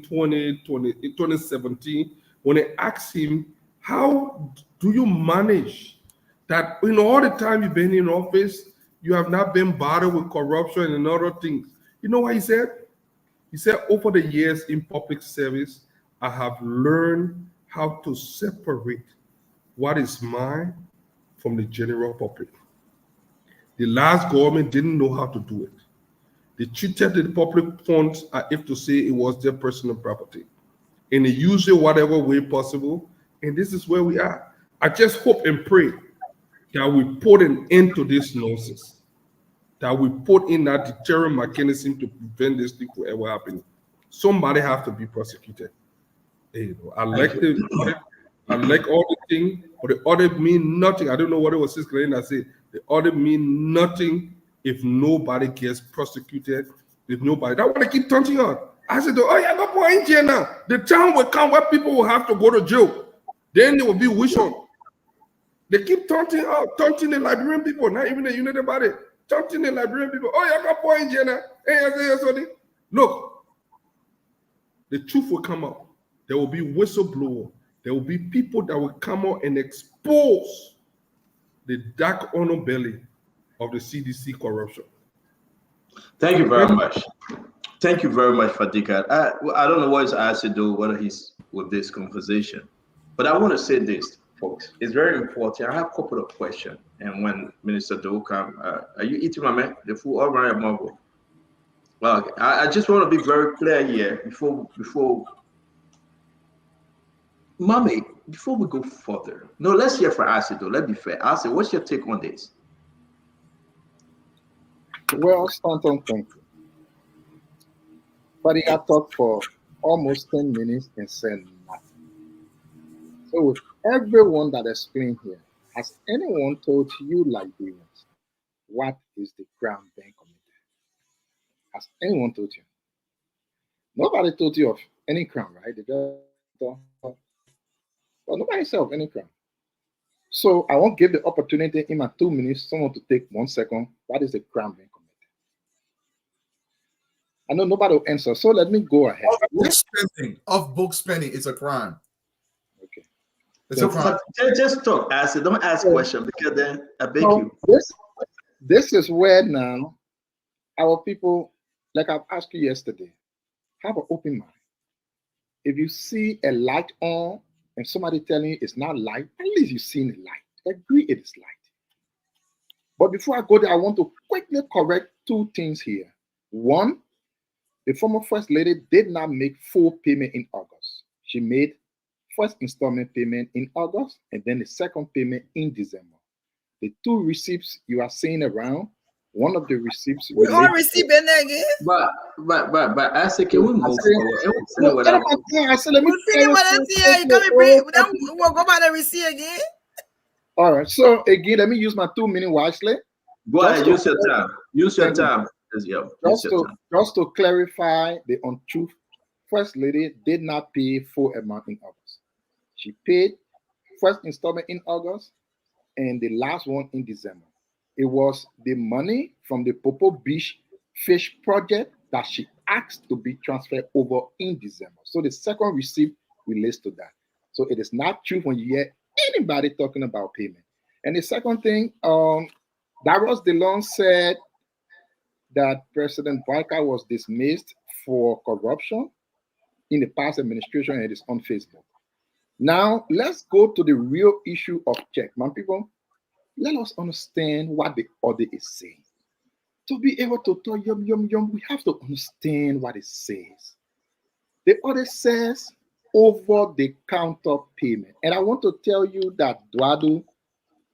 2017, when they asked him, how do you manage that in all the time you've been in office, you have not been bothered with corruption and other things? You know what he said? He said, over the years in public service, I have learned how to separate what is mine from the general public. The last government didn't know how to do it. They treated the public funds as if to say it was their personal property. And they used it whatever way possible. And this is where we are. I just hope and pray that we put an end to this nonsense, that we put in that deterrent mechanism to prevent this thing from ever happening. Somebody has to be prosecuted. I like all the thing, but the audit mean nothing. I don't know what it was Sis Galena said. The audit mean nothing if nobody gets prosecuted, if nobody. That's why they keep taunting us. I said, oh yeah, go put in jail now. The time will come where people will have to go to jail. Then they will be wish on. They keep taunting the Liberian people, not even the United Body. Taunting the Liberian people. Oh yeah, go put in jail now. Look, the truth will come out. There will be whistleblower. There will be people that will come out and expose the dark underbelly of the CDC corruption.
Thank you very much. Thank you very much, Fadika. I don't know what he's asked to do, whether he's with this conversation, but I want to say this, folks. It's very important. I have a couple of questions. And when Minister Doe comes, are you eating, my man? The food all right, Marvel? Well, okay. I just want to be very clear here before Mommy, before we go further. No, let's hear from Acid though. Let's be fair. Acid, what's your take on this?
Well, Stanton, thank you. But I talked for almost 10 minutes and said nothing. So with everyone that explained here, has anyone told you, Liberians, what is the Crown Bank Committee? Has anyone told you? Nobody told you of any crown, right? They just well, nobody said of any crown. So I won't give the opportunity in my 2 minutes, someone to take 1 second. What is the Crown Bank Committee? I know nobody will answer, so let me go ahead.
Off-book spending is a crime.
Okay.
It's a crime.
Just talk, Acid. Don't ask questions because then I beg you.
This is where now our people, like I've asked you yesterday, have an open mind. If you see a light on and somebody telling you it's not light, at least you've seen a light. Agree it is light. But before I go there, I want to quickly correct 2 things here. One, the former First Lady did not make full payment in August. She made first installment payment in August and then the second payment in December. The 2 receipts you are seeing around, one of the receipts.
We all receive it again.
But I say, can we move forward?
I said, let me
see what I see. You can bring. Then we'll go by the receipt again.
All right. So again, let me use my 2 minutes wisely.
Go ahead. Use your time. Use your time.
Just to clarify the untruth, First Lady did not pay full amount in August. She paid first installment in August and the last one in December. It was the money from the Popo Beach Fish Project that she asked to be transferred over in December. So the second receipt relates to that. So it is not true when you hear anybody talking about payment. And the second thing, Darius DeLong said that President Barker was dismissed for corruption in the past administration, and it is on Facebook. Now, let's go to the real issue of check. Man, people, let us understand what the audit is saying. To be able to talk yum, we have to understand what it says. The audit says over-the-counter payment. And I want to tell you that Dwadu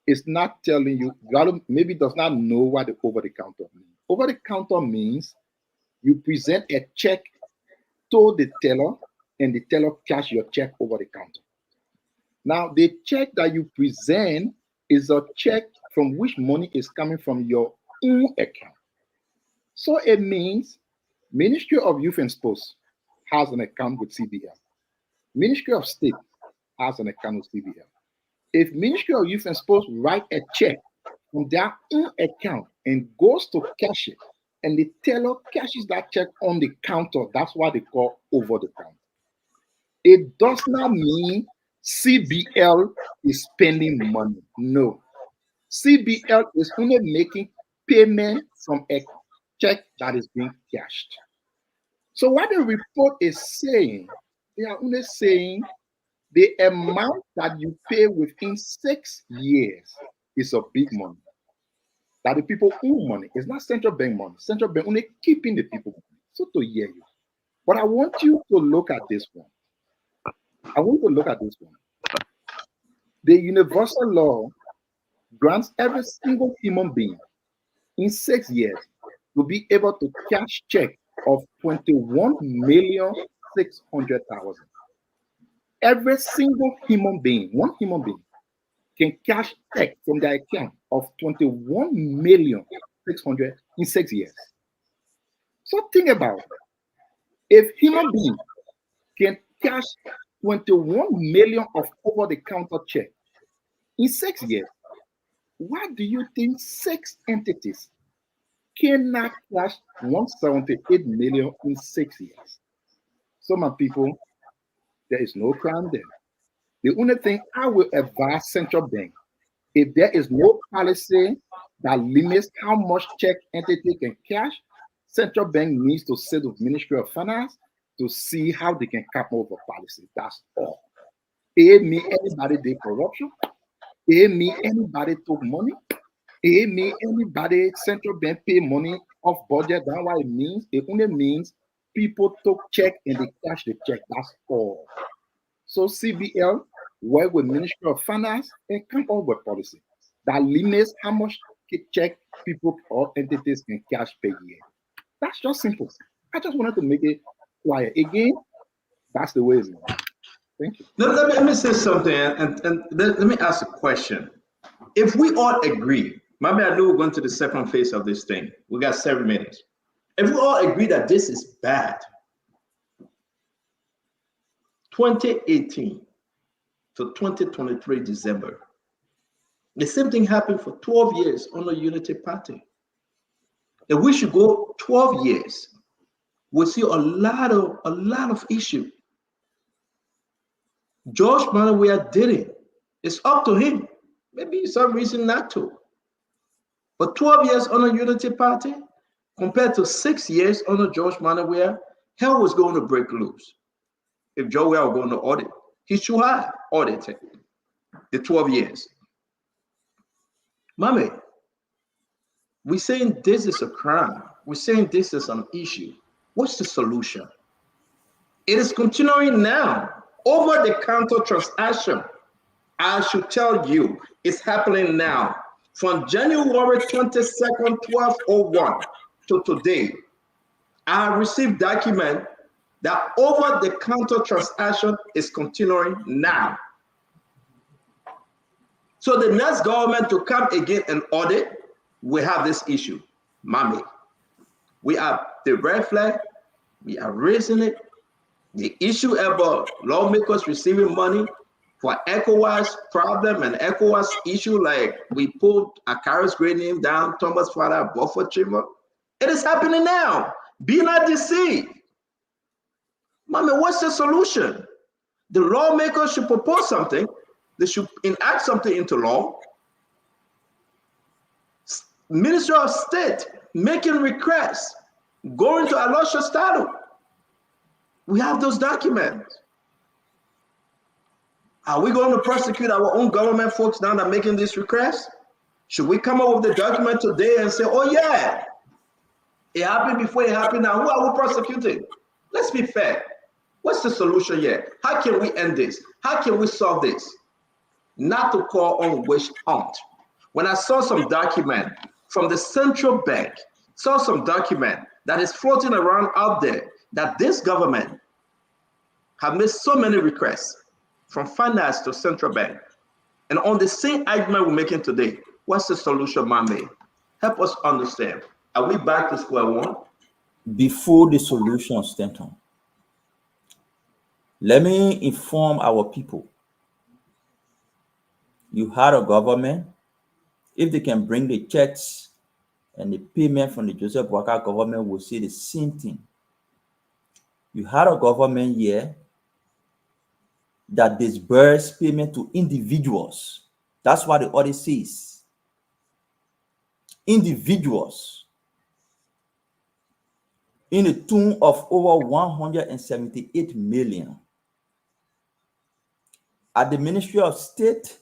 is not telling you, Dwadu maybe does not know what the over-the-counter means. Over-the-counter means you present a check to the teller and the teller cash your check over the counter. Now, the check that you present is a check from which money is coming from your own account. So it means Ministry of Youth and Sports has an account with CBL. Ministry of State has an account with CBL. If Ministry of Youth and Sports write a check from their own account and goes to cash it, and the teller cashes that check on the counter, that's what they call over the counter. It does not mean CBL is spending money. No. CBL is only making payment from a check that is being cashed. So what the report is saying, they are only saying the amount that you pay within 6 years is a big money. That the people owe money. It's not central bank money. Central bank only keeping the people money. So to hear you. But I want you to look at this one. The universal law grants every single human being in 6 years to be able to cash check of 21,600,000. Every single human being, one human being, can cash check from their account of 21,600,000 in 6 years. So think about it. If human being can cash 21 million of over-the-counter check in 6 years, why do you think 6 entities cannot cash 178 million in 6 years? So my people, there is no crime there. The only thing I will advise central bank, if there is no policy that limits how much check entity can cash, central bank needs to sit with Ministry of Finance to see how they can come up with a policy. That's all. It mean anybody did corruption. It mean anybody took money. It mean anybody central bank pay money off budget. That's what it means. It only means people took check and they cash the check. That's all. So CBL work with Ministry of Finance and come up with policy that limits how much check people or entities can cash per year. That's just simple. I just wanted to make it clear. Again, that's the way it's going. Thank you.
Let me say something, and let me ask a question. If we all agree, maybe I know we're going to the second phase of this thing. We got 7 minutes. If we all agree that this is bad, 2018 to 2023 December, the same thing happened for 12 years on the Unity Party. If we should go 12 years, we'll see a lot of issues. George Manawea did it. It's up to him. Maybe some reason not to. But 12 years on a Unity Party compared to 6 years on a George Manawea, hell was going to break loose. If Joe were going to audit, he should have audited the 12 years. Mommy, we're saying this is a crime. We're saying this is an issue. What's the solution? It is continuing now. Over-the-counter transaction, I should tell you, it's happening now. From January 22nd, 1201 to today, I have received document that over-the-counter transaction is continuing now. So the next government to come again and audit will have this issue. Mommy, We are the red flag. We are raising it. The issue about lawmakers receiving money for ECOWAS problem and ECOWAS issue, like we pulled Akara's great name down, Thomas Father, Buffer Chamber. It is happening now. Be not deceived. Mommy, what's the solution? The lawmakers should propose something. They should enact something into law. Minister of State making requests, going to Alosha Stadu. We have those documents. Are we going to prosecute our own government folks now that are making this request? Should we come up with the document today and say, oh yeah, it happened before it happened now? Who are we prosecuting? Let's be fair. What's the solution here? How can we end this? How can we solve this? Not to call on witch hunt. When I saw some document from the central bank, saw some document that is floating around out there that this government have made so many requests from finance to central bank. And on the same argument we're making today, what's the solution, Mame? Help us understand. Are we back to square one?
Before the solution, Stanton, let me inform our people. You had a government, if they can bring the checks and the payment from the Joseph Boakai government, will say the same thing. You had a government here that disbursed payment to individuals. That's what the audit says. Individuals in the tune of over 178 million. At the Ministry of State,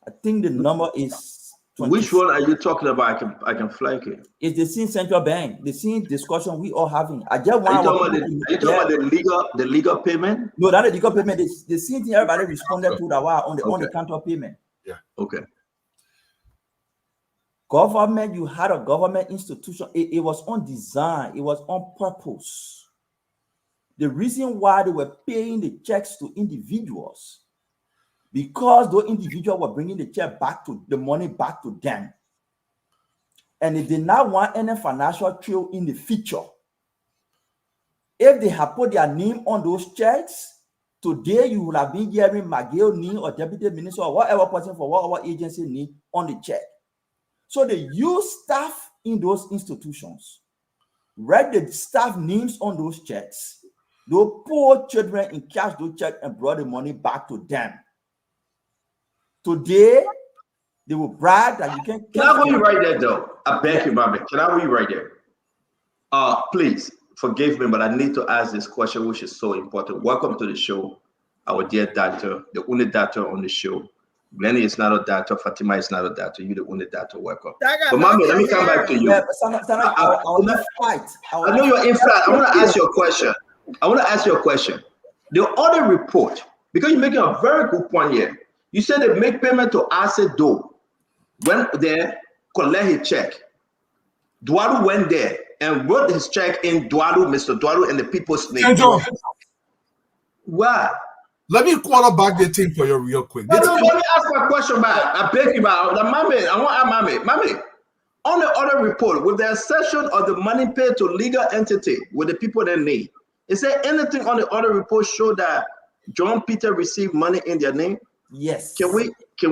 I think the number is 20.
Which one are you talking about? I can flag it.
It's the same central bank, the same discussion we all having. I just want.
Are you talking about the legal payment?
No, not the legal payment. The same thing everybody responded to that was on the counter payment.
Yeah.
Okay.
Government, you had a government institution. It was on design. It was on purpose. The reason why they were paying the checks to individuals, because those individuals were bringing the money back to them. And they did not want any financial trail in the future. If they had put their name on those checks, today you would have been hearing McGill name or deputy minister or whatever person for whatever agency name on the check. So they use staff in those institutions, write the staff names on those checks. Those poor children in cash those checks and brought the money back to them. Today, they will brag that you can.
Can I read right there, though? I beg you, Mami. Can I read right there? Please forgive me, but I need to ask this question, which is so important. Welcome to the show, our dear doctor, the only doctor on the show. Glennie is not a doctor. Fatima is not a doctor. You're the only doctor. Welcome. But Mami, let me come back to you. I know you're in flight. I want to ask you a question. The audit report, because you're making a very good point here. You said they make payment to Asset Do. Went there, collect his check. Dualu went there and wrote his check in Dualu, Mr. Dualu, and the people's name. Why?
Let me quarterback the thing for you real quick.
No, let me ask my question back. I beg you about the Mami. I want to ask Mami. On the audit report, with the exception of the money paid to legal entity with the people they need, is there anything on the audit report show that John Peter received money in their name?
Yes.
Can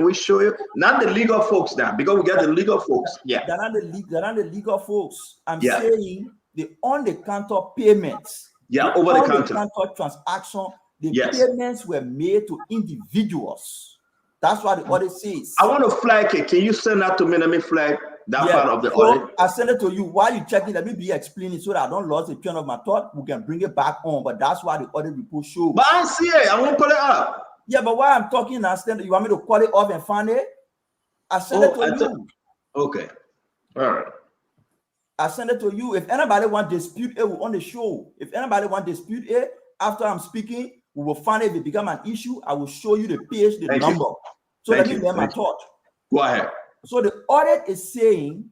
we show you? Not the legal folks now, because we got the legal folks. Yeah.
They're not the legal folks. I'm saying the on-the-counter payments.
Yeah, over the counter.
On-the-counter transaction, the payments were made to individuals. That's what the audit says.
I want to flag it. Can you send that to me? Let me flag that part of the audit.
I send it to you. While you check it, let me be explaining so that I don't lose the train of my thought. We can bring it back on, but that's why the audit report shows.
But I see it. I won't put it up.
Yeah, but while I'm talking, I stand. You want me to call it off and find it? I send it to you.
Okay. All right.
I send it to you. If anybody want to dispute it on the show, if anybody want to dispute it after I'm speaking, we will find it. If it become an issue, I will show you the page, the number. So let me get my thought.
Go ahead.
So the audit is saying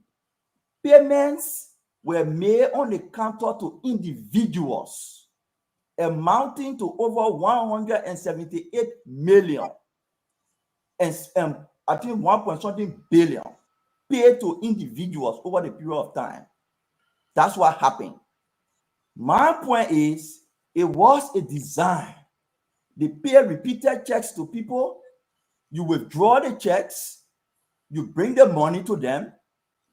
payments were made on the counter to individuals, amounting to over 178 million and I think 1 point something billion paid to individuals over the period of time. That's what happened. My point is, it was a design. They pay repeated checks to people. You withdraw the checks. You bring the money to them.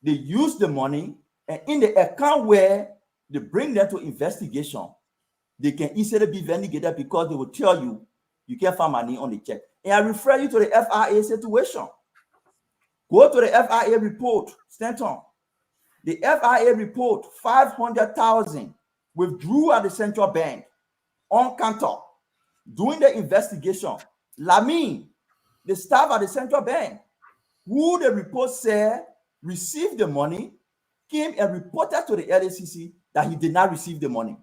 They use the money. And in the account where they bring them to investigation, they can easily be vindicated because they will tell you, you can't find money on the check. And I refer you to the FIA situation. Go to the FIA report, Stanton. The FIA report, 500,000 withdrew at the central bank on counter. During the investigation, Lamine, the staff at the central bank, who the report said received the money, came and reported to the LACC that he did not receive the money.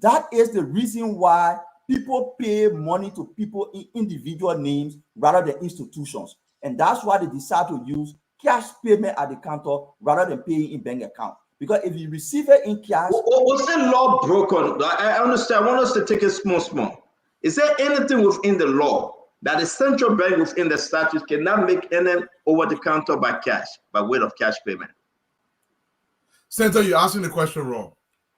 That is the reason why people pay money to people in individual names rather than institutions. And that's why they decide to use cash payment at the counter rather than paying in bank account. Because if you receive it in cash...
Was the law broken? I understand. I want us to take it small. Is there anything within the law that the central bank within the statute cannot make any over the counter by cash, by way of cash payment?
Senator, you're asking the question wrong.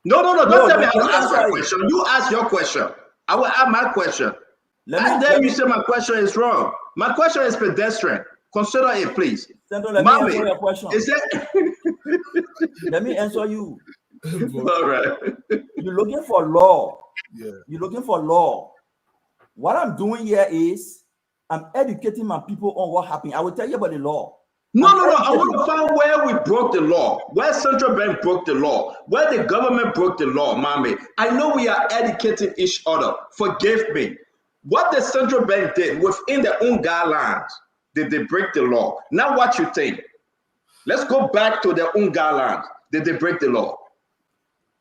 No, don't tell me how to ask my question. You ask your question. I will ask my question. And then you say my question is wrong. My question is pedestrian. Consider it, please.
Senator, let me answer your question.
Is that...
Let me answer you.
All right.
You're looking for law.
Yeah.
You're looking for law. What I'm doing here is I'm educating my people on what happened. I will tell you about the law.
No. I want to find where we broke the law, where central bank broke the law, where the government broke the law, mommy. I know we are educating each other. Forgive me. What the central bank did within their own guidelines, did they break the law? Now what you think? Let's go back to their own guidelines. Did they break the law?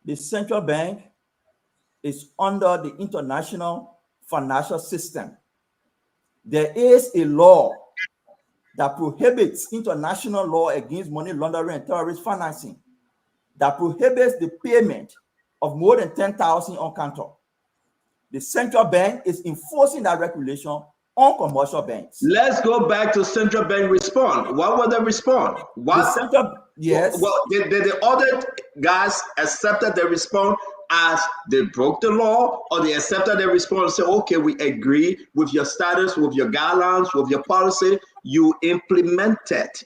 The central bank is under the international financial system. There is a law that prohibits international law against money laundering and terrorist financing, that prohibits the payment of more than 10,000 on counter. The central bank is enforcing that regulation on commercial banks.
Let's go back to central bank respond. What will they respond?
Yes.
Well, did the other guys accepted the response as they broke the law, or they accepted the response and say, okay, we agree with your status, with your guidelines, with your policy, you implement it.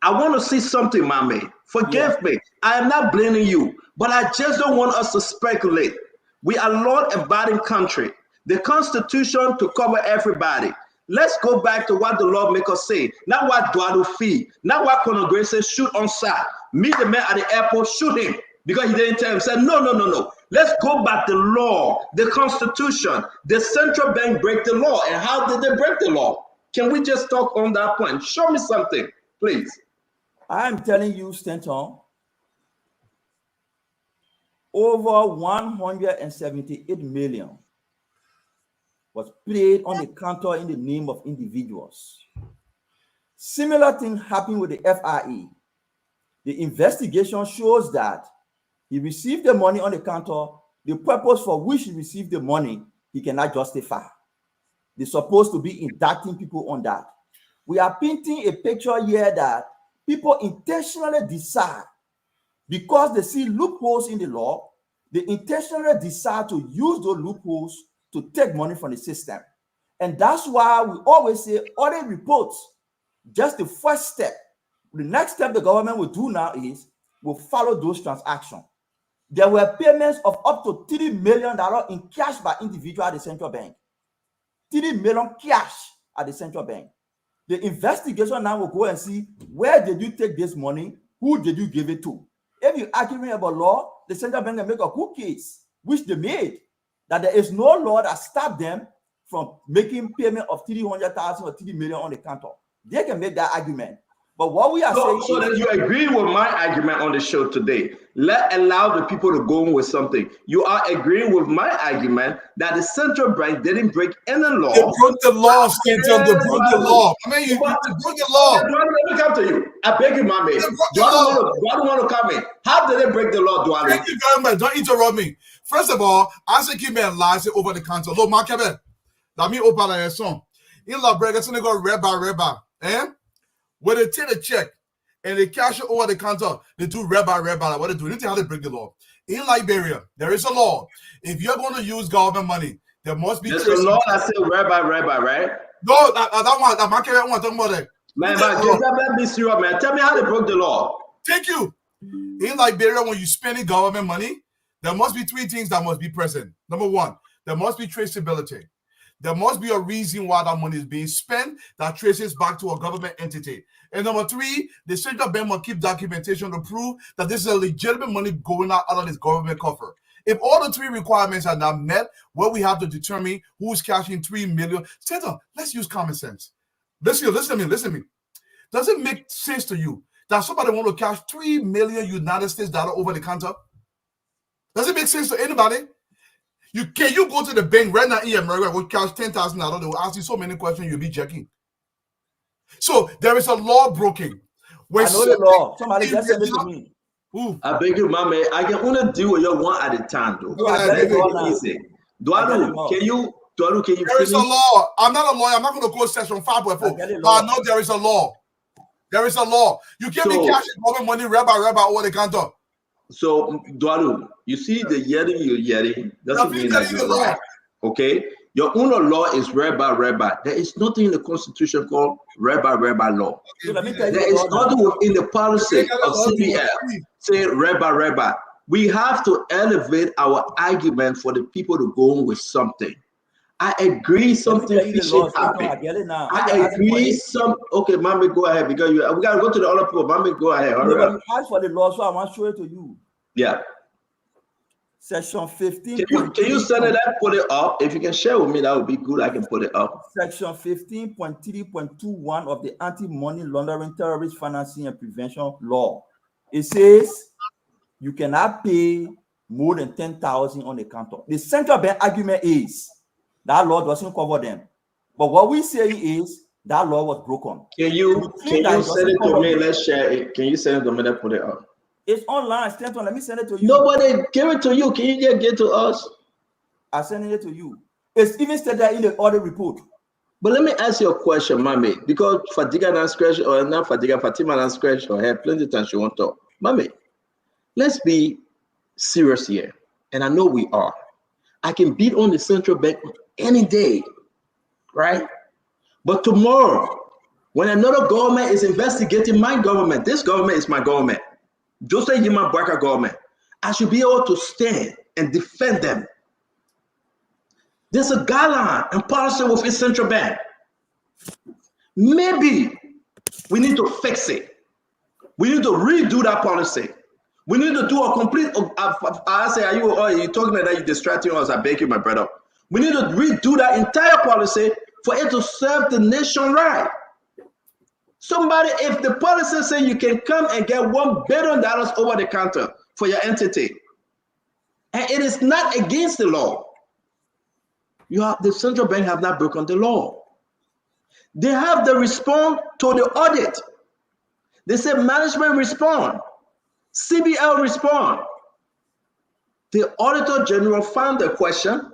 I want to see something, mommy. Forgive me. I am not blaming you, but I just don't want us to speculate. We are a law-abiding country. The Constitution to cover everybody. Let's go back to what the lawmakers say. Not what Duado fee. Not what Conor Gray says, shoot on site. Meet the man at the airport, shoot him. Because he didn't tell him, said, no. Let's go back to the law, the Constitution. The central bank break the law. And how did they break the law? Can we just talk on that point? Show me something, please.
I'm telling you, Stanton, over 178 million was paid on the counter in the name of individuals. Similar thing happened with the FIA. The investigation shows that he received the money on the counter. The purpose for which he received the money, he cannot justify. They're supposed to be indicting people on that. We are painting a picture here that people intentionally decide, because they see loopholes in the law, they intentionally decide to use those loopholes to take money from the system. And that's why we always say audit reports, just the first step. The next step the government will do now is will follow those transactions. There were payments of up to $3 million in cash by individual at the central bank. $3 million cash at the central bank. The investigation now will go and see, where did you take this money? Who did you give it to? If you're arguing about law, the central bank can make a good case, which they made, that there is no law that stopped them from making payment of 300,000 or 3 million on the counter. They can make that argument. But what we are saying
so that you agree with my argument on the show today. Allow the people to go on with something. You are agreeing with my argument that the central bank didn't break any law.
They broke the law, Stanton. They broke the law. I mean, you broke the law.
Let me come to you. I beg you, my man. Do I want to come in? How did they break the law, Duane?
Thank you very much. Don't interrupt me. First of all, I say keep me alive over the counter. Look, my cabin. Let me open a song. In La Brega, so they go reba. Eh? When they take a check, and they cash it over the counter. They do red by like what they do. You need to how they break the law. In Liberia, there is a law. If you're going to use government money, there must be.
There's a law that says red by, right?
No, that one. That my carry one talking about that.
Man, that be serious, man. Tell me how they broke the law.
Thank you. In Liberia, when you spending government money, there must be 3 things that must be present. Number 1, there must be traceability. There must be a reason why that money is being spent that traces back to a government entity. And number 3, the central bank must keep documentation to prove that this is a legitimate money going out of this government cover. If all the 3 requirements are not met, well, we have to determine who's cashing 3 million. Senator, let's use common sense. Listen to me. Does it make sense to you that somebody want to cash 3 million United States dollar over the counter? Does it make sense to anybody? Can you go to the bank right now in America and cash $10,000? They will ask you so many questions, you'll be checking. So there is a law broken.
I know the law. Somebody just said it to me.
I beg you, my man. I can only deal with you one at a time, though. Easy. Dualu, can you finish?
There is a law. I'm not a lawyer. I'm not going to go section 5.4. But I know there is a law. There is a law. You can't be cashing government money rabbi over the counter.
So, Dualu, you see the yelling doesn't mean that you're right. Okay? Your own law is rabbi. There is nothing in the Constitution called rabbi law. There is nothing within the policy of CBL saying rabbi. We have to elevate our argument for the people to go on with something. I agree something should happen. I agree some. Okay, mommy, go ahead because we gotta go to the other people. Mommy, go ahead. All right.
You asked for the law, so I want to show it to you.
Yeah.
Section 15.
Can you send it up, put it up? If you can share with me, that would be good. I can put it up.
Section 15.3.21 of the Anti-Money Laundering, Terrorist Financing and Prevention Law. It says you cannot pay more than 10,000 on the counter. The central bank argument is that law doesn't cover them. But what we say is that law was broken.
Can you send it to me? Let's share it. Can you send it to me? Let's put it up.
It's online. Stanton, let me send it to you.
Nobody give it to you. Can you just get to us?
I'm sending it to you. It's even stated in the audit report.
But let me ask you a question, mommy, because Fatima and scratch or not Fatima and scratch or have plenty of time she won't talk. Mommy, let's be serious here. And I know we are. I can beat on the central bank any day, right? But tomorrow, when another government is investigating my government, this government is my government, just like Yima Barker government, I should be able to stand and defend them. There's a guideline and policy with the central bank. Maybe we need to fix it. We need to redo that policy. We need to do a complete. I say, are you talking about that? You distracting us? I beg you, my brother. We need to redo that entire policy for it to serve the nation right. Somebody, if the policy say you can come and get $1 billion over the counter for your entity, and it is not against the law, the central bank have not broken the law. They have to respond to the audit. They say management respond, CBL respond. The Auditor General found the question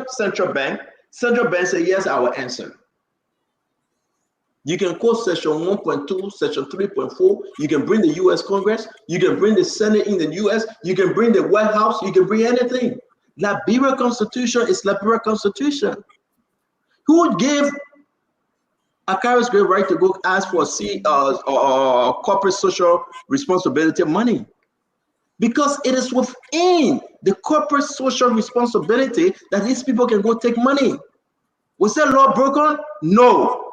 central bank say yes, I will answer. You can quote section 1.2, section 3.4. You can bring the U.S. Congress. You can bring the Senate in the U.S. You can bring the White House. You can bring anything. Liberia Constitution is Liberia Constitution. Who gave Akaris great right to go ask for corporate social responsibility money? Because it is within the corporate social responsibility that these people can go take money. Was that law broken? No.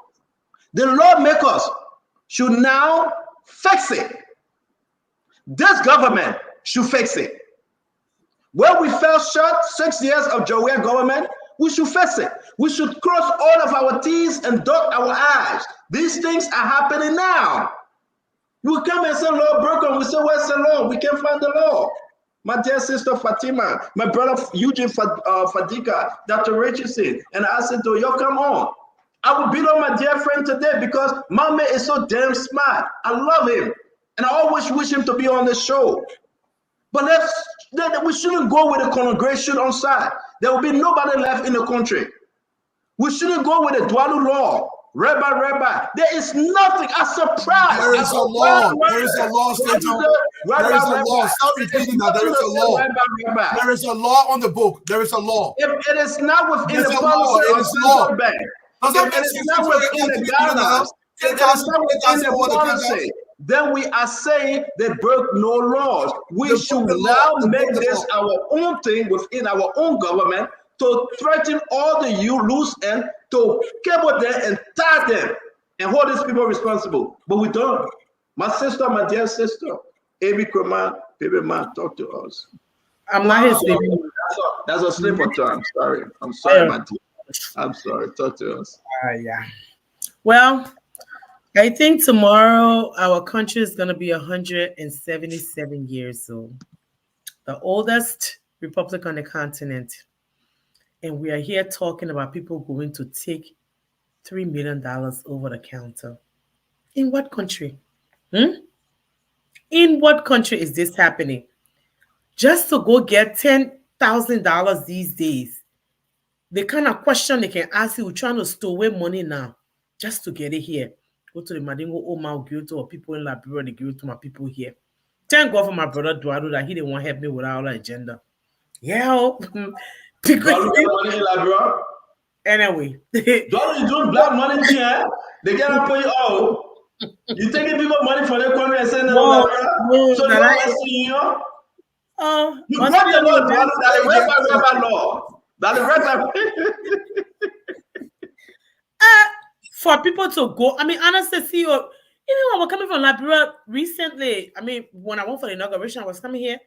The lawmakers should now fix it. This government should fix it. Where we fell short 6 years of Jowian government, we should fix it. We should cross all of our T's and dot our I's. These things are happening now. You come and say law broken. We say, where's the law? We can't find the law. My dear sister Fatima, my brother Eugene Fadika, Dr. Richardson, and I said, yo, come on. I will beat on my dear friend today because my man is so damn smart. I love him. And I always wish him to be on the show. But we shouldn't go with a congregation on side. There will be nobody left in the country. We shouldn't go with a Dualu law Rabbi. There is nothing. A surprise.
There is a law. There is a law, Stato. There is a law. Stop repeating that. There is a law. There is a law on the book. There is a law.
If it is not within
There's
the
a law.
policy
It
of
is
central
law.
bank,
Doesn't
if it is not within the guidelines, if it is not within the policy, then we are saying they broke no laws. We should now make this our own thing within our own government to threaten all the loose end, to cable them and tie them and hold these people responsible. But we don't. My sister, my dear sister, Amy Kraman, baby man, talk to us.
I'm not his baby.
That's a slip of tongue. I'm sorry, my dear. I'm sorry. Talk to us.
Yeah. Well, I think tomorrow our country is going to be 177 years old, the oldest republic on the continent. And we are here talking about people going to take $3 million over the counter. In what country? In what country is this happening? Just to go get $10,000 these days, the kind of question they can ask you, we're trying to store away money now, just to get it here. Go to the Madingo Oma, give it to our people in Liberia, they give it to my people here. Thank God for my brother Duado that he didn't want to help me with our agenda. Yeah. Anyway.
Don't you do black money here? They get pay you out. You taking people money for their country and saying
no,
so they don't see you. You break the law, that is Rabbi law. That is
for people to go, I mean, honestly, CEO, even when we're coming from Liberia recently, I mean, when I went for the inauguration, I was coming here.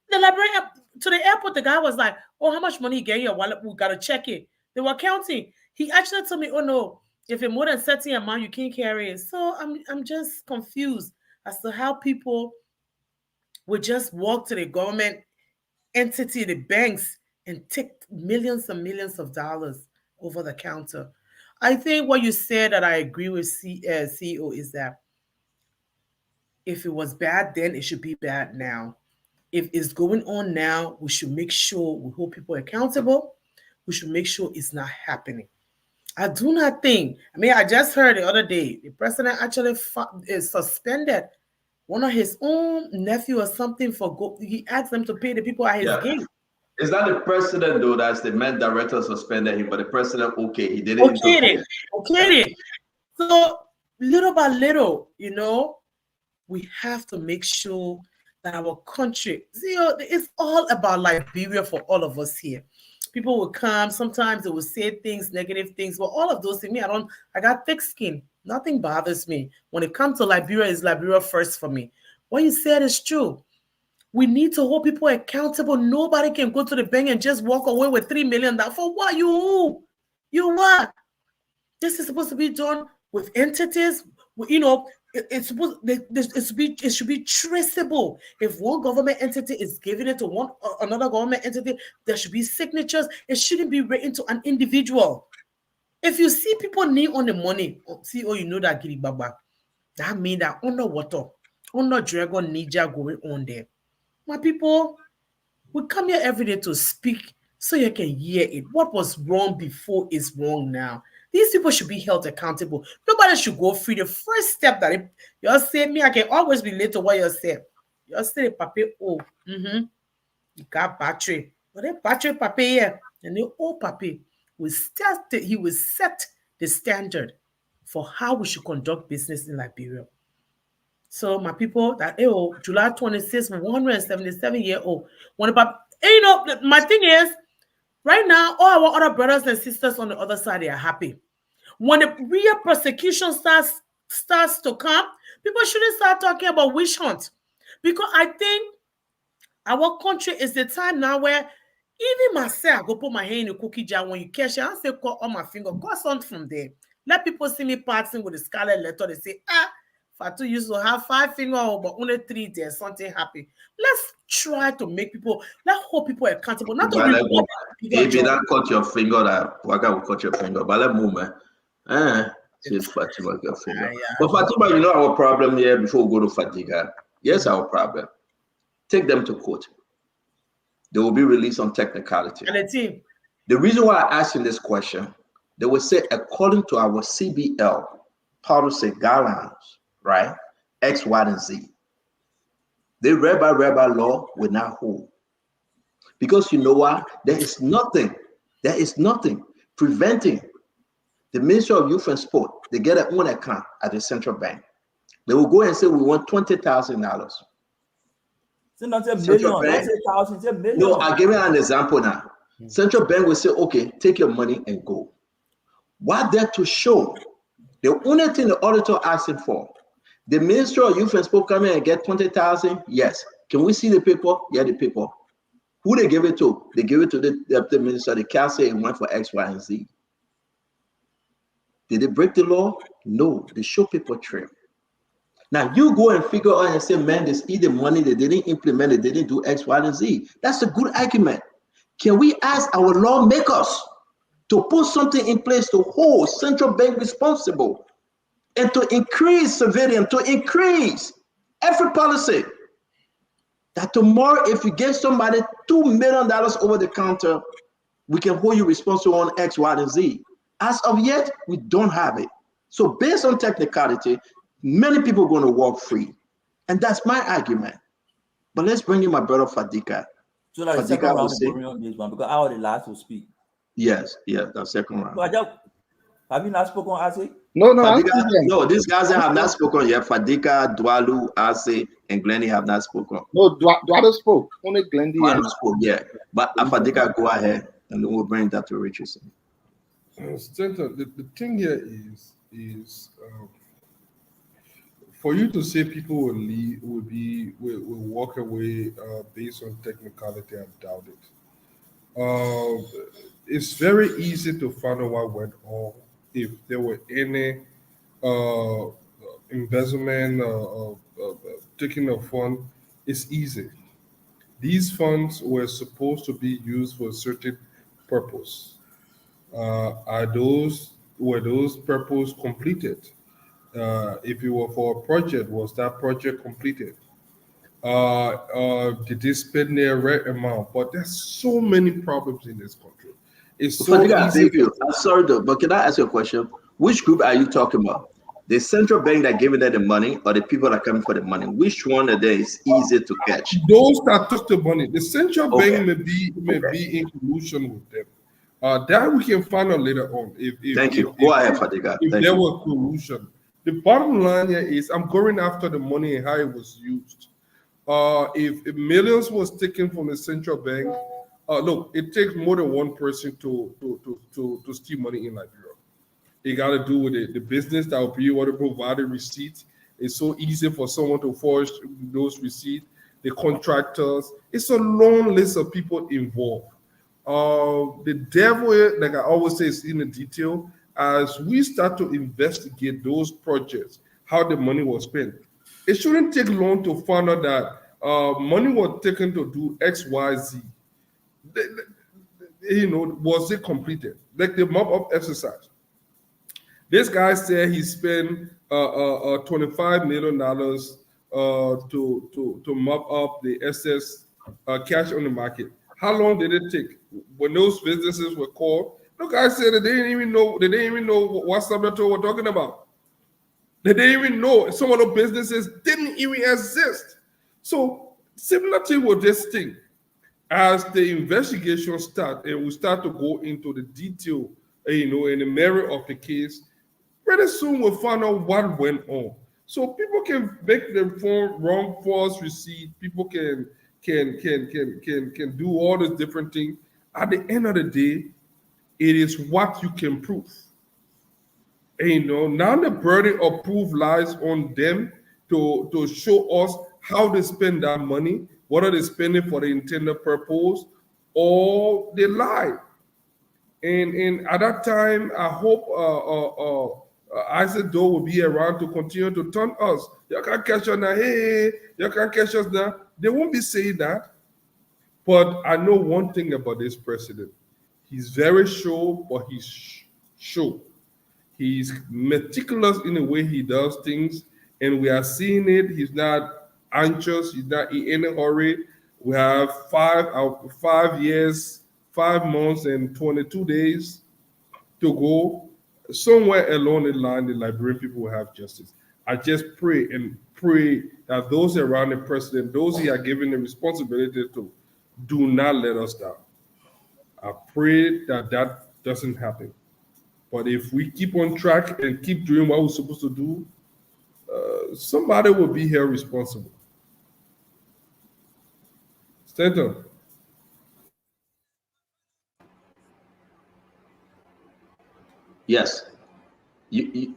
The Liberia to the airport, the guy was like, "Oh, how much money you get in your wallet? We gotta check it." They were counting. He actually told me, "Oh no, if it's more than certain amount, you can't carry it." So I'm just confused as to how people would just walk to the government entity, the banks, and take millions and millions of dollars over the counter. I think what you said that I agree with CEO is that if it was bad then, it should be bad now. If it's going on now, we should make sure we hold people accountable. We should make sure it's not happening. I do not think, I mean, I just heard the other day, the president actually suspended one of his own nephew or something he asked them to pay the people at his gate.
It's not the president though, that's the main director suspended him, but the president, he did it.
Okay. So little by little, we have to make sure that our country, it's all about Liberia for all of us here. People will come, sometimes they will say things, negative things, but all of those things, I got thick skin. Nothing bothers me. When it comes to Liberia, it's Liberia first for me. What you said is true. We need to hold people accountable. Nobody can go to the bank and just walk away with $3 million. For what? You what? This is supposed to be done with entities. It should be traceable. If one government entity is giving it to another government entity, there should be signatures. It shouldn't be written to an individual. If you see people knee on the money, CEO, you know that Giri Baba. That means that underwater, under dragon ninja going on there. My people, we come here every day to speak so you can hear it. What was wrong before is wrong now. These people should be held accountable. Nobody should go free. The first step that you say me, I can always relate to what you say. You say, Papi, you got battery. But then battery, Papi, here, and the old Papi he will set the standard for how we should conduct business in Liberia. So my people, that July 26th, 177 year old. My thing is, right now, all our other brothers and sisters on the other side, they are happy. When the real persecution starts to come, people shouldn't start talking about witch hunt. Because I think our country is the time now where even myself, I go put my hand in the cookie jar. When you catch it, I say cut on my finger, go something from there. Let people see me passing with a scarlet letter. They say, Fatu used to have 5 fingers, but only 3 there. Something happy. Let's try to make people, let's hold people accountable. Not to report.
If you don't cut your finger, that Waka will cut your finger. But let's move, man. It's Fatima your finger. But Fatima, our problem here before we go to Fatiga. Yes, our problem. Take them to court. They will be released on technicality.
And the team.
The reason why I asked him this question, they will say, according to our CBL policy guidelines, right? X, Y, and Z. The rabbi law will not hold. Because you know what? There is nothing preventing the Ministry of Youth and Sport. They get their own account at the central bank. They will go and say, we want $20,000.
So not a million, don't say thousand, say million.
No, I'll give you an example now. Central bank will say, okay, take your money and go. What that to show? The only thing the auditor asking for, the Ministry of Youth and Sport come in and get 20,000. Yes. Can we see the paper? Yeah, the paper. Who they give it to? They give it to the deputy minister. They can't say it went for X, Y, and Z. Did they break the law? No. They show paper trail. Now you go and figure out and say, man, they see the money, they didn't implement it, they didn't do X, Y, and Z. That's a good argument. Can we ask our lawmakers to put something in place to hold central bank responsible and to increase surveillance, to increase every policy? That tomorrow, if you give somebody $2 million over the counter, we can hold you responsible on X, Y, and Z. As of yet, we don't have it. So based on technicality, many people are going to walk free. And that's my argument. But let's bring in my brother Fadika.
So like the second round will bring on this one because I was the last to speak.
Yes, the second round.
So have you not spoken, Ase?
No,
Fadika, no, these guys have not spoken yet. Fadika, Dwalu, Ase, and Glenny have not spoken.
No, Dwalu spoke. Only Glenny.
Dwalu spoke, yeah. But Fadika, go ahead, and then we'll bring that to Richardson.
The thing here is for you to say people will leave, will walk away based on technicality, I doubt it. It's very easy to find out what went on. If there were any embezzlement taking a fund, it's easy. These funds were supposed to be used for a certain purpose. Were those purpose completed? If it were for a project, was that project completed? Did they spend their right amount? But there's so many problems in this country. It's so easy.
Thank you. I'm sorry though, but can I ask you a question? Which group are you talking about? The central bank that giving them the money, or the people that are coming for the money? Which one of them is easy to catch?
Those that took the money. The central bank may be in collusion with them. That we can find out later on.
Thank you. Go ahead, Fadiga.
If there were collusion. The bottom line here is I'm going after the money and how it was used. If millions was taken from the central bank, look, it takes more than one person to steal money in Liberia. It got to do with the business that will be able to provide the receipts. It's so easy for someone to forge those receipts. The contractors. It's a long list of people involved. The devil, like I always say, is in the detail. As we start to investigate those projects, how the money was spent, it shouldn't take long to find out that money was taken to do X, Y, Z. Was it completed? Like the mop-up exercise. This guy said he spent $25 million to mop up the excess cash on the market. How long did it take? When those businesses were called, the guy said that they didn't even know what subject we're talking about. They didn't even know. Some of the businesses didn't even exist. So similar thing with this thing, as the investigation starts and we start to go into the detail, in the merit of the case, pretty soon we'll find out what went on. So people can make the wrong false receipt. People can do all these different things. At the end of the day, it is what you can prove. And, now the burden of proof lies on them to show us how they spend that money, whether they spend it for the intended purpose or they lie. And at that time, I hope Isaac Doe will be around to continue to taunt us. You can't catch us now. Hey, you can't catch us now. They won't be saying that. But I know one thing about this president. He's very sure, but he's sure. He's meticulous in the way he does things, and we are seeing it. He's not anxious. He's not in any hurry. We have 5 years, 5 months, and 22 days to go somewhere along the line. The Liberian people will have justice. I just pray that those around the president, those he are given the responsibility to, do not let us down. I pray that that doesn't happen. But if we keep on track and keep doing what we're supposed to do, somebody will be held responsible. Stanton.
Yes.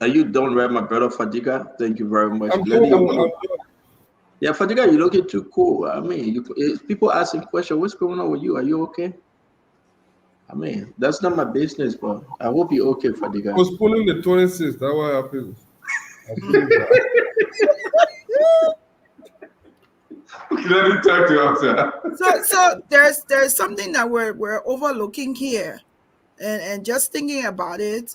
Are you done, right, my brother Fadiga? Thank you very much.
I'm done.
Yeah, Fadiga, you're looking too cool. I mean, people asking questions. What's going on with you? Are you okay? I mean, that's not my business, but I hope you're okay, Fadiga.
Postponing the 26th. That's what happened.
Let me talk to you.
So there's something that we're overlooking here, and just thinking about it.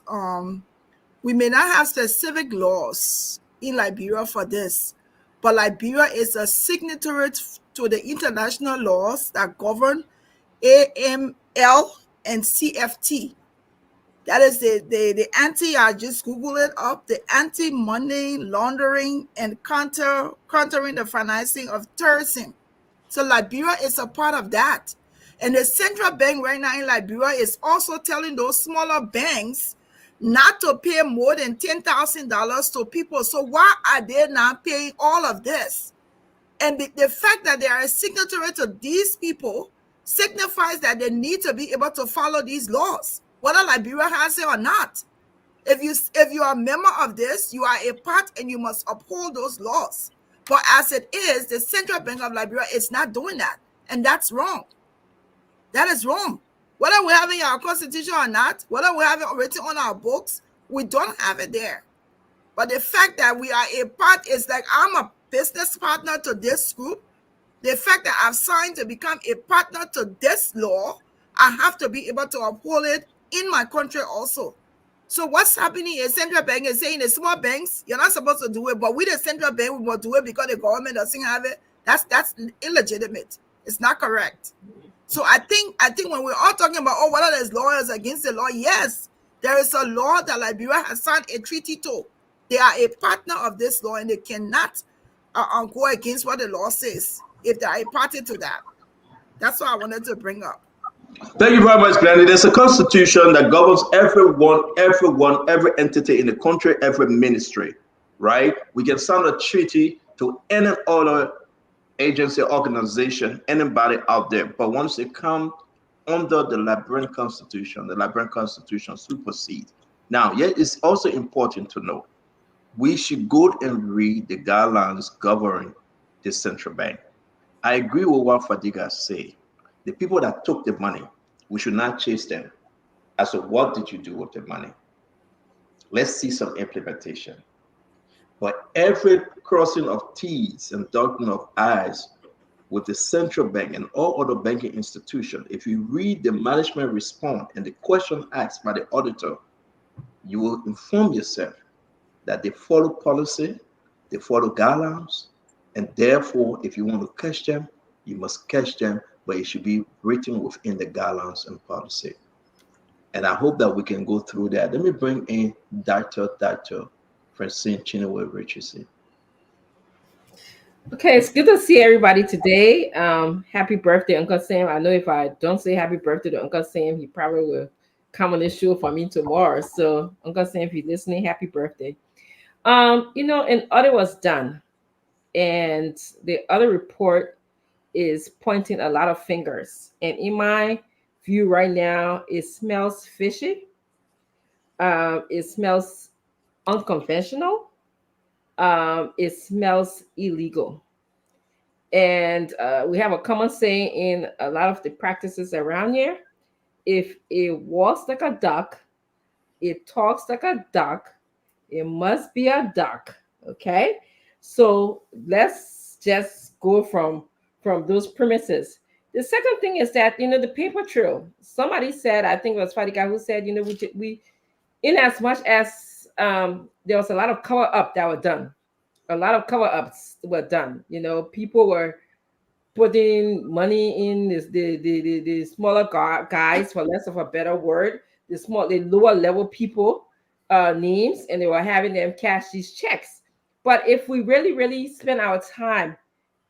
We may not have specific laws in Liberia for this, but Liberia is a signatory to the international laws that govern AML and CFT. That is the I just Google it up, the anti-money laundering and countering the financing of terrorism. So Liberia is a part of that. And the central bank right now in Liberia is also telling those smaller banks not to pay more than $10,000 to people. So why are they not paying all of this? And the fact that they are a signatory to these people signifies that they need to be able to follow these laws, whether Liberia has it or not. If you are a member of this, you are a part and you must uphold those laws. But as it is, the Central Bank of Liberia is not doing that. And that's wrong. That is wrong. Whether we have it in our constitution or not, whether we have it written on our books, we don't have it there. But the fact that we are a part is like, I'm a business partner to this group. The fact that I've signed to become a partner to this law, I have to be able to uphold it in my country also. So what's happening is central bank is saying the small banks, you're not supposed to do it, but we the central bank, we will do it because the government doesn't have it. That's illegitimate. It's not correct. So I think when we're all talking about, whether there's lawyers against the law, yes, there is a law that Liberia has signed a treaty to. They are a partner of this law and they cannot go against what the law says if they are a party to that. That's what I wanted to bring up.
Thank you very much, Granny. There's a constitution that governs everyone, every entity in the country, every ministry, right? We can sign a treaty to any other agency, organization, anybody out there. But once they come under the Liberian Constitution supersedes. Now, yet it's also important to know, we should go and read the guidelines governing the central bank. I agree with what Fadiga said. The people that took the money, we should not chase them. As to what did you do with the money? Let's see some implementation. But every crossing of T's and dotting of I's with the central bank and all other banking institutions, if you read the management response and the question asked by the auditor, you will inform yourself that they follow policy, they follow guidelines, and therefore, if you want to catch them, you must catch them, but it should be written within the guidelines and policy. And I hope that we can go through that. Let me bring in Dr. Francine Chinua Richardson.
Okay, it's good to see everybody today. Happy birthday, Uncle Sam. I know if I don't say happy birthday to Uncle Sam, he probably will come on this show for me tomorrow. So, Uncle Sam, if you're listening, happy birthday. An audit was done, and the other report is pointing a lot of fingers. And in my view right now, it smells fishy. It smells unconventional. It smells illegal. And we have a common saying in a lot of the practices around here: if it walks like a duck, it talks like a duck, it must be a duck. Okay, so let's just go from those premises. The second thing is that the paper trail. Somebody said, I think it was Fadiga who said, we in as much as there was a lot of cover up that were done. A lot of cover ups were done. People were putting money in the smaller guys, for less of a better word, the lower level people names, and they were having them cash these checks. But if we really spend our time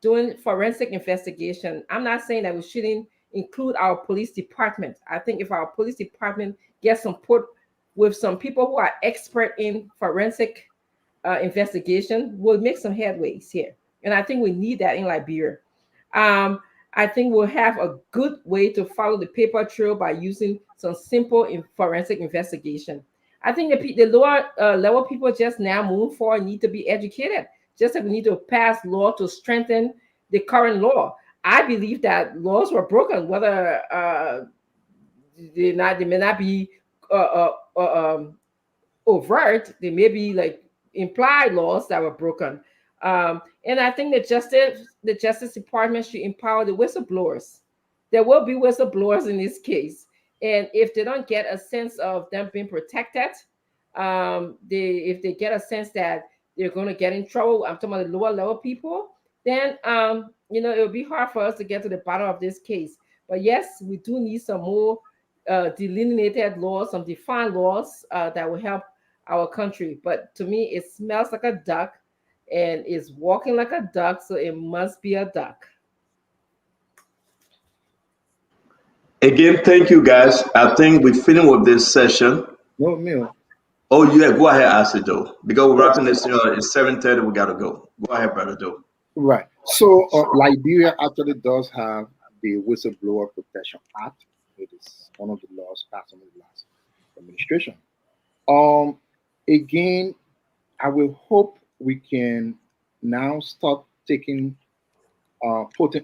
doing forensic investigation, I'm not saying that we shouldn't include our police department. I think if our police department gets some put with some people who are expert in forensic investigation, we'll make some headways here. And I think we need that in Liberia. I think we'll have a good way to follow the paper trail by using some simple forensic investigation. I think the lower level people just now move forward need to be educated. Just like we need to pass law to strengthen the current law. I believe that laws were broken, whether they may not be overt. They may be like implied laws that were broken. And I think the Justice Department should empower the whistleblowers. There will be whistleblowers in this case, and if they don't get a sense of them being protected, if they get a sense that they're going to get in trouble, I'm talking about the lower level people, then it'll be hard for us to get to the bottom of this case. But yes, we do need some more delineated laws, some defined laws that will help our country. But to me, it smells like a duck and is walking like a duck, so it must be a duck.
Again, thank you guys. I think we're finished with this session.
No, Neil.
Oh, yeah, go ahead, Acid Joe. Because we're wrapping this, it's 7:30, we got to go. Go ahead, Brother Joe.
Right. So Liberia actually does have the Whistleblower Protection Act. It is one of the laws passed under the last administration. Again, I will hope we can now start putting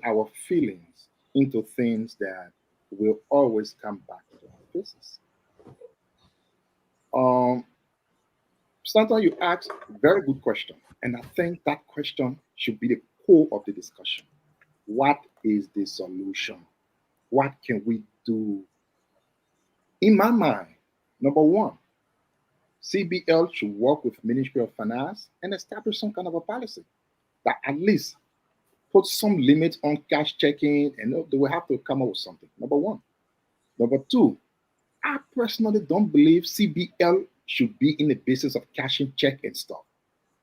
our feelings into things that will always come back to our faces. Sometimes you ask a very good question, and I think that question should be the core of the discussion. What is the solution? What can we do? In my mind, number one, CBL should work with Ministry of Finance and establish some kind of a policy that at least put some limits on cash checking, and they will have to come up with something. Number one. Number two, I personally don't believe CBL should be in the business of cashing check and stuff.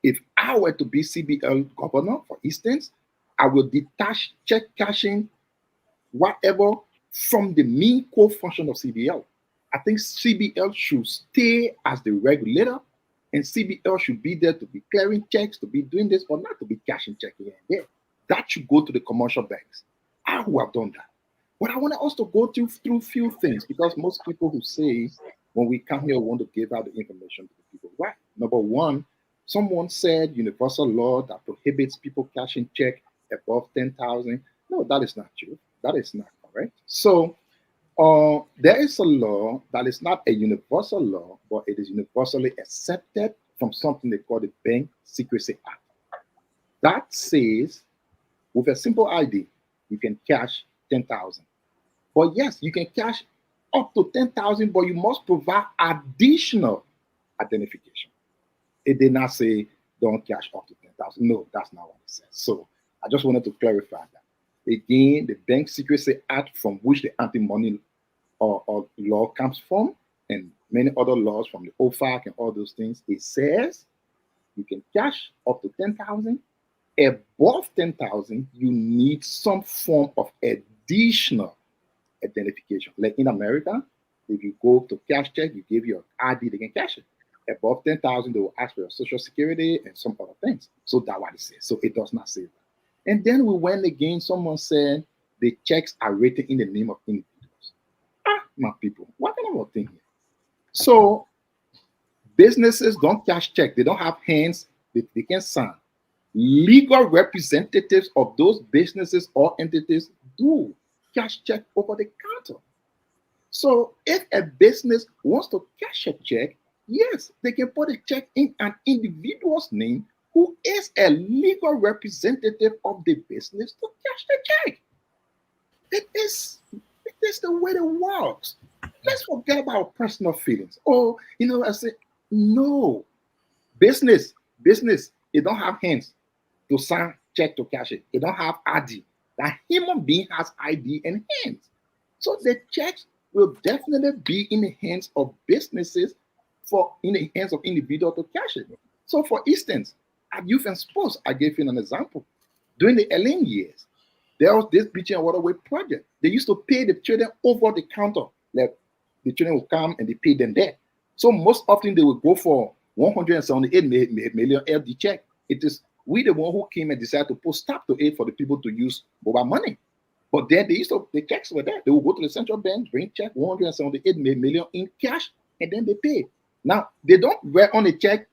If I were to be CBL governor, for instance, I will detach check cashing, whatever, from the main core function of CBL. I think CBL should stay as the regulator, and CBL should be there to be clearing checks, to be doing this, but not to be cashing checks here and there. That should go to the commercial banks. I who have done that. But I want to also go through a few things, because most people who say when we come here we want to give out the information to the people. Right. Number one, someone said universal law that prohibits people cashing check above 10,000. No, that is not true. That is not correct. So there is a law that is not a universal law, but it is universally accepted from something they call the Bank Secrecy Act. That says with a simple ID, you can cash 10,000. But yes, you can cash up to 10,000, but you must provide additional identification. It did not say don't cash up to 10,000. No, that's not what it says. So I just wanted to clarify that. Again, the Bank Secrecy Act, from which the anti-money law comes from, and many other laws from the OFAC and all those things, it says you can cash up to 10,000. Above 10,000, you need some form of additional identification. Like in America, if you go to cash check, you give your ID, they can cash it. Above 10,000, they will ask for your social security and some other things. So that's what it says. So it does not say that. And then we went again, someone said the checks are written in the name of individuals. My people, what kind of a thing here? So businesses don't cash check. They don't have hands. They can sign. Legal representatives of those businesses or entities do cash check over the counter. So if a business wants to cash a check, yes, they can put a check in an individual's name who is a legal representative of the business to cash the check. It is the way it works. Let's forget about personal feelings. Oh, I say, no. Business, it don't have hands to sign check to cash it. It don't have ID. That human being has ID and hands. So the checks will definitely be in the hands of businesses, in the hands of individuals to cash it. So, for instance, at Youth and Sports, I gave you an example. During the Ellen years, there was this beach and waterway project. They used to pay the children over the counter. Like the children would come and they pay them there. So most often they would go for 178 million LD check. It is we the one who came and decided to put stop to it for the people to use mobile money. But then the checks were there. They would go to the central bank, bring check 178 million in cash, and then they pay. Now they don't write on the check.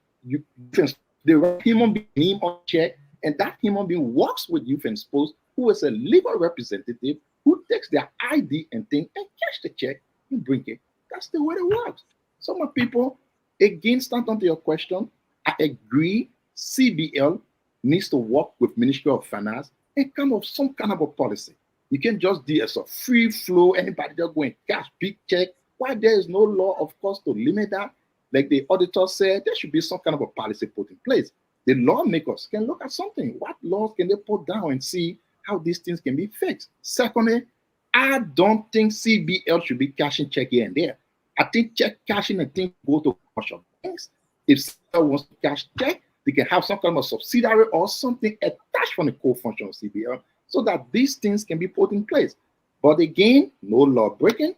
They write human being name on check, and that human being works with Youth and Sports, who is a legal representative who takes their ID and thing and cash the check and bring it. That's the way it works. Some people, again, stand onto your question. I agree. CBL needs to work with Ministry of Finance and come up with some kind of a policy. You can't just do as a free flow. Anybody just go and cash big check. Why there is no law, of course, to limit that? Like the auditor said, there should be some kind of a policy put in place. The lawmakers can look at something. What laws can they put down and see how these things can be fixed? Secondly, I don't think CBL should be cashing check here and there. I think check cashing and things go to commercial banks. If CBL wants to cash check, they can have some kind of subsidiary or something attached from the core function of CBL so that these things can be put in place. But again, no law breaking.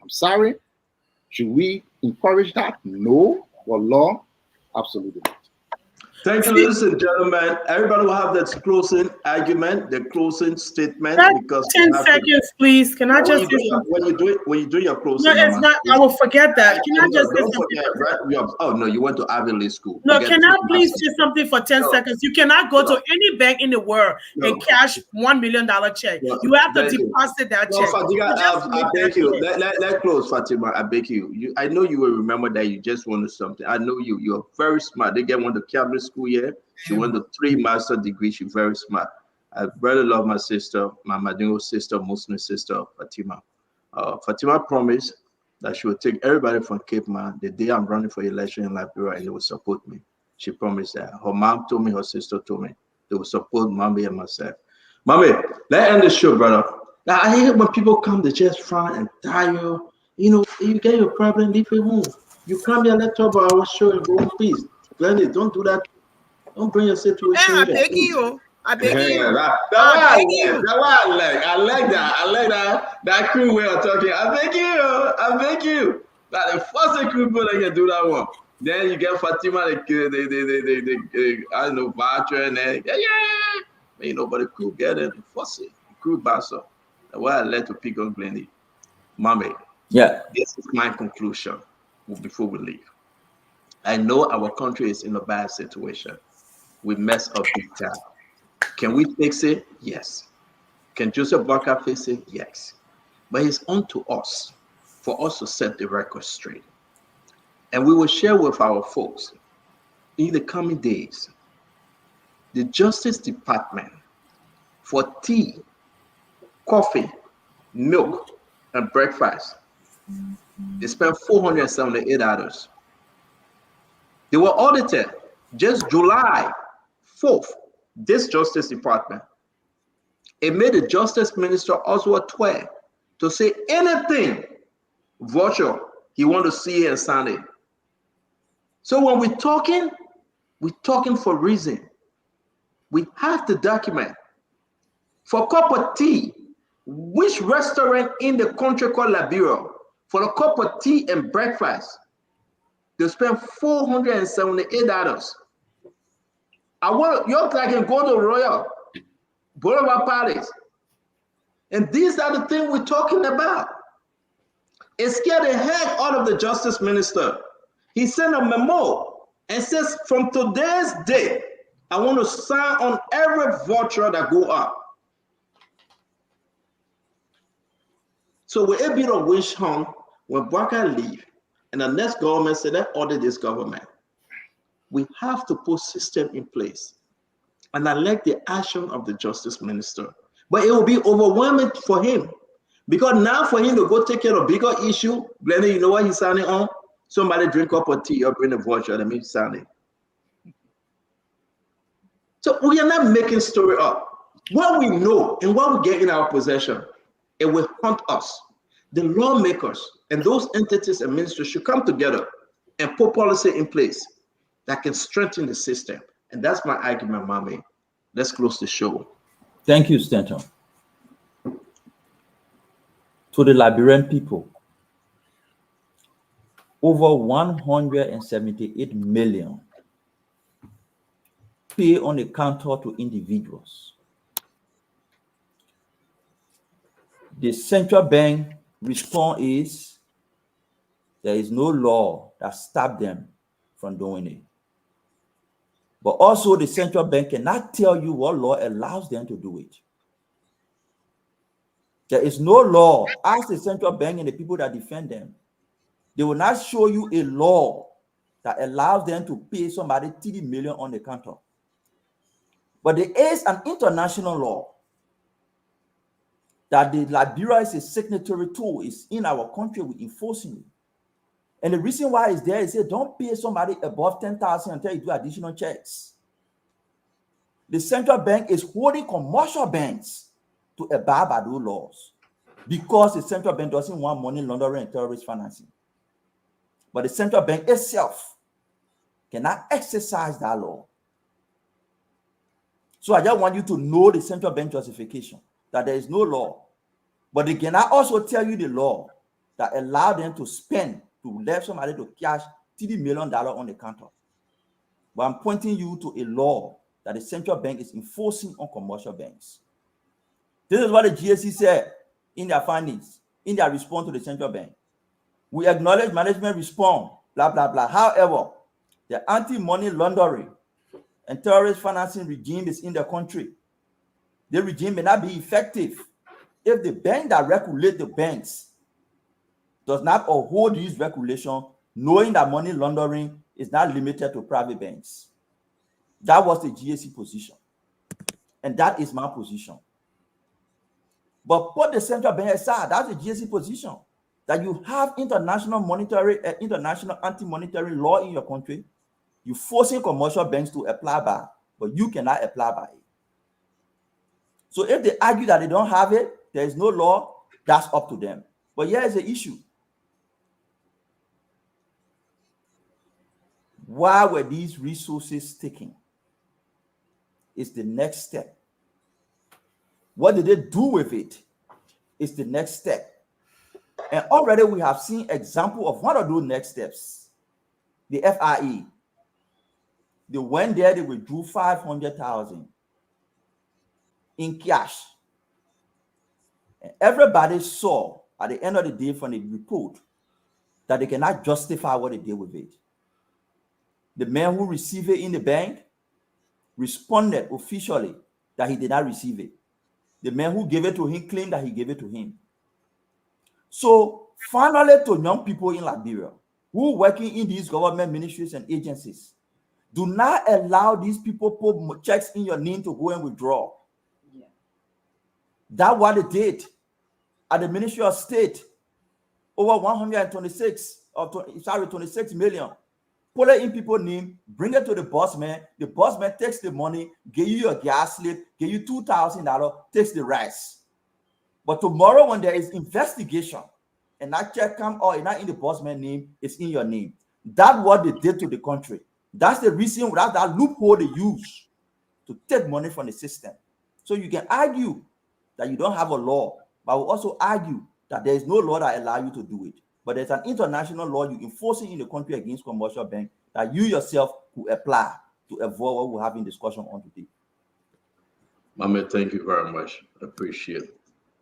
I'm sorry. Should we encourage that? No. But law? Absolutely not.
Thank you, ladies and gentlemen. Everybody will have that closing argument, the closing statement. Because
10 seconds, please. Can I just say something?
When you do your closing,
no, it's not. I will forget that. Can I just say something?
Right? No, you went to Ivy League school.
No, can I please say something for 10 seconds? You cannot go to any bank in the world and cash $1 million check. You have to deposit that check.
Fatima, I beg you. Let close, Fatima. I beg you. I know you will remember that you just wanted something. I know you. You're very smart. They get one to Catholic school here. She went to 3 master degrees. She's very smart. I really love my sister, my Madingo sister, Muslim sister, Fatima. Fatima promised that she would take everybody from Cape Man the day I'm running for election in Liberia, and they will support me. She promised that. Her mom told me, her sister told me, they will support Mommy and myself. Mommy, let's end the show, brother. Now, I hate when people come to just frown and tire you. You know, you get your problem, leave it home. You come here, let's talk about our show and go in peace. Glenny, don't do that. Don't bring your situation.
I beg you. I beg you.
That's why I like that. I like that crew way of talking. I beg you. Like the first crew people that can do that one. Then you get Fatima, the I don't know, Batra and then ain't nobody crew get it. First crew bassa. That's why I like to pick on Glenny. Mommy.
Yeah.
This is my conclusion before we leave. I know our country is in a bad situation. We mess up big time. Can we fix it? Yes. Can Joseph Barker fix it? Yes. But it's on to us for us to set the record straight. And we will share with our folks in the coming days. The Justice Department for tea, coffee, milk, and breakfast, they spent $478. They were audited just July 4th, this Justice Department. It made the Justice Minister Oswald Twe to say anything virtual he want to see and sign it. So when we're talking for reason. We have to document. For a cup of tea, which restaurant in the country called Liberia, for a cup of tea and breakfast, they spend $478. You can go to Royal Boulevard Palace. And these are the things we're talking about. It scared the heck out of the Justice Minister. He sent a memo and says, from today's date, I want to sign on every voucher that go up. So we're able to wish home when Barker leave and the next government said, let's audit this government. We have to put system in place. And I like the action of the Justice Minister. But it will be overwhelming for him. Because now for him to go take care of bigger issue, Glenn, you know what he's signing on? Somebody drink up a tea or bring a voucher, that means signing. So we are not making story up. What we know and what we get in our possession, it will haunt us. the lawmakers and those entities and ministries should come together and put policy in place that can strengthen the system. And that's my argument, Mommy. Let's close the show.
Thank you, Stanton. To the Liberian people, over 178 million pay on the counter to individuals. The central bank response is there is no law that stops them from doing it. But also the central bank cannot tell you what law allows them to do it. There is no law. Ask the central bank and the people that defend them. They will not show you a law that allows them to pay somebody 30 million on the counter. But there is an international law that the Liberia is a signatory to, is in our country, we're enforcing it. And the reason why it's there is say don't pay somebody above 10,000 until you do additional checks. The central bank is holding commercial banks to abide by those laws because the central bank doesn't want money laundering and terrorist financing. But the central bank itself cannot exercise that law. So I just want you to know the central bank justification, that there is no law. But they cannot also tell you the law that allow them to spend, to let somebody to cash $30 million on the counter. But I'm pointing you to a law that the central bank is enforcing on commercial banks. This is what the GSC said in their findings, in their response to the central bank. We acknowledge management response, blah, blah, blah. However, the anti-money laundering and terrorist financing regime is in the country. The regime may not be effective if the bank that regulates the banks does not uphold these regulations, knowing that money laundering is not limited to private banks. That was the GSC position. And that is my position. But put the central bank aside, that's the GSC position. That you have international anti-monetary law in your country, you're forcing commercial banks to apply by, but you cannot apply by it. So if they argue that they don't have it, there is no law, that's up to them. But here is the issue. Why were these resources taken? Is the next step. What did they do with it? Is the next step. And already we have seen example of one of those next steps. The FIE. They went there, they withdrew 500,000 in cash. And everybody saw at the end of the day from the report that they cannot justify what they did with it. The man who received it in the bank responded officially that he did not receive it. The man who gave it to him claimed that he gave it to him. So finally, to young people in Liberia who are working in these government ministries and agencies, do not allow these people put checks in your name to go and withdraw. Yeah. That's what they did at the Ministry of State. Over 26 million. Put it in people's name, bring it to the boss man. The boss man takes the money, give you your gas slip, give you $2,000, takes the rest. But tomorrow when there is investigation and that check comes out, not in the boss man's name, it's in your name. That's what they did to the country. That's the reason, that's that loophole they use to take money from the system. So you can argue that you don't have a law, but I will also argue that there is no law that allows you to do it. But there's an international law you enforcing in the country against commercial banks that you yourself could apply to avoid what we're having discussion on today.
Mohammed, thank you very much. I appreciate it.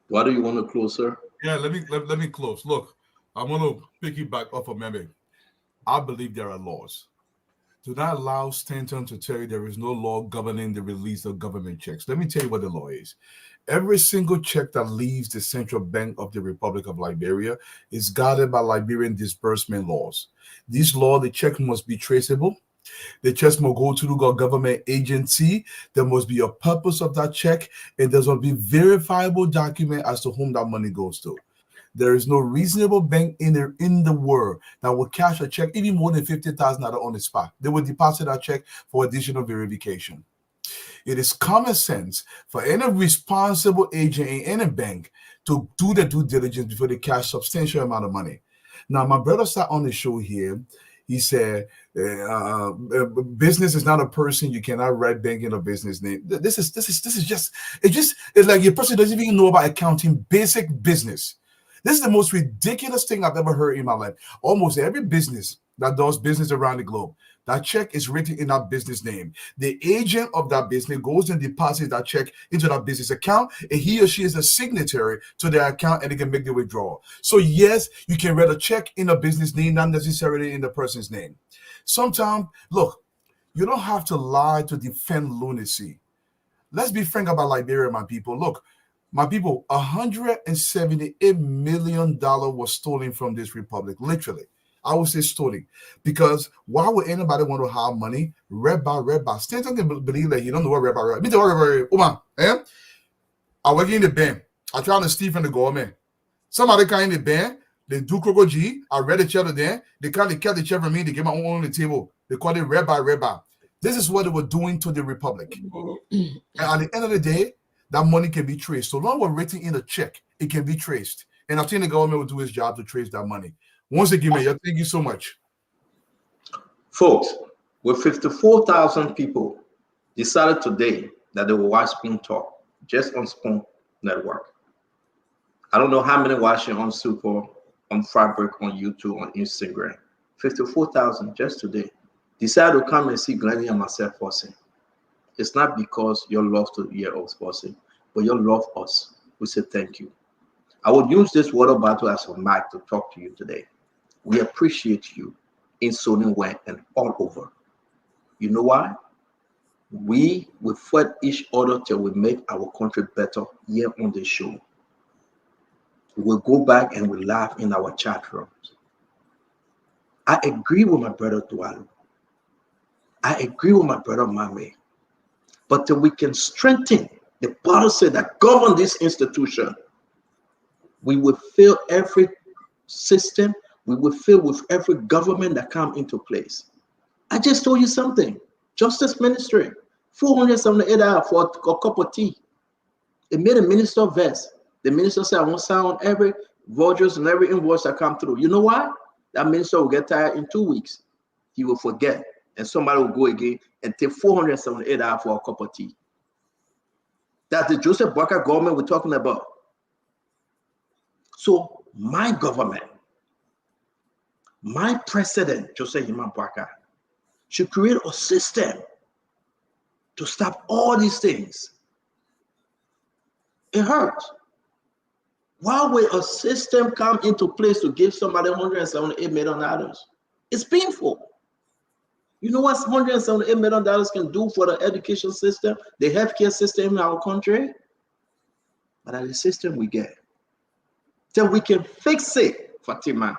Why do you want to close, sir?
Yeah, let me close. Look, I'm going to piggyback off of Mehmet. I believe there are laws. Do not allow Stanton to tell you there is no law governing the release of government checks. Let me tell you what the law is. Every single check that leaves the Central Bank of the Republic of Liberia is guarded by Liberian disbursement laws. These laws, the check must be traceable. The check must go to the government agency. There must be a purpose of that check, and there must be verifiable document as to whom that money goes to. There is no reasonable bank in the world that will cash a check even more than $50,000 on the spot. They will deposit that check for additional verification. It is common sense for any responsible agent in any bank to do the due diligence before they cash substantial amount of money. Now, my brother sat on the show here. He said, "Business is not a person. You cannot write banking or business name." This is just it's like your person doesn't even know about accounting, basic business. This is the most ridiculous thing I've ever heard in my life. Almost every business that does business around the globe, that check is written in that business name. The agent of that business goes and deposits that check into that business account, and he or she is a signatory to their account, and they can make the withdrawal. So yes, you can write a check in a business name, not necessarily in the person's name. Sometimes, look, you don't have to lie to defend lunacy. Let's be frank about Liberia, my people. Look, my people, $178 million was stolen from this republic, literally. I would say stolen, because why would anybody want to have money red by? Stanton can believe that you don't know what red by. Me tell what Uma, I work in the bank. I try to steal from the government. Somebody come in the bank, they do Coco G. I read the check to them. They kept the check from me. They get my own on the table. They call it red by. This is what they were doing to the republic. And at the end of the day, that money can be traced. So long as we're written in a check, it can be traced. And I think the government will do its job to trace that money. Once again, man, thank you so much.
Folks, with 54,000 people decided today that they will watch Spoon Talk just on Spoon Network. I don't know how many watching on Super, on Fabric, on YouTube, on Instagram. 54,000 just today decided to come and see Glennie and myself fussing. It's not because you love to hear us fussing, but you love us. We say thank you. I would use this water bottle as a mic to talk to you today. We appreciate you in Sonny and all over. You know why? We will fight each other till we make our country better here on the show. We'll go back and we'll laugh in our chat rooms. I agree with my brother Dualu. I agree with my brother Mame. But till we can strengthen the policy that govern this institution, we will fail every system. We will fail with every government that come into place. I just told you something. Justice Ministry, $478 for a cup of tea. It made a minister vest. The minister said, I want to sign on every vouchers and every invoice that come through. You know why? That minister will get tired in 2 weeks. He will forget. And somebody will go again and take $478 for a cup of tea. That's the Joseph Boakai government we're talking about. So my government, my president, Joseph Boakai, should create a system to stop all these things. It hurts. Why will a system come into place to give somebody $178 million? It's painful. You know what $178 million can do for the education system, the healthcare system in our country? But that's the system we get. Then we can fix it, Fatima.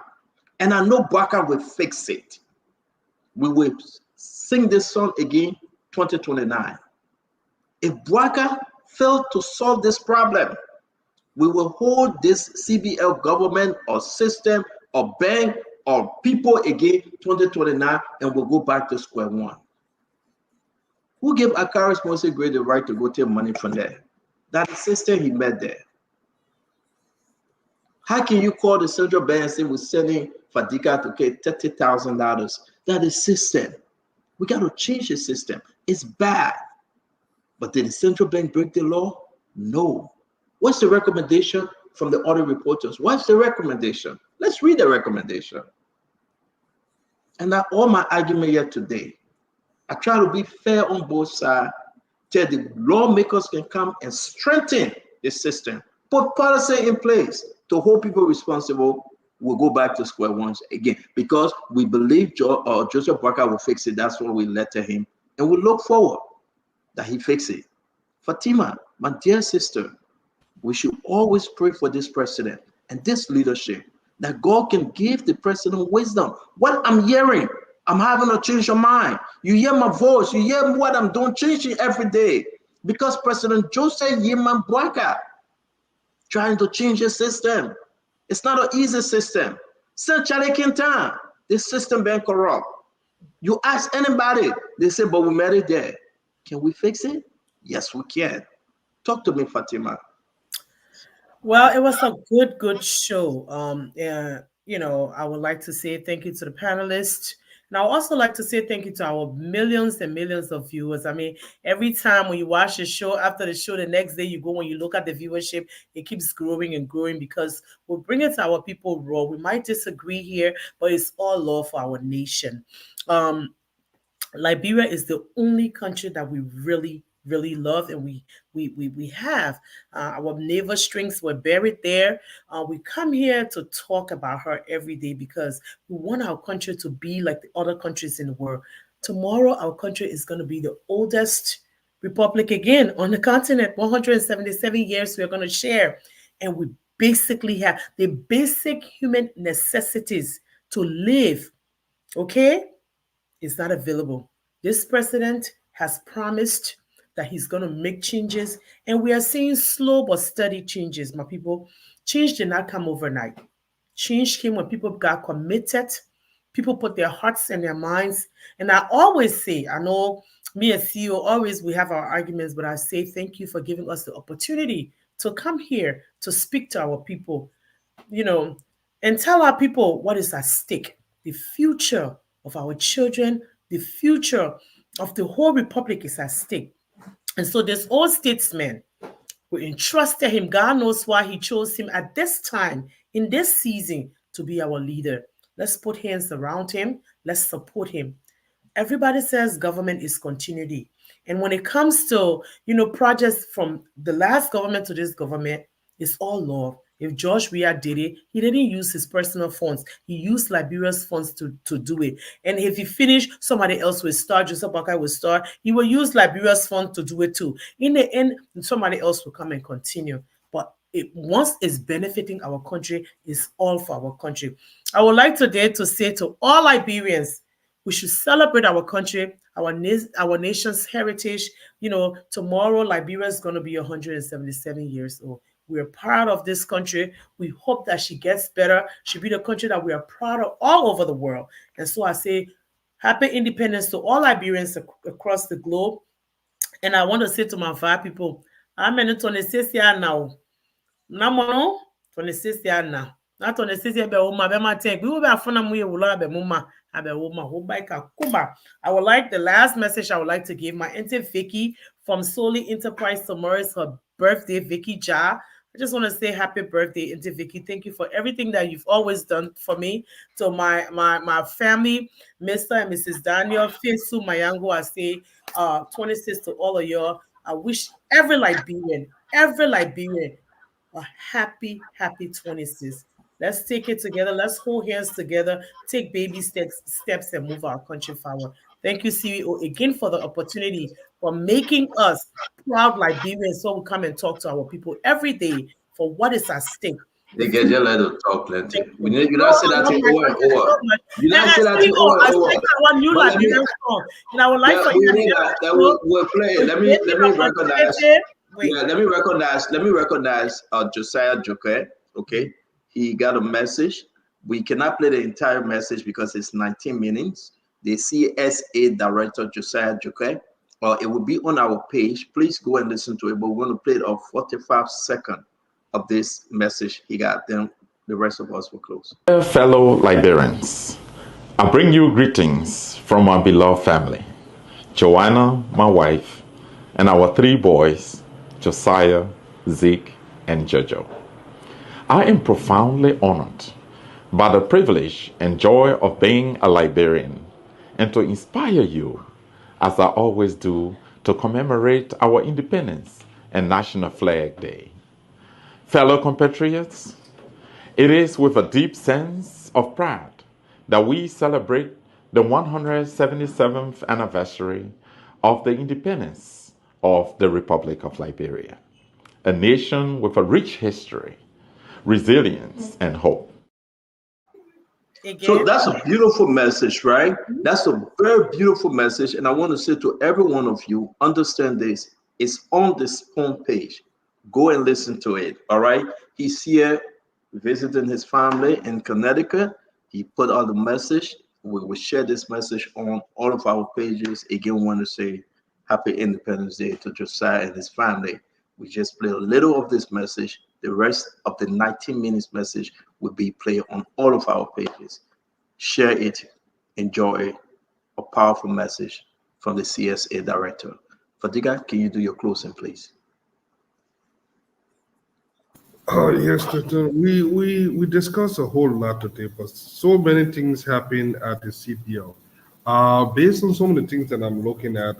And I know Boakai will fix it. We will sing this song again, 2029. If Boakai failed to solve this problem, we will hold this CBL government or system or bank or people again 2029, and we'll go back to square one. Who gave Akaris Moses Gray the right to go take money from there? That system he met there. How can you call the central bank and say we're sending Fadika to get $30,000? That is system. We got to change the system. It's bad. But did the central bank break the law? No. What's the recommendation from the other reporters? What's the recommendation? Let's read the recommendation. And that's all my argument here today. I try to be fair on both sides, till the lawmakers can come and strengthen the system, put policy in place to hold people responsible. We'll go back to square one again because we believe Joseph Boakai will fix it. That's why we letter him, and we look forward that he fix it. Fatima, my dear sister, we should always pray for this president and this leadership, that God can give the president wisdom. What I'm hearing, I'm having to change your mind. You hear my voice, you hear what I'm doing, changing every day. Because President Joseph Yeman Boakai trying to change the system. It's not an easy system. Since Charlie Quintan, this system been corrupt. You ask anybody, they say, but we made it there. Can we fix it? Yes, we can. Talk to me, Fatima.
Well, it was a good show. I would like to say thank you to the panelists. And I would also like to say thank you to our millions and millions of viewers. I mean, every time when you watch the show, after the show, the next day you go and you look at the viewership, it keeps growing and growing because we're bringing to our people raw. We might disagree here, but it's all love for our nation. Liberia is the only country that we really love, and we have our naval strengths were buried there. We come here to talk about her every day because we want our country to be like the other countries in the world. Tomorrow, our country is going to be the oldest republic again on the continent. 177 years we're going to share, and we basically have the basic human necessities to live. Okay, is not available. This president has promised that he's going to make changes, and we are seeing slow but steady changes, my people. Change did not come overnight. Change came when people got committed, people put their hearts and their minds. And I always say, I know me as CEO, always we have our arguments, but I say thank you for giving us the opportunity to come here to speak to our people, and tell our people what is at stake. The future of our children, the future of the whole republic is at stake. And so this old statesman, we entrusted him. God knows why he chose him at this time, in this season, to be our leader. Let's put hands around him. Let's support him. Everybody says government is continuity. And when it comes to, projects from the last government to this government, it's all love. If George Weah did it, he didn't use his personal funds. He used Liberia's funds to do it. And if he finished, somebody else will start. Joseph Boakai will start. He will use Liberia's funds to do it too. In the end, somebody else will come and continue. But once it's benefiting our country, it's all for our country. I would like today to say to all Liberians, we should celebrate our country, our nation's heritage. Tomorrow Liberia is going to be 177 years old. We're proud of this country. We hope that she gets better. She'll be the country that we are proud of all over the world. And so I say, happy independence to all Liberians across the globe. And I want to say to my five people, I'm in 26 years now. Namono 26 years now. Not 26 years, but my bema take. We will be a fun and we will have a muma. I would like the last message I would like to give my auntie Vicky from Soli Enterprise. Tomorrow is her birthday, Vicky Ja. I just want to say happy birthday, auntie Vicky. Thank you for everything that you've always done for me. To my family, Mr. and Mrs. Daniel, Fesu Mayango, I say 26 to all of you. I wish every Liberian a happy 26. Let's take it together. Let's hold hands together, take baby steps and move our country forward. Thank you, CEO, again for the opportunity for making us proud Liberians so we come and talk to our people every day for what is at stake.
They get your little talk plenty. You don't say that thing over and over. You don't say that thing over and over.
One new Liberian song, and I would like for you
to we'll play. Let me recognize. Yeah, let me recognize Josiah Joker. Okay, he got a message. We cannot play the entire message because it's 19 minutes. The CSA director Josiah Joker, it will be on our page. Please go and listen to it. But we're going to play it of 45 seconds of this message he got. Then the rest of us will close.
Dear fellow Liberians, I bring you greetings from our beloved family, Joanna, my wife, and our three boys, Josiah, Zeke, and Jojo. I am profoundly honored by the privilege and joy of being a Liberian and to inspire you, as I always do, to commemorate our independence and National Flag Day. Fellow compatriots, it is with a deep sense of pride that we celebrate the 177th anniversary of the independence of the Republic of Liberia, a nation with a rich history, resilience, and hope.
So that's a beautiful message, right? That's a very beautiful message. And I want to say to every one of you, understand this. It's on the Spoon page. Go and listen to it, all right? He's here visiting his family in Connecticut. He put out the message. We will share this message on all of our pages. Again, I want to say Happy Independence Day to Josiah and his family. We just played a little of this message. The rest of the 19 minutes message will be played on all of our pages. Share it, enjoy it. A powerful message from the CSA director. Fadiga, can you do your closing, please?
Oh yes, we discussed a whole lot today, but so many things happen at the CPL. Based on some of the things that I'm looking at,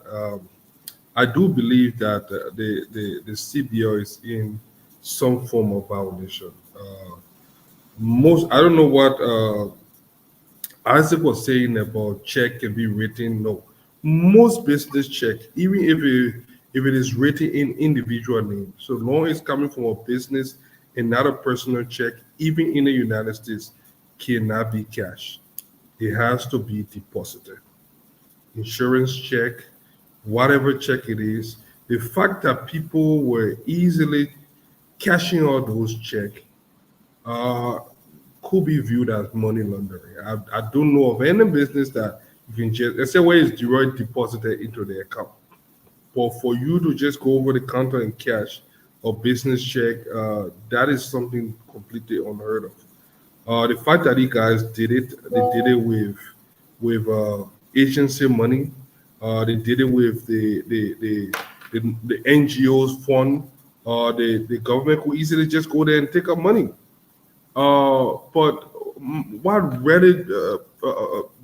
I do believe that the CBO is in some form of violation. I don't know what Isaac was saying about check can be written. No, most business check, even if it is written in individual name, so long as it's coming from a business and not a personal check, even in the United States, cannot be cash. It has to be deposited. Insurance check, whatever check it is, the fact that people were easily cashing out those checks uh, could be viewed as money laundering. I don't know of any business that you can just, let's say where it's direct deposited into the account. But for you to just go over the counter and cash a business check, that is something completely unheard of. The fact that you guys did it, they did it with agency money. They did it with the NGOs fund. The government could easily just go there and take up money. But what really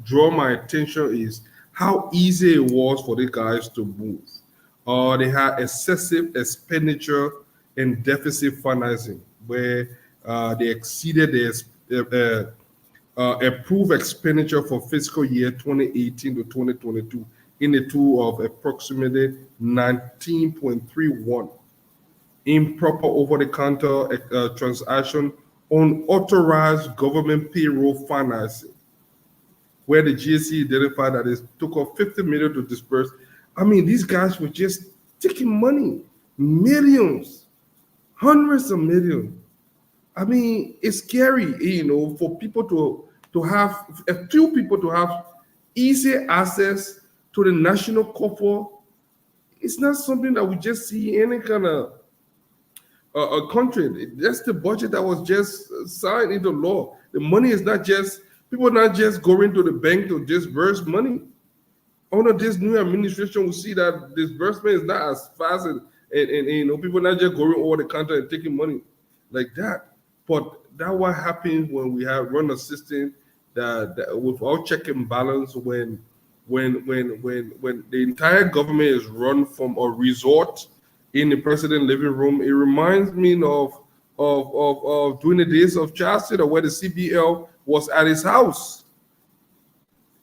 draw my attention is how easy it was for the guys to move. They had excessive expenditure and deficit financing, where they exceeded their approved expenditure for fiscal year 2018 to 2022 in the total of approximately 19.31. Improper over-the-counter transaction unauthorized government payroll financing, where the GSC identified that it took off 50 million to disperse. I mean, these guys were just taking money, millions, hundreds of millions. I mean, it's scary, for people to have a few people to have easy access to the national corporate. It's not something that we just see in any kind of a country. That's the budget that was just signed into law. The money is not just, people are not just going to the bank to disburse money. Under this new administration, we see that disbursement is not as fast, and people not just going over the counter and taking money like that. But that what happens when we have run a system that without check and balance, when the entire government is run from a resort in the president living room. It reminds me of during the days of Chastity, where the CBL was at his house.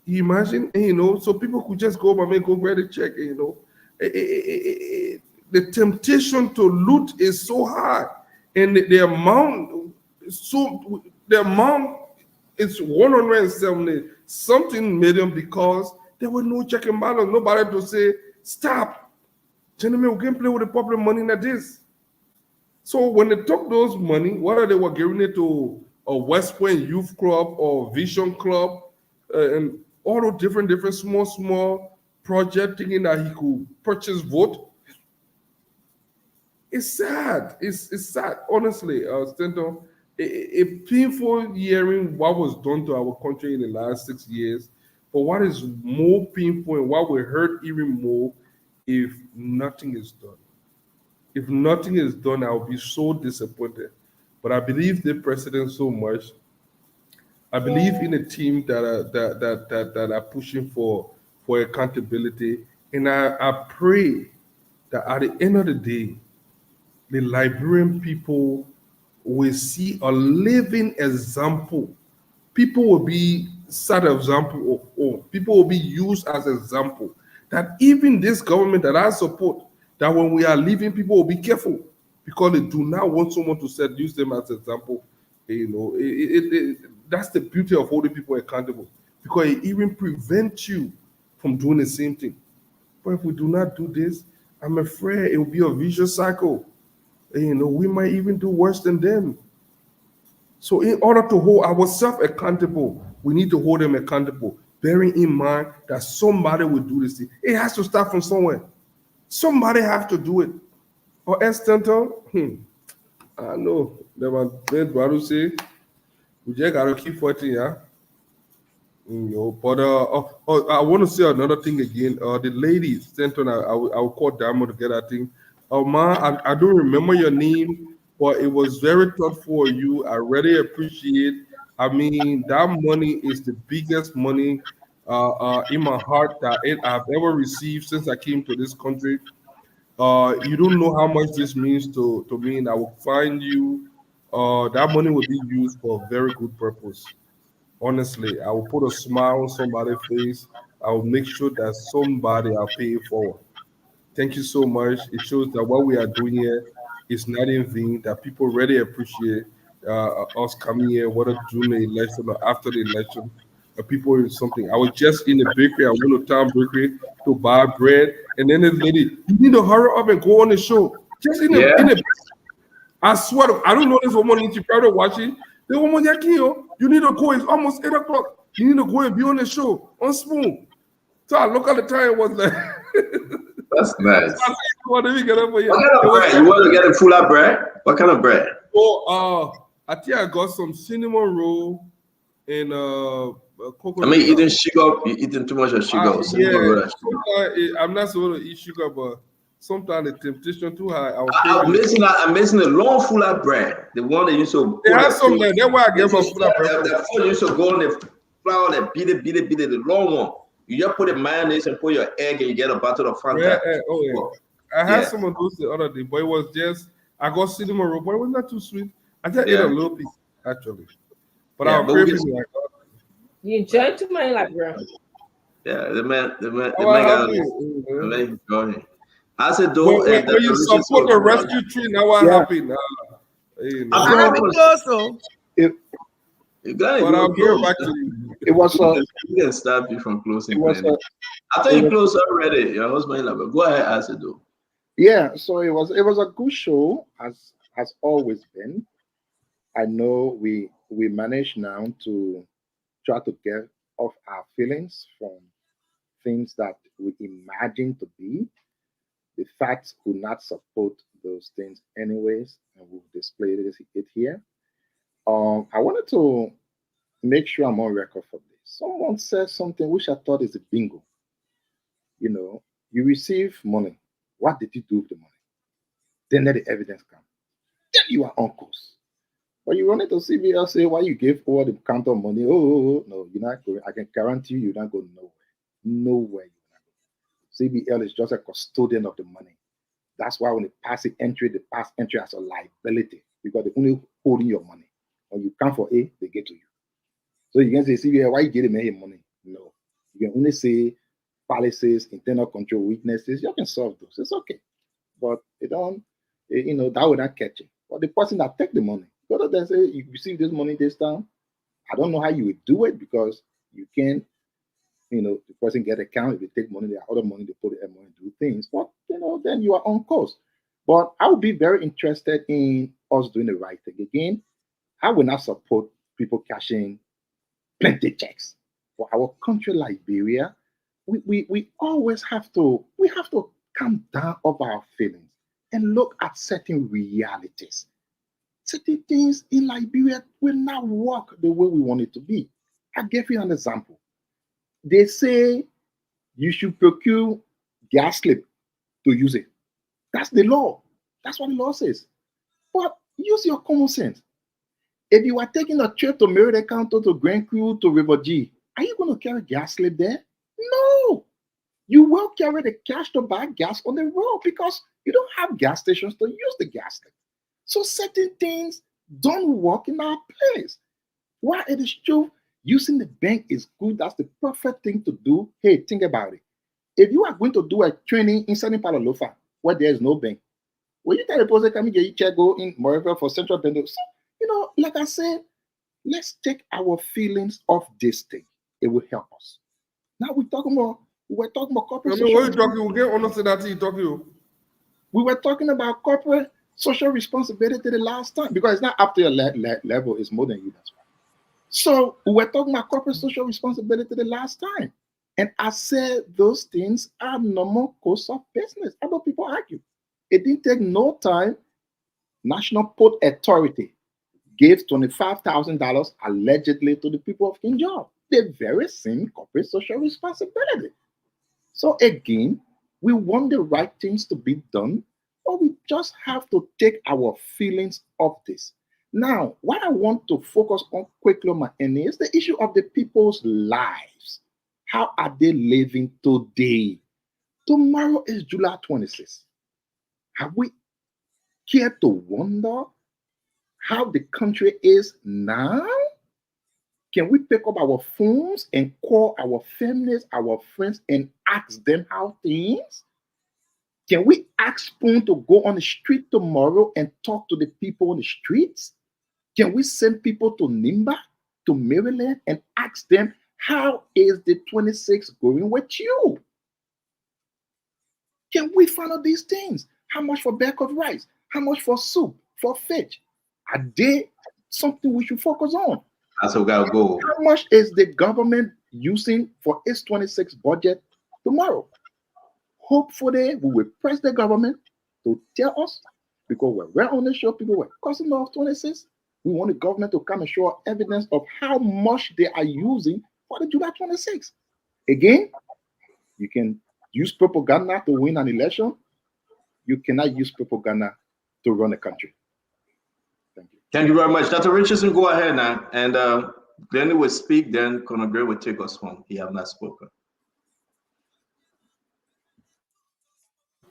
You imagine, so people could just go and go write a check, the temptation to loot is so high, and the amount is 170 something million, because there was no check and balance, nobody to say stop. Gentlemen, we can play with the public money like this. So when they took those money, whether they were giving it to a West Point Youth Club or Vision Club, and all those different small project, thinking that he could purchase vote, it's sad. It's sad, honestly, Stenton. A painful hearing what was done to our country in the last 6 years. But what is more painful and what we hurt even more if nothing is done. If nothing is done, I'll be so disappointed. But I believe the president so much. I believe in a team that are pushing for accountability. And I pray that at the end of the day, the Liberian people will see a living example. People will be set example of, people will be used as example. That even this government that I support, that when we are leaving, people will be careful, because they do not want someone to use them as example. That's the beauty of holding people accountable, because it even prevents you from doing the same thing. But if we do not do this, I'm afraid it will be a vicious cycle. We might even do worse than them. So in order to hold ourselves accountable, we need to hold them accountable, bearing in mind that somebody will do this thing. It has to start from somewhere. Somebody have to do it. Or external, I know. There was Ben Baru say, we just gotta keep fighting, yeah. But I want to say another thing again. The lady Stanton, I will call Diamond to get that thing. Man, I don't remember your name, but it was very thoughtful of you. I really appreciate. I mean, that money is the biggest money in my heart that I've ever received since I came to this country. You don't know how much this means to me, and I will find you. That money will be used for a very good purpose. Honestly, I will put a smile on somebody's face. I will make sure that somebody I'll pay it forward. Thank you so much. It shows that what we are doing here is not in vain, that people really appreciate us coming here, whether during the election or after the election. People in something. I was just in the bakery. I went to town bakery to buy bread. And then the lady, you need to hurry up and go on the show. Just in the I swear, I don't know this woman in Chicago watching. The woman, you need to go. It's almost 8 o'clock. You need to go and be on the show on Spoon. So I look at the time. It was like,
that's nice.
So I said, what did we get up for you?
What kind of bread? You want to get a full of bread? What kind of bread?
Oh, I think I got some cinnamon roll and coconut.
I mean, eating sugar. You're eating too much of sugar.
Yeah, I'm not supposed to eat sugar, but sometimes the temptation too high.
I'm missing a long full of bread. The one that used to.
They have some there. That's why I get my full of bread.
The food used to go on the flour, that beat it, the long one. You just put the mayonnaise and put your egg, and you get a bottle of Fanta.
I had some of those the other day, but it was just I got cinnamon roll, but it was not too sweet. I just ate a little piece actually, but I'm craving like.
You enjoy too much, like bro.
Yeah, the man got enjoying. I said, though,
when you support the rescue tree, now what happened?
I'm happy also.
But I'll go back to you.
It was
you can stop you from closing. I thought you closed already. Your husband, go ahead, as it do.
Yeah, so it was a good show, as has always been. I know we managed now to try to get off our feelings from things that we imagine to be. The facts will not support those things anyways, and we've displayed it here. I wanted to make sure I'm on record for this. Someone said something which I thought is a bingo. You receive money. What did you do with the money? Then let the evidence come. Then you are uncles. But you wanted to CBL say why you gave all the counter money. Oh, no, you're not going. I can guarantee you're not going nowhere. Nowhere you're not going. CBL is just a custodian of the money. That's why when they pass entry as a liability because they're only holding your money. When you come for A, they get to you. So you can say, CBL, why you giving me money? No. You can only say policies, internal control weaknesses. You can solve those. It's okay. But they don't, that will not catch it. But the person that take the money, go to them say, you receive this money this time. I don't know how you would do it because you can't, the person get account. If they take money, there are other money, they put the money, do things. But, then you are on course. But I would be very interested in us doing the right thing. Again, I will not support people cashing plenty checks. For our country, Liberia, we always have to calm down of our feelings and look at certain realities. Certain things in Liberia will not work the way we want it to be. I give you an example. They say you should procure gas slip to use it. That's the law. That's what the law says. But use your common sense. If you are taking a trip to Merida County, to Grand Crew, to River G, are you going to carry gas slip there? No. You will carry the cash to buy gas on the road because you don't have gas stations to use the gas slip. So certain things don't work in our place. While it is true, using the bank is good, that's the perfect thing to do. Hey, think about it. If you are going to do a training in Southern Palalofa where there is no bank, will you tell the person, come get your check, go in Moreover for Central Bank? So, like I said, let's take our feelings off this thing. It will help us. Now we're talking about corporate.
What you talking? We get honest that you talking.
We were talking about corporate social responsibility the last time because it's not up to your level; it's more than you. That's right. So we were talking about corporate social responsibility the last time. And I said those things are normal course of business. Other people argue. It didn't take no time. National Port Authority gave $25,000 allegedly to the people of King George. The very same corporate social responsibility. So again, we want the right things to be done, but we just have to take our feelings off this. Now, what I want to focus on quickly, is the issue of the people's lives. How are they living today? Tomorrow is July 26th. Have we cared to wonder how the country is now? Can we pick up our phones and call our families, our friends, and ask them how things? Can we ask Spoon to go on the street tomorrow and talk to the people on the streets? Can we send people to Nimba, to Maryland, and ask them, how is the 26th going with you? Can we find out these things? How much for bag of rice? How much for soup, for fish? Are they something we should focus on?
That's what we gotta go.
How much is the government using for its 26 budget tomorrow? Hopefully, we will press the government to tell us, because when we're on the show, people were customers of 26. We want the government to come and show us evidence of how much they are using for the July 26. Again, you can use propaganda to win an election. You cannot use propaganda to run a country.
Thank you very much. Dr. Richardson, go ahead now. And Glennie will speak, then Conor Gray will take us home. He have not spoken.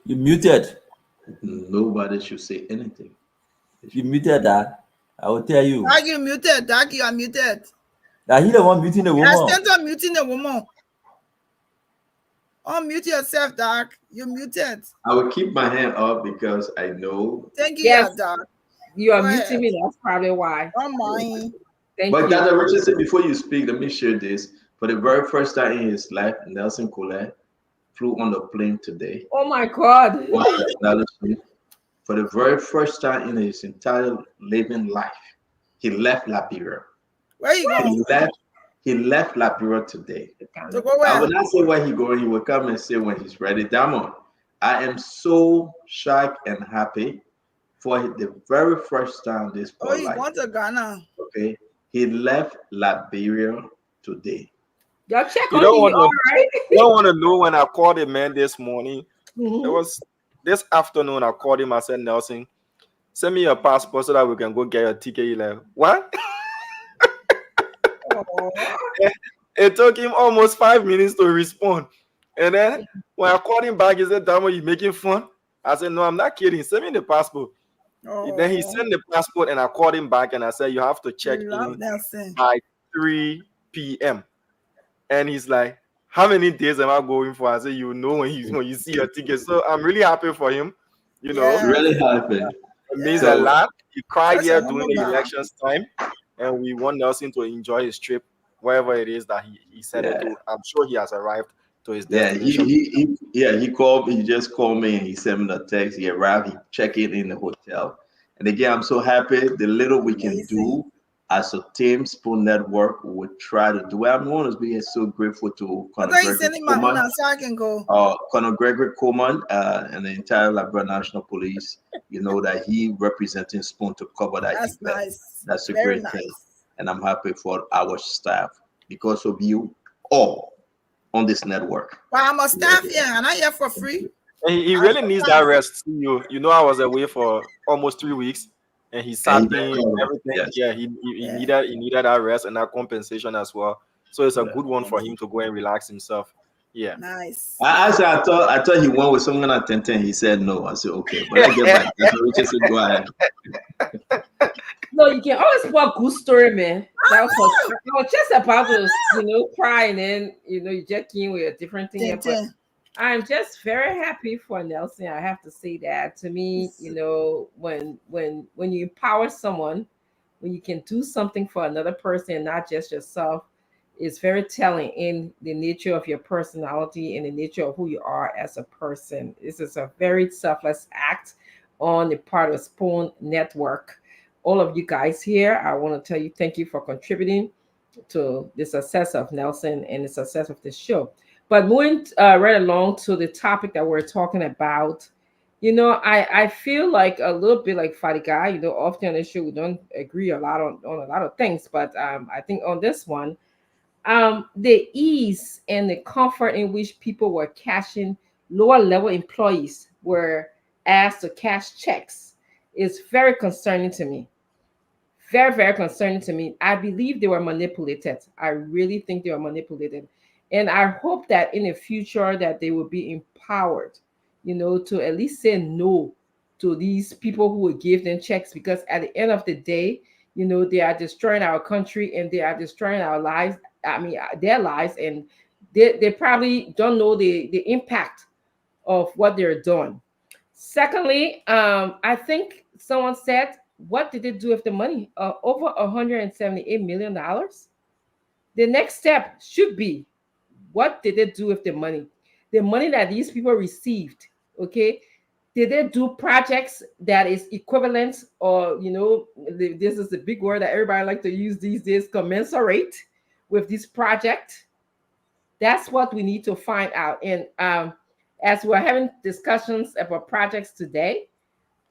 You muted.
Nobody should say anything.
You muted that. I will tell you.
Dag, you muted. Dag, you are muted.
Now he the one muting the woman.
I stand up muting the woman. Unmute yourself, Dag. You muted.
I will keep my hand up because I know.
Thank you,
Yes.
Dag.
You are
Go
muting
ahead.
me. That's probably why.
Don't mind.
Thank
But
you.
Dr. Richardson, before you speak, let me share this. For the very first time in his life, Nelson Colette flew on the plane today.
Oh my God.
For the very first time in his entire living life, he left Liberia.
Where you going?
He left Liberia today.
To go where?
I will not say where he going. He will come and say when he's ready. Damon, I am so shocked and happy for the very first time this
Oh,
boy
you
life.
going to Ghana?
Okay, he left Liberia today.
Y'all check
You
on
don't
me,
want
all
to.
right?
You don't want to know when I called the man this morning.
Mhm.
It was this afternoon. I called him. I said, Nelson, send me your passport so that we can go get your ticket. He like, what? It took him almost 5 minutes to respond. And then when I called him back, he said, Damo, you making fun? I said, no, I'm not kidding. Send me the passport. Then he sent the passport and I called him back and I said, you have to check in
Nelson.
by 3 p.m. And he's like, how many days am I going for? I said, you know when you see your ticket. So I'm really happy for him. You know,
Really happy.
it means
So-
a lot. He cried
Such
here
a
during
humble
the
man.
elections time, and we want Nelson to enjoy his trip wherever it is that he said it to. I'm sure he has arrived to his
Yeah,
destination.
he called. He just called me and he sent me the text. He arrived. He checked in the hotel. And again, I'm so happy. The little we can do as a team, Spoon Network, we would try to do. I'm going to be so grateful to
I
Conor
thought you
Gregory
sending my
Coleman,
own so I can go.
Conor Gregory Coleman, and the entire Liberia National Police. You know that he representing Spoon to cover that
That's
event.
nice.
That's a
Very
great thing,
nice.
and I'm happy for our staff because of you all on this network.
But I'm a staff here, and I'm here for free.
And he really needs that rest. You know, I was away for almost 3 weeks, and he sat
And he
in
recovered.
everything.
Yes.
Yeah, he needed that rest and that compensation as well. So it's a good one for him to go and relax himself. Yeah.
Nice.
I thought he went with someone at 10. He said no. I said okay, but let's get back. That's what Richard said. Go ahead.
No, you can always put a good story, man. That was I was just about to, cry, and then you just came with a different thing. Here, but I'm just very happy for Nelson. I have to say that. To me, when you empower someone, when you can do something for another person and not just yourself, is very telling in the nature of your personality and the nature of who you are as a person. This is a very selfless act on the part of Spoon Network. All of you guys here, I want to tell you thank you for contributing to the success of Nelson and the success of this show. But moving right along to the topic that we're talking about, I feel like a little bit like Fadiga. Often on this show we don't agree a lot on a lot of things, but I think on this one, the ease and the comfort in which people were cashing, lower level employees were asked to cash checks is very concerning to me. Very, very concerning to me. I believe they were manipulated. I really think they were manipulated. And I hope that in the future that they will be empowered, to at least say no to these people who will give them checks, because at the end of the day, they are destroying our country and they are destroying our lives. I mean, their lives, and they probably don't know the impact of what they're doing. Secondly, I think someone said, what did they do with the money? Over $178 million. The next step should be, what did they do with the money? The money that these people received, okay? Did they do projects that is equivalent, or this is the big word that everybody like to use these days, commensurate with this project? That's what we need to find out. And as we're having discussions about projects today,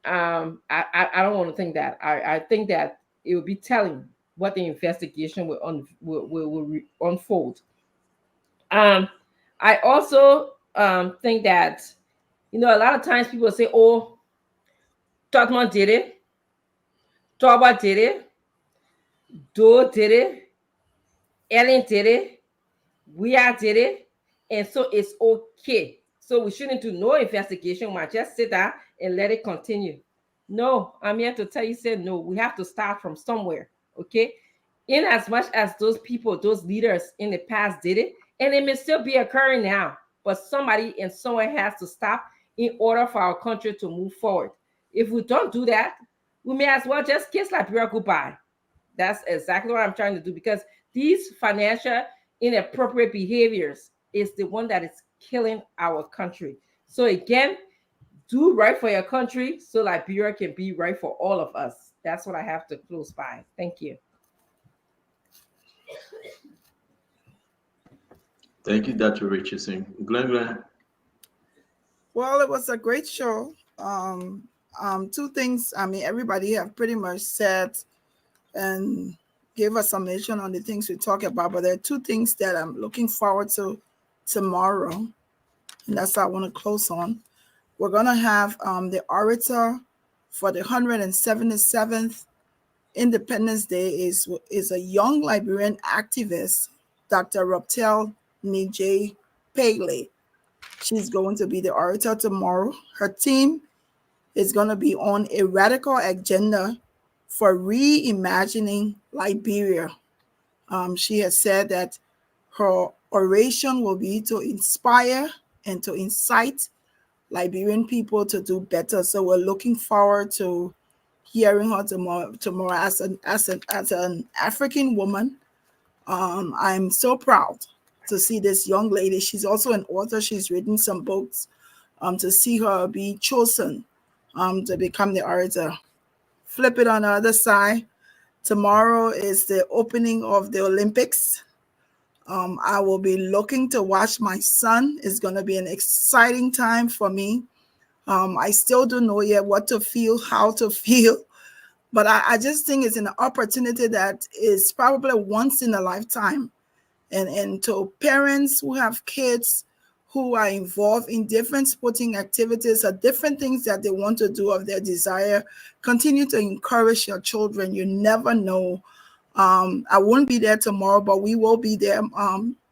I don't want to think that. I think that it will be telling what the investigation will unfold. I also think that a lot of times people say, "Oh, Tottenham did it, Toba did it, Do did it, Ellen did it, we are did it, and so it's okay. So we shouldn't do no investigation. We might just sit down and let it continue." No, I'm here to tell you, say no. We have to start from somewhere, okay? In as much as those people, those leaders in the past did it, and it may still be occurring now, but somebody and somewhere has to stop in order for our country to move forward. If we don't do that, we may as well just kiss Liberia goodbye. That's exactly what I'm trying to do, because these financial inappropriate behaviors is the one that is killing our country. So again, do right for your country so Liberia can be right for all of us. That's what I have to close by. Thank you.
Thank you, Dr. Richardson. Glenn.
Well, it was a great show. Two things. I mean, everybody have pretty much said and gave us summation on the things we talk about, but there are two things that I'm looking forward to tomorrow, and that's what I want to close on. We're going to have the orator for the 177th Independence Day is a young Liberian activist, Dr. Raptel Nijay Pele. She's going to be the orator tomorrow. Her team is going to be on a radical agenda for reimagining Liberia. She has said that her oration will be to inspire and to incite Liberian people to do better. So we're looking forward to hearing her tomorrow as an African woman. I'm so proud to see this young lady. She's also an author. She's written some books. To see her be chosen to become the orator. Flip it on the other side. Tomorrow is the opening of the Olympics. I will be looking to watch my son. It's going to be an exciting time for me. I still don't know yet what to feel, how to feel, but I just think it's an opportunity that is probably once in a lifetime. And to parents who have kids who are involved in different sporting activities or different things that they want to do of their desire, continue to encourage your children. You never know. I won't be there tomorrow, but we will be there.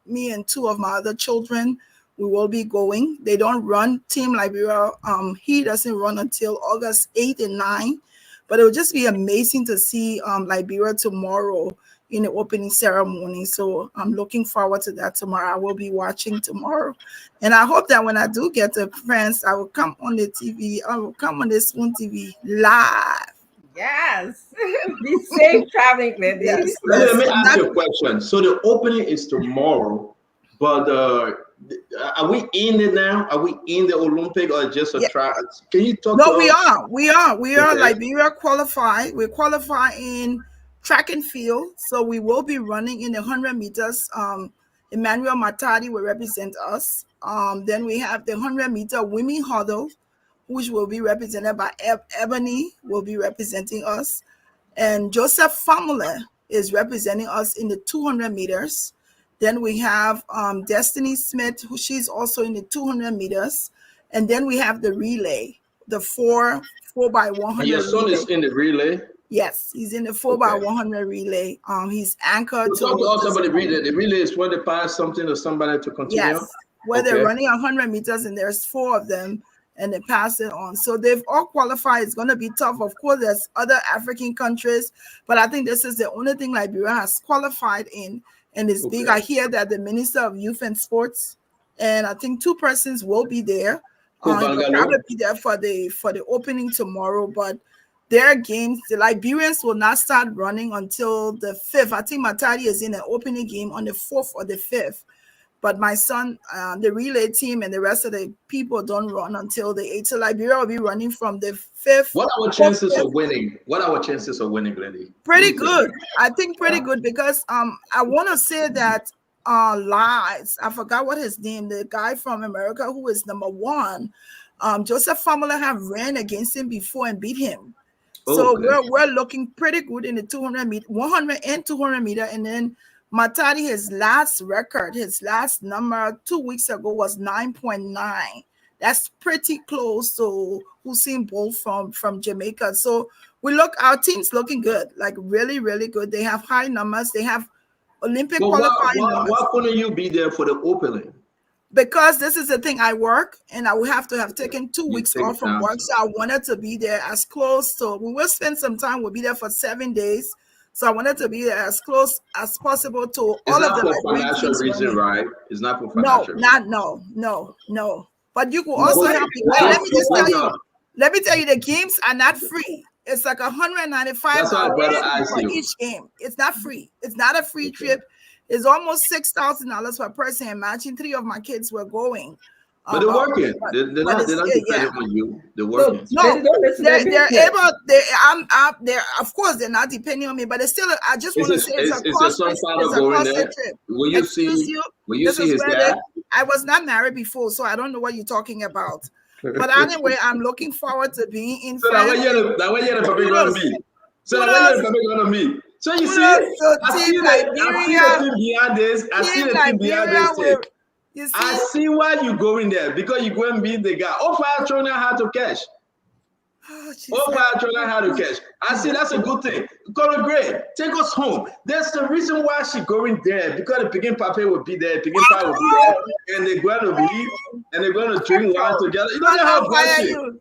Me and two of my other children, we will be going. They don't run Team Liberia. He doesn't run until August 8 and 9. But it will just be amazing to see Liberia tomorrow in the opening ceremony. So I'm looking forward to that tomorrow. I will be watching tomorrow. And I hope that when I do get to France, I will come on the TV. I will come on the Spoon TV live.
Yes. Be safe traveling, lady.
Yes.
Let me ask you a question. So the opening is tomorrow, but are we in it now? Are we in the Olympic or just a try? Can you talk to us?
We are.
Okay.
Liberia qualified. We qualify in track and field. So we will be running in the 100 meters. Emmanuel Matadi will represent us. Then we have the 100-meter women hurdle, which will be represented by Ebony, will be representing us. And Joseph Famula is representing us in the 200 meters. Then we have Destiny Smith, who she's also in the 200 meters. And then we have the relay, the 4x100
And your son
relay.
is in the relay?
Yes, he's in the 4x100 relay. He's anchored
So talk to us about the relay. The relay is when they pass something to somebody to continue?
Yes, where they're running 100 meters and there's 4 of them and they pass it on. So they've all qualified. It's going to be tough. Of course, there's other African countries, but I think this is the only thing Liberia has qualified in, and it's big. I hear that the Minister of Youth and Sports, and I think 2 persons will be there. They'll probably be there for the opening tomorrow, but their games, the Liberians will not start running until the 5th. I think Matadi is in an opening game on the 4th or the 5th. But my son, the relay team and the rest of the people don't run until the 8th. So Liberia will be running from the 5th.
What are our chances of winning? What are our chances of winning, Glendy?
Pretty good. I think pretty good because I want to say that Lies, I forgot what his name, the guy from America who is number 1, Joseph Famula have ran against him before and beat him. So we're looking pretty good in the 200 meter, 100 and 200 meter, and then Matadi, his last record, his last number 2 weeks ago was 9.9. That's pretty close to Usain Bolt from Jamaica. So our team's looking good, like really, really good. They have high numbers. They have Olympic qualifying numbers.
Why couldn't you be there for the opening?
Because this is the thing, I work and I will have to have taken 2 weeks off from work. So I wanted to be there as close. So we will spend some time. We'll be there for 7 days. So I wanted to be there as close as possible to all of the.
It's not for financial reason, right? It's not for financial reason.
No. But you can also help me. Let me tell you, the games are not free. It's like $195 for each game. It's not free. It's not a free trip. It's almost $6,000 per person. Imagine 3 of my kids were going.
But they're working. They're not depending on you. They're working.
No, they're able. They're of course they're not depending on me, but it's still. I just want to say it's a cost trip.
Will you see his dad?
I was not married before, so I don't know what you're talking about. But anyway, I'm looking forward to being in.
So that way you're the public gonna be. So that way you're the public gonna be. So you see, I see the team behind this. I see the team behind this. I see why you going there, because you go and beat the guy. Oh, fire trying how to catch. I see that's a good thing. Color Gray, take us home. That's the reason why she going there, because the Pigin Papa will be there, Pigin Papa will be there, and they're going to leave and they're going to drink wine together. You don't know how blessed you.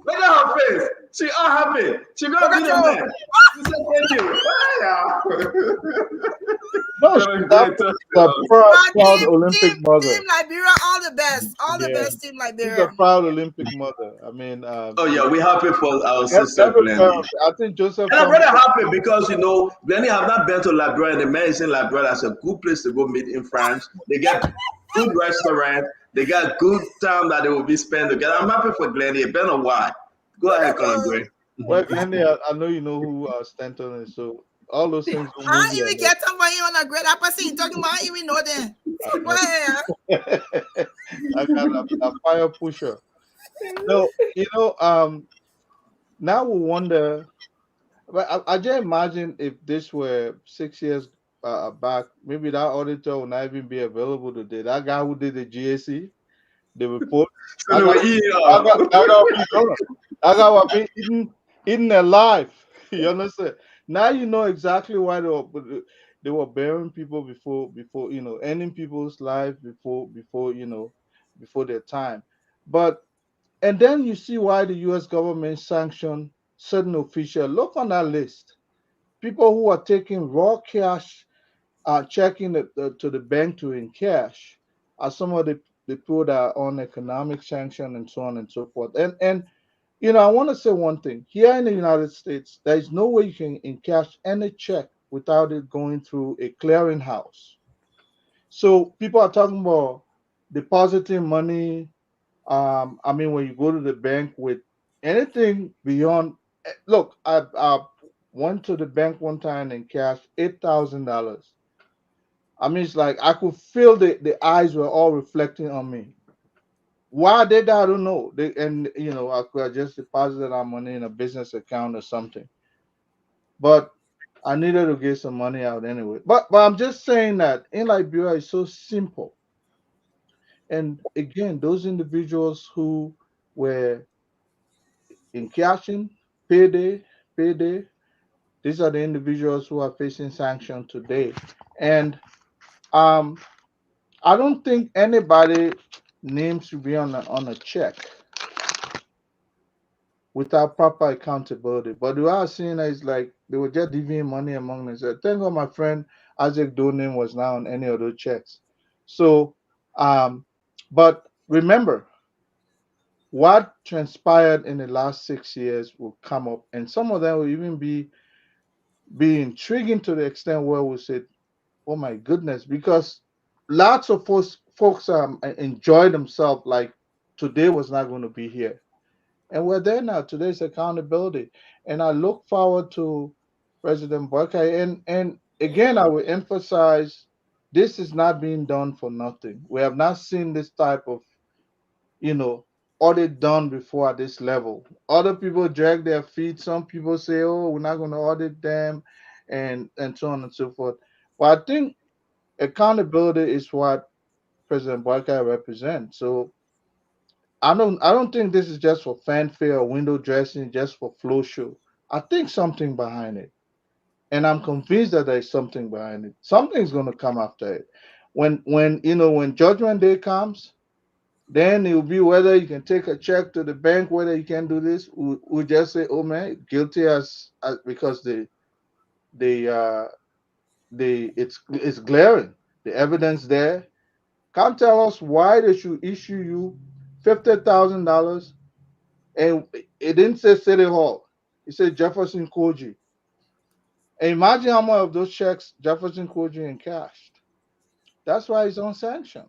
Look at her face. She all happy. She gonna be the man. She said thank you.
The proud Olympic mother.
Team Liberia, all the best. All the best, Team Liberia.
She's a proud Olympic mother. I mean,
oh yeah, we're happy for our sister Glenny.
I think Joseph.
And I'm really happy because Glenny have not been to Liberia, and the man is in Liberia. That's a good place to go meet in France. They get good restaurant. They got good time that they will be spent together. I'm happy for Glenny. It's been a while. Go ahead, Colin Gray.
Well, Glenny, I know you know who Stanton is, so all those things.
I even get somebody on a great opposite. You talking about? I even know them. Go ahead.
I got a fire pusher. No, now we wonder. But I just imagine if this were 6 years back, maybe that auditor would not even be available today. That guy who did the GAC, the report, that guy was being eaten alive. You understand? Now you know exactly why they were burying people before ending people's life before their time. And then you see why the U.S. government sanctioned certain officials. Look on that list. People who are taking raw cash, checking to the bank to in cash, are some of the people that are on economic sanction and so on and so forth. And I want to say one thing. Here in the United States, there is no way you can encash any check without it going through a clearinghouse. So people are talking about depositing money. I mean, when you go to the bank with anything beyond, look, went to the bank one time and cashed $8,000. I mean, it's like I could feel the eyes were all reflecting on me. Why did I don't know. And I could have just deposited our money in a business account or something. But I needed to get some money out anyway. But I'm just saying that in Liberia it's so simple. And again, those individuals who were in cashing, payday, these are the individuals who are facing sanction today. And I don't think anybody names should be on a check without proper accountability. But what I was seeing is like they were just divvying money among themselves. Thank God my friend Isaac Donin was not on any of those checks. So, but remember, what transpired in the last 6 years will come up, and some of them will even be intriguing to the extent where we say, "Oh my goodness," because lots of folks enjoy themselves like today was not going to be here. And we're there now. Today's accountability. And I look forward to President Buckeye. And again, I will emphasize this is not being done for nothing. We have not seen this type of, audit done before at this level. Other people drag their feet. Some people say, oh, we're not going to audit them, and so on and so forth. But I think accountability is what President Buckeye represents. So I don't think this is just for fanfare or window dressing, just for flow show. I think something behind it. And I'm convinced that there's something behind it. Something's gonna come after it. When judgment day comes, then it will be whether you can take a check to the bank, whether you can do this. We just say, oh man, guilty as because it's glaring. The evidence there. Can't tell us why they should issue you $50,000. And it didn't say City Hall. It said Jefferson Koji. And imagine how much of those checks Jefferson Koji encashed. That's why it's on sanction.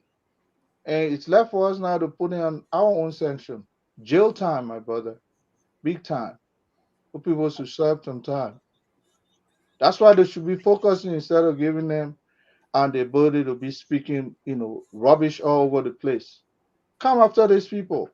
And it's left for us now to put in on our own sanction. Jail time, my brother. Big time. For people to serve some time. That's why they should be focusing instead of giving them the ability to be speaking, rubbish all over the place. Come after these people.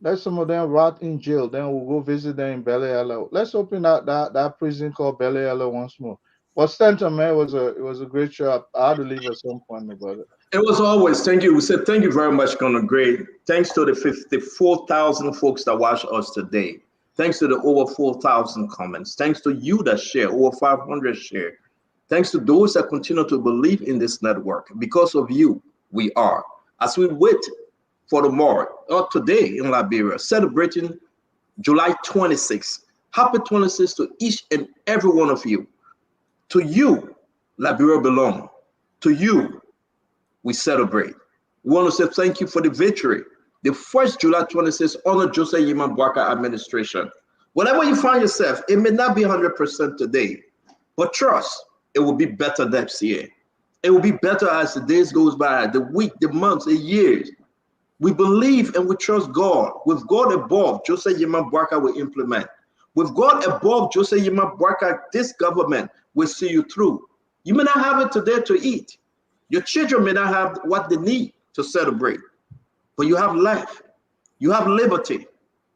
Let some of them rot in jail. Then we'll go visit them in Beliala. Let's open that prison called Beliala once more. But Stanton, man, it was a great show. I had to leave at some point, my brother.
It was always, thank you. We said thank you very much, Colonel Gray. Thanks to the 54,000 folks that watch us today. Thanks to the over 4,000 comments. Thanks to you that share, over 500 share. Thanks to those that continue to believe in this network. Because of you, we are. As we wait for tomorrow or today in Liberia, celebrating July 26th. Happy 26th to each and every one of you. To you, Liberia belongs. To you, we celebrate. We want to say thank you for the victory. The first July 26th honor Joseph Yiman Bwaka administration. Wherever you find yourself, it may not be 100% today, but trust, it will be better next year. It will be better as the days goes by, the week, the months, the years. We believe and we trust God. With God above, Joseph Yiman Bwaka will implement. With God above, Joseph Yiman Bwaka, this government will see you through. You may not have it today to eat. Your children may not have what they need to celebrate. But you have life. You have liberty.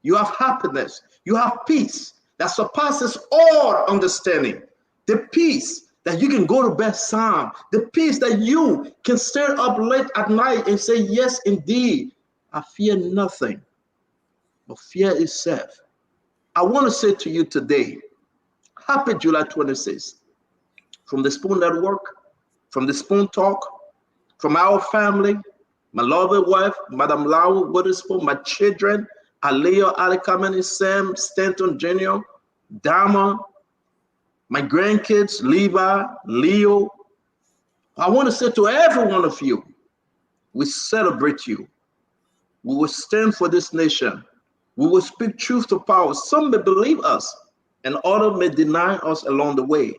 You have happiness. You have peace that surpasses all understanding. The peace that you can go to bed sound. The peace that you can stay up late at night and say, yes, indeed, I fear nothing, but fear itself. I want to say to you today, happy July 26th. From the Spoon Network, from the Spoon Talk, from our family, my lovely wife, Madam Lau Witherspoon, my children, Aleo, Alikamani, Sam, Stanton Jr., Dama, my grandkids, Levi, Leo. I want to say to every one of you, we celebrate you. We will stand for this nation. We will speak truth to power. Some may believe us, and others may deny us along the way.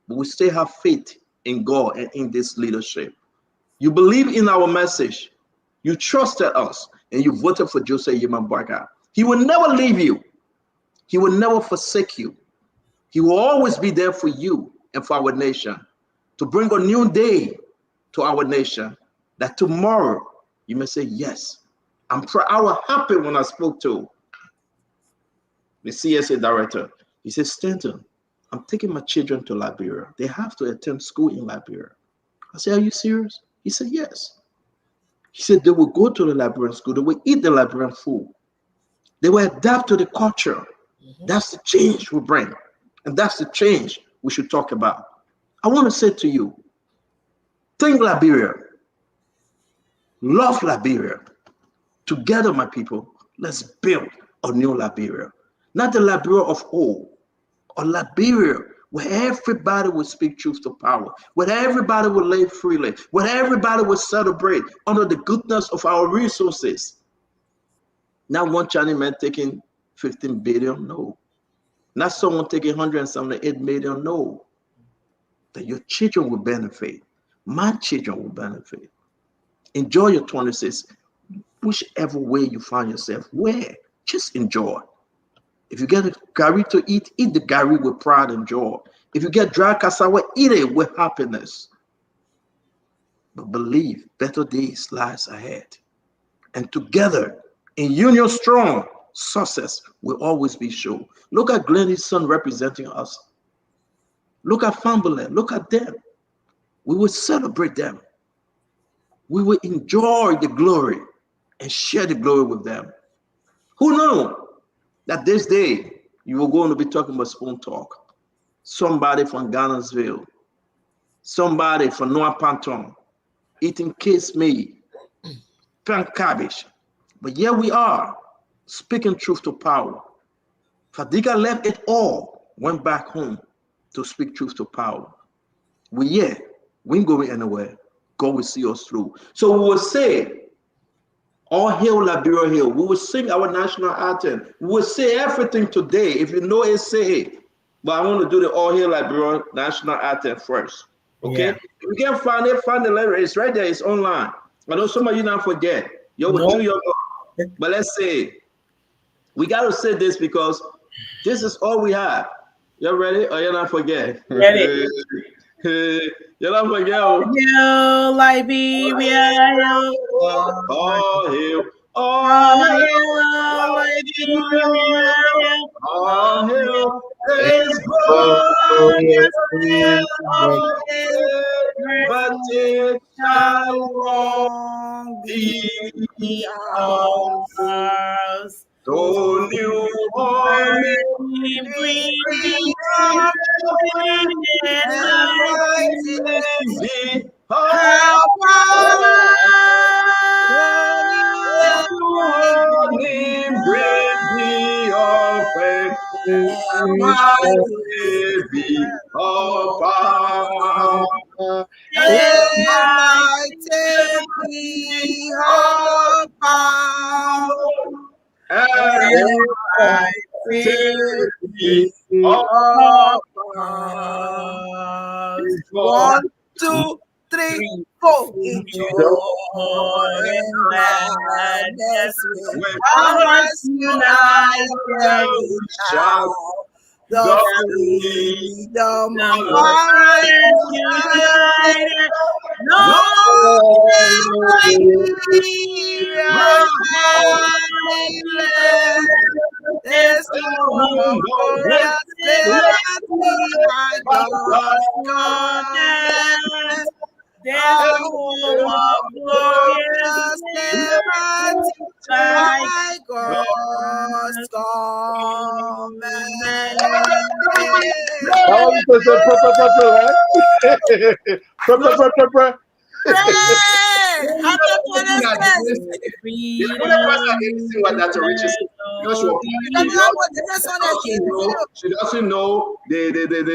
But we still have faith in God and in this leadership. You believe in our message. You trusted us, and you voted for Joseph Yiman Bwaka. He will never leave you. He will never forsake you. He will always be there for you and for our nation to bring a new day to our nation, that tomorrow you may say, yes, I was happy when I spoke to the CSA director. He said, Stanton, I'm taking my children to Liberia. They have to attend school in Liberia. I said, are you serious? He said, yes. He said, they will go to the Liberian school. They will eat the Liberian food. They will adapt to the culture. That's the change we bring. And that's the change we should talk about. I want to say to you, think Liberia. Love Liberia. Together, my people, let's build a new Liberia. Not the Liberia of old, a Liberia where everybody will speak truth to power, where everybody will live freely, where everybody will celebrate under the goodness of our resources. Not one Chinese man taking 15 billion, no. Not someone taking 178 million, no. That your children will benefit. My children will benefit. Enjoy your 26, whichever way you find yourself. Where? Just enjoy. If you get a gari to eat the gari with pride and joy. If you get dry cassava, eat it with happiness. But believe better days lies ahead. And together, in union strong, success will always be sure. Look at Glennie's son representing us. Look at Famberland. Look at them. We will celebrate them. We will enjoy the glory and share the glory with them. Who knew that this day you were going to be talking about spoon talk? Somebody from Ghana'sville, somebody from Noah Panton, eating case meat, pan cabbage. But here we are, speaking truth to power. Fadiga left it all, went back home to speak truth to power. We ain't going anywhere. God will see us through. So we will say, all hail Liberia Hill. We will sing our national anthem. We will say everything today. If you know it, say it. But I want to do the all hail Liberia national anthem first. Okay?
Yeah.
If you can't find it, find the letter. It's right there. It's online. I know some of you not forget. You will do your own. But let's say it. We got to say this because this is all we have. You ready? Or you not forget?
Ready.
You not forget.
Yo, Liberia, yo.
All hail,
all hail, Liberia, yo.
all hail,
His
glorious
name,
all hail, but it shall
long
be ours. So new
we bring
the morning bring the offering, be of power.
One, two, three, four. Joy and gladness with hearts united, we shout the freedom of our united. No there's no glorious liberty by God's command. There's no glorious liberty by God's command.
That was just a right?
She doesn't know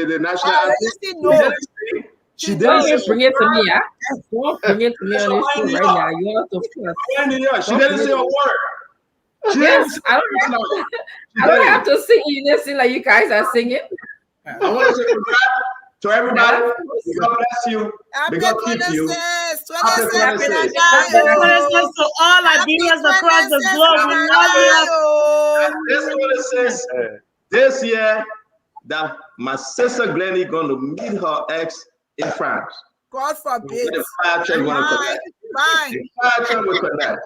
the national anthem.
She don't even bring it to me, yeah? Don't bring it to me on this show right now. You have to first.
She didn't say a word.
Yes, I don't have to sing. You just sing like you guys are singing.
I want to say congrats to everybody. God bless you.
Happy
God keep you.
26.
Happy 26.
To all Liberians across the globe, we love you.
This 26, this year, that my sister Glennie gonna meet her ex in France.
God forbid.
The fire truck gonna connect.
Fine.
The fire truck will connect.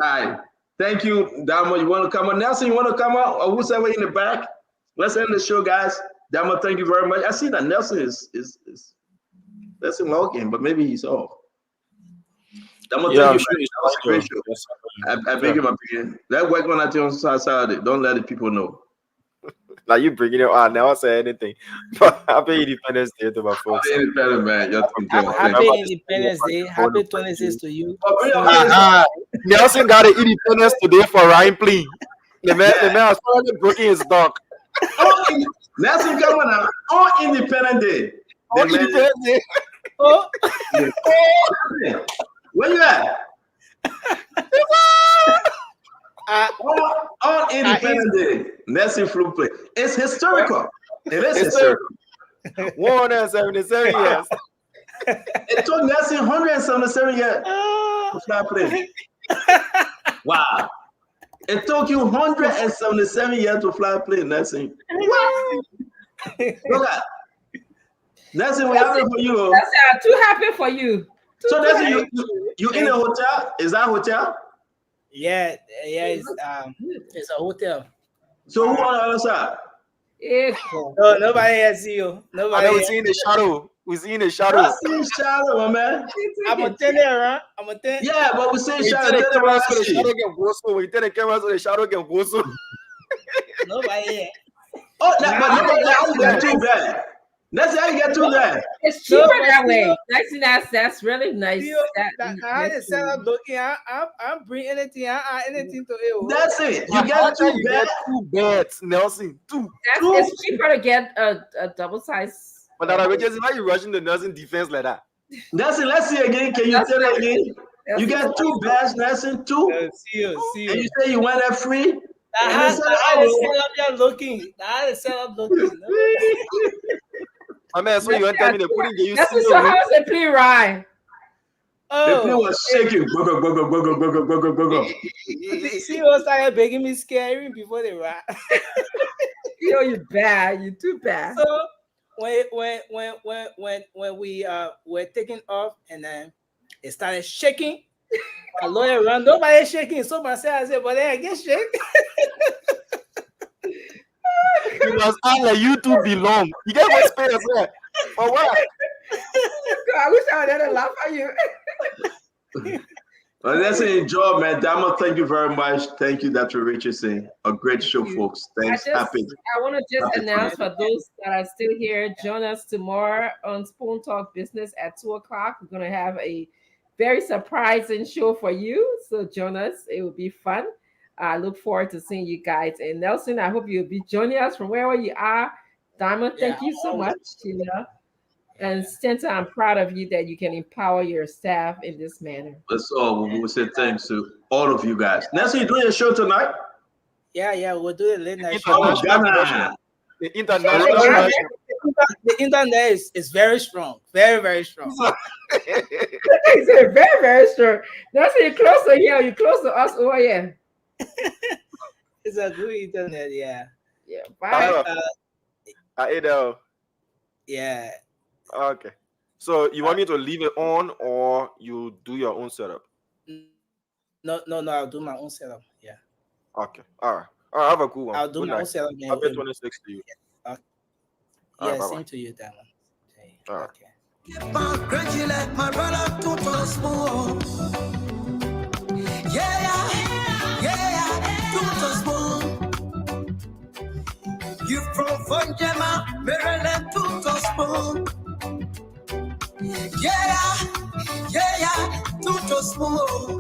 All right. Thank you, Damo. You want to come on? Nelson, you want to come on? Or whoever in the back? Let's end the show, guys. Damo, thank you very much. I see that Nelson is Nelson logging, but maybe he's off. Damo,
Yeah,
thank
I'm
you.
sure
That was a great show.
Yes,
I beg you, my friend. Let's work on that on Saturday. Don't let the people know.
Now you bringing it on. Now I say anything. But happy Independence Day to my folks.
Happy Independence, man.
Happy Independence Day. Happy 26th to you.
Nelson got an Independence today for Ryan Plea. The man has finally broken his dog.
Nelson, come on now. On Independence Day.
On Independence Day.
Oh.
Where you at? On Independence Day, Nelson flew play. It's historical. It is historical.
177 years.
It took Nelson 177 years to fly plane. Wow. It took you 177 years to fly a plane, Nelson. Look at Nelson, we're happy for you.
That's too happy for you.
So Nelson, you in a hotel? Is that a hotel?
Yeah, it's a hotel.
So who on the other side?
No, nobody has you. Nobody.
We see in the shadow. We see in the shadow.
I see shadow, my man.
I'm a tenner, huh? I'm a tenner.
Yeah, but we see shadow.
The shadow can go so. We tell the camera so the shadow can go so.
Nobody.
Oh, but nobody get too bad. That's how you get too bad.
It's cheaper that way. That's really nice.
I just set up looking. I'm bring anything. I anything to it.
That's it. You get two beds.
Two beds, Nelson. Two.
It's cheaper to get a double size.
But that is why you rushing the Nelson defense like that.
Nelson, let's see again. Can you tell it again? You got two beds, Nelson. Two.
See you.
And you say you went there free.
I had set up there looking.
My man, so you want to tell me the pudding you
That's so how was the plea ride?
The plane was shaking.
See what started begging me scary before they ride.
Yo, you bad. You too bad.
So when we were taking off and then it started shaking. A lawyer ran, nobody shaking. So myself, I said, but then I get shake.
You must act like you two belong. You get what space there. For what?
I wish I had a laugh at you.
Well, let's enjoy, man. Damo, thank you very much. Thank you, Dr. Richardson. A great show, folks. Thanks.
I want to just announce for those that are still here, join us tomorrow on Spoon Talk Business at 2 o'clock. We're going to have a very surprising show for you. So join us. It will be fun. I look forward to seeing you guys. And Nelson, I hope you'll be joining us from wherever you are. Diamond, thank you so much. And Stenta, I'm proud of you that you can empower your staff in this manner.
That's all. We'll say thanks to all of you guys. Nancy, you doing your show tonight?
Yeah, we'll do it late night.
The international
the internet is very strong. Very, very strong.
It's very, very strong. Nancy, you're close to here. You're close to us over here.
It's a good internet, yeah.
Yeah. Bye.
Yeah.
Okay. So you want me to leave it on or you do your own setup?
No, I'll do my own setup. Yeah.
Okay. All right. Have a cool one.
I'll do my own setup.
Happy 26 to you.
Yeah, same to you, Diamond.
All right.
Okay.
You from Funjama, Maryland to Tospoon. Yeah, to Tospoon.